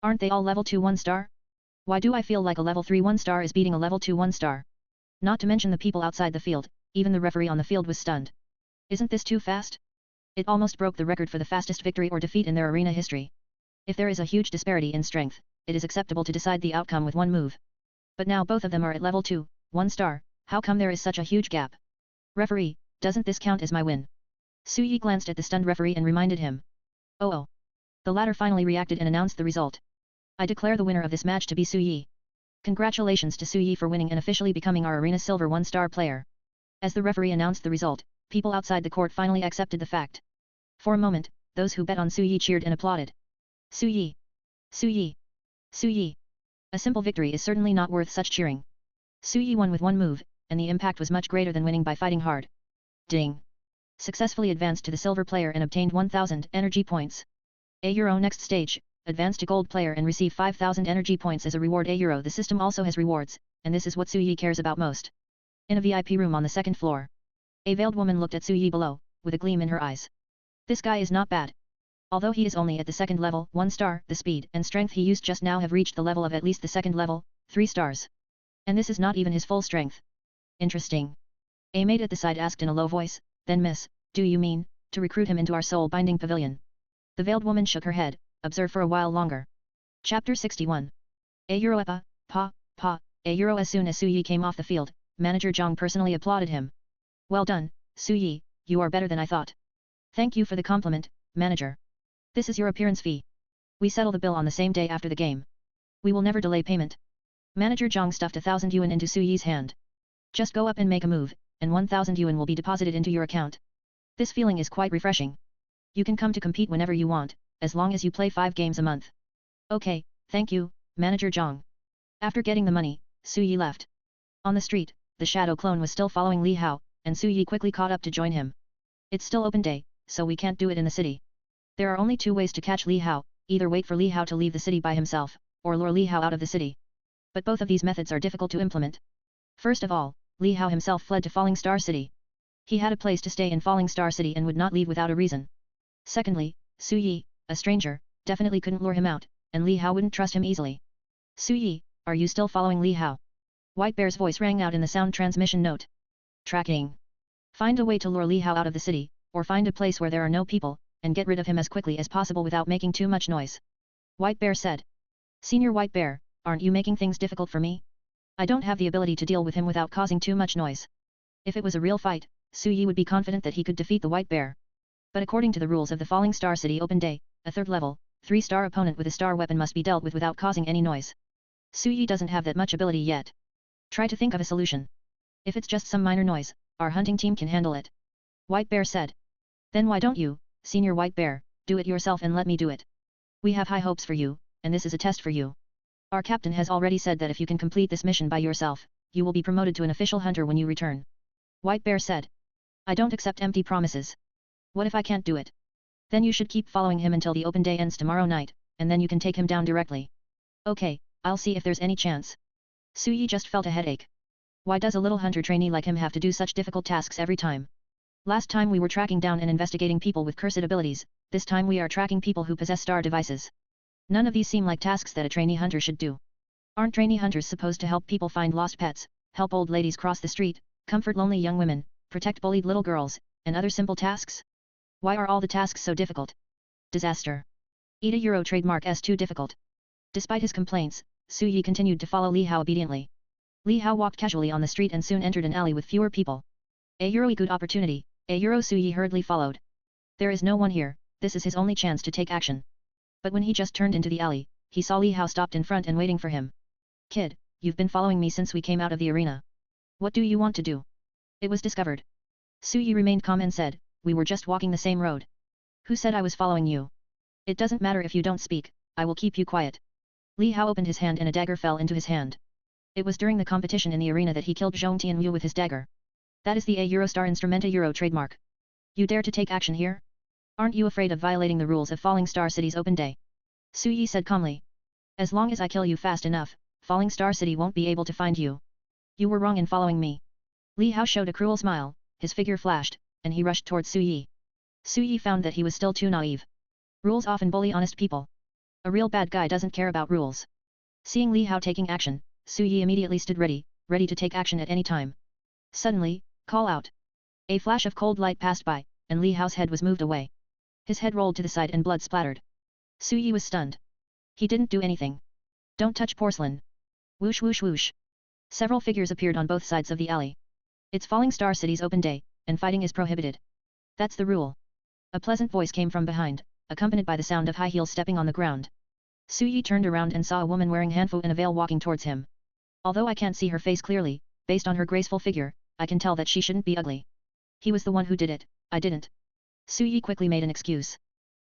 Aren't they all level 2 1-star? Why do I feel like a level 3 1-star is beating a level 2 1-star? Not to mention the people outside the field, even the referee on the field was stunned. Isn't this too fast? It almost broke the record for the fastest victory or defeat in their arena history. If there is a huge disparity in strength, it is acceptable to decide the outcome with one move. But now both of them are at level 2, 1-star, how come there is such a huge gap? Referee, doesn't this count as my win? Su Yi glanced at the stunned referee and reminded him. Oh. The latter finally reacted and announced the result. I declare the winner of this match to be Su Yi. Congratulations to Su Yi for winning and officially becoming our arena silver 1-star player. As the referee announced the result, people outside the court finally accepted the fact. For a moment, those who bet on Su Yi cheered and applauded. Su Yi! Su Yi! Su Yi! A simple victory is certainly not worth such cheering. Su Yi won with one move, and the impact was much greater than winning by fighting hard. Ding! Successfully advanced to the silver player and obtained 1000 energy points. A Euro next stage, advance to gold player and receive 5000 energy points as a reward. A Euro the system also has rewards, and this is what Su Yi cares about most. In a VIP room on the second floor. A veiled woman looked at Su Yi below, with a gleam in her eyes. This guy is not bad. Although he is only at the second level, 1 star, the speed and strength he used just now have reached the level of at least the second level, 3 stars. And this is not even his full strength. Interesting. A maid at the side asked in a low voice, then miss, do you mean, to recruit him into our soul-binding pavilion? The veiled woman shook her head, observed for a while longer. Chapter 61. Epa, pa, As soon as Su Yi came off the field, Manager Zhang personally applauded him. Well done, Su Yi, you are better than I thought. Thank you for the compliment, Manager. This is your appearance fee. We settle the bill on the same day after the game. We will never delay payment. Manager Zhang stuffed 1,000 yuan into Su Yi's hand. Just go up and make a move, and 1,000 yuan will be deposited into your account. This feeling is quite refreshing. You can come to compete whenever you want, as long as you play 5 games a month. Okay, thank you, Manager Zhang. After getting the money, Su Yi left. On the street, the shadow clone was still following Li Hao, and Su Yi quickly caught up to join him. It's still open day, so we can't do it in the city. There are only 2 ways to catch Li Hao, either wait for Li Hao to leave the city by himself, or lure Li Hao out of the city. But both of these methods are difficult to implement. First of all, Li Hao himself fled to Falling Star City. He had a place to stay in Falling Star City and would not leave without a reason. Secondly, Su Yi, a stranger, definitely couldn't lure him out, and Li Hao wouldn't trust him easily. Su Yi, are you still following Li Hao? White Bear's voice rang out in the sound transmission note. Tracking. Find a way to lure Li Hao out of the city, or find a place where there are no people, and get rid of him as quickly as possible without making too much noise. White Bear said. Senior White Bear, aren't you making things difficult for me? I don't have the ability to deal with him without causing too much noise. If it was a real fight, Su Yi would be confident that he could defeat the White Bear. But according to the rules of the Falling Star City Open Day, a 3rd level, 3-star opponent with a star weapon must be dealt with without causing any noise. Su Yi doesn't have that much ability yet. Try to think of a solution. If it's just some minor noise, our hunting team can handle it. White Bear said. Then why don't you, Senior White Bear, do it yourself and let me do it? We have high hopes for you, and this is a test for you. Our captain has already said that if you can complete this mission by yourself, you will be promoted to an official hunter when you return. White Bear said. I don't accept empty promises. What if I can't do it? Then you should keep following him until the open day ends tomorrow night, and then you can take him down directly. Okay, I'll see if there's any chance. Su Yi just felt a headache. Why does a little hunter trainee like him have to do such difficult tasks every time? Last time we were tracking down and investigating people with cursed abilities, this time we are tracking people who possess star devices. None of these seem like tasks that a trainee hunter should do. Aren't trainee hunters supposed to help people find lost pets, help old ladies cross the street, comfort lonely young women, protect bullied little girls, and other simple tasks? Why are all the tasks so difficult? Disaster. Euro trademark S too difficult. Despite his complaints, Su Yi continued to follow Li Hao obediently. Li Hao walked casually on the street and soon entered an alley with fewer people. A good opportunity, Su Yi hurriedly followed. There is no one here, this is his only chance to take action. But when he just turned into the alley, he saw Li Hao stopped in front and waiting for him. Kid, you've been following me since we came out of the arena. What do you want to do? It was discovered. Su Yi remained calm and said, we were just walking the same road. Who said I was following you? It doesn't matter if you don't speak, I will keep you quiet. Li Hao opened his hand and a dagger fell into his hand. It was during the competition in the arena that he killed Zhong Tianyu with his dagger. That is the Eurostar Instrumenta Euro trademark. You dare to take action here? Aren't you afraid of violating the rules of Falling Star City's open day? Su Yi said calmly. As long as I kill you fast enough, Falling Star City won't be able to find you. You were wrong in following me. Li Hao showed a cruel smile, his figure flashed, and he rushed towards Su Yi. Su Yi found that he was still too naive. Rules often bully honest people. A real bad guy doesn't care about rules. Seeing Li Hao taking action, Su Yi immediately stood ready to take action at any time. Suddenly, call out. A flash of cold light passed by, and Li Hao's head was moved away. His head rolled to the side and blood splattered. Su Yi was stunned. He didn't do anything. Don't touch porcelain. Whoosh whoosh whoosh. Several figures appeared on both sides of the alley. It's Falling Star City's open day, and fighting is prohibited. That's the rule. A pleasant voice came from behind, accompanied by the sound of high heels stepping on the ground. Su Yi turned around and saw a woman wearing hanfu and a veil walking towards him. Although I can't see her face clearly, based on her graceful figure, I can tell that she shouldn't be ugly. He was the one who did it, I didn't. Su Yi quickly made an excuse.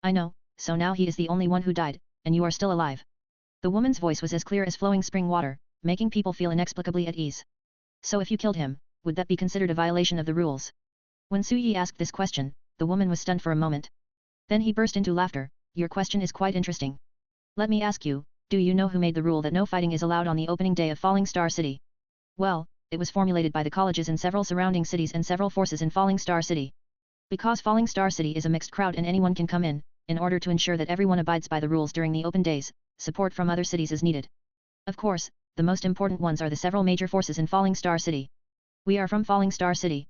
I know, so now he is the only one who died, and you are still alive. The woman's voice was as clear as flowing spring water, making people feel inexplicably at ease. So if you killed him, would that be considered a violation of the rules? When Su Yi asked this question, the woman was stunned for a moment. Then he burst into laughter. Your question is quite interesting. Let me ask you, do you know who made the rule that no fighting is allowed on the opening day of Falling Star City? Well, it was formulated by the colleges in several surrounding cities and several forces in Falling Star City. Because Falling Star City is a mixed crowd and anyone can come in order to ensure that everyone abides by the rules during the open days, support from other cities is needed. Of course, the most important ones are the several major forces in Falling Star City. We are from Falling Star City.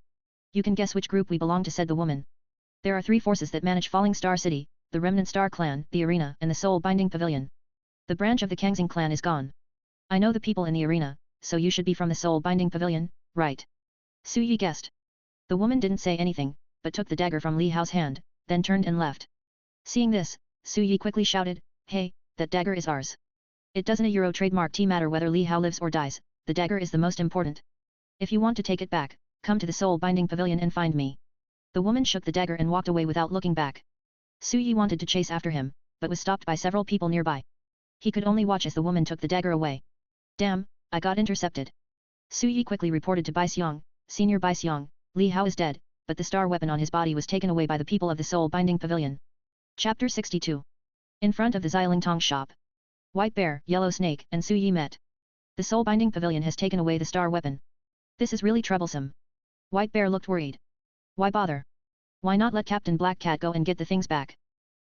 You can guess which group we belong to, said the woman. There are 3 forces that manage Falling Star City, the Remnant Star Clan, the Arena, and the Soul Binding Pavilion. The branch of the Kangxing clan is gone. I know the people in the arena, so you should be from the Soul Binding Pavilion, right? Su Yi guessed. The woman didn't say anything, but took the dagger from Li Hao's hand, then turned and left. Seeing this, Su Yi quickly shouted, "Hey, that dagger is ours. It doesn't a Euro trademark matter whether Li Hao lives or dies, the dagger is the most important. If you want to take it back, come to the Soul Binding Pavilion and find me." The woman shook the dagger and walked away without looking back. Su Yi wanted to chase after him, but was stopped by several people nearby. He could only watch as the woman took the dagger away. Damn, I got intercepted. Su Yi quickly reported to Bai Xiong, Senior Bai Xiong, Li Hao is dead, but the star weapon on his body was taken away by the people of the Soul Binding Pavilion. Chapter 62. In front of the Xilingtong shop. White Bear, Yellow Snake, and Su Yi met. The Soul Binding Pavilion has taken away the star weapon. This is really troublesome. White Bear looked worried. Why bother? Why not let Captain Black Cat go and get the things back?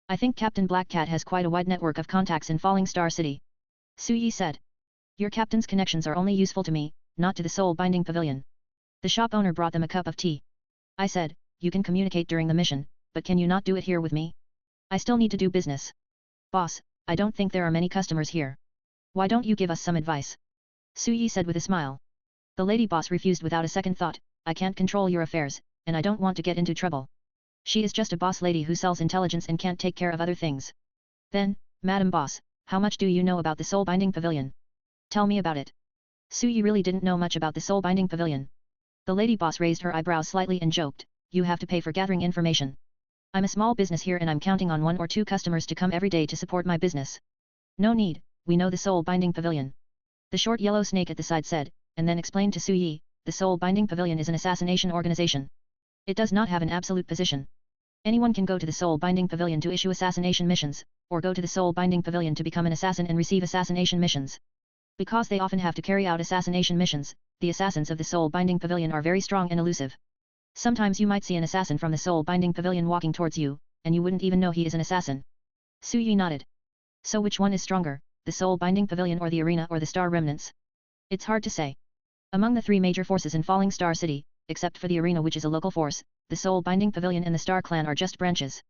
I think Captain Black Cat has quite a wide network of contacts in Falling Star City. Su Yi said. Your captain's connections are only useful to me, not to the Soul Binding Pavilion. The shop owner brought them a cup of tea. I said, you can communicate during the mission, but can you not do it here with me? I still need to do business. Boss, I don't think there are many customers here. Why don't you give us some advice? Su Yi said with a smile. The lady boss refused without a second thought, I can't control your affairs, and I don't want to get into trouble. She is just a boss lady who sells intelligence and can't take care of other things. Then, Madam Boss, how much do you know about the Soul Binding Pavilion? Tell me about it. Su Yi really didn't know much about the Soul Binding Pavilion. The lady boss raised her eyebrows slightly and joked, you have to pay for gathering information. I'm a small business here and I'm counting on 1 or 2 customers to come every day to support my business. No need, we know the Soul Binding Pavilion. The short yellow snake at the side said, and then explained to Su Yi, the Soul Binding Pavilion is an assassination organization. It does not have an absolute position. Anyone can go to the Soul Binding Pavilion to issue assassination missions, or go to the Soul Binding Pavilion to become an assassin and receive assassination missions. Because they often have to carry out assassination missions, the assassins of the Soul Binding Pavilion are very strong and elusive. Sometimes you might see an assassin from the Soul Binding Pavilion walking towards you, and you wouldn't even know he is an assassin. Su Yi nodded. So which one is stronger, the Soul Binding Pavilion or the Arena or the Star Remnants? It's hard to say. Among the 3 major forces in Falling Star City, except for the Arena which is a local force, the Soul Binding Pavilion and the Star Clan are just branches.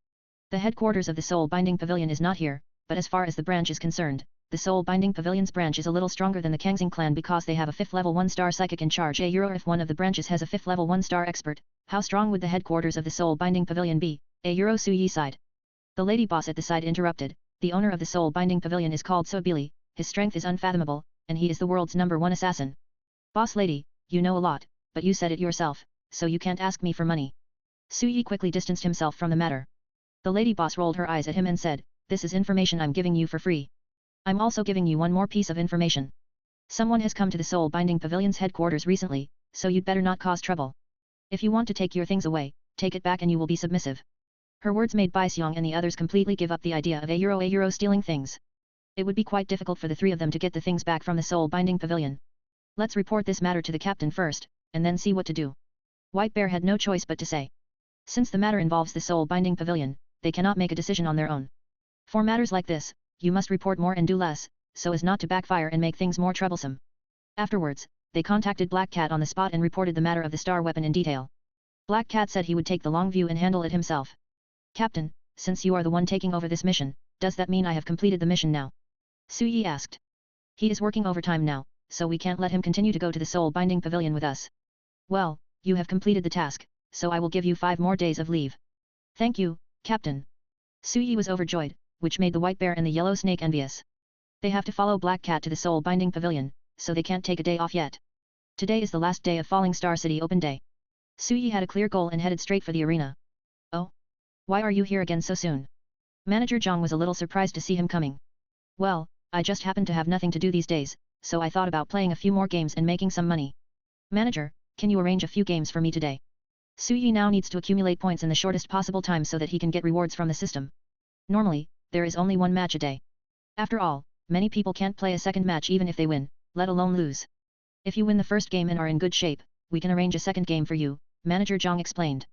The headquarters of the Soul Binding Pavilion is not here, but as far as the branch is concerned, the Soul Binding Pavilion's branch is a little stronger than the Kangxing clan because they have a 5th level 1-star psychic in charge. If one of the branches has a 5th level 1-star expert, how strong would the headquarters of the Soul Binding Pavilion be? Su Yi sighed. The lady boss at the side interrupted, the owner of the Soul Binding Pavilion is called Sobili, his strength is unfathomable, and he is the world's #1 assassin. Boss lady, you know a lot, but you said it yourself, so you can't ask me for money. Su Yi quickly distanced himself from the matter. The lady boss rolled her eyes at him and said, this is information I'm giving you for free. I'm also giving you one more piece of information. Someone has come to the Soul Binding Pavilion's headquarters recently, so you'd better not cause trouble. If you want to take your things away, take it back and you will be submissive. Her words made Bai Xiong and the others completely give up the idea of a stealing things. It would be quite difficult for the 3 of them to get the things back from the Soul Binding Pavilion. Let's report this matter to the captain first, and then see what to do. White Bear had no choice but to say. Since the matter involves the Soul Binding Pavilion, they cannot make a decision on their own. For matters like this, you must report more and do less, so as not to backfire and make things more troublesome. Afterwards, they contacted Black Cat on the spot and reported the matter of the star weapon in detail. Black Cat said he would take the long view and handle it himself. Captain, since you are the one taking over this mission, does that mean I have completed the mission now? Su Yi asked. He is working overtime now, so we can't let him continue to go to the Soul Binding Pavilion with us. Well, you have completed the task, so I will give you 5 more days of leave. Thank you, Captain. Su Yi was overjoyed, which made the White Bear and the Yellow Snake envious. They have to follow Black Cat to the Soul Binding Pavilion, so they can't take a day off yet. Today is the last day of Falling Star City Open Day. Su Yi had a clear goal and headed straight for the arena. Oh? Why are you here again so soon? Manager Zhang was a little surprised to see him coming. Well, I just happen to have nothing to do these days, so I thought about playing a few more games and making some money. Manager, can you arrange a few games for me today? Su Yi now needs to accumulate points in the shortest possible time so that he can get rewards from the system. Normally, there is only 1 match a day. After all, many people can't play a second match even if they win, let alone lose. If you win the first game and are in good shape, we can arrange a second game for you, Manager Zhang explained.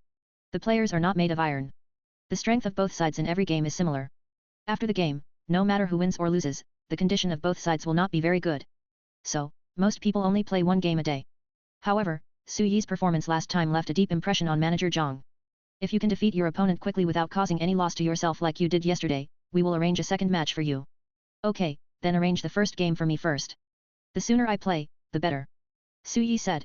The players are not made of iron. The strength of both sides in every game is similar. After the game, no matter who wins or loses, the condition of both sides will not be very good. So, most people only play one game a day. However, Su Yi's performance last time left a deep impression on Manager Zhang. If you can defeat your opponent quickly without causing any loss to yourself like you did yesterday, we will arrange a second match for you. Okay, then arrange the first game for me first. The sooner I play, the better. Su Yi said.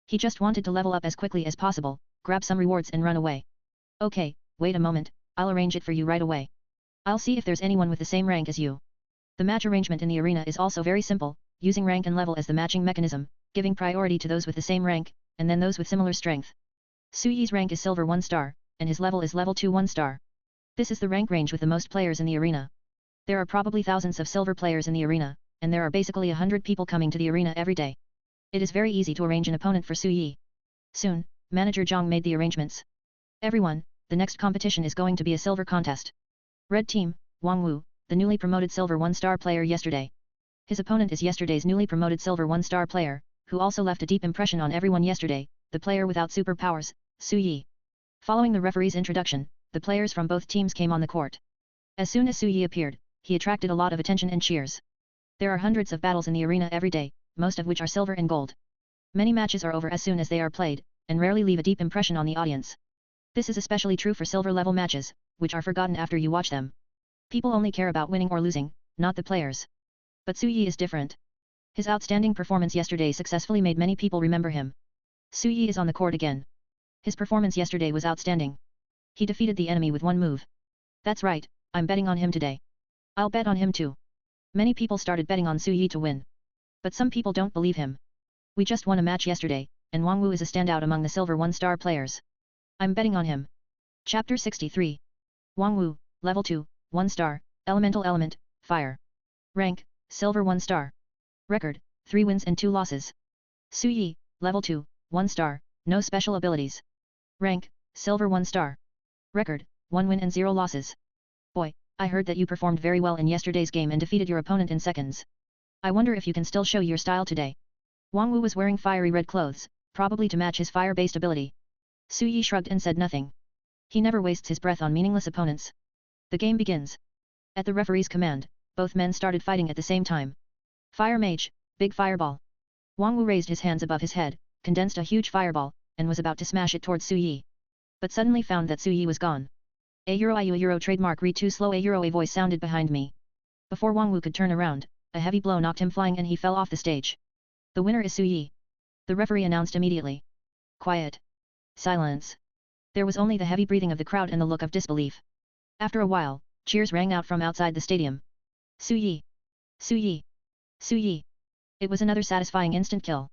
He just wanted to level up as quickly as possible, grab some rewards and run away. Okay, wait a moment, I'll arrange it for you right away. I'll see if there's anyone with the same rank as you. The match arrangement in the arena is also very simple, using rank and level as the matching mechanism, giving priority to those with the same rank, and then those with similar strength. Su Yi's rank is Silver 1 star, and his level is Level 2 1 star. This is the rank range with the most players in the arena. There are probably thousands of silver players in the arena, and there are basically 100 people coming to the arena every day. It is very easy to arrange an opponent for Su Yi. Soon, Manager Zhang made the arrangements. Everyone, the next competition is going to be a silver contest. Red Team, Wang Wu, the newly promoted Silver 1 star player yesterday. His opponent is yesterday's newly promoted Silver 1 star player, who also left a deep impression on everyone yesterday, the player without superpowers, Su Yi. Following the referee's introduction, the players from both teams came on the court. As soon as Su Yi appeared, he attracted a lot of attention and cheers. There are hundreds of battles in the arena every day, most of which are silver and gold. Many matches are over as soon as they are played, and rarely leave a deep impression on the audience. This is especially true for silver level matches, which are forgotten after you watch them. People only care about winning or losing, not the players. But Su Yi is different. His outstanding performance yesterday successfully made many people remember him. Su Yi is on the court again. His performance yesterday was outstanding. He defeated the enemy with one move. That's right, I'm betting on him today. I'll bet on him too. Many people started betting on Su Yi to win. But some people don't believe him. We just won a match yesterday, and Wang Wu is a standout among the Silver 1 star players. I'm betting on him. Chapter 63. Wang Wu, Level 2, 1 star, Elemental Element, Fire. Rank, Silver 1 star. Record, 3 wins and 2 losses. Su Yi, Level 2, 1 star, no special abilities. Rank, Silver 1 star. Record, 1 win and 0 losses. Boy, I heard that you performed very well in yesterday's game and defeated your opponent in seconds. I wonder if you can still show your style today. Wang Wu was wearing fiery red clothes, probably to match his fire-based ability. Su Yi shrugged and said nothing. He never wastes his breath on meaningless opponents. The game begins. At the referee's command, both men started fighting at the same time. Fire Mage, Big Fireball. Wang Wu raised his hands above his head, condensed a huge fireball, and was about to smash it towards Su Yi. But suddenly found that Su Yi was gone. A trademark re too slow a voice sounded behind me. Before Wang Wu could turn around, a heavy blow knocked him flying and he fell off the stage. The winner is Su Yi. The referee announced immediately. Quiet. Silence. There was only the heavy breathing of the crowd and the look of disbelief. After a while, cheers rang out from outside the stadium. Su Yi! Su Yi! Su Yi! It was another satisfying instant kill.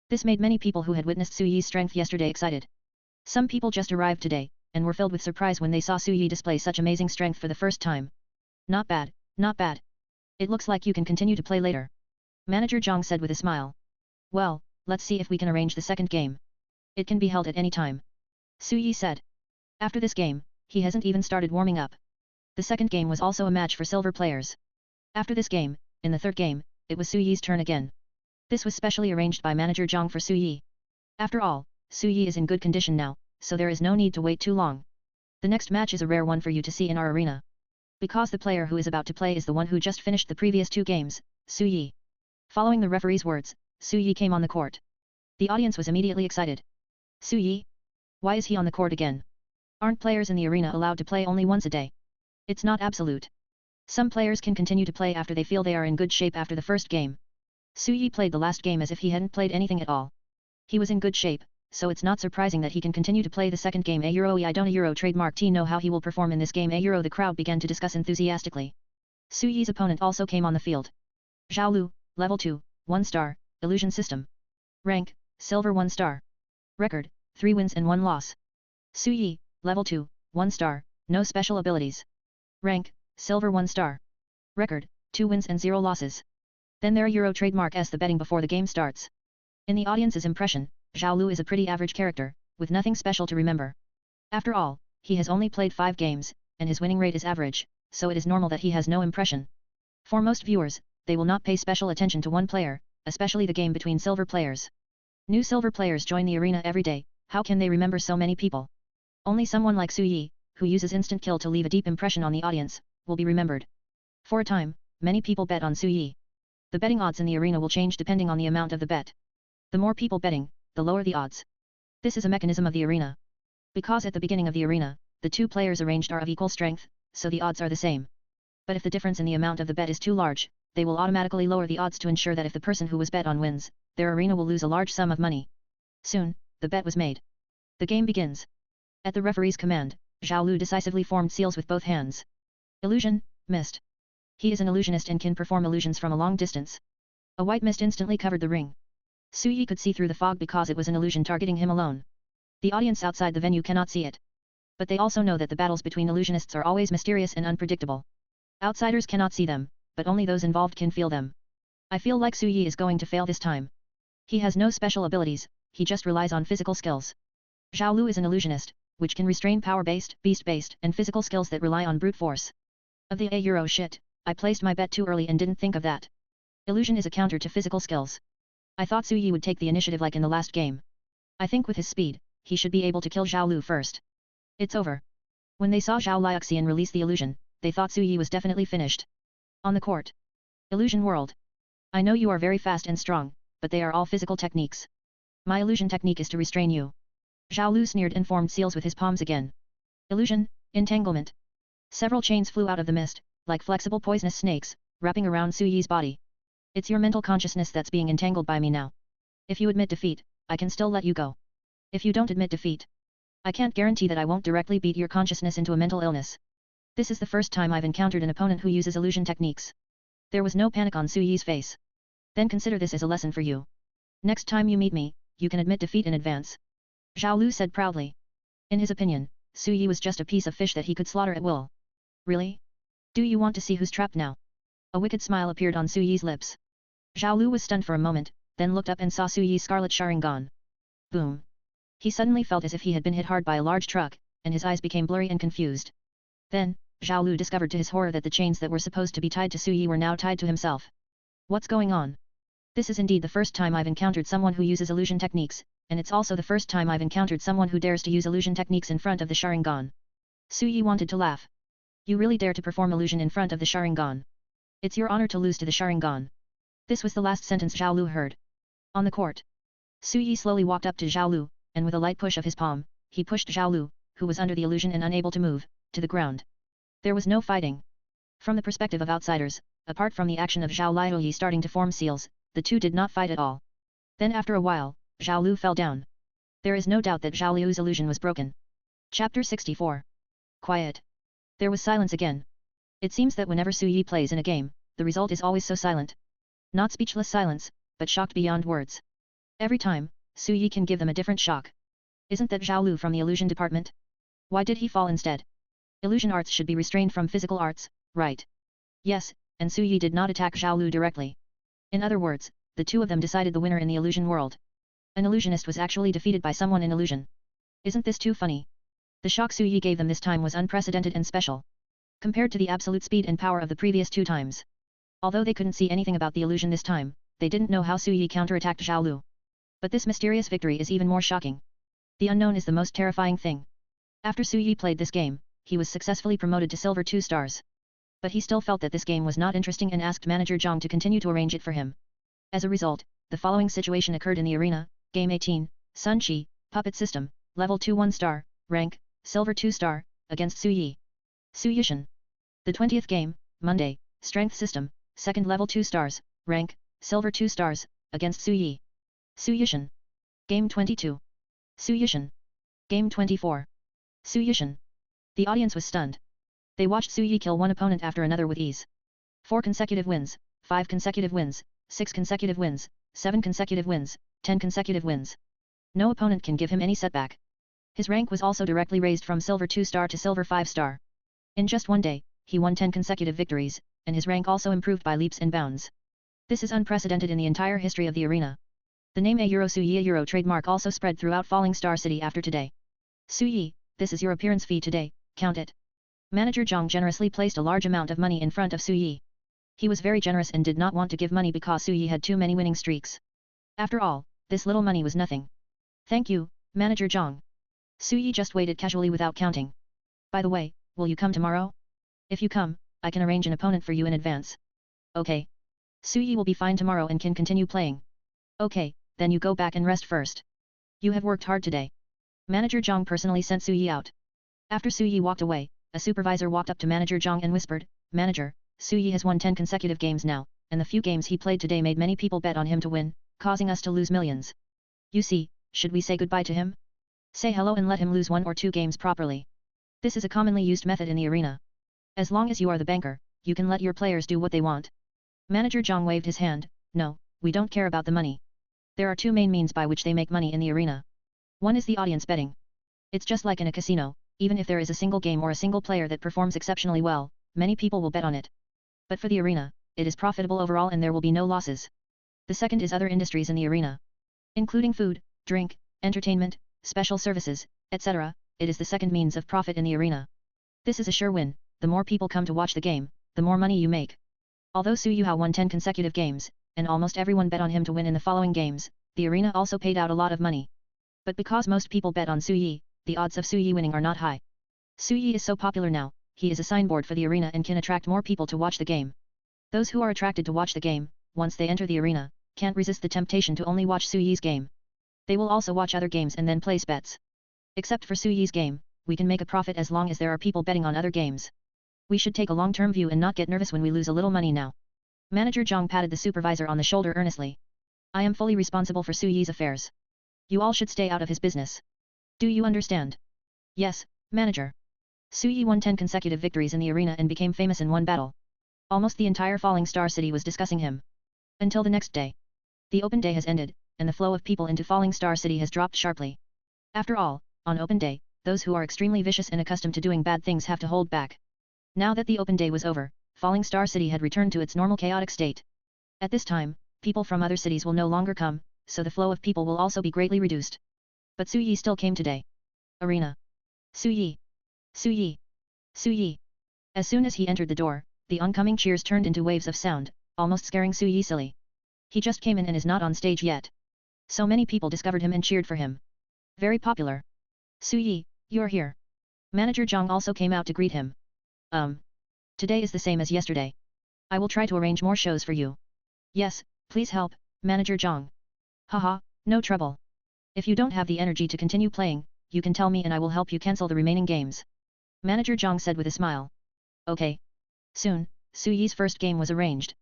This made many people who had witnessed Su Yi's strength yesterday excited. Some people just arrived today, and were filled with surprise when they saw Su Yi display such amazing strength for the first time. Not bad, not bad. It looks like you can continue to play later. Manager Zhang said with a smile. Well, let's see if we can arrange the second game. It can be held at any time. Su Yi said. After this game, he hasn't even started warming up. The second game was also a match for silver players. After this game, in the third game, it was Su Yi's turn again. This was specially arranged by Manager Zhang for Su Yi. After all, Su Yi is in good condition now, so there is no need to wait too long. The next match is a rare one for you to see in our arena. Because the player who is about to play is the one who just finished the previous 2 games, Su Yi. Following the referee's words, Su Yi came on the court. The audience was immediately excited. Su Yi? Why is he on the court again? Aren't players in the arena allowed to play only once a day? It's not absolute. Some players can continue to play after they feel they are in good shape after the first game. Su Yi played the last game as if he hadn't played anything at all. He was in good shape, so it's not surprising that he can continue to play the second game. I don't trademark T know how he will perform in this game. The crowd began to discuss enthusiastically. Su Yi's opponent also came on the field. Zhao Lu, Level 2, 1 star, Illusion System. Rank, Silver 1 star. Record, 3 wins and 1 loss. Su Yi, Level 2, 1 star, no special abilities. Rank, Silver 1 star. Record, 2 wins and 0 losses. Then there are trademark S the betting before the game starts. In the audience's impression, Zhao Lu is a pretty average character, with nothing special to remember. After all, he has only played 5 games, and his winning rate is average, so it is normal that he has no impression. For most viewers, they will not pay special attention to one player, especially the game between silver players. New silver players join the arena every day, how can they remember so many people? Only someone like Su Yi, who uses instant kill to leave a deep impression on the audience, will be remembered. For a time, many people bet on Su Yi. The betting odds in the arena will change depending on the amount of the bet. The more people betting, the lower the odds. This is a mechanism of the arena. Because at the beginning of the arena, the two players arranged are of equal strength, so the odds are the same. But if the difference in the amount of the bet is too large, they will automatically lower the odds to ensure that if the person who was bet on wins, their arena will lose a large sum of money. Soon, the bet was made. The game begins. At the referee's command, Zhao Lu decisively formed seals with both hands. Illusion, mist. He is an illusionist and can perform illusions from a long distance. A white mist instantly covered the ring. Su Yi could see through the fog because it was an illusion targeting him alone. The audience outside the venue cannot see it. But they also know that the battles between illusionists are always mysterious and unpredictable. Outsiders cannot see them, but only those involved can feel them. I feel like Su Yi is going to fail this time. He has no special abilities, he just relies on physical skills. Zhao Lu is an illusionist, which can restrain power-based, beast-based, and physical skills that rely on brute force. Of the euro shit, I placed my bet too early and didn't think of that. Illusion is a counter to physical skills. I thought Su Yi would take the initiative like in the last game. I think with his speed, he should be able to kill Zhao Lu first. It's over. When they saw Zhao Liuxian release the illusion, they thought Su Yi was definitely finished. On the court. Illusion world. I know you are very fast and strong, but they are all physical techniques. My illusion technique is to restrain you. Zhao Lu sneered and formed seals with his palms again. Illusion, entanglement. Several chains flew out of the mist, like flexible poisonous snakes, wrapping around Su Yi's body. It's your mental consciousness that's being entangled by me now. If you admit defeat, I can still let you go. If you don't admit defeat, I can't guarantee that I won't directly beat your consciousness into a mental illness. This is the first time I've encountered an opponent who uses illusion techniques. There was no panic on Su Yi's face. Then consider this as a lesson for you. Next time you meet me, you can admit defeat in advance. Zhao Lu said proudly. In his opinion, Su Yi was just a piece of fish that he could slaughter at will. Really? Do you want to see who's trapped now? A wicked smile appeared on Su Yi's lips. Zhao Lu was stunned for a moment, then looked up and saw Su Yi's scarlet Sharingan. Boom. He suddenly felt as if he had been hit hard by a large truck, and his eyes became blurry and confused. Then, Zhao Lu discovered to his horror that the chains that were supposed to be tied to Su Yi were now tied to himself. What's going on? This is indeed the first time I've encountered someone who uses illusion techniques, and it's also the first time I've encountered someone who dares to use illusion techniques in front of the Sharingan. Su Yi wanted to laugh. You really dare to perform illusion in front of the Sharingan. It's your honor to lose to the Sharingan. This was the last sentence Zhao Lu heard. On the court. Su Yi slowly walked up to Zhao Lu, and with a light push of his palm, he pushed Zhao Lu, who was under the illusion and unable to move, to the ground. There was no fighting. From the perspective of outsiders, apart from the action of Zhao Liuyi starting to form seals, the two did not fight at all. Then after a while, Zhao Lu fell down. There is no doubt that Zhao Liu's illusion was broken. Chapter 64. Quiet. There was silence again. It seems that whenever Su Yi plays in a game, the result is always so silent. Not speechless silence, but shocked beyond words. Every time, Su Yi can give them a different shock. Isn't that Zhao Lu from the illusion department? Why did he fall instead? Illusion arts should be restrained from physical arts, right? Yes, and Su Yi did not attack Zhao Lu directly. In other words, the two of them decided the winner in the illusion world. An illusionist was actually defeated by someone in illusion. Isn't this too funny? The shock Su Yi gave them this time was unprecedented and special. Compared to the absolute speed and power of the previous two times. Although they couldn't see anything about the illusion this time, they didn't know how Su Yi counterattacked Zhao Lu. But this mysterious victory is even more shocking. The unknown is the most terrifying thing. After Su Yi played this game, he was successfully promoted to Silver 2 stars. But he still felt that this game was not interesting and asked Manager Zhang to continue to arrange it for him. As a result, the following situation occurred in the arena: Game 18, Sun Chi, Puppet System, Level 2 1 star, Rank, Silver 2 star, against Su Yi. Su Yishan. The 20th game, Monday, Strength System, Second Level 2 stars, Rank, Silver 2 stars, against Su Yi. Su Yishan. Game 22. Su Yishan. Game 24. Su Yishan. The audience was stunned. They watched Su Yi kill one opponent after another with ease. 4 consecutive wins, 5 consecutive wins, 6 consecutive wins, 7 consecutive wins, 10 consecutive wins. No opponent can give him any setback. His rank was also directly raised from Silver 2 star to Silver 5 star. In just one day, he won 10 consecutive victories, and his rank also improved by leaps and bounds. This is unprecedented in the entire history of the arena. The name Su Yi trademark also spread throughout Falling Star City after today. Su Yi, this is your appearance fee today, count it. Manager Zhang generously placed a large amount of money in front of Su Yi. He was very generous and did not want to give money because Su Yi had too many winning streaks. After all, this little money was nothing. Thank you, Manager Zhang. Su Yi just waited casually without counting. By the way, will you come tomorrow? If you come, I can arrange an opponent for you in advance. Okay. Su Yi will be fine tomorrow and can continue playing. Okay, then you go back and rest first. You have worked hard today. Manager Zhang personally sent Su Yi out. After Su Yi walked away, a supervisor walked up to Manager Zhang and whispered, Manager, Su Yi has won 10 consecutive games now, and the few games he played today made many people bet on him to win, causing us to lose millions. You see, should we say goodbye to him? Say hello and let him lose 1 or 2 games properly. This is a commonly used method in the arena. As long as you are the banker, you can let your players do what they want. Manager Zhang waved his hand, no, we don't care about the money. There are 2 main means by which they make money in the arena. One is the audience betting. It's just like in a casino, even if there is a single game or a single player that performs exceptionally well, many people will bet on it. But for the arena, it is profitable overall and there will be no losses. The second is other industries in the arena. Including food, drink, entertainment, special services, etc., it is the second means of profit in the arena. This is a sure win, the more people come to watch the game, the more money you make. Although Su Yuhao won 10 consecutive games, and almost everyone bet on him to win in the following games, the arena also paid out a lot of money. But because most people bet on Su Yi, the odds of Su Yi winning are not high. Su Yi is so popular now, he is a signboard for the arena and can attract more people to watch the game. Those who are attracted to watch the game, once they enter the arena, can't resist the temptation to only watch Su Yi's game. They will also watch other games and then place bets. Except for Su Yi's game, we can make a profit as long as there are people betting on other games. We should take a long-term view and not get nervous when we lose a little money now. Manager Zhang patted the supervisor on the shoulder earnestly. I am fully responsible for Su Yi's affairs. You all should stay out of his business. Do you understand? Yes, manager. Su Yi won 10 consecutive victories in the arena and became famous in one battle. Almost the entire Falling Star City was discussing him. Until the next day. The open day has ended, and the flow of people into Falling Star City has dropped sharply. After all, on open day, those who are extremely vicious and accustomed to doing bad things have to hold back. Now that the open day was over, Falling Star City had returned to its normal chaotic state. At this time, people from other cities will no longer come, so the flow of people will also be greatly reduced. But Su Yi still came today. Arena. Su Yi. Su Yi. Su Yi. As soon as he entered the door, the oncoming cheers turned into waves of sound, almost scaring Su Yi silly. He just came in and is not on stage yet. So many people discovered him and cheered for him. Very popular. Su Yi, you're here. Manager Zhang also came out to greet him. Today is the same as yesterday. I will try to arrange more shows for you. Yes, please help, Manager Zhang. Haha, no trouble. If you don't have the energy to continue playing, you can tell me and I will help you cancel the remaining games. Manager Zhang said with a smile. Okay. Soon, Su Yi's first game was arranged.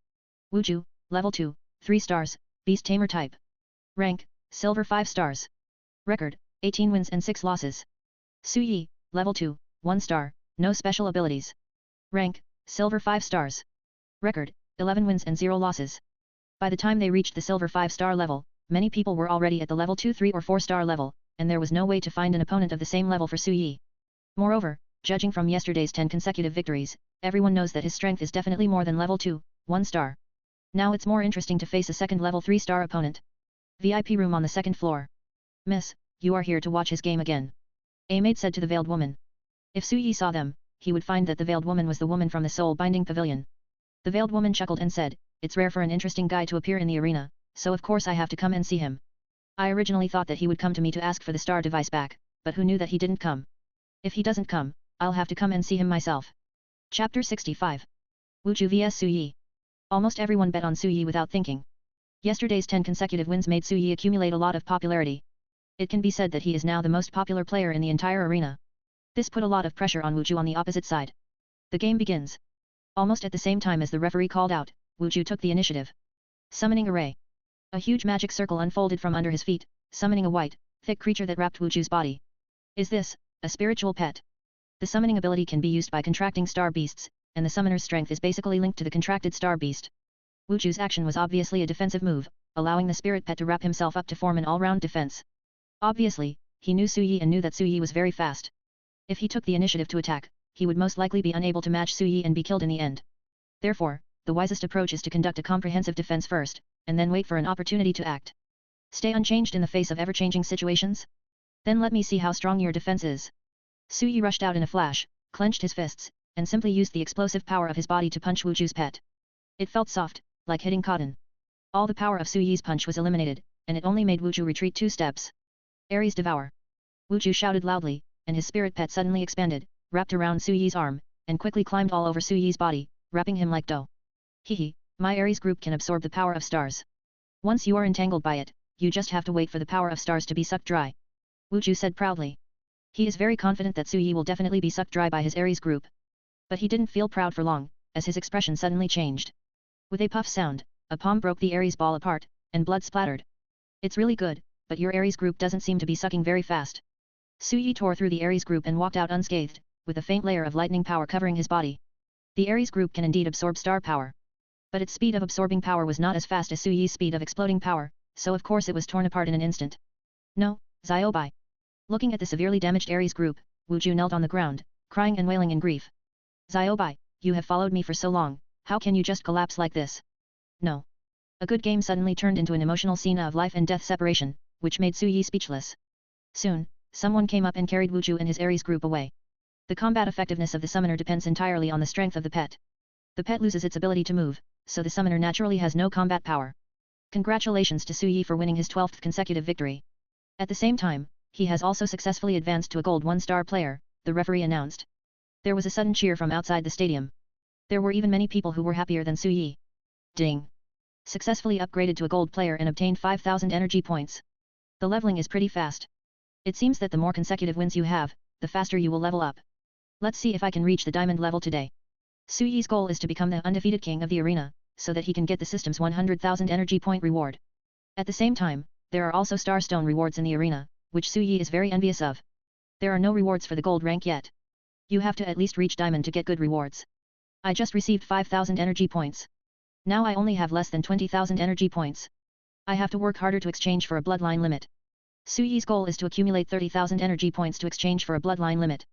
Wuju, level 2, 3 stars, Beast Tamer type. Rank, Silver 5 stars. Record, 18 wins and 6 losses. Su Yi, level 2, 1 star, no special abilities. Rank, Silver 5 stars. Record, 11 wins and 0 losses. By the time they reached the Silver 5-star level, many people were already at the level 2, 3 or 4-star level, and there was no way to find an opponent of the same level for Su Yi. Moreover, judging from yesterday's 10 consecutive victories, everyone knows that his strength is definitely more than level 2, 1 star. Now it's more interesting to face a second level 3-star opponent. VIP room on the second floor. Miss, you are here to watch his game again. A maid said to the veiled woman. If Su Yi saw them, he would find that the veiled woman was the woman from the Soul Binding Pavilion. The veiled woman chuckled and said, it's rare for an interesting guy to appear in the arena, so of course I have to come and see him. I originally thought that he would come to me to ask for the star device back, but who knew that he didn't come? If he doesn't come, I'll have to come and see him myself. Chapter 65. Wuju vs Su Yi. Almost everyone bet on Su Yi without thinking. Yesterday's 10 consecutive wins made Su Yi accumulate a lot of popularity. It can be said that he is now the most popular player in the entire arena. This put a lot of pressure on Wuju on the opposite side. The game begins. Almost at the same time as the referee called out, Wuju took the initiative. Summoning Array. A huge magic circle unfolded from under his feet, summoning a white, thick creature that wrapped Wuju's body. Is this a spiritual pet? The summoning ability can be used by contracting star beasts, and the summoner's strength is basically linked to the contracted star beast. Wuju's action was obviously a defensive move, allowing the spirit pet to wrap himself up to form an all-round defense. Obviously, he knew Su Yi and knew that Su Yi was very fast. If he took the initiative to attack, he would most likely be unable to match Su Yi and be killed in the end. Therefore, the wisest approach is to conduct a comprehensive defense first, and then wait for an opportunity to act. Stay unchanged in the face of ever-changing situations? Then let me see how strong your defense is. Su Yi rushed out in a flash, clenched his fists, and simply used the explosive power of his body to punch Wuju's pet. It felt soft, like hitting cotton. All the power of Su Yi's punch was eliminated, and it only made Wuju retreat 2 steps. Ares Devour. Wu Ju shouted loudly, and his spirit pet suddenly expanded, wrapped around Su Yi's arm, and quickly climbed all over Su Yi's body, wrapping him like dough. Hehe, my Aries group can absorb the power of stars. Once you are entangled by it, you just have to wait for the power of stars to be sucked dry. Wu Ju said proudly. He is very confident that Su Yi will definitely be sucked dry by his Aries group. But he didn't feel proud for long, as his expression suddenly changed. With a puff sound, a palm broke the Aries ball apart, and blood splattered. It's really good, but your Aries group doesn't seem to be sucking very fast. Su Yi tore through the Aries group and walked out unscathed, with a faint layer of lightning power covering his body. The Aries group can indeed absorb star power. But its speed of absorbing power was not as fast as Su Yi's speed of exploding power, so of course it was torn apart in an instant. No, Xiaobai. Looking at the severely damaged Aries group, Wu Ju knelt on the ground, crying and wailing in grief. Xiaobai, you have followed me for so long, how can you just collapse like this? No. A good game suddenly turned into an emotional scene of life and death separation, which made Su Yi speechless. Soon, someone came up and carried Wu Ju and his Aries group away. The combat effectiveness of the summoner depends entirely on the strength of the pet. The pet loses its ability to move, so the summoner naturally has no combat power. Congratulations to Su Yi for winning his 12th consecutive victory. At the same time, he has also successfully advanced to a gold 1-star player, the referee announced. There was a sudden cheer from outside the stadium. There were even many people who were happier than Su Yi. Ding! Successfully upgraded to a gold player and obtained 5,000 energy points. The leveling is pretty fast. It seems that the more consecutive wins you have, the faster you will level up. Let's see if I can reach the diamond level today. Su Yi's goal is to become the undefeated king of the arena, so that he can get the system's 100,000 energy point reward. At the same time, there are also star stone rewards in the arena, which Su Yi is very envious of. There are no rewards for the gold rank yet. You have to at least reach diamond to get good rewards. I just received 5,000 energy points. Now I only have less than 20,000 energy points. I have to work harder to exchange for a bloodline limit. Su Yi's goal is to accumulate 30,000 energy points to exchange for a bloodline limit.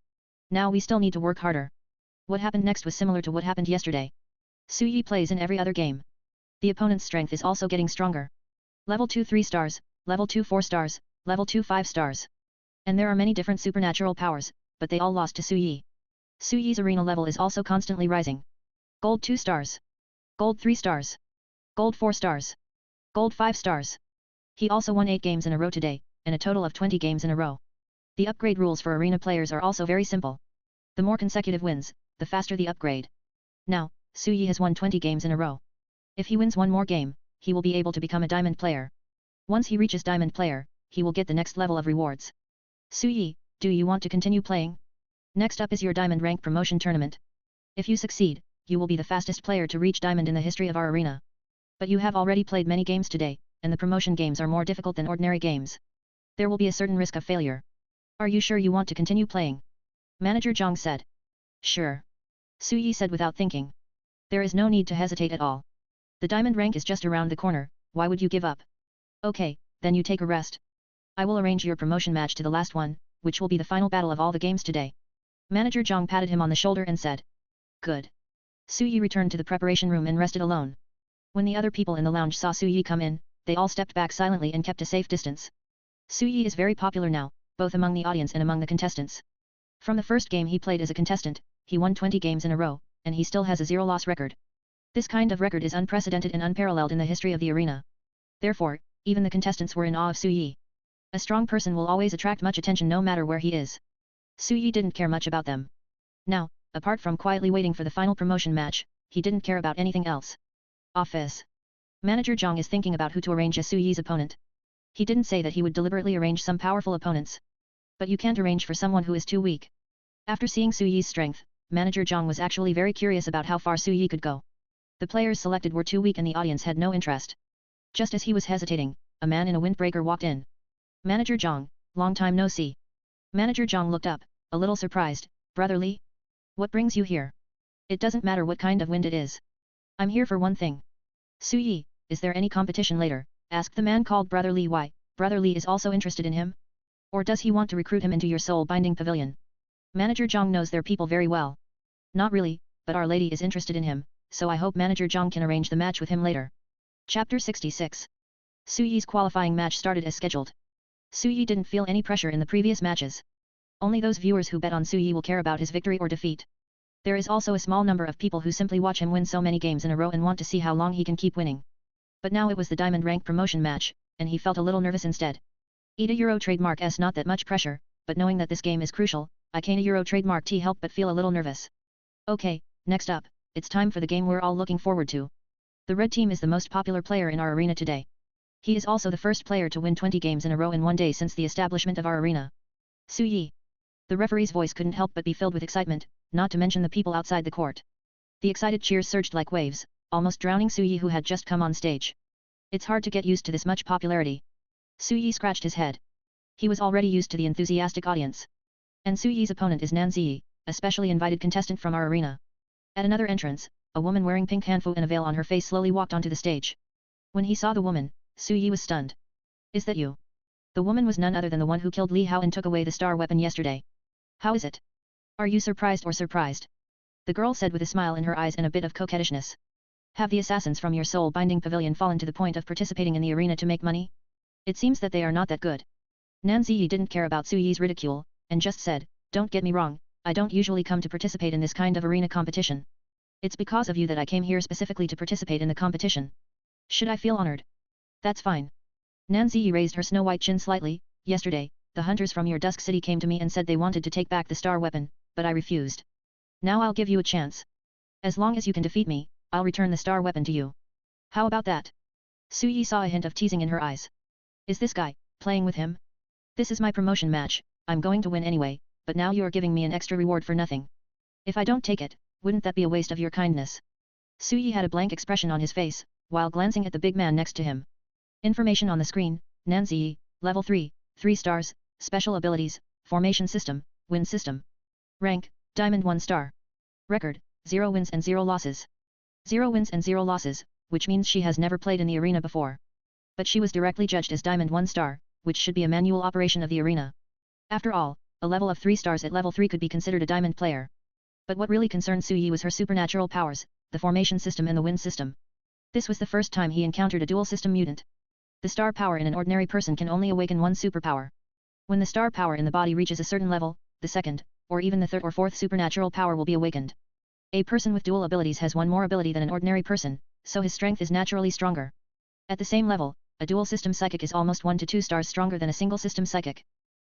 Now we still need to work harder. What happened next was similar to what happened yesterday. Su Yi plays in every other game. The opponent's strength is also getting stronger. Level 2 3 stars, Level 2 4 stars, Level 2 5 stars. And there are many different supernatural powers, but they all lost to Su Yi. Su Yi's arena level is also constantly rising. Gold 2 stars. Gold 3 stars. Gold 4 stars. Gold 5 stars. He also won 8 games in a row today, and a total of 20 games in a row. The upgrade rules for arena players are also very simple. The more consecutive wins, the faster the upgrade. Now, Su Yi has won 20 games in a row. If he wins one more game, he will be able to become a diamond player. Once he reaches diamond player, he will get the next level of rewards. Su Yi, do you want to continue playing? Next up is your diamond rank promotion tournament. If you succeed, you will be the fastest player to reach diamond in the history of our arena. But you have already played many games today, and the promotion games are more difficult than ordinary games. There will be a certain risk of failure. Are you sure you want to continue playing? Manager Zhang said. Sure. Su Yi said without thinking. There is no need to hesitate at all. The diamond rank is just around the corner, why would you give up? Okay, then you take a rest. I will arrange your promotion match to the last one, which will be the final battle of all the games today. Manager Zhang patted him on the shoulder and said. Good. Su Yi returned to the preparation room and rested alone. When the other people in the lounge saw Su Yi come in, they all stepped back silently and kept a safe distance. Su Yi is very popular now, both among the audience and among the contestants. From the first game he played as a contestant, he won 20 games in a row, and he still has a zero-loss record. This kind of record is unprecedented and unparalleled in the history of the arena. Therefore, even the contestants were in awe of Su Yi. A strong person will always attract much attention no matter where he is. Su Yi didn't care much about them. Now, apart from quietly waiting for the final promotion match, he didn't care about anything else. Office. Manager Zhang is thinking about who to arrange as Su Yi's opponent. He didn't say that he would deliberately arrange some powerful opponents. But you can't arrange for someone who is too weak. After seeing Su Yi's strength, Manager Zhang was actually very curious about how far Su Yi could go. The players selected were too weak and the audience had no interest. Just as he was hesitating, a man in a windbreaker walked in. Manager Zhang, long time no see. Manager Zhang looked up, a little surprised. Brother Li? What brings you here? It doesn't matter what kind of wind it is. I'm here for one thing. Su Yi, is there any competition later? Asked the man called Brother Li. Why, Brother Li is also interested in him? Or does he want to recruit him into your soul-binding pavilion? Manager Zhang knows their people very well. Not really, but Our Lady is interested in him, so I hope Manager Zhang can arrange the match with him later. Chapter 66. Su Yi's qualifying match started as scheduled. Su Yi didn't feel any pressure in the previous matches. Only those viewers who bet on Su Yi will care about his victory or defeat. There is also a small number of people who simply watch him win so many games in a row and want to see how long he can keep winning. But now it was the diamond rank promotion match, and he felt a little nervous instead. Euro trademark S not that much pressure, but knowing that this game is crucial, I can't Euro trademark T help but feel a little nervous. Okay, next up, it's time for the game we're all looking forward to. The red team is the most popular player in our arena today. He is also the first player to win 20 games in a row in one day since the establishment of our arena. Su Yi. The referee's voice couldn't help but be filled with excitement, not to mention the people outside the court. The excited cheers surged like waves, almost drowning Su Yi who had just come on stage. It's hard to get used to this much popularity. Su Yi scratched his head. He was already used to the enthusiastic audience. And Su Yi's opponent is Nan Ziyi, a specially invited contestant from our arena. At another entrance, a woman wearing pink hanfu and a veil on her face slowly walked onto the stage. When he saw the woman, Su Yi was stunned. Is that you? The woman was none other than the one who killed Li Hao and took away the star weapon yesterday. How is it? Are you surprised or surprised? The girl said with a smile in her eyes and a bit of coquettishness. Have the assassins from your soul-binding pavilion fallen to the point of participating in the arena to make money? It seems that they are not that good. Nan Ziyi didn't care about Su Yi's ridicule, and just said, don't get me wrong, I don't usually come to participate in this kind of arena competition. It's because of you that I came here specifically to participate in the competition. Should I feel honored? That's fine. Nan Ziyi raised her snow-white chin slightly. Yesterday, the hunters from your Dusk City came to me and said they wanted to take back the star weapon, but I refused. Now I'll give you a chance. As long as you can defeat me, I'll return the star weapon to you. How about that? Su Yi saw a hint of teasing in her eyes. Is this guy playing with him? This is my promotion match, I'm going to win anyway, but now you're giving me an extra reward for nothing. If I don't take it, wouldn't that be a waste of your kindness? Su Yi had a blank expression on his face, while glancing at the big man next to him. Information on the screen, Nan Ziyi, level 3, 3 stars, special abilities, formation system, win system. Rank, Diamond 1 star. Record, 0 wins and 0 losses. 0 wins and 0 losses, which means she has never played in the arena before. But she was directly judged as Diamond 1 star, which should be a manual operation of the arena. After all, a level of 3 stars at level 3 could be considered a diamond player. But what really concerned Su Yi was her supernatural powers, the formation system and the win system. This was the first time he encountered a dual system mutant. The star power in an ordinary person can only awaken one superpower. When the star power in the body reaches a certain level, the second, or even the third or fourth supernatural power will be awakened. A person with dual abilities has one more ability than an ordinary person, so his strength is naturally stronger. At the same level, a dual system psychic is almost 1 to 2 stars stronger than a single system psychic.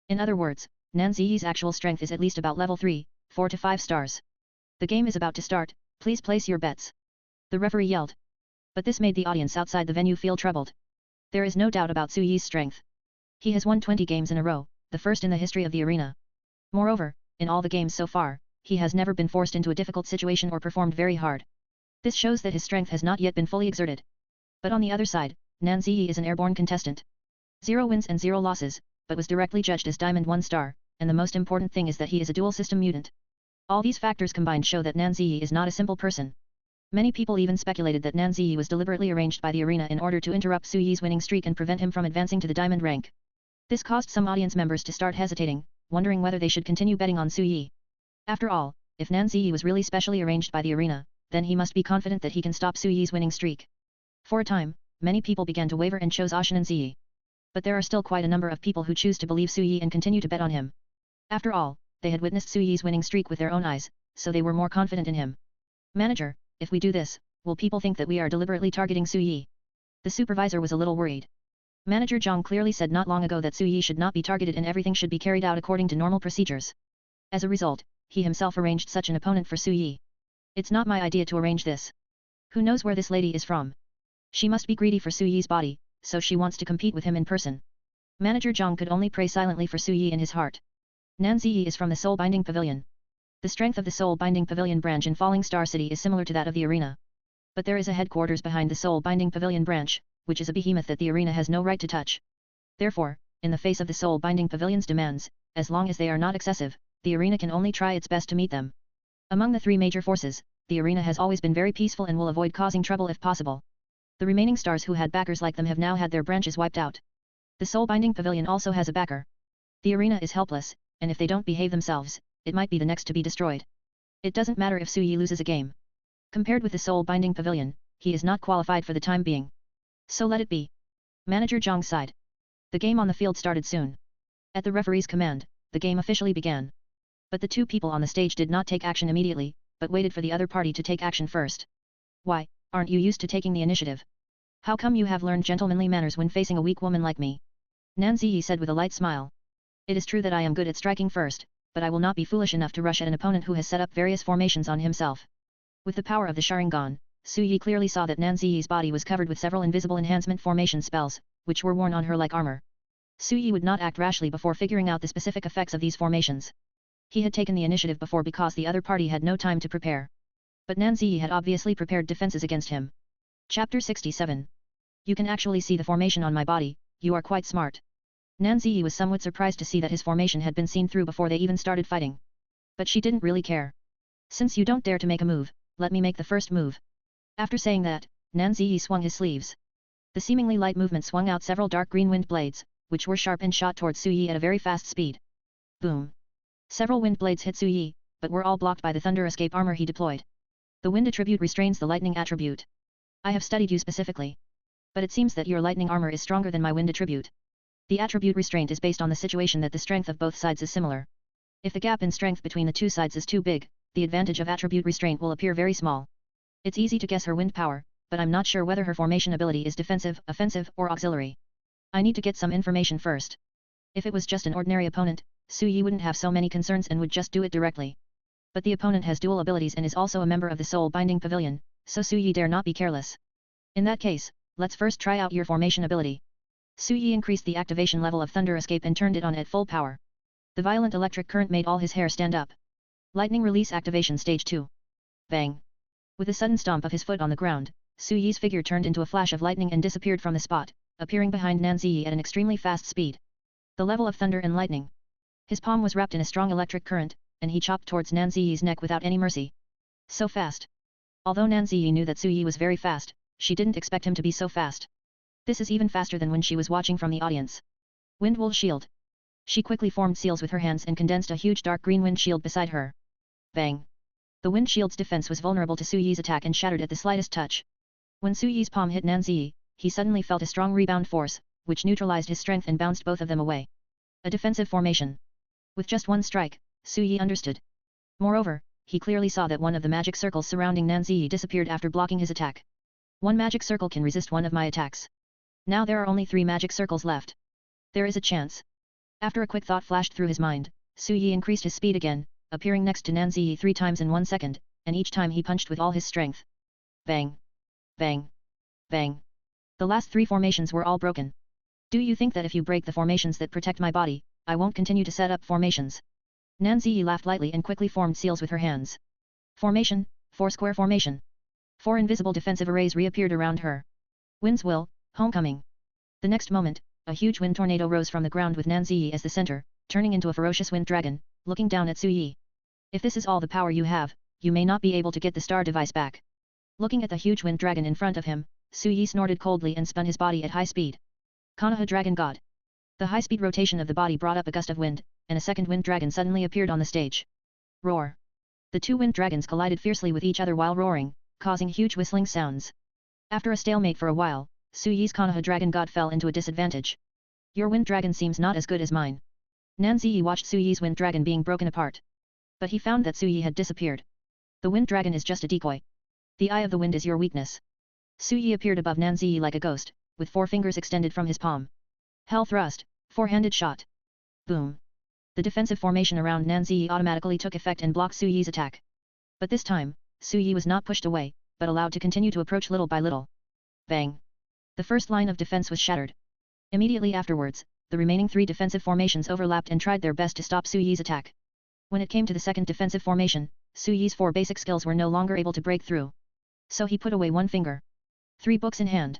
In other words, Nan Ziyi's actual strength is at least about level 3, 4 to 5 stars. The game is about to start, please place your bets. The referee yelled. But this made the audience outside the venue feel troubled. There is no doubt about Su Yi's strength. He has won 20 games in a row, the first in the history of the arena. Moreover, in all the games so far, he has never been forced into a difficult situation or performed very hard. This shows that his strength has not yet been fully exerted. But on the other side, Nan Ziyi is an airborne contestant. 0 wins and 0 losses, but was directly judged as Diamond 1 star, and the most important thing is that he is a dual system mutant. All these factors combined show that Nan Ziyi is not a simple person. Many people even speculated that Nan Ziyi was deliberately arranged by the arena in order to interrupt Su Yi's winning streak and prevent him from advancing to the diamond rank. This caused some audience members to start hesitating, wondering whether they should continue betting on Su Yi. After all, if Nan Ziyi was really specially arranged by the arena, then he must be confident that he can stop Su Yi's winning streak. For a time, many people began to waver and chose Ashen and Ziyi. But there are still quite a number of people who choose to believe Su Yi and continue to bet on him. After all, they had witnessed Su Yi's winning streak with their own eyes, so they were more confident in him. Manager, if we do this, will people think that we are deliberately targeting Su Yi? The supervisor was a little worried. Manager Zhang clearly said not long ago that Su Yi should not be targeted and everything should be carried out according to normal procedures. As a result, he himself arranged such an opponent for Su Yi. It's not my idea to arrange this. Who knows where this lady is from? She must be greedy for Su Yi's body, so she wants to compete with him in person. Manager Zhang could only pray silently for Su Yi in his heart. Nan Ziyi is from the Soul Binding Pavilion. The strength of the Soul Binding Pavilion branch in Falling Star City is similar to that of the arena. But there is a headquarters behind the Soul Binding Pavilion branch, which is a behemoth that the arena has no right to touch. Therefore, in the face of the Soul Binding Pavilion's demands, as long as they are not excessive, the arena can only try its best to meet them. Among the 3 major forces, the arena has always been very peaceful and will avoid causing trouble if possible. The remaining stars who had backers like them have now had their branches wiped out. The Soul Binding Pavilion also has a backer. The arena is helpless, and if they don't behave themselves, it might be the next to be destroyed. It doesn't matter if Su Yi loses a game. Compared with the Soul Binding Pavilion, he is not qualified for the time being. So let it be. Manager Zhang sighed. The game on the field started soon. At the referee's command, the game officially began. But the 2 people on the stage did not take action immediately, but waited for the other party to take action first. Why, aren't you used to taking the initiative? How come you have learned gentlemanly manners when facing a weak woman like me? Nan Ziyi said with a light smile. It is true that I am good at striking first, but I will not be foolish enough to rush at an opponent who has set up various formations on himself. With the power of the Sharingan, Su Yi clearly saw that Nan Ziyi's body was covered with several invisible enhancement formation spells, which were worn on her like armor. Su Yi would not act rashly before figuring out the specific effects of these formations. He had taken the initiative before because the other party had no time to prepare. But Nan Ziyi had obviously prepared defenses against him. Chapter 67. You can actually see the formation on my body, you are quite smart. Nan Ziyi was somewhat surprised to see that his formation had been seen through before they even started fighting. But she didn't really care. Since you don't dare to make a move, let me make the first move. After saying that, Nan Ziyi swung his sleeves. The seemingly light movement swung out several dark green wind blades, which were sharp and shot towards Su Yi at a very fast speed. Boom. Several wind blades hit Su Yi, but were all blocked by the thunder escape armor he deployed. The wind attribute restrains the lightning attribute. I have studied you specifically. But it seems that your lightning armor is stronger than my wind attribute. The attribute restraint is based on the situation that the strength of both sides is similar. If the gap in strength between the two sides is too big, the advantage of attribute restraint will appear very small. It's easy to guess her wind power, but I'm not sure whether her formation ability is defensive, offensive, or auxiliary. I need to get some information first. If it was just an ordinary opponent, Su Yi wouldn't have so many concerns and would just do it directly. But the opponent has dual abilities and is also a member of the Soul Binding Pavilion, so Su Yi dare not be careless. In that case, let's first try out your formation ability. Su Yi increased the activation level of Thunder Escape and turned it on at full power. The violent electric current made all his hair stand up. Lightning Release Activation Stage 2. Bang. With a sudden stomp of his foot on the ground, Su Yi's figure turned into a flash of lightning and disappeared from the spot, appearing behind Nan Ziyi at an extremely fast speed. The level of thunder and lightning. His palm was wrapped in a strong electric current, and he chopped towards Nan Ziyi's neck without any mercy. So fast. Although Nan Ziyi knew that Su Yi was very fast, she didn't expect him to be so fast. This is even faster than when she was watching from the audience. Wind Wool Shield. She quickly formed seals with her hands and condensed a huge dark green wind shield beside her. Bang. The wind shield's defense was vulnerable to Su Yi's attack and shattered at the slightest touch. When Su Yi's palm hit Nan Ziyi, he suddenly felt a strong rebound force, which neutralized his strength and bounced both of them away. A defensive formation. With just one strike, Su Yi understood. Moreover, he clearly saw that one of the magic circles surrounding Nan Ziyi disappeared after blocking his attack. One magic circle can resist one of my attacks. Now there are only 3 magic circles left. There is a chance. After a quick thought flashed through his mind, Su Yi increased his speed again, appearing next to Nan Ziyi 3 times in 1 second, and each time he punched with all his strength. Bang. Bang. Bang. The last 3 formations were all broken. Do you think that if you break the formations that protect my body, I won't continue to set up formations? Nan Ziyi laughed lightly and quickly formed seals with her hands. Formation, 4 square formation. 4 invisible defensive arrays reappeared around her. Wind's Will, Homecoming. The next moment, a huge wind tornado rose from the ground with Nan Ziyi as the center, turning into a ferocious wind dragon, looking down at Su Yi. If this is all the power you have, you may not be able to get the star device back. Looking at the huge wind dragon in front of him, Su Yi snorted coldly and spun his body at high speed. Konoha Dragon God. The high-speed rotation of the body brought up a gust of wind, and a second wind dragon suddenly appeared on the stage. Roar. The 2 wind dragons collided fiercely with each other while roaring, causing huge whistling sounds. After a stalemate for a while, Su Yi's Konoha Dragon God fell into a disadvantage. Your wind dragon seems not as good as mine. Nan Ziyi watched Su Yi's wind dragon being broken apart. But he found that Su Yi had disappeared. The wind dragon is just a decoy. The eye of the wind is your weakness. Su Yi appeared above Nan Ziyi like a ghost, with 4 fingers extended from his palm. Hell Thrust, 4-handed shot. Boom. The defensive formation around Nan Ziyi automatically took effect and blocked Su Yi's attack. But this time, Su Yi was not pushed away, but allowed to continue to approach little by little. Bang. The first line of defense was shattered. Immediately afterwards, the remaining 3 defensive formations overlapped and tried their best to stop Su Yi's attack. When it came to the second defensive formation, Su Yi's 4 basic skills were no longer able to break through. So he put away 1 finger. 3 books in hand.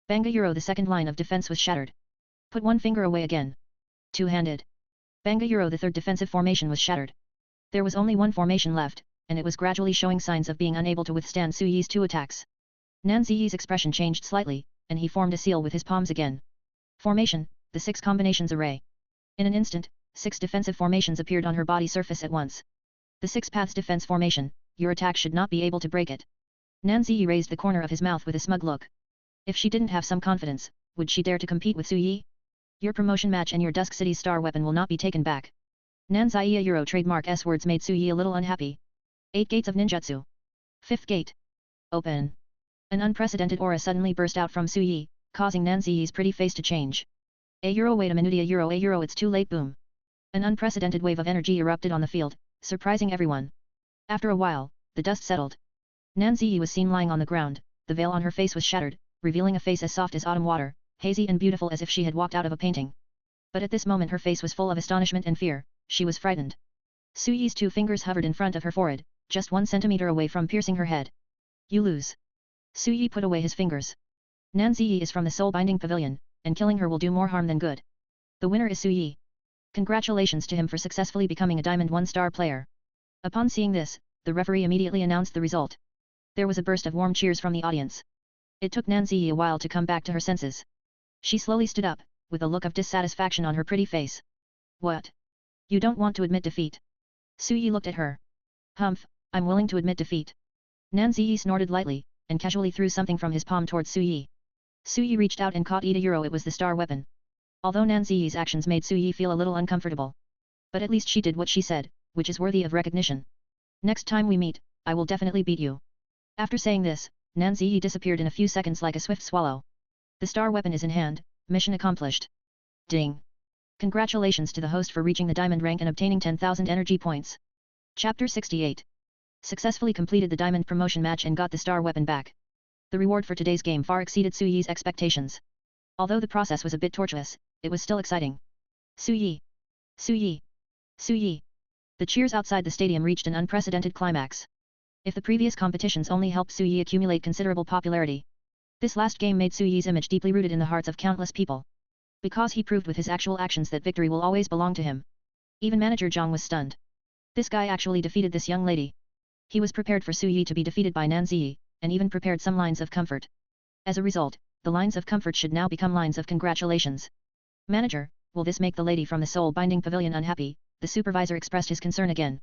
Banga Euro. The second line of defense was shattered. Put 1 finger away again. 2-handed. Banga Euro. The third defensive formation was shattered. There was only 1 formation left, and it was gradually showing signs of being unable to withstand Su Yi's 2 attacks. Nan Ziyi's expression changed slightly, and he formed a seal with his palms again. Formation, the 6 combinations array. In an instant, 6 defensive formations appeared on her body surface at once. The 6 paths defense formation, your attack should not be able to break it. Nan Ziyi raised the corner of his mouth with a smug look. If she didn't have some confidence, would she dare to compete with Su Yi? Your promotion match and your Dusk City's star weapon will not be taken back. Nan Ziyi Euro trademark S words made Su Yi a little unhappy. 8 Gates of Ninjutsu. 5th Gate. Open. An unprecedented aura suddenly burst out from Su Yi, causing Nan Ziyi's pretty face to change. A Euro. Wait a minute. A Euro. It's too late. Boom. An unprecedented wave of energy erupted on the field, surprising everyone. After a while, the dust settled. Nan Ziyi was seen lying on the ground, the veil on her face was shattered, revealing a face as soft as autumn water, hazy and beautiful as if she had walked out of a painting. But at this moment her face was full of astonishment and fear, she was frightened. Su Yi's 2 fingers hovered in front of her forehead, just 1 centimeter away from piercing her head. You lose. Su Yi put away his fingers. Nan Ziyi is from the Soul Binding Pavilion, and killing her will do more harm than good. The winner is Su Yi. Congratulations to him for successfully becoming a Diamond 1-star player. Upon seeing this, the referee immediately announced the result. There was a burst of warm cheers from the audience. It took Nan Ziyi a while to come back to her senses. She slowly stood up, with a look of dissatisfaction on her pretty face. What? You don't want to admit defeat? Su Yi looked at her. Humph, I'm willing to admit defeat. Nan Ziyi snorted lightly, and casually threw something from his palm towards Su Yi. Su Yi reached out and caught Euro. It was the star weapon. Although Nan Ziyi's actions made Su Yi feel a little uncomfortable. But at least she did what she said, which is worthy of recognition. Next time we meet, I will definitely beat you. After saying this, Nan Ziyi disappeared in a few seconds like a swift swallow. The star weapon is in hand, mission accomplished. Ding! Congratulations to the host for reaching the diamond rank and obtaining 10,000 energy points. Chapter 68. Successfully completed the diamond promotion match and got the star weapon back. The reward for today's game far exceeded Su Yi's expectations. Although the process was a bit tortuous, it was still exciting. Su Yi! Su Yi! Su Yi! The cheers outside the stadium reached an unprecedented climax. If the previous competitions only helped Su Yi accumulate considerable popularity, this last game made Su Yi's image deeply rooted in the hearts of countless people. Because he proved with his actual actions that victory will always belong to him. Even Manager Zhang was stunned. This guy actually defeated this young lady. He was prepared for Su Yi to be defeated by Nan Ziyi, and even prepared some lines of comfort. As a result, the lines of comfort should now become lines of congratulations. Manager, will this make the lady from the Soul Binding Pavilion unhappy? The supervisor expressed his concern again.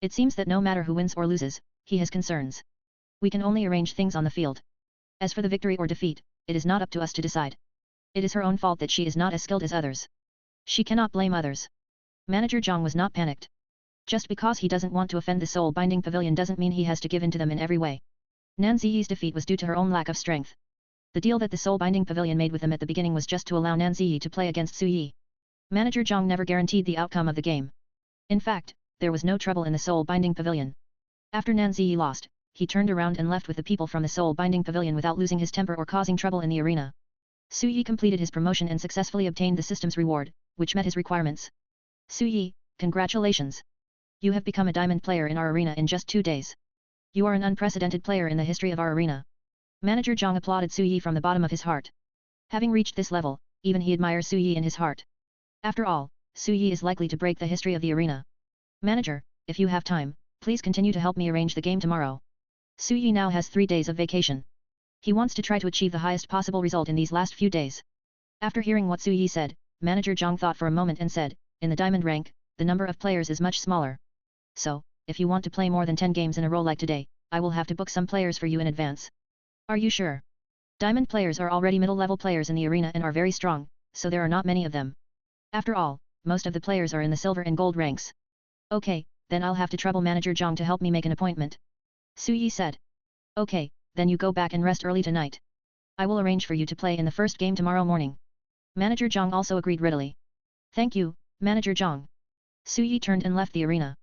It seems that no matter who wins or loses, he has concerns. We can only arrange things on the field. As for the victory or defeat, it is not up to us to decide. It is her own fault that she is not as skilled as others. She cannot blame others. Manager Zhang was not panicked. Just because he doesn't want to offend the Soul Binding Pavilion doesn't mean he has to give in to them in every way. Nan Ziyi's defeat was due to her own lack of strength. The deal that the Soul Binding Pavilion made with them at the beginning was just to allow Nan Ziyi to play against Su Yi. Manager Zhang never guaranteed the outcome of the game. In fact, there was no trouble in the Soul Binding Pavilion. After Nan Ziyi lost, he turned around and left with the people from the Soul Binding Pavilion without losing his temper or causing trouble in the arena. Su Yi completed his promotion and successfully obtained the system's reward, which met his requirements. Su Yi, congratulations! You have become a diamond player in our arena in just 2 days. You are an unprecedented player in the history of our arena. Manager Zhang applauded Su Yi from the bottom of his heart. Having reached this level, even he admires Su Yi in his heart. After all, Su Yi is likely to break the history of the arena. Manager, if you have time, please continue to help me arrange the game tomorrow. Su Yi now has 3 days of vacation. He wants to try to achieve the highest possible result in these last few days. After hearing what Su Yi said, Manager Zhang thought for a moment and said, in the diamond rank, the number of players is much smaller. So, if you want to play more than 10 games in a row like today, I will have to book some players for you in advance. Are you sure? Diamond players are already middle-level players in the arena and are very strong, so there are not many of them. After all, most of the players are in the silver and gold ranks. Okay, then I'll have to trouble Manager Zhang to help me make an appointment. Su Yi said. Okay, then you go back and rest early tonight. I will arrange for you to play in the first game tomorrow morning. Manager Zhang also agreed readily. Thank you, Manager Zhang. Su Yi turned and left the arena.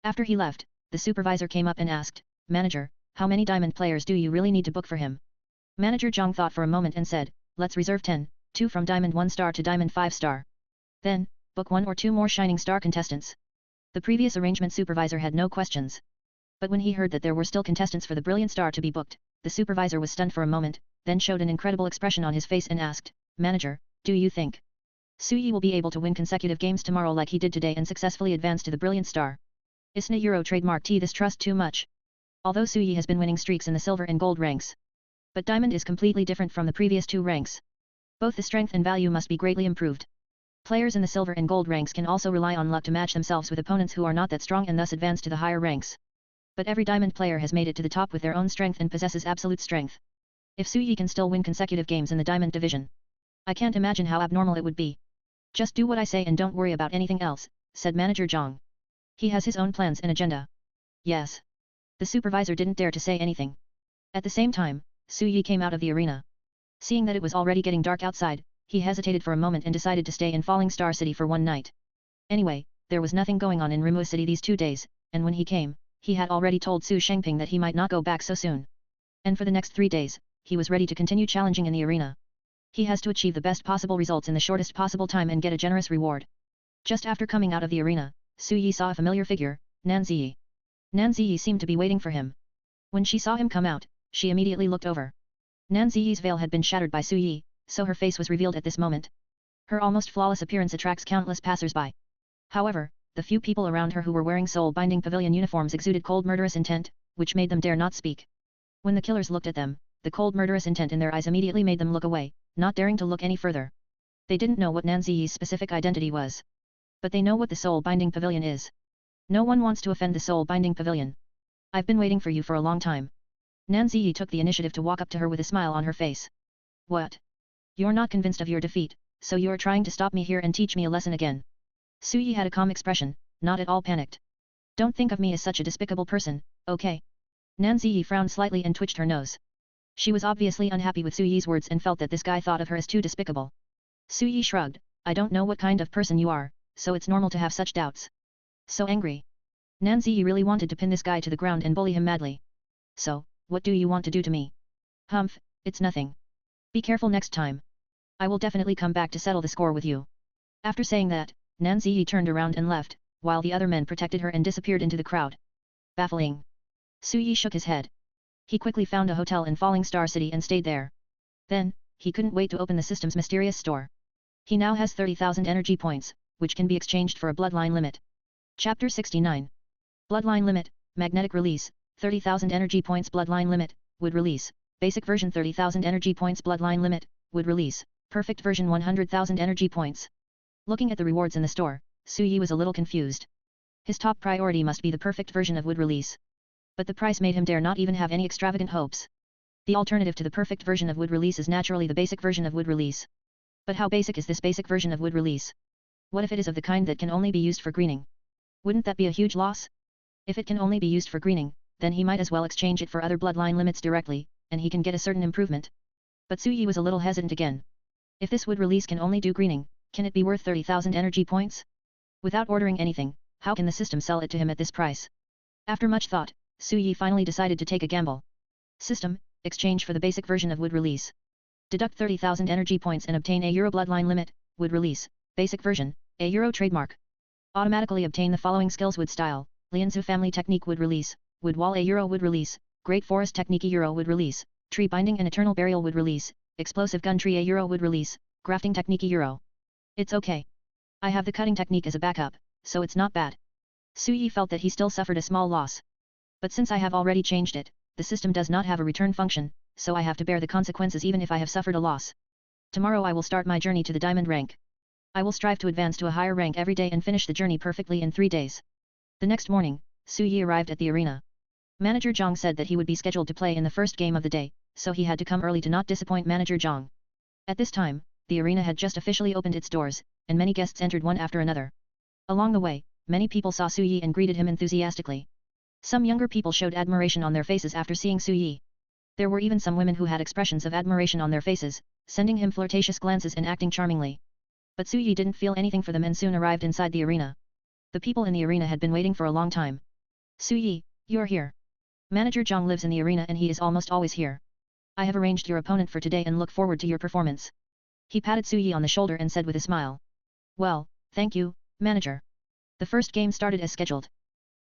After he left, the supervisor came up and asked, Manager, how many diamond players do you really need to book for him? Manager Zhang thought for a moment and said, let's reserve 10, 2 from Diamond 1 star to Diamond 5 star. Then, book 1 or 2 more Shining Star contestants. The previous arrangement supervisor had no questions. But when he heard that there were still contestants for the Brilliant Star to be booked, the supervisor was stunned for a moment, then showed an incredible expression on his face and asked, Manager, do you think Su Yi will be able to win consecutive games tomorrow like he did today and successfully advance to the Brilliant Star? Isn't Euro trademark T this trust too much? Although Su Yi has been winning streaks in the silver and gold ranks. But diamond is completely different from the previous 2 ranks. Both the strength and value must be greatly improved. Players in the silver and gold ranks can also rely on luck to match themselves with opponents who are not that strong and thus advance to the higher ranks. But every diamond player has made it to the top with their own strength and possesses absolute strength. If Su Yi can still win consecutive games in the diamond division, I can't imagine how abnormal it would be. Just do what I say and don't worry about anything else, said Manager Zhang. He has his own plans and agenda. Yes. The supervisor didn't dare to say anything. At the same time, Su Yi came out of the arena. Seeing that it was already getting dark outside, he hesitated for a moment and decided to stay in Falling Star City for one night. Anyway, there was nothing going on in Rimua City these 2 days, and when he came, he had already told Su Shengping that he might not go back so soon. And for the next 3 days, he was ready to continue challenging in the arena. He has to achieve the best possible results in the shortest possible time and get a generous reward. Just after coming out of the arena, Su Yi saw a familiar figure, Nan Ziyi. Nan Ziyi seemed to be waiting for him. When she saw him come out, she immediately looked over. Nan Ziyi's veil had been shattered by Su Yi, so her face was revealed at this moment. Her almost flawless appearance attracts countless passers-by. However, the few people around her who were wearing soul-binding pavilion uniforms exuded cold murderous intent, which made them dare not speak. When the killers looked at them, the cold murderous intent in their eyes immediately made them look away, not daring to look any further. They didn't know what Nan Ziyi's specific identity was. But they know what the soul-binding pavilion is. No one wants to offend the soul-binding pavilion. I've been waiting for you for a long time. Nan Ziyi took the initiative to walk up to her with a smile on her face. What? You're not convinced of your defeat, so you're trying to stop me here and teach me a lesson again. Su Yi had a calm expression, not at all panicked. Don't think of me as such a despicable person, okay? Nan Ziyi frowned slightly and twitched her nose. She was obviously unhappy with Su Yi's words and felt that this guy thought of her as too despicable. Su Yi shrugged, I don't know what kind of person you are, so it's normal to have such doubts. So angry. Nan Ziyi really wanted to pin this guy to the ground and bully him madly. So, what do you want to do to me? Humph, it's nothing. Be careful next time. I will definitely come back to settle the score with you. After saying that, Nan Ziyi turned around and left, while the other men protected her and disappeared into the crowd. Baffling. Su Yi shook his head. He quickly found a hotel in Falling Star City and stayed there. Then, he couldn't wait to open the system's mysterious store. He now has 30,000 energy points, which can be exchanged for a bloodline limit. Chapter 69. Bloodline limit, magnetic release, 30,000 energy points bloodline limit, would release, basic version 30,000 energy points bloodline limit, would release, perfect version 100,000 energy points. Looking at the rewards in the store, Su Yi was a little confused. His top priority must be the perfect version of wood release. But the price made him dare not even have any extravagant hopes. The alternative to the perfect version of wood release is naturally the basic version of wood release. But how basic is this basic version of wood release? What if it is of the kind that can only be used for greening? Wouldn't that be a huge loss? If it can only be used for greening, then he might as well exchange it for other bloodline limits directly, and he can get a certain improvement. But Su Yi was a little hesitant again. If this wood release can only do greening, can it be worth 30,000 energy points? Without ordering anything, how can the system sell it to him at this price? After much thought, Su Yi finally decided to take a gamble. System, exchange for the basic version of wood release. Deduct 30,000 energy points and obtain a Euro bloodline limit, wood release, basic version, a Euro trademark. Automatically obtain the following skills: wood style, Lianzu family technique wood release, wood wall a Euro wood release, great forest technique Euro wood release, tree binding and eternal burial wood release, explosive gun tree a Euro wood release, grafting technique Euro. It's okay. I have the cutting technique as a backup, so it's not bad. Su Yi felt that he still suffered a small loss. But since I have already changed it, the system does not have a return function, so I have to bear the consequences even if I have suffered a loss. Tomorrow I will start my journey to the diamond rank. I will strive to advance to a higher rank every day and finish the journey perfectly in 3 days. The next morning, Su Yi arrived at the arena. Manager Zhang said that he would be scheduled to play in the first game of the day, so he had to come early to not disappoint Manager Zhang. At this time, the arena had just officially opened its doors, and many guests entered one after another. Along the way, many people saw Su Yi and greeted him enthusiastically. Some younger people showed admiration on their faces after seeing Su Yi. There were even some women who had expressions of admiration on their faces, sending him flirtatious glances and acting charmingly. But Su Yi didn't feel anything for them and soon arrived inside the arena. The people in the arena had been waiting for a long time. Su Yi, you're here. Manager Zhang lives in the arena and he is almost always here. I have arranged your opponent for today and look forward to your performance. He patted Su Yi on the shoulder and said with a smile. Well, thank you, manager. The first game started as scheduled.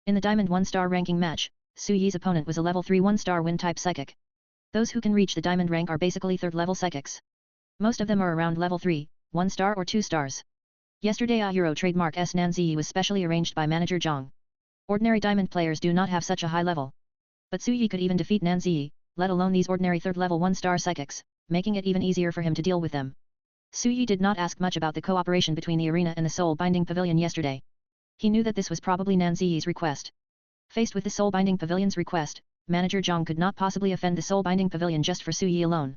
In the Diamond 1-star ranking match, Su Yi's opponent was a level 3 1-star wind-type psychic. Those who can reach the diamond rank are basically 3rd-level psychics. Most of them are around level 3, 1 star or 2 stars. Yesterday a Euro trademark S Nan Ziyi was specially arranged by Manager Zhang. Ordinary diamond players do not have such a high level. But Su Yi could even defeat Nan Ziyi, let alone these ordinary 3rd-level 1-star psychics, making it even easier for him to deal with them. Su Yi did not ask much about the cooperation between the arena and the Soul Binding Pavilion yesterday. He knew that this was probably Nan Ziyi's request. Faced with the Soul Binding Pavilion's request, Manager Zhang could not possibly offend the Soul Binding Pavilion just for Su Yi alone.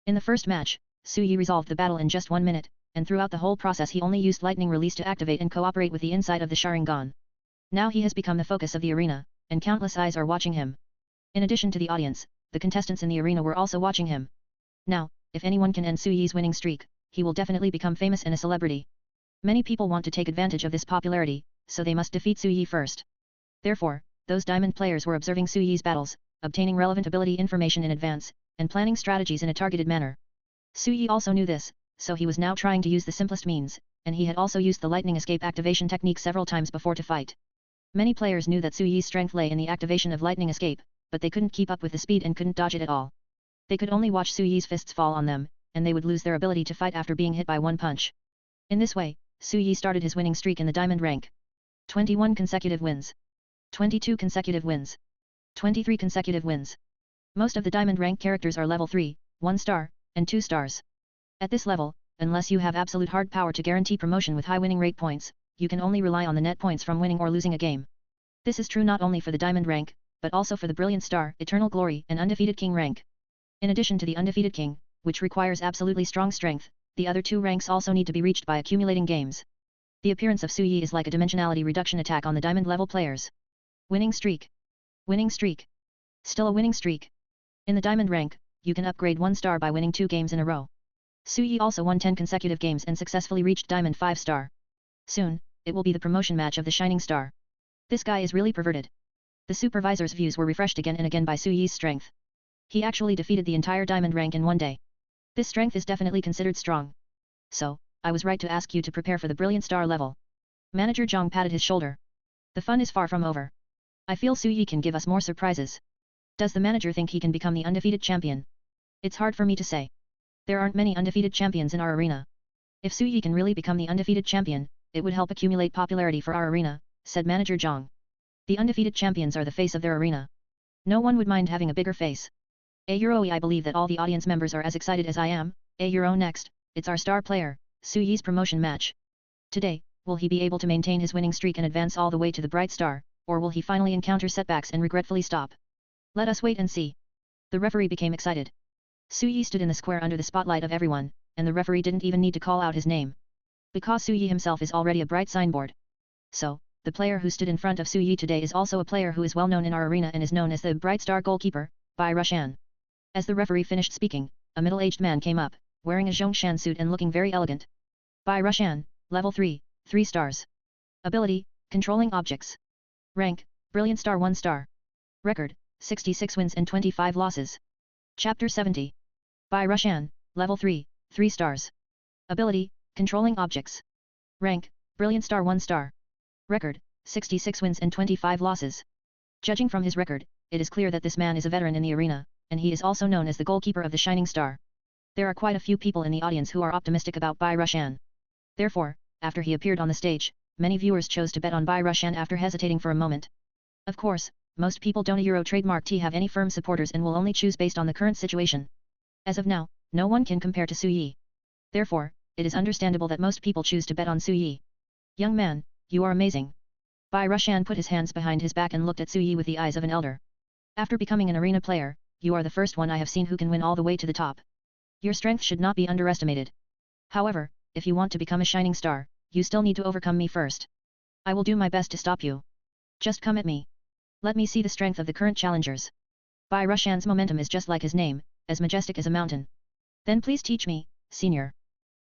In the first match, Su Yi resolved the battle in just 1 minute, and throughout the whole process he only used lightning release to activate and cooperate with the inside of the Sharingan. Now he has become the focus of the arena, and countless eyes are watching him. In addition to the audience, the contestants in the arena were also watching him. Now, if anyone can end Su Yi's winning streak, he will definitely become famous and a celebrity. Many people want to take advantage of this popularity, so they must defeat Su Yi first. Therefore, those diamond players were observing Su Yi's battles, obtaining relevant ability information in advance, and planning strategies in a targeted manner. Su Yi also knew this, so he was now trying to use the simplest means, and he had also used the lightning escape activation technique several times before to fight. Many players knew that Su Yi's strength lay in the activation of lightning escape, but they couldn't keep up with the speed and couldn't dodge it at all. They could only watch Su Yi's fists fall on them, and they would lose their ability to fight after being hit by one punch. In this way, Su Yi started his winning streak in the diamond rank. 21 consecutive wins. 22 consecutive wins. 23 consecutive wins. Most of the diamond rank characters are level 3, 1 star, and 2 stars. At this level, unless you have absolute hard power to guarantee promotion with high winning rate points, you can only rely on the net points from winning or losing a game. This is true not only for the diamond rank, but also for the brilliant star, eternal glory, and undefeated king rank. In addition to the undefeated king, which requires absolutely strong strength, the other two ranks also need to be reached by accumulating games. The appearance of Su Yi is like a dimensionality reduction attack on the diamond level players. Winning streak. Winning streak. Still a winning streak. In the diamond rank, you can upgrade 1 star by winning 2 games in a row. Su Yi also won 10 consecutive games and successfully reached diamond 5 star. Soon, it will be the promotion match of the shining star. This guy is really perverted. The supervisor's views were refreshed again and again by Su Yi's strength. He actually defeated the entire diamond rank in one day. This strength is definitely considered strong. So, I was right to ask you to prepare for the brilliant star level. Manager Zhang patted his shoulder. The fun is far from over. I feel Su Yi can give us more surprises. Does the manager think he can become the undefeated champion? It's hard for me to say. There aren't many undefeated champions in our arena. If Su Yi can really become the undefeated champion, it would help accumulate popularity for our arena, said Manager Zhang. The undefeated champions are the face of their arena. No one would mind having a bigger face. I believe that all the audience members are as excited as I am. Next, it's our star player, Su Yi's promotion match. Today, will he be able to maintain his winning streak and advance all the way to the bright star, or will he finally encounter setbacks and regretfully stop? Let us wait and see. The referee became excited. Su Yi stood in the square under the spotlight of everyone, and the referee didn't even need to call out his name. Because Su Yi himself is already a bright signboard. So, the player who stood in front of Su Yi today is also a player who is well known in our arena and is known as the Bright Star Goalkeeper, Bai Rushan. As the referee finished speaking, a middle-aged man came up, wearing a Zhongshan suit and looking very elegant. Bai Rushan, level 3, 3 stars. Ability, controlling objects. Rank, brilliant star 1 star. Record, 66 wins and 25 losses. Chapter 70. Bai Rushan, level 3, 3 stars. Ability, controlling objects. Rank, brilliant star 1 star. Record, 66 wins and 25 losses. Judging from his record, it is clear that this man is a veteran in the arena, and he is also known as the goalkeeper of the Shining Star. There are quite a few people in the audience who are optimistic about Bai Rushan. Therefore, after he appeared on the stage, many viewers chose to bet on Bai Rushan after hesitating for a moment. Of course, most people don't Euro trademark T have any firm supporters and will only choose based on the current situation. As of now, no one can compare to Su Yi. Therefore, it is understandable that most people choose to bet on Su Yi. Young man, you are amazing. Bai Rushan put his hands behind his back and looked at Su Yi with the eyes of an elder. After becoming an arena player, you are the first one I have seen who can win all the way to the top. Your strength should not be underestimated. However, if you want to become a shining star, you still need to overcome me first. I will do my best to stop you. Just come at me. Let me see the strength of the current challengers. Bai Rushan's momentum is just like his name, as majestic as a mountain. Then please teach me, senior.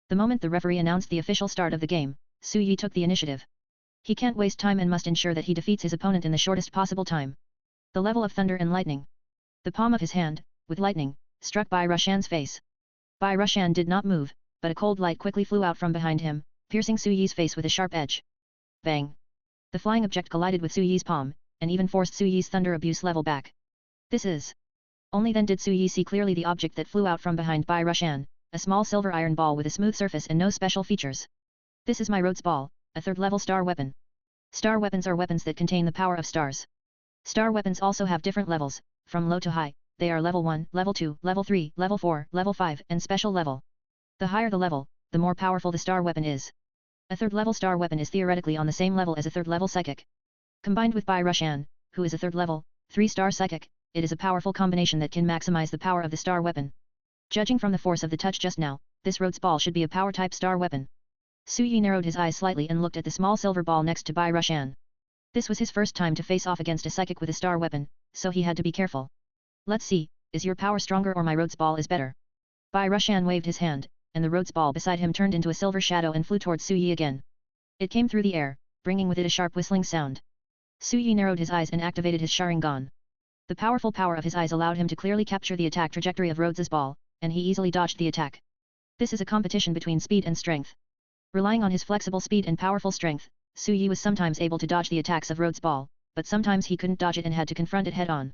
The moment the referee announced the official start of the game, Su Yi took the initiative. He can't waste time and must ensure that he defeats his opponent in the shortest possible time. The level of thunder and lightning. The palm of his hand, with lightning, struck Bai Rushan's face. Bai Rushan did not move, but a cold light quickly flew out from behind him, piercing Su Yi's face with a sharp edge. Bang! The flying object collided with Su Yi's palm, and even forced Su Yi's thunder abuse level back. This is... Only then did Su Yi see clearly the object that flew out from behind Bai Rushan, a small silver iron ball with a smooth surface and no special features. This is my Rhodes Ball, a 3rd level star weapon. Star weapons are weapons that contain the power of stars. Star weapons also have different levels, from low to high. They are level 1, level 2, level 3, level 4, level 5, and special level. The higher the level, the more powerful the star weapon is. A 3rd level star weapon is theoretically on the same level as a 3rd level psychic. Combined with Bai Rushan, who is a 3rd level, 3-star psychic, it is a powerful combination that can maximize the power of the star weapon. Judging from the force of the touch just now, this Rhodes Ball should be a power-type star weapon. Su Yi narrowed his eyes slightly and looked at the small silver ball next to Bai Rushan. This was his first time to face off against a psychic with a star weapon, so he had to be careful. Let's see, is your power stronger or my Rhodes Ball is better? Bai Rushan waved his hand, and the Rhodes Ball beside him turned into a silver shadow and flew towards Su Yi again. It came through the air, bringing with it a sharp whistling sound. Su Yi narrowed his eyes and activated his Sharingan. The powerful power of his eyes allowed him to clearly capture the attack trajectory of Rhodes's ball, and he easily dodged the attack. This is a competition between speed and strength. Relying on his flexible speed and powerful strength, Su Yi was sometimes able to dodge the attacks of Rhodes's ball, but sometimes he couldn't dodge it and had to confront it head-on.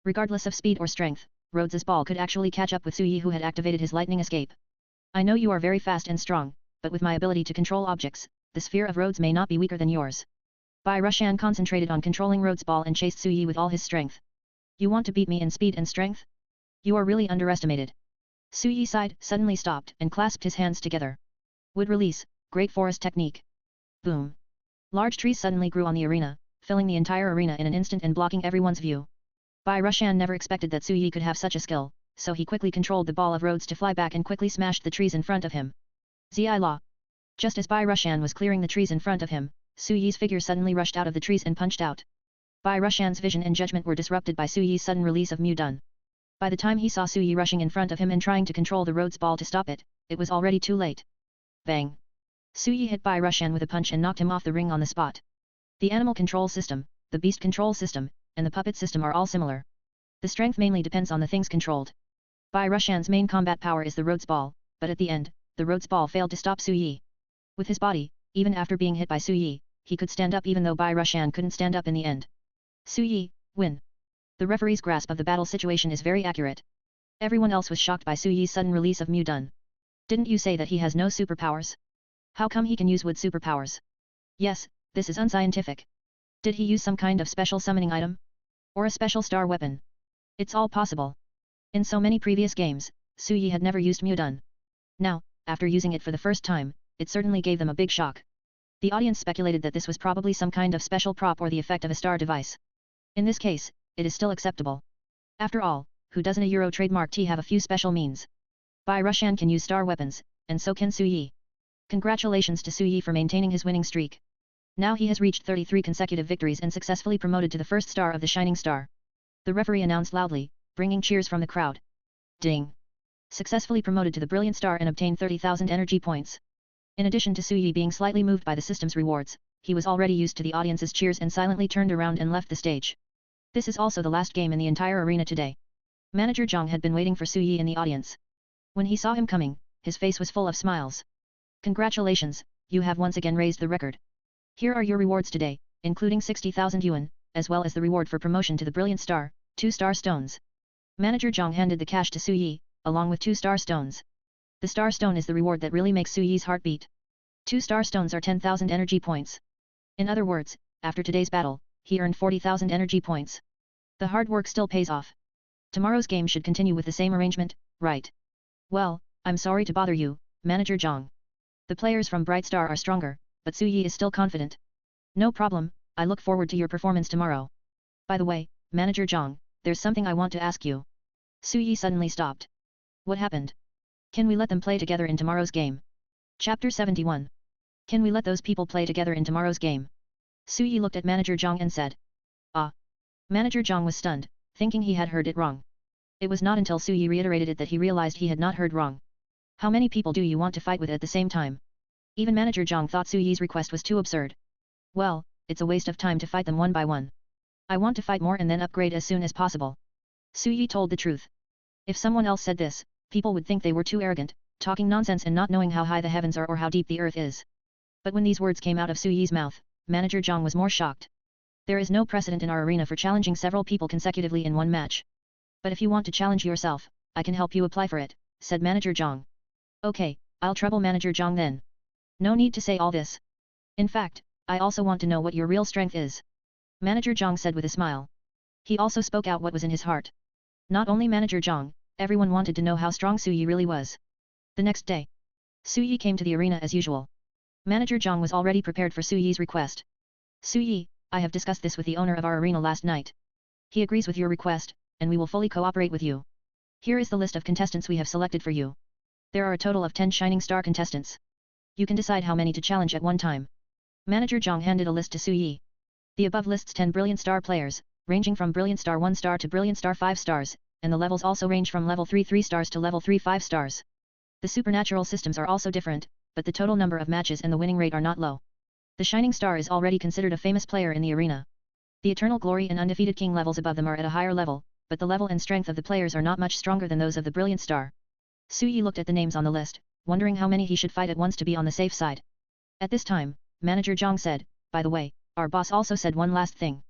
Regardless of speed or strength, Rhodes's ball could actually catch up with Su Yi, who had activated his lightning escape. I know you are very fast and strong, but with my ability to control objects, the sphere of Rhodes may not be weaker than yours. Bai Rushan concentrated on controlling Rhodes's ball and chased Su Yi with all his strength. You want to beat me in speed and strength? You are really underestimated. Su Yi sighed, suddenly stopped, and clasped his hands together. Wood release, great forest technique. Boom. Large trees suddenly grew on the arena, filling the entire arena in an instant and blocking everyone's view. Bai Rushan never expected that Su Yi could have such a skill, so he quickly controlled the ball of Rhodes to fly back and quickly smashed the trees in front of him. Zi La. Just as Bai Rushan was clearing the trees in front of him, Su Yi's figure suddenly rushed out of the trees and punched out. Bai Rushan's vision and judgment were disrupted by Su Yi's sudden release of Mu Dun. By the time he saw Su Yi rushing in front of him and trying to control the Rhodes ball to stop it, it was already too late. Bang! Su Yi hit Bai Rushan with a punch and knocked him off the ring on the spot. The animal control system, the beast control system, and the puppet system are all similar. The strength mainly depends on the things controlled. Bai Rushan's main combat power is the Rhodes ball, but at the end, the Rhodes ball failed to stop Su Yi. With his body, even after being hit by Su Yi, he could stand up even though Bai Rushan couldn't stand up in the end. Su Yi, win. The referee's grasp of the battle situation is very accurate. Everyone else was shocked by Su Yi's sudden release of Mu Dun. Didn't you say that he has no superpowers? How come he can use wood superpowers? Yes, this is unscientific. Did he use some kind of special summoning item? Or a special star weapon? It's all possible. In so many previous games, Su Yi had never used Mu Dun. Now, after using it for the first time, it certainly gave them a big shock. The audience speculated that this was probably some kind of special prop or the effect of a star device. In this case, it is still acceptable. After all, who doesn't a Euro trademark T have a few special means? Bai Rushan can use star weapons, and so can Su Yi. Congratulations to Su Yi for maintaining his winning streak. Now he has reached 33 consecutive victories and successfully promoted to the first star of the Shining Star. The referee announced loudly, bringing cheers from the crowd. Ding! Successfully promoted to the Brilliant Star and obtained 30,000 energy points. In addition to Su Yi being slightly moved by the system's rewards, he was already used to the audience's cheers and silently turned around and left the stage. This is also the last game in the entire arena today. Manager Zhang had been waiting for Su Yi in the audience. When he saw him coming, his face was full of smiles. Congratulations, you have once again raised the record. Here are your rewards today, including 60,000 yuan, as well as the reward for promotion to the Brilliant Star, 2 star stones. Manager Zhang handed the cash to Su Yi, along with 2 star stones. The star stone is the reward that really makes Su Yi's heart beat. 2 star stones are 10,000 energy points. In other words, after today's battle, he earned 40,000 energy points. The hard work still pays off. Tomorrow's game should continue with the same arrangement, right? Well, I'm sorry to bother you, Manager Zhang. The players from Bright Star are stronger, but Su Yi is still confident. No problem, I look forward to your performance tomorrow. By the way, Manager Zhang, there's something I want to ask you. Su Yi suddenly stopped. What happened? Can we let them play together in tomorrow's game? Chapter 71. Can we let those people play together in tomorrow's game? Su Yi looked at Manager Zhang and said. Ah. Manager Zhang was stunned, thinking he had heard it wrong. It was not until Su Yi reiterated it that he realized he had not heard wrong. How many people do you want to fight with at the same time? Even Manager Zhang thought Su Yi's request was too absurd. Well, it's a waste of time to fight them one by one. I want to fight more and then upgrade as soon as possible. Su Yi told the truth. If someone else said this, people would think they were too arrogant, talking nonsense and not knowing how high the heavens are or how deep the earth is. But when these words came out of Su Yi's mouth, Manager Zhang was more shocked. There is no precedent in our arena for challenging several people consecutively in one match. But if you want to challenge yourself, I can help you apply for it, said Manager Zhang. Okay, I'll trouble Manager Zhang then. No need to say all this. In fact, I also want to know what your real strength is. Manager Zhang said with a smile. He also spoke out what was in his heart. Not only Manager Zhang, everyone wanted to know how strong Su Yi really was. The next day, Su Yi came to the arena as usual. Manager Zhang was already prepared for Su Yi's request. Su Yi, I have discussed this with the owner of our arena last night. He agrees with your request, and we will fully cooperate with you. Here is the list of contestants we have selected for you. There are a total of 10 Shining Star contestants. You can decide how many to challenge at one time. Manager Zhang handed a list to Su Yi. The above lists 10 Brilliant Star players, ranging from Brilliant Star 1 star to Brilliant Star 5 stars, and the levels also range from level 3 3 stars to level 3 5 stars. The supernatural systems are also different, but the total number of matches and the winning rate are not low. The Shining Star is already considered a famous player in the arena. The Eternal Glory and Undefeated King levels above them are at a higher level, but the level and strength of the players are not much stronger than those of the Brilliant Star. Su Yi looked at the names on the list, wondering how many he should fight at once to be on the safe side. At this time, Manager Zhang said, "By the way, our boss also said one last thing.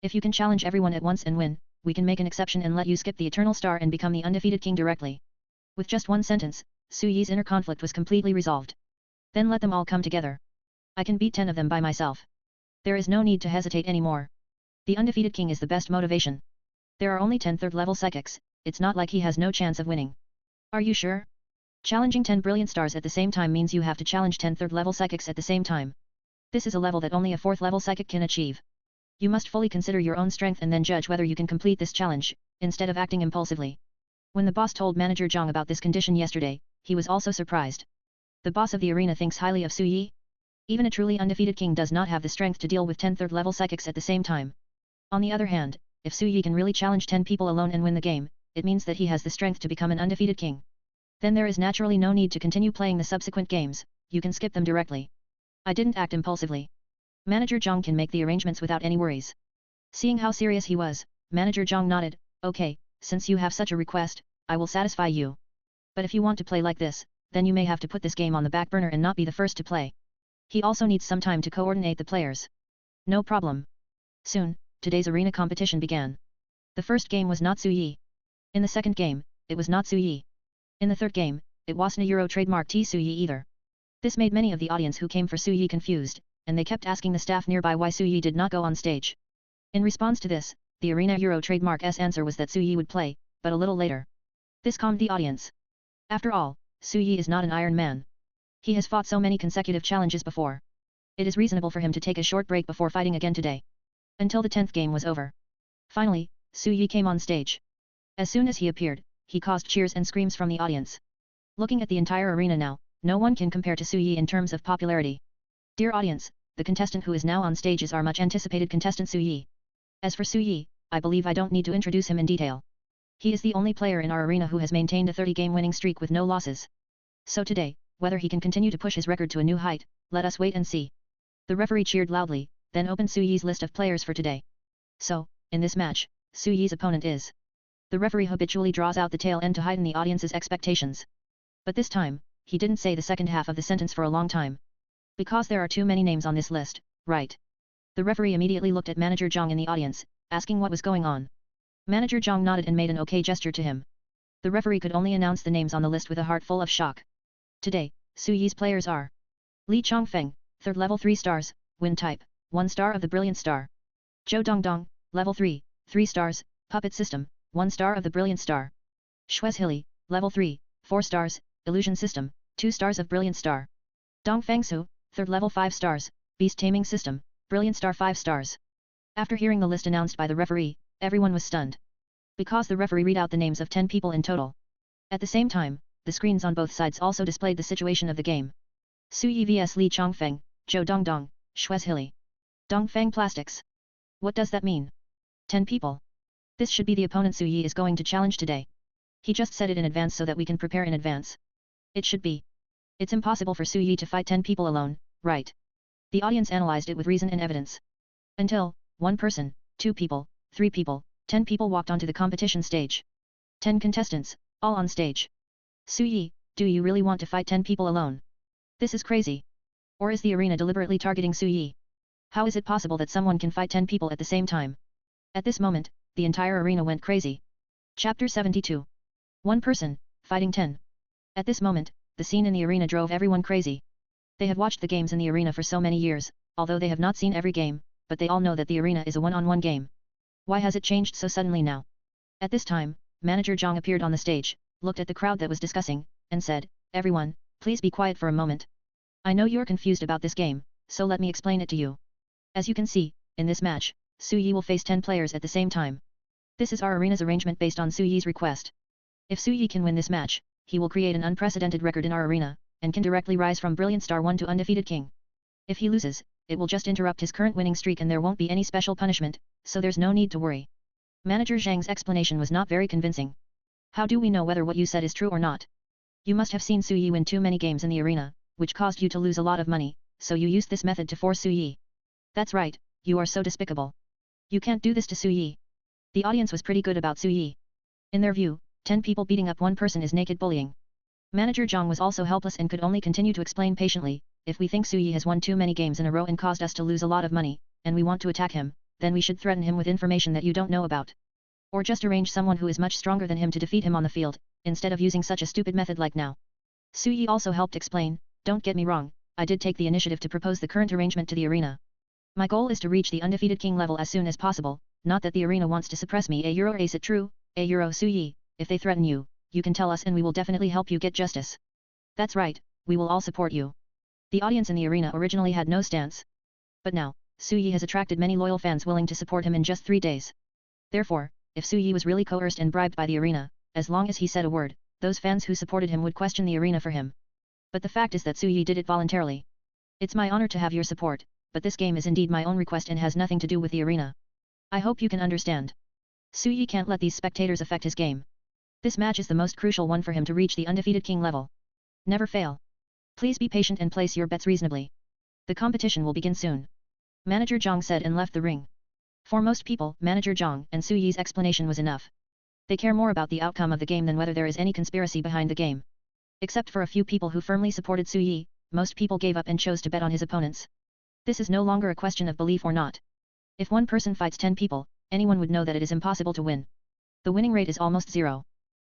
If you can challenge everyone at once and win, we can make an exception and let you skip the Eternal Star and become the Undefeated King directly." With just one sentence, Su Yi's inner conflict was completely resolved. Then let them all come together. I can beat 10 of them by myself. There is no need to hesitate anymore. The Undefeated King is the best motivation. There are only 10 third-level psychics, it's not like he has no chance of winning. Are you sure? Challenging 10 Brilliant Stars at the same time means you have to challenge 10 third-level psychics at the same time. This is a level that only a 4th-level psychic can achieve. You must fully consider your own strength and then judge whether you can complete this challenge, instead of acting impulsively. When the boss told Manager Zhang about this condition yesterday, he was also surprised. The boss of the arena thinks highly of Su Yi? Even a truly undefeated king does not have the strength to deal with 10 third-level psychics at the same time. On the other hand, if Su Yi can really challenge 10 people alone and win the game, it means that he has the strength to become an undefeated king. Then there is naturally no need to continue playing the subsequent games, you can skip them directly. I didn't act impulsively. Manager Zhang can make the arrangements without any worries. Seeing how serious he was, Manager Zhang nodded, "Okay, since you have such a request, I will satisfy you. But if you want to play like this, then you may have to put this game on the back burner and not be the first to play. He also needs some time to coordinate the players." No problem. Soon, today's arena competition began. The first game was not Su Yi. In the second game, it was not Su Yi. In the third game, it wasn't a Euro trademark T Su Yi either. This made many of the audience who came for Su Yi confused, and they kept asking the staff nearby why Su Yi did not go on stage. In response to this, the Arena Euro trademark's answer was that Su Yi would play, but a little later. This calmed the audience. After all, Su Yi is not an Iron Man. He has fought so many consecutive challenges before. It is reasonable for him to take a short break before fighting again today. Until the 10th game was over. Finally, Su Yi came on stage. As soon as he appeared, he caused cheers and screams from the audience. Looking at the entire arena now, no one can compare to Su Yi in terms of popularity. Dear audience, the contestant who is now on stage is our much anticipated contestant Su Yi. As for Su Yi, I believe I don't need to introduce him in detail. He is the only player in our arena who has maintained a 30-game winning streak with no losses. So today, whether he can continue to push his record to a new height, let us wait and see. The referee cheered loudly, then opened Su Yi's list of players for today. So, in this match, Su Yi's opponent is. The referee habitually draws out the tail end to heighten the audience's expectations. But this time, he didn't say the second half of the sentence for a long time. Because there are too many names on this list, right? The referee immediately looked at Manager Zhang in the audience, asking what was going on. Manager Zhang nodded and made an okay gesture to him. The referee could only announce the names on the list with a heart full of shock. Today, Su Yi's players are Li Chongfeng, 3rd level 3 stars, Wind type, 1 star of the Brilliant Star. Zhou Dongdong, level 3, 3 stars, Puppet System, 1 star of the Brilliant Star. Shuizhili, level 3, 4 stars, Illusion System, 2 stars of Brilliant Star. Dong Fangsu, 3rd level 5 stars, Beast Taming System, Brilliant Star 5 stars. After hearing the list announced by the referee, everyone was stunned. Because the referee read out the names of 10 people in total. At the same time, the screens on both sides also displayed the situation of the game. Su Yi vs Li Chongfeng, Zhou Dongdong, Shuizhili. Dongfeng Plastics. What does that mean? 10 people. This should be the opponent Su Yi is going to challenge today. He just said it in advance so that we can prepare in advance. It should be. It's impossible for Su Yi to fight 10 people alone, right? The audience analyzed it with reason and evidence. Until, 1 person, 2 people, 3 people, 10 people walked onto the competition stage. 10 contestants, all on stage. Su Yi, do you really want to fight 10 people alone? This is crazy. Or is the arena deliberately targeting Su Yi? How is it possible that someone can fight 10 people at the same time? At this moment, the entire arena went crazy. Chapter 72. 1 person, fighting 10. At this moment, the scene in the arena drove everyone crazy. They had watched the games in the arena for so many years, although they have not seen every game, but they all know that the arena is a one-on-one game. Why has it changed so suddenly now? At this time, Manager Zhang appeared on the stage, looked at the crowd that was discussing, and said, "Everyone, please be quiet for a moment. I know you're confused about this game, so let me explain it to you. As you can see, in this match, Su Yi will face 10 players at the same time. This is our arena's arrangement based on Su Yi's request. If Su Yi can win this match, he will create an unprecedented record in our arena, and can directly rise from Brilliant Star 1 to Undefeated King. If he loses, it will just interrupt his current winning streak and there won't be any special punishment, so there's no need to worry." Manager Zhang's explanation was not very convincing. How do we know whether what you said is true or not? You must have seen Su Yi win too many games in the arena, which caused you to lose a lot of money, so you used this method to force Su Yi. That's right, you are so despicable. You can't do this to Su Yi. The audience was pretty good about Su Yi. In their view, 10 people beating up one person is naked bullying. Manager Zhang was also helpless and could only continue to explain patiently, if we think Su Yi has won too many games in a row and caused us to lose a lot of money, and we want to attack him, then we should threaten him with information that you don't know about. Or just arrange someone who is much stronger than him to defeat him on the field, instead of using such a stupid method like now. Su Yi also helped explain, don't get me wrong, I did take the initiative to propose the current arrangement to the arena. My goal is to reach the undefeated king level as soon as possible, not that the arena wants to suppress me. Is it true, Su Yi? If they threaten you, you can tell us and we will definitely help you get justice. That's right, we will all support you. The audience in the arena originally had no stance. But now, Su Yi has attracted many loyal fans willing to support him in just 3 days. Therefore, if Su Yi was really coerced and bribed by the arena, as long as he said a word, those fans who supported him would question the arena for him. But the fact is that Su Yi did it voluntarily. It's my honor to have your support, but this game is indeed my own request and has nothing to do with the arena. I hope you can understand. Su Yi can't let these spectators affect his game. This match is the most crucial one for him to reach the undefeated king level. Never fail. Please be patient and place your bets reasonably. The competition will begin soon. Manager Zhang said and left the ring. For most people, Manager Zhang and Su Yi's explanation was enough. They care more about the outcome of the game than whether there is any conspiracy behind the game. Except for a few people who firmly supported Su Yi, most people gave up and chose to bet on his opponents. This is no longer a question of belief or not. If one person fights 10 people, anyone would know that it is impossible to win. The winning rate is almost zero.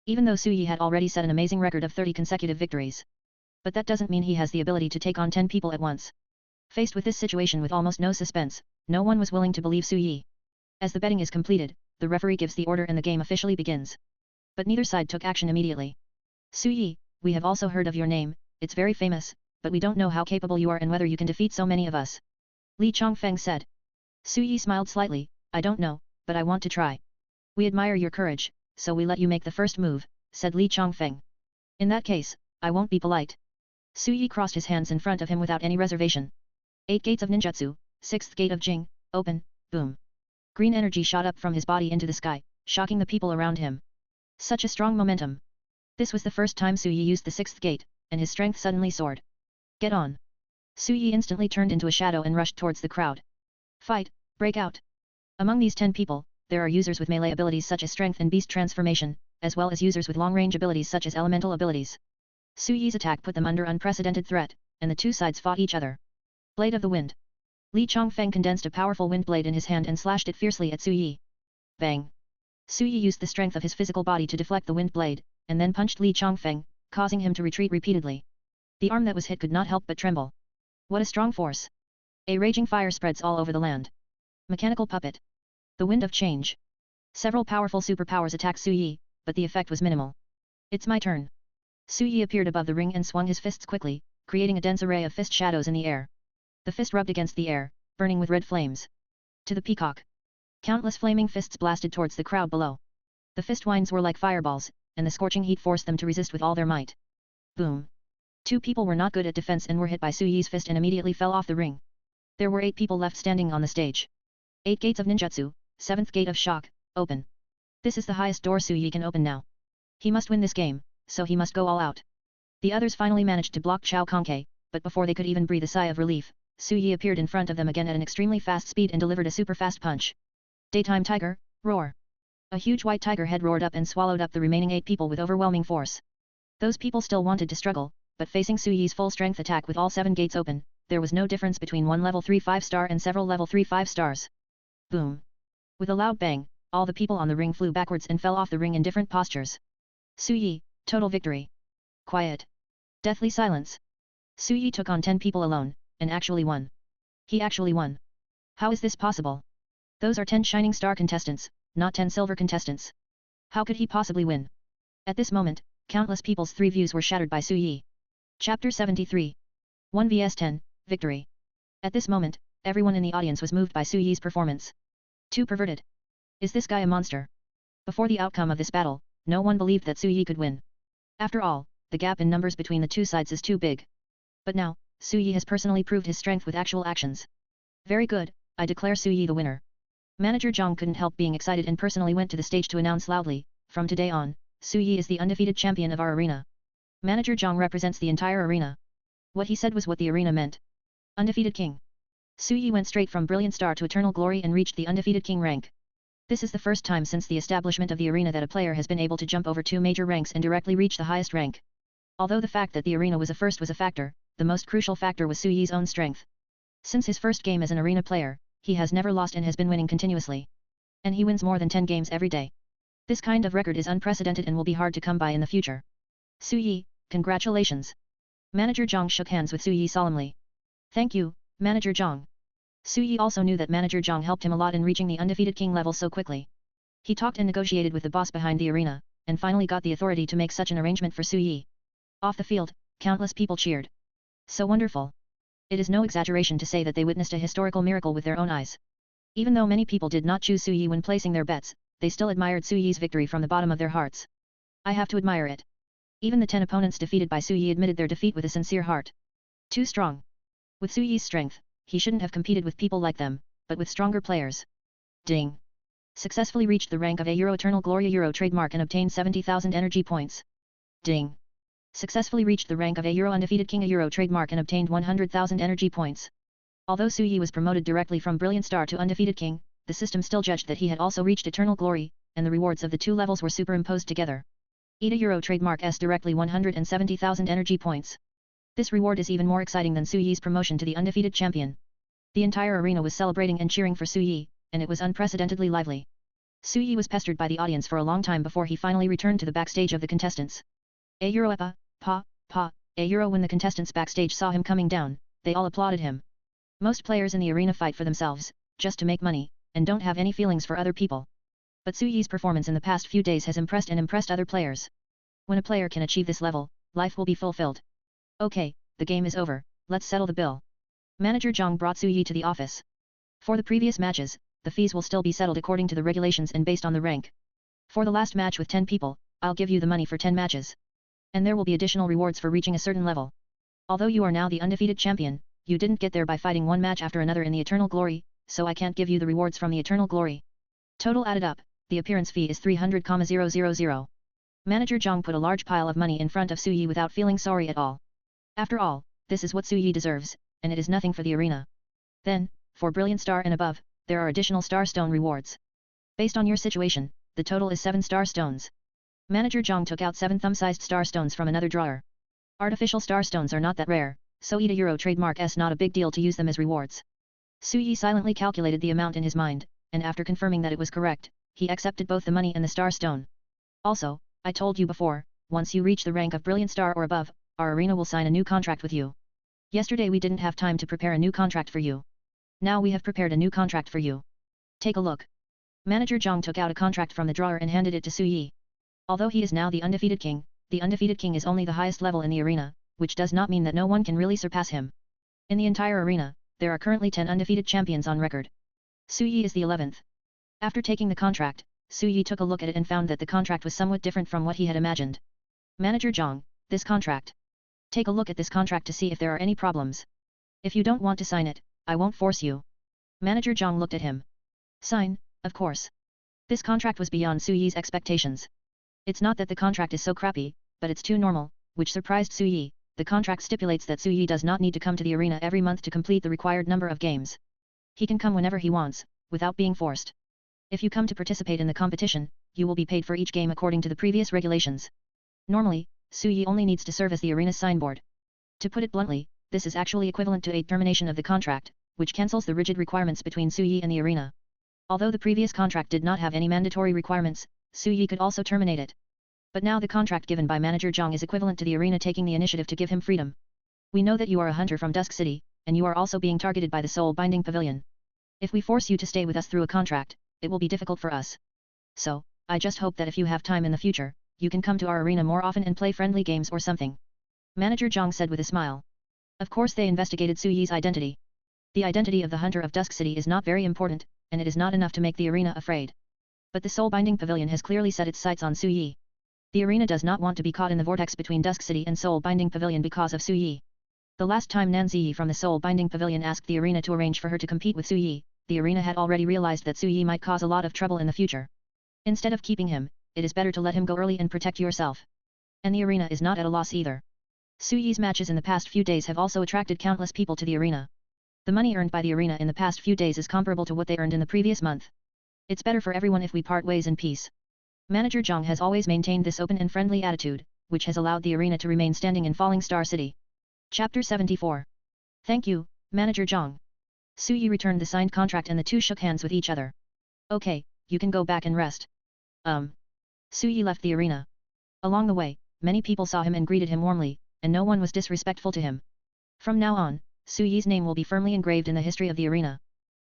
Even though Su Yi had already set an amazing record of 30 consecutive victories. But that doesn't mean he has the ability to take on 10 people at once. Faced with this situation with almost no suspense, no one was willing to believe Su Yi. As the betting is completed, the referee gives the order and the game officially begins. But neither side took action immediately. Su Yi, we have also heard of your name, it's very famous, but we don't know how capable you are and whether you can defeat so many of us. Li Chongfeng said. Su Yi smiled slightly, I don't know, but I want to try. We admire your courage, so we let you make the first move, said Li Chongfeng. In that case, I won't be polite. Su Yi crossed his hands in front of him without any reservation. 8 Gates of Ninjutsu, 6th Gate of Jing, open, boom. Green energy shot up from his body into the sky, shocking the people around him. Such a strong momentum. This was the first time Su Yi used the 6th gate, and his strength suddenly soared. Get on. Su Yi instantly turned into a shadow and rushed towards the crowd. Fight, break out. Among these 10 people, there are users with melee abilities such as strength and beast transformation, as well as users with long-range abilities such as elemental abilities. Su Yi's attack put them under unprecedented threat, and the two sides fought each other. Blade of the Wind. Li Chongfeng condensed a powerful wind blade in his hand and slashed it fiercely at Su Yi. Bang! Su Yi used the strength of his physical body to deflect the wind blade, and then punched Li Chongfeng, causing him to retreat repeatedly. The arm that was hit could not help but tremble. What a strong force! A raging fire spreads all over the land. Mechanical puppet. The Wind of Change. Several powerful superpowers attacked Su Yi, but the effect was minimal. It's my turn. Su Yi appeared above the ring and swung his fists quickly, creating a dense array of fist shadows in the air. The fist rubbed against the air, burning with red flames. To the peacock. Countless flaming fists blasted towards the crowd below. The fist winds were like fireballs, and the scorching heat forced them to resist with all their might. Boom. 2 people were not good at defense and were hit by Su Yi's fist and immediately fell off the ring. There were 8 people left standing on the stage. 8 Gates of Ninjutsu, 7th Gate of Shock, open. This is the highest door Su Yi can open now. He must win this game, so he must go all out. The others finally managed to block Chao Kongke, but before they could even breathe a sigh of relief, Su Yi appeared in front of them again at an extremely fast speed and delivered a super fast punch. Daytime Tiger, roar. A huge white tiger head roared up and swallowed up the remaining 8 people with overwhelming force. Those people still wanted to struggle, but facing Su Yi's full strength attack with all 7 gates open, there was no difference between one level 3 5-star and several level 3 5-stars. Boom. With a loud bang, all the people on the ring flew backwards and fell off the ring in different postures. Su Yi, total victory. Quiet. Deathly silence. Su Yi took on 10 people alone, and actually won. He actually won. How is this possible? Those are 10 shining star contestants, not 10 silver contestants. How could he possibly win? At this moment, countless people's 3 views were shattered by Su Yi. Chapter 73. 1 vs 10, Victory. At this moment, everyone in the audience was moved by Su Yi's performance. Too perverted. Is this guy a monster? Before the outcome of this battle, no one believed that Su Yi could win. After all, the gap in numbers between the two sides is too big. But now, Su Yi has personally proved his strength with actual actions. Very good, I declare Su Yi the winner. Manager Zhang couldn't help being excited and personally went to the stage to announce loudly, from today on, Su Yi is the undefeated champion of our arena. Manager Zhang represents the entire arena. What he said was what the arena meant. Undefeated King. Su Yi went straight from Brilliant Star to Eternal Glory and reached the Undefeated King rank. This is the first time since the establishment of the arena that a player has been able to jump over 2 major ranks and directly reach the highest rank. Although the fact that the arena was a first was a factor, the most crucial factor was Su Yi's own strength. Since his first game as an arena player, he has never lost and has been winning continuously. And he wins more than 10 games every day. This kind of record is unprecedented and will be hard to come by in the future. Su Yi, congratulations. Manager Zhang shook hands with Su Yi solemnly. Thank you, Manager Zhang. Su Yi also knew that Manager Zhang helped him a lot in reaching the Undefeated King level so quickly. He talked and negotiated with the boss behind the arena, and finally got the authority to make such an arrangement for Su Yi. Off the field, countless people cheered. So wonderful. It is no exaggeration to say that they witnessed a historical miracle with their own eyes. Even though many people did not choose Su Yi when placing their bets, they still admired Su Yi's victory from the bottom of their hearts. I have to admire it. Even the 10 opponents defeated by Su Yi admitted their defeat with a sincere heart. Too strong. With Su Yi's strength, he shouldn't have competed with people like them, but with stronger players. Ding. Successfully reached the rank of a Eternal Glory trademark and obtained 70,000 energy points. Ding. Successfully reached the rank of a Undefeated King trademark and obtained 100,000 energy points. Although Su Yi was promoted directly from Brilliant Star to Undefeated King, the system still judged that he had also reached Eternal Glory, and the rewards of the 2 levels were superimposed together. Eight trademark S directly 170,000 energy points. This reward is even more exciting than Su Yi's promotion to the undefeated champion. The entire arena was celebrating and cheering for Su Yi, and it was unprecedentedly lively. Su Yi was pestered by the audience for a long time before he finally returned to the backstage of the contestants. Epa, when the contestants backstage saw him coming down, they all applauded him. Most players in the arena fight for themselves, just to make money, and don't have any feelings for other people. But Su Yi's performance in the past few days has impressed other players. When a player can achieve this level, life will be fulfilled. Okay, the game is over, let's settle the bill. Manager Zhang brought Su Yi to the office. For the previous matches, the fees will still be settled according to the regulations and based on the rank. For the last match with 10 people, I'll give you the money for 10 matches. And there will be additional rewards for reaching a certain level. Although you are now the undefeated champion, you didn't get there by fighting one match after another in the Eternal Glory, so I can't give you the rewards from the Eternal Glory. Total added up, the appearance fee is 300,000. Manager Zhang put a large pile of money in front of Su Yi without feeling sorry at all. After all, this is what Su Yi deserves, and it is nothing for the arena. Then, for Brilliant Star and above, there are additional Star Stone rewards. Based on your situation, the total is 7 Star Stones. Manager Zhang took out 7 thumb-sized Star Stones from another drawer. Artificial Star Stones are not that rare, so Eita trademark S not a big deal to use them as rewards. Su Yi silently calculated the amount in his mind, and after confirming that it was correct, he accepted both the money and the Star Stone. Also, I told you before, once you reach the rank of Brilliant Star or above, our arena will sign a new contract with you. Yesterday we didn't have time to prepare a new contract for you. Now we have prepared a new contract for you. Take a look. Manager Zhang took out a contract from the drawer and handed it to Su Yi. Although he is now the undefeated king is only the highest level in the arena, which does not mean that no one can really surpass him. In the entire arena, there are currently 10 undefeated champions on record. Su Yi is the 11th. After taking the contract, Su Yi took a look at it and found that the contract was somewhat different from what he had imagined. Manager Zhang, this contract. Take a look at this contract to see if there are any problems. If you don't want to sign it, I won't force you. Manager Zhang looked at him. Sign, of course. This contract was beyond Su Yi's expectations. It's not that the contract is so crappy, but it's too normal, which surprised Su Yi. The contract stipulates that Su Yi does not need to come to the arena every month to complete the required number of games. He can come whenever he wants, without being forced. If you come to participate in the competition, you will be paid for each game according to the previous regulations. Normally, Su Yi only needs to serve as the arena's signboard. To put it bluntly, this is actually equivalent to a termination of the contract, which cancels the rigid requirements between Su Yi and the arena. Although the previous contract did not have any mandatory requirements, Su Yi could also terminate it. But now the contract given by Manager Zhang is equivalent to the arena taking the initiative to give him freedom. We know that you are a hunter from Dusk City, and you are also being targeted by the Soul Binding Pavilion. If we force you to stay with us through a contract, it will be difficult for us. So, I just hope that if you have time in the future, you can come to our arena more often and play friendly games or something. Manager Zhang said with a smile. Of course they investigated Su Yi's identity. The identity of the hunter of Dusk City is not very important, and it is not enough to make the arena afraid. But the Soul Binding Pavilion has clearly set its sights on Su Yi. The arena does not want to be caught in the vortex between Dusk City and Soul Binding Pavilion because of Su Yi. The last time Nan Ziyi from the Soul Binding Pavilion asked the arena to arrange for her to compete with Su Yi, the arena had already realized that Su Yi might cause a lot of trouble in the future. Instead of keeping him, it is better to let him go early and protect yourself. And the arena is not at a loss either. Su Yi's matches in the past few days have also attracted countless people to the arena. The money earned by the arena in the past few days is comparable to what they earned in the previous month. It's better for everyone if we part ways in peace. Manager Zhang has always maintained this open and friendly attitude, which has allowed the arena to remain standing in Falling Star City. Chapter 74. Thank you, Manager Zhang. Su Yi returned the signed contract and the two shook hands with each other. Okay, you can go back and rest. Su Yi left the arena. Along the way, many people saw him and greeted him warmly, and no one was disrespectful to him. From now on, Su Yi's name will be firmly engraved in the history of the arena.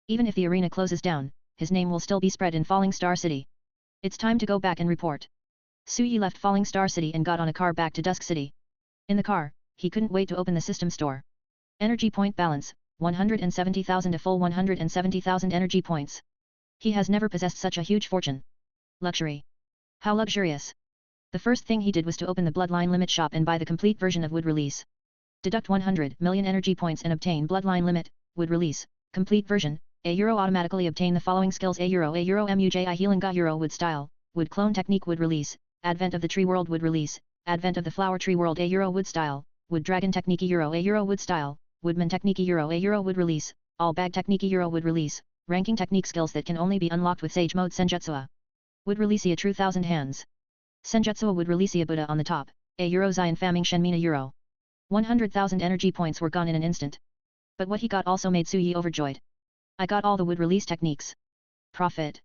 Even if the arena closes down, his name will still be spread in Falling Star City. It's time to go back and report. Su Yi left Falling Star City and got on a car back to Dusk City. In the car, he couldn't wait to open the system store. Energy point balance, 170,000, a full 170,000 energy points. He has never possessed such a huge fortune. Luxury. How luxurious. The first thing he did was to open the Bloodline Limit shop and buy the complete version of Wood Release. Deduct 100 million energy points and obtain Bloodline Limit, Wood Release, complete version. €, automatically obtain the following skills: €, Muji Healing Ga Euro Wood Style, Wood Clone Technique Wood Release, Advent of the Tree World Wood Release, Advent of the Flower Tree World €, Wood Style, Wood Dragon Technique €, Wood Style, Woodman Technique €, Wood Release, All Bag Technique Wood Release, Ranking Technique skills that can only be unlocked with Sage Mode Senjutsu. Would release a true 1000 hands. Senjutsu would release a Buddha on the top, a Zion Faming Shenmina Euro. 100,000 energy points were gone in an instant. But what he got also made Su Yi overjoyed. I got all the wood release techniques. Profit.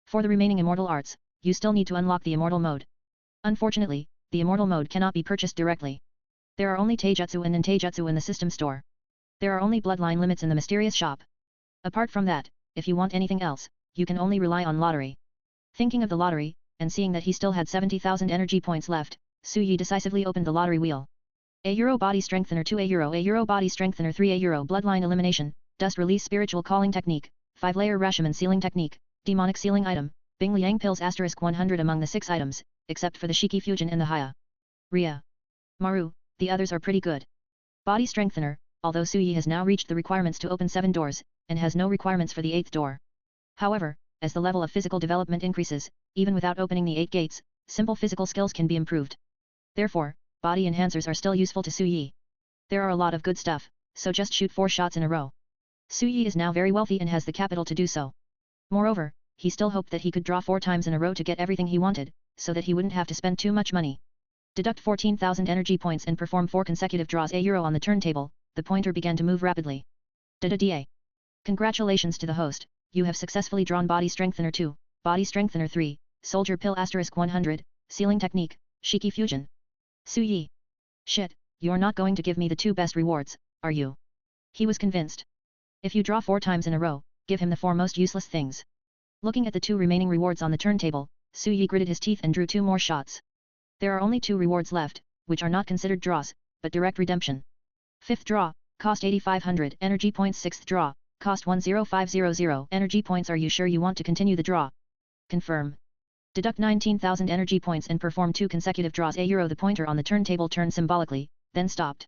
For the remaining immortal arts, you still need to unlock the immortal mode. Unfortunately, the immortal mode cannot be purchased directly. There are only Taijutsu and Ninjutsu in the system store. There are only bloodline limits in the mysterious shop. Apart from that, if you want anything else, you can only rely on lottery. Thinking of the lottery, and seeing that he still had 70,000 energy points left, Su Yi decisively opened the lottery wheel. €, Body Strengthener 2, €, Body Strengthener 3, €, Bloodline Elimination, Dust Release Spiritual Calling Technique, 5-layer Rashomon Sealing Technique, Demonic Sealing Item, Bing Liang Pills *100 among the 6 items, except for the Shiki Fusion and the Haya. Ria. Maru, the others are pretty good. Body Strengthener, although Su Yi has now reached the requirements to open 7 doors, and has no requirements for the 8th door. However, as the level of physical development increases, even without opening the 8 gates, simple physical skills can be improved. Therefore, body enhancers are still useful to Su Yi. There are a lot of good stuff, so just shoot 4 shots in a row. Su Yi is now very wealthy and has the capital to do so. Moreover, he still hoped that he could draw 4 times in a row to get everything he wanted, so that he wouldn't have to spend too much money. Deduct 14,000 energy points and perform 4 consecutive draws €. On the turntable, the pointer began to move rapidly. Da-da-da. Congratulations to the host, you have successfully drawn Body Strengthener 2, Body Strengthener 3, Soldier Pill *100, Sealing Technique, Shiki Fusion. Su Yi. Shit, you're not going to give me the 2 best rewards, are you? He was convinced. If you draw 4 times in a row, give him the 4 most useless things. Looking at the 2 remaining rewards on the turntable, Su Yi gritted his teeth and drew 2 more shots. There are only 2 rewards left, which are not considered draws, but direct redemption. 5th draw, cost 8500 energy points. 6th draw, cost 10500 energy points. Are you sure you want to continue the draw? Confirm. Deduct 19,000 energy points and perform 2 consecutive draws €. The pointer on the turntable turned symbolically, then stopped.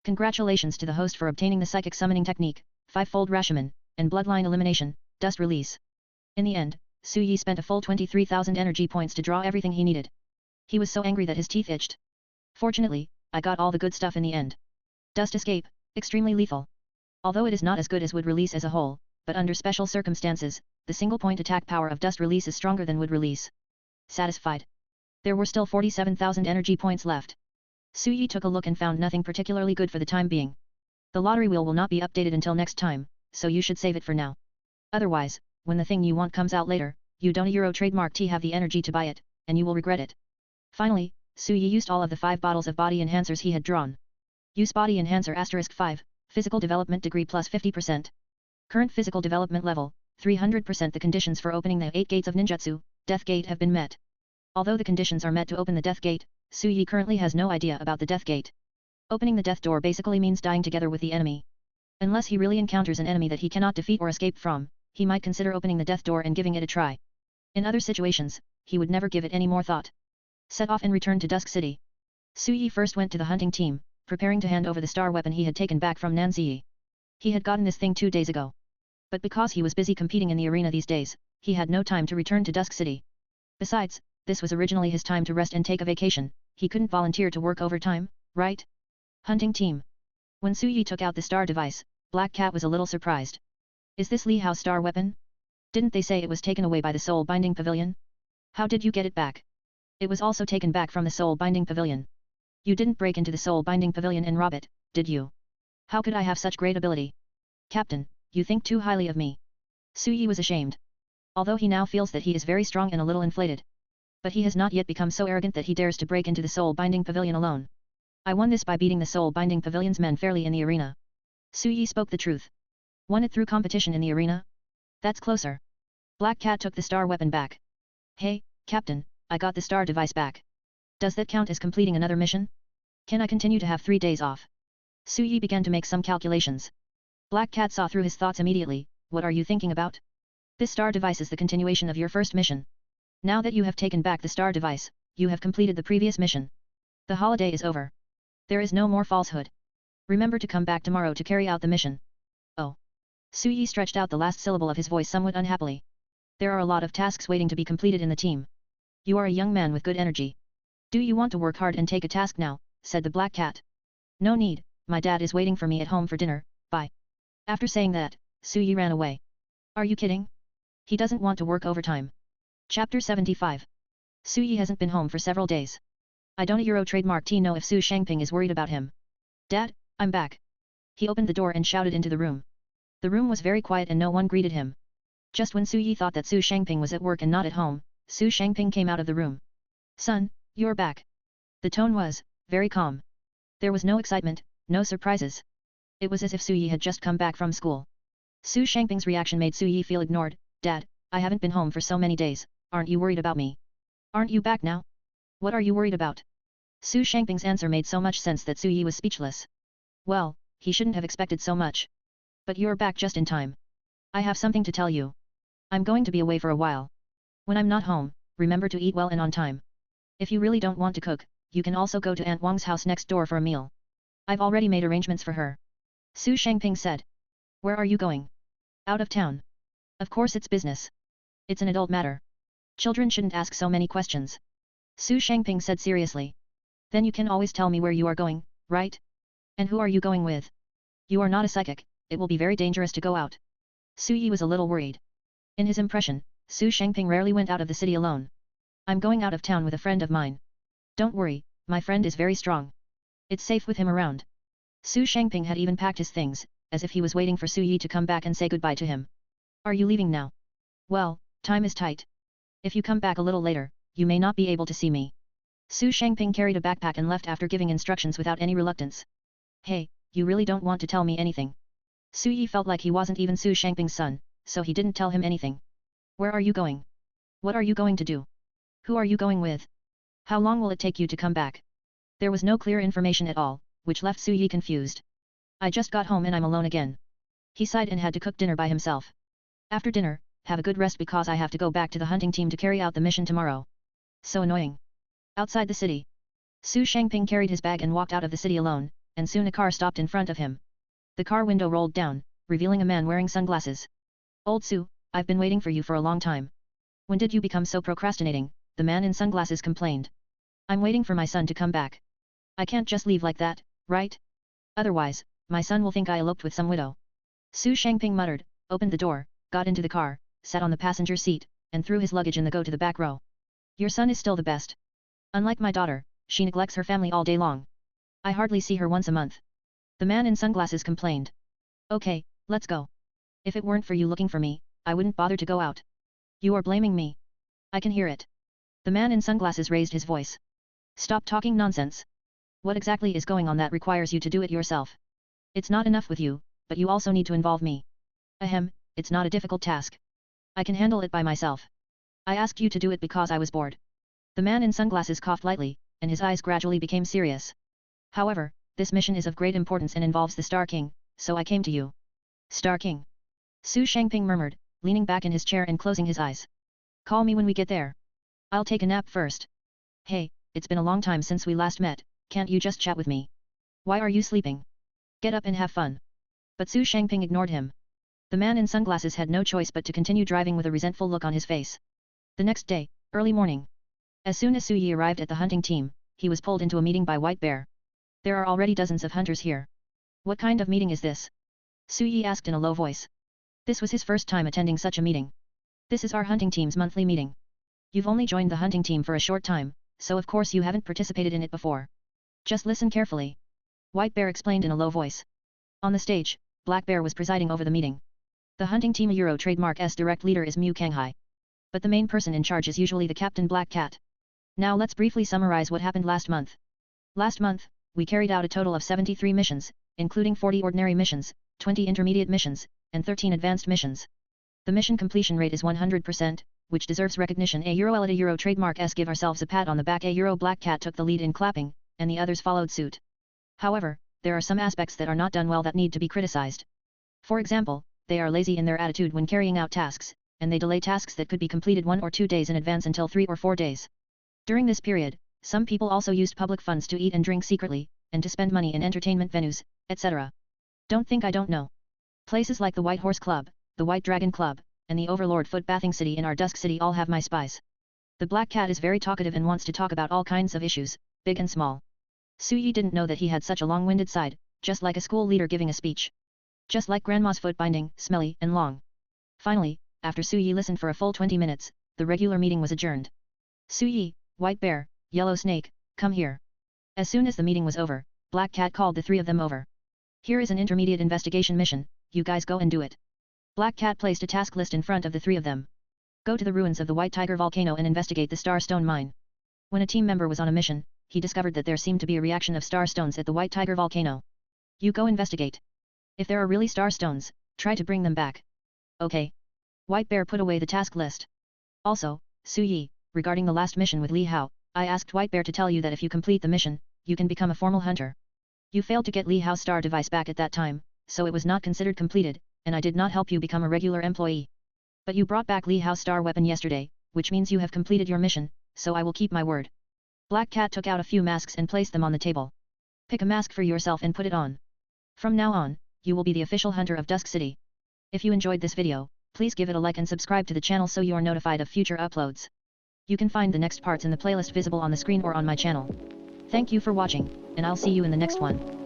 Congratulations to the host for obtaining the Psychic Summoning Technique, 5-fold Rashomon, and Bloodline Elimination, Dust Release. In the end, Su Yi spent a full 23,000 energy points to draw everything he needed. He was so angry that his teeth itched. Fortunately, I got all the good stuff in the end. Dust Escape, extremely lethal. Although it is not as good as Wood Release as a whole, but under special circumstances, the single-point attack power of Dust Release is stronger than Wood Release. Satisfied. There were still 47,000 energy points left. Su Yi took a look and found nothing particularly good for the time being. The lottery wheel will not be updated until next time, so you should save it for now. Otherwise, when the thing you want comes out later, you don't Euro trademark T have the energy to buy it, and you will regret it. Finally, Su Yi used all of the 5 bottles of body enhancers he had drawn. Use Body Enhancer *5, Physical Development Degree plus 50%. Current Physical Development Level, 300%. The conditions for opening the 8 Gates of Ninjutsu, Death Gate have been met. Although the conditions are met to open the Death Gate, Su Yi currently has no idea about the Death Gate. Opening the Death Door basically means dying together with the enemy. Unless he really encounters an enemy that he cannot defeat or escape from, he might consider opening the Death Door and giving it a try. In other situations, he would never give it any more thought. Set off and return to Dusk City. Su Yi first went to the hunting team, preparing to hand over the star weapon he had taken back from Nanziyi. He had gotten this thing 2 days ago. But because he was busy competing in the arena these days, he had no time to return to Dusk City. Besides, this was originally his time to rest and take a vacation, he couldn't volunteer to work overtime, right? Hunting team. When Su Yi took out the star device, Black Cat was a little surprised. Is this Li Hao's star weapon? Didn't they say it was taken away by the Soul Binding Pavilion? How did you get it back? It was also taken back from the Soul Binding Pavilion. You didn't break into the Soul Binding Pavilion and rob it, did you? How could I have such great ability? Captain, you think too highly of me. Su Yi was ashamed. Although he now feels that he is very strong and a little inflated. But he has not yet become so arrogant that he dares to break into the Soul Binding Pavilion alone. I won this by beating the Soul Binding Pavilion's men fairly in the arena. Su Yi spoke the truth. Won it through competition in the arena? That's closer. Black Cat took the star weapon back. Hey, Captain, I got the star device back. Does that count as completing another mission? Can I continue to have 3 days off? Su Yi began to make some calculations. Black Cat saw through his thoughts immediately. What are you thinking about? This star device is the continuation of your first mission. Now that you have taken back the star device, you have completed the previous mission. The holiday is over. There is no more falsehood. Remember to come back tomorrow to carry out the mission. Oh. Su Yi stretched out the last syllable of his voice somewhat unhappily. There are a lot of tasks waiting to be completed in the team. You are a young man with good energy. Do you want to work hard and take a task now? Said the Black Cat. No need, my dad is waiting for me at home for dinner, bye. After saying that, Su Yi ran away. Are you kidding? He doesn't want to work overtime. Chapter 75. Su Yi hasn't been home for several days. I don't Euro trademark T know if Su Shangping is worried about him. Dad, I'm back. He opened the door and shouted into the room. The room was very quiet and no one greeted him. Just when Su Yi thought that Su Shangping was at work and not at home, Su Shangping came out of the room. Son, you're back. The tone was very calm. There was no excitement, no surprises. It was as if Su Yi had just come back from school. Su Shangping's reaction made Su Yi feel ignored. Dad, I haven't been home for so many days, aren't you worried about me? Aren't you back now? What are you worried about? Su Shangping's answer made so much sense that Su Yi was speechless. Well, he shouldn't have expected so much. But you're back just in time. I have something to tell you. I'm going to be away for a while. When I'm not home, remember to eat well and on time. If you really don't want to cook, you can also go to Aunt Wang's house next door for a meal. I've already made arrangements for her. Su Shangping said. Where are you going? Out of town. Of course it's business. It's an adult matter. Children shouldn't ask so many questions. Su Shangping said seriously. Then you can always tell me where you are going, right? And who are you going with? You are not a psychic, it will be very dangerous to go out. Su Yi was a little worried. In his impression, Su Shangping rarely went out of the city alone. I'm going out of town with a friend of mine. Don't worry, my friend is very strong. It's safe with him around. Su Shangping had even packed his things, as if he was waiting for Su Yi to come back and say goodbye to him. Are you leaving now? Well, time is tight. If you come back a little later, you may not be able to see me. Su Shangping carried a backpack and left after giving instructions without any reluctance. Hey, you really don't want to tell me anything. Su Yi felt like he wasn't even Su Shangping's son, so he didn't tell him anything. Where are you going? What are you going to do? Who are you going with? How long will it take you to come back? There was no clear information at all, which left Su Yi confused. I just got home and I'm alone again. He sighed and had to cook dinner by himself. After dinner, have a good rest because I have to go back to the hunting team to carry out the mission tomorrow. So annoying. Outside the city. Su Shangping carried his bag and walked out of the city alone, and soon a car stopped in front of him. The car window rolled down, revealing a man wearing sunglasses. Old Su, I've been waiting for you for a long time. When did you become so procrastinating? The man in sunglasses complained. I'm waiting for my son to come back. I can't just leave like that, right? Otherwise, my son will think I eloped with some widow. Su Shangping muttered, opened the door, got into the car, sat on the passenger seat, and threw his luggage in the go to the back row. Your son is still the best. Unlike my daughter, she neglects her family all day long. I hardly see her once a month. The man in sunglasses complained. Okay, let's go. If it weren't for you looking for me, I wouldn't bother to go out. You are blaming me. I can hear it. The man in sunglasses raised his voice. Stop talking nonsense. What exactly is going on that requires you to do it yourself? It's not enough with you, but you also need to involve me. Ahem, it's not a difficult task. I can handle it by myself. I asked you to do it because I was bored. The man in sunglasses coughed lightly, and his eyes gradually became serious. However, this mission is of great importance and involves the Star King, so I came to you. Star King. Su Shangping murmured, leaning back in his chair and closing his eyes. Call me when we get there. I'll take a nap first. Hey, it's been a long time since we last met, can't you just chat with me? Why are you sleeping? Get up and have fun. But Su Shangping ignored him. The man in sunglasses had no choice but to continue driving with a resentful look on his face. The next day, early morning. As soon as Su Yi arrived at the hunting team, he was pulled into a meeting by White Bear. There are already dozens of hunters here. What kind of meeting is this? Su Yi asked in a low voice. This was his first time attending such a meeting. This is our hunting team's monthly meeting. You've only joined the hunting team for a short time, so of course you haven't participated in it before. Just listen carefully. White Bear explained in a low voice. On the stage, Black Bear was presiding over the meeting. The hunting team Euro trademark's direct leader is Mu Kanghai. But the main person in charge is usually the Captain Black Cat. Now let's briefly summarize what happened last month. Last month, we carried out a total of 73 missions, including 40 ordinary missions, 20 intermediate missions, and 13 advanced missions. The mission completion rate is 100%, which deserves recognition. Let a Euro trademark's give ourselves a pat on the back. Euro Black Cat took the lead in clapping, and the others followed suit. However, there are some aspects that are not done well that need to be criticized. For example, they are lazy in their attitude when carrying out tasks, and they delay tasks that could be completed 1 or 2 days in advance until 3 or 4 days. During this period, some people also used public funds to eat and drink secretly, and to spend money in entertainment venues, etc. Don't think I don't know. Places like the White Horse Club, the White Dragon Club, and the Overlord Foot Bathing City in our Dusk City all have my spies. The Black Cat is very talkative and wants to talk about all kinds of issues, big and small. Su Yi didn't know that he had such a long-winded side, just like a school leader giving a speech. Just like Grandma's foot binding, smelly and long. Finally, after Su Yi listened for a full 20 minutes, the regular meeting was adjourned. Su Yi, White Bear, Yellow Snake, come here. As soon as the meeting was over, Black Cat called the 3 of them over. Here is an intermediate investigation mission, you guys go and do it. Black Cat placed a task list in front of the 3 of them. Go to the ruins of the White Tiger Volcano and investigate the Star Stone Mine. When a team member was on a mission, he discovered that there seemed to be a reaction of star stones at the White Tiger Volcano. You go investigate. If there are really star stones, try to bring them back. Okay. White Bear put away the task list. Also, Su Yi, regarding the last mission with Li Hao, I asked White Bear to tell you that if you complete the mission, you can become a formal hunter. You failed to get Li Hao's star device back at that time, so it was not considered completed, and I did not help you become a regular employee. But you brought back Li Hao's star weapon yesterday, which means you have completed your mission, so I will keep my word. Black Cat took out a few masks and placed them on the table. Pick a mask for yourself and put it on. From now on, you will be the official hunter of Dusk City. If you enjoyed this video, please give it a like and subscribe to the channel so you are notified of future uploads. You can find the next parts in the playlist visible on the screen or on my channel. Thank you for watching, and I'll see you in the next one.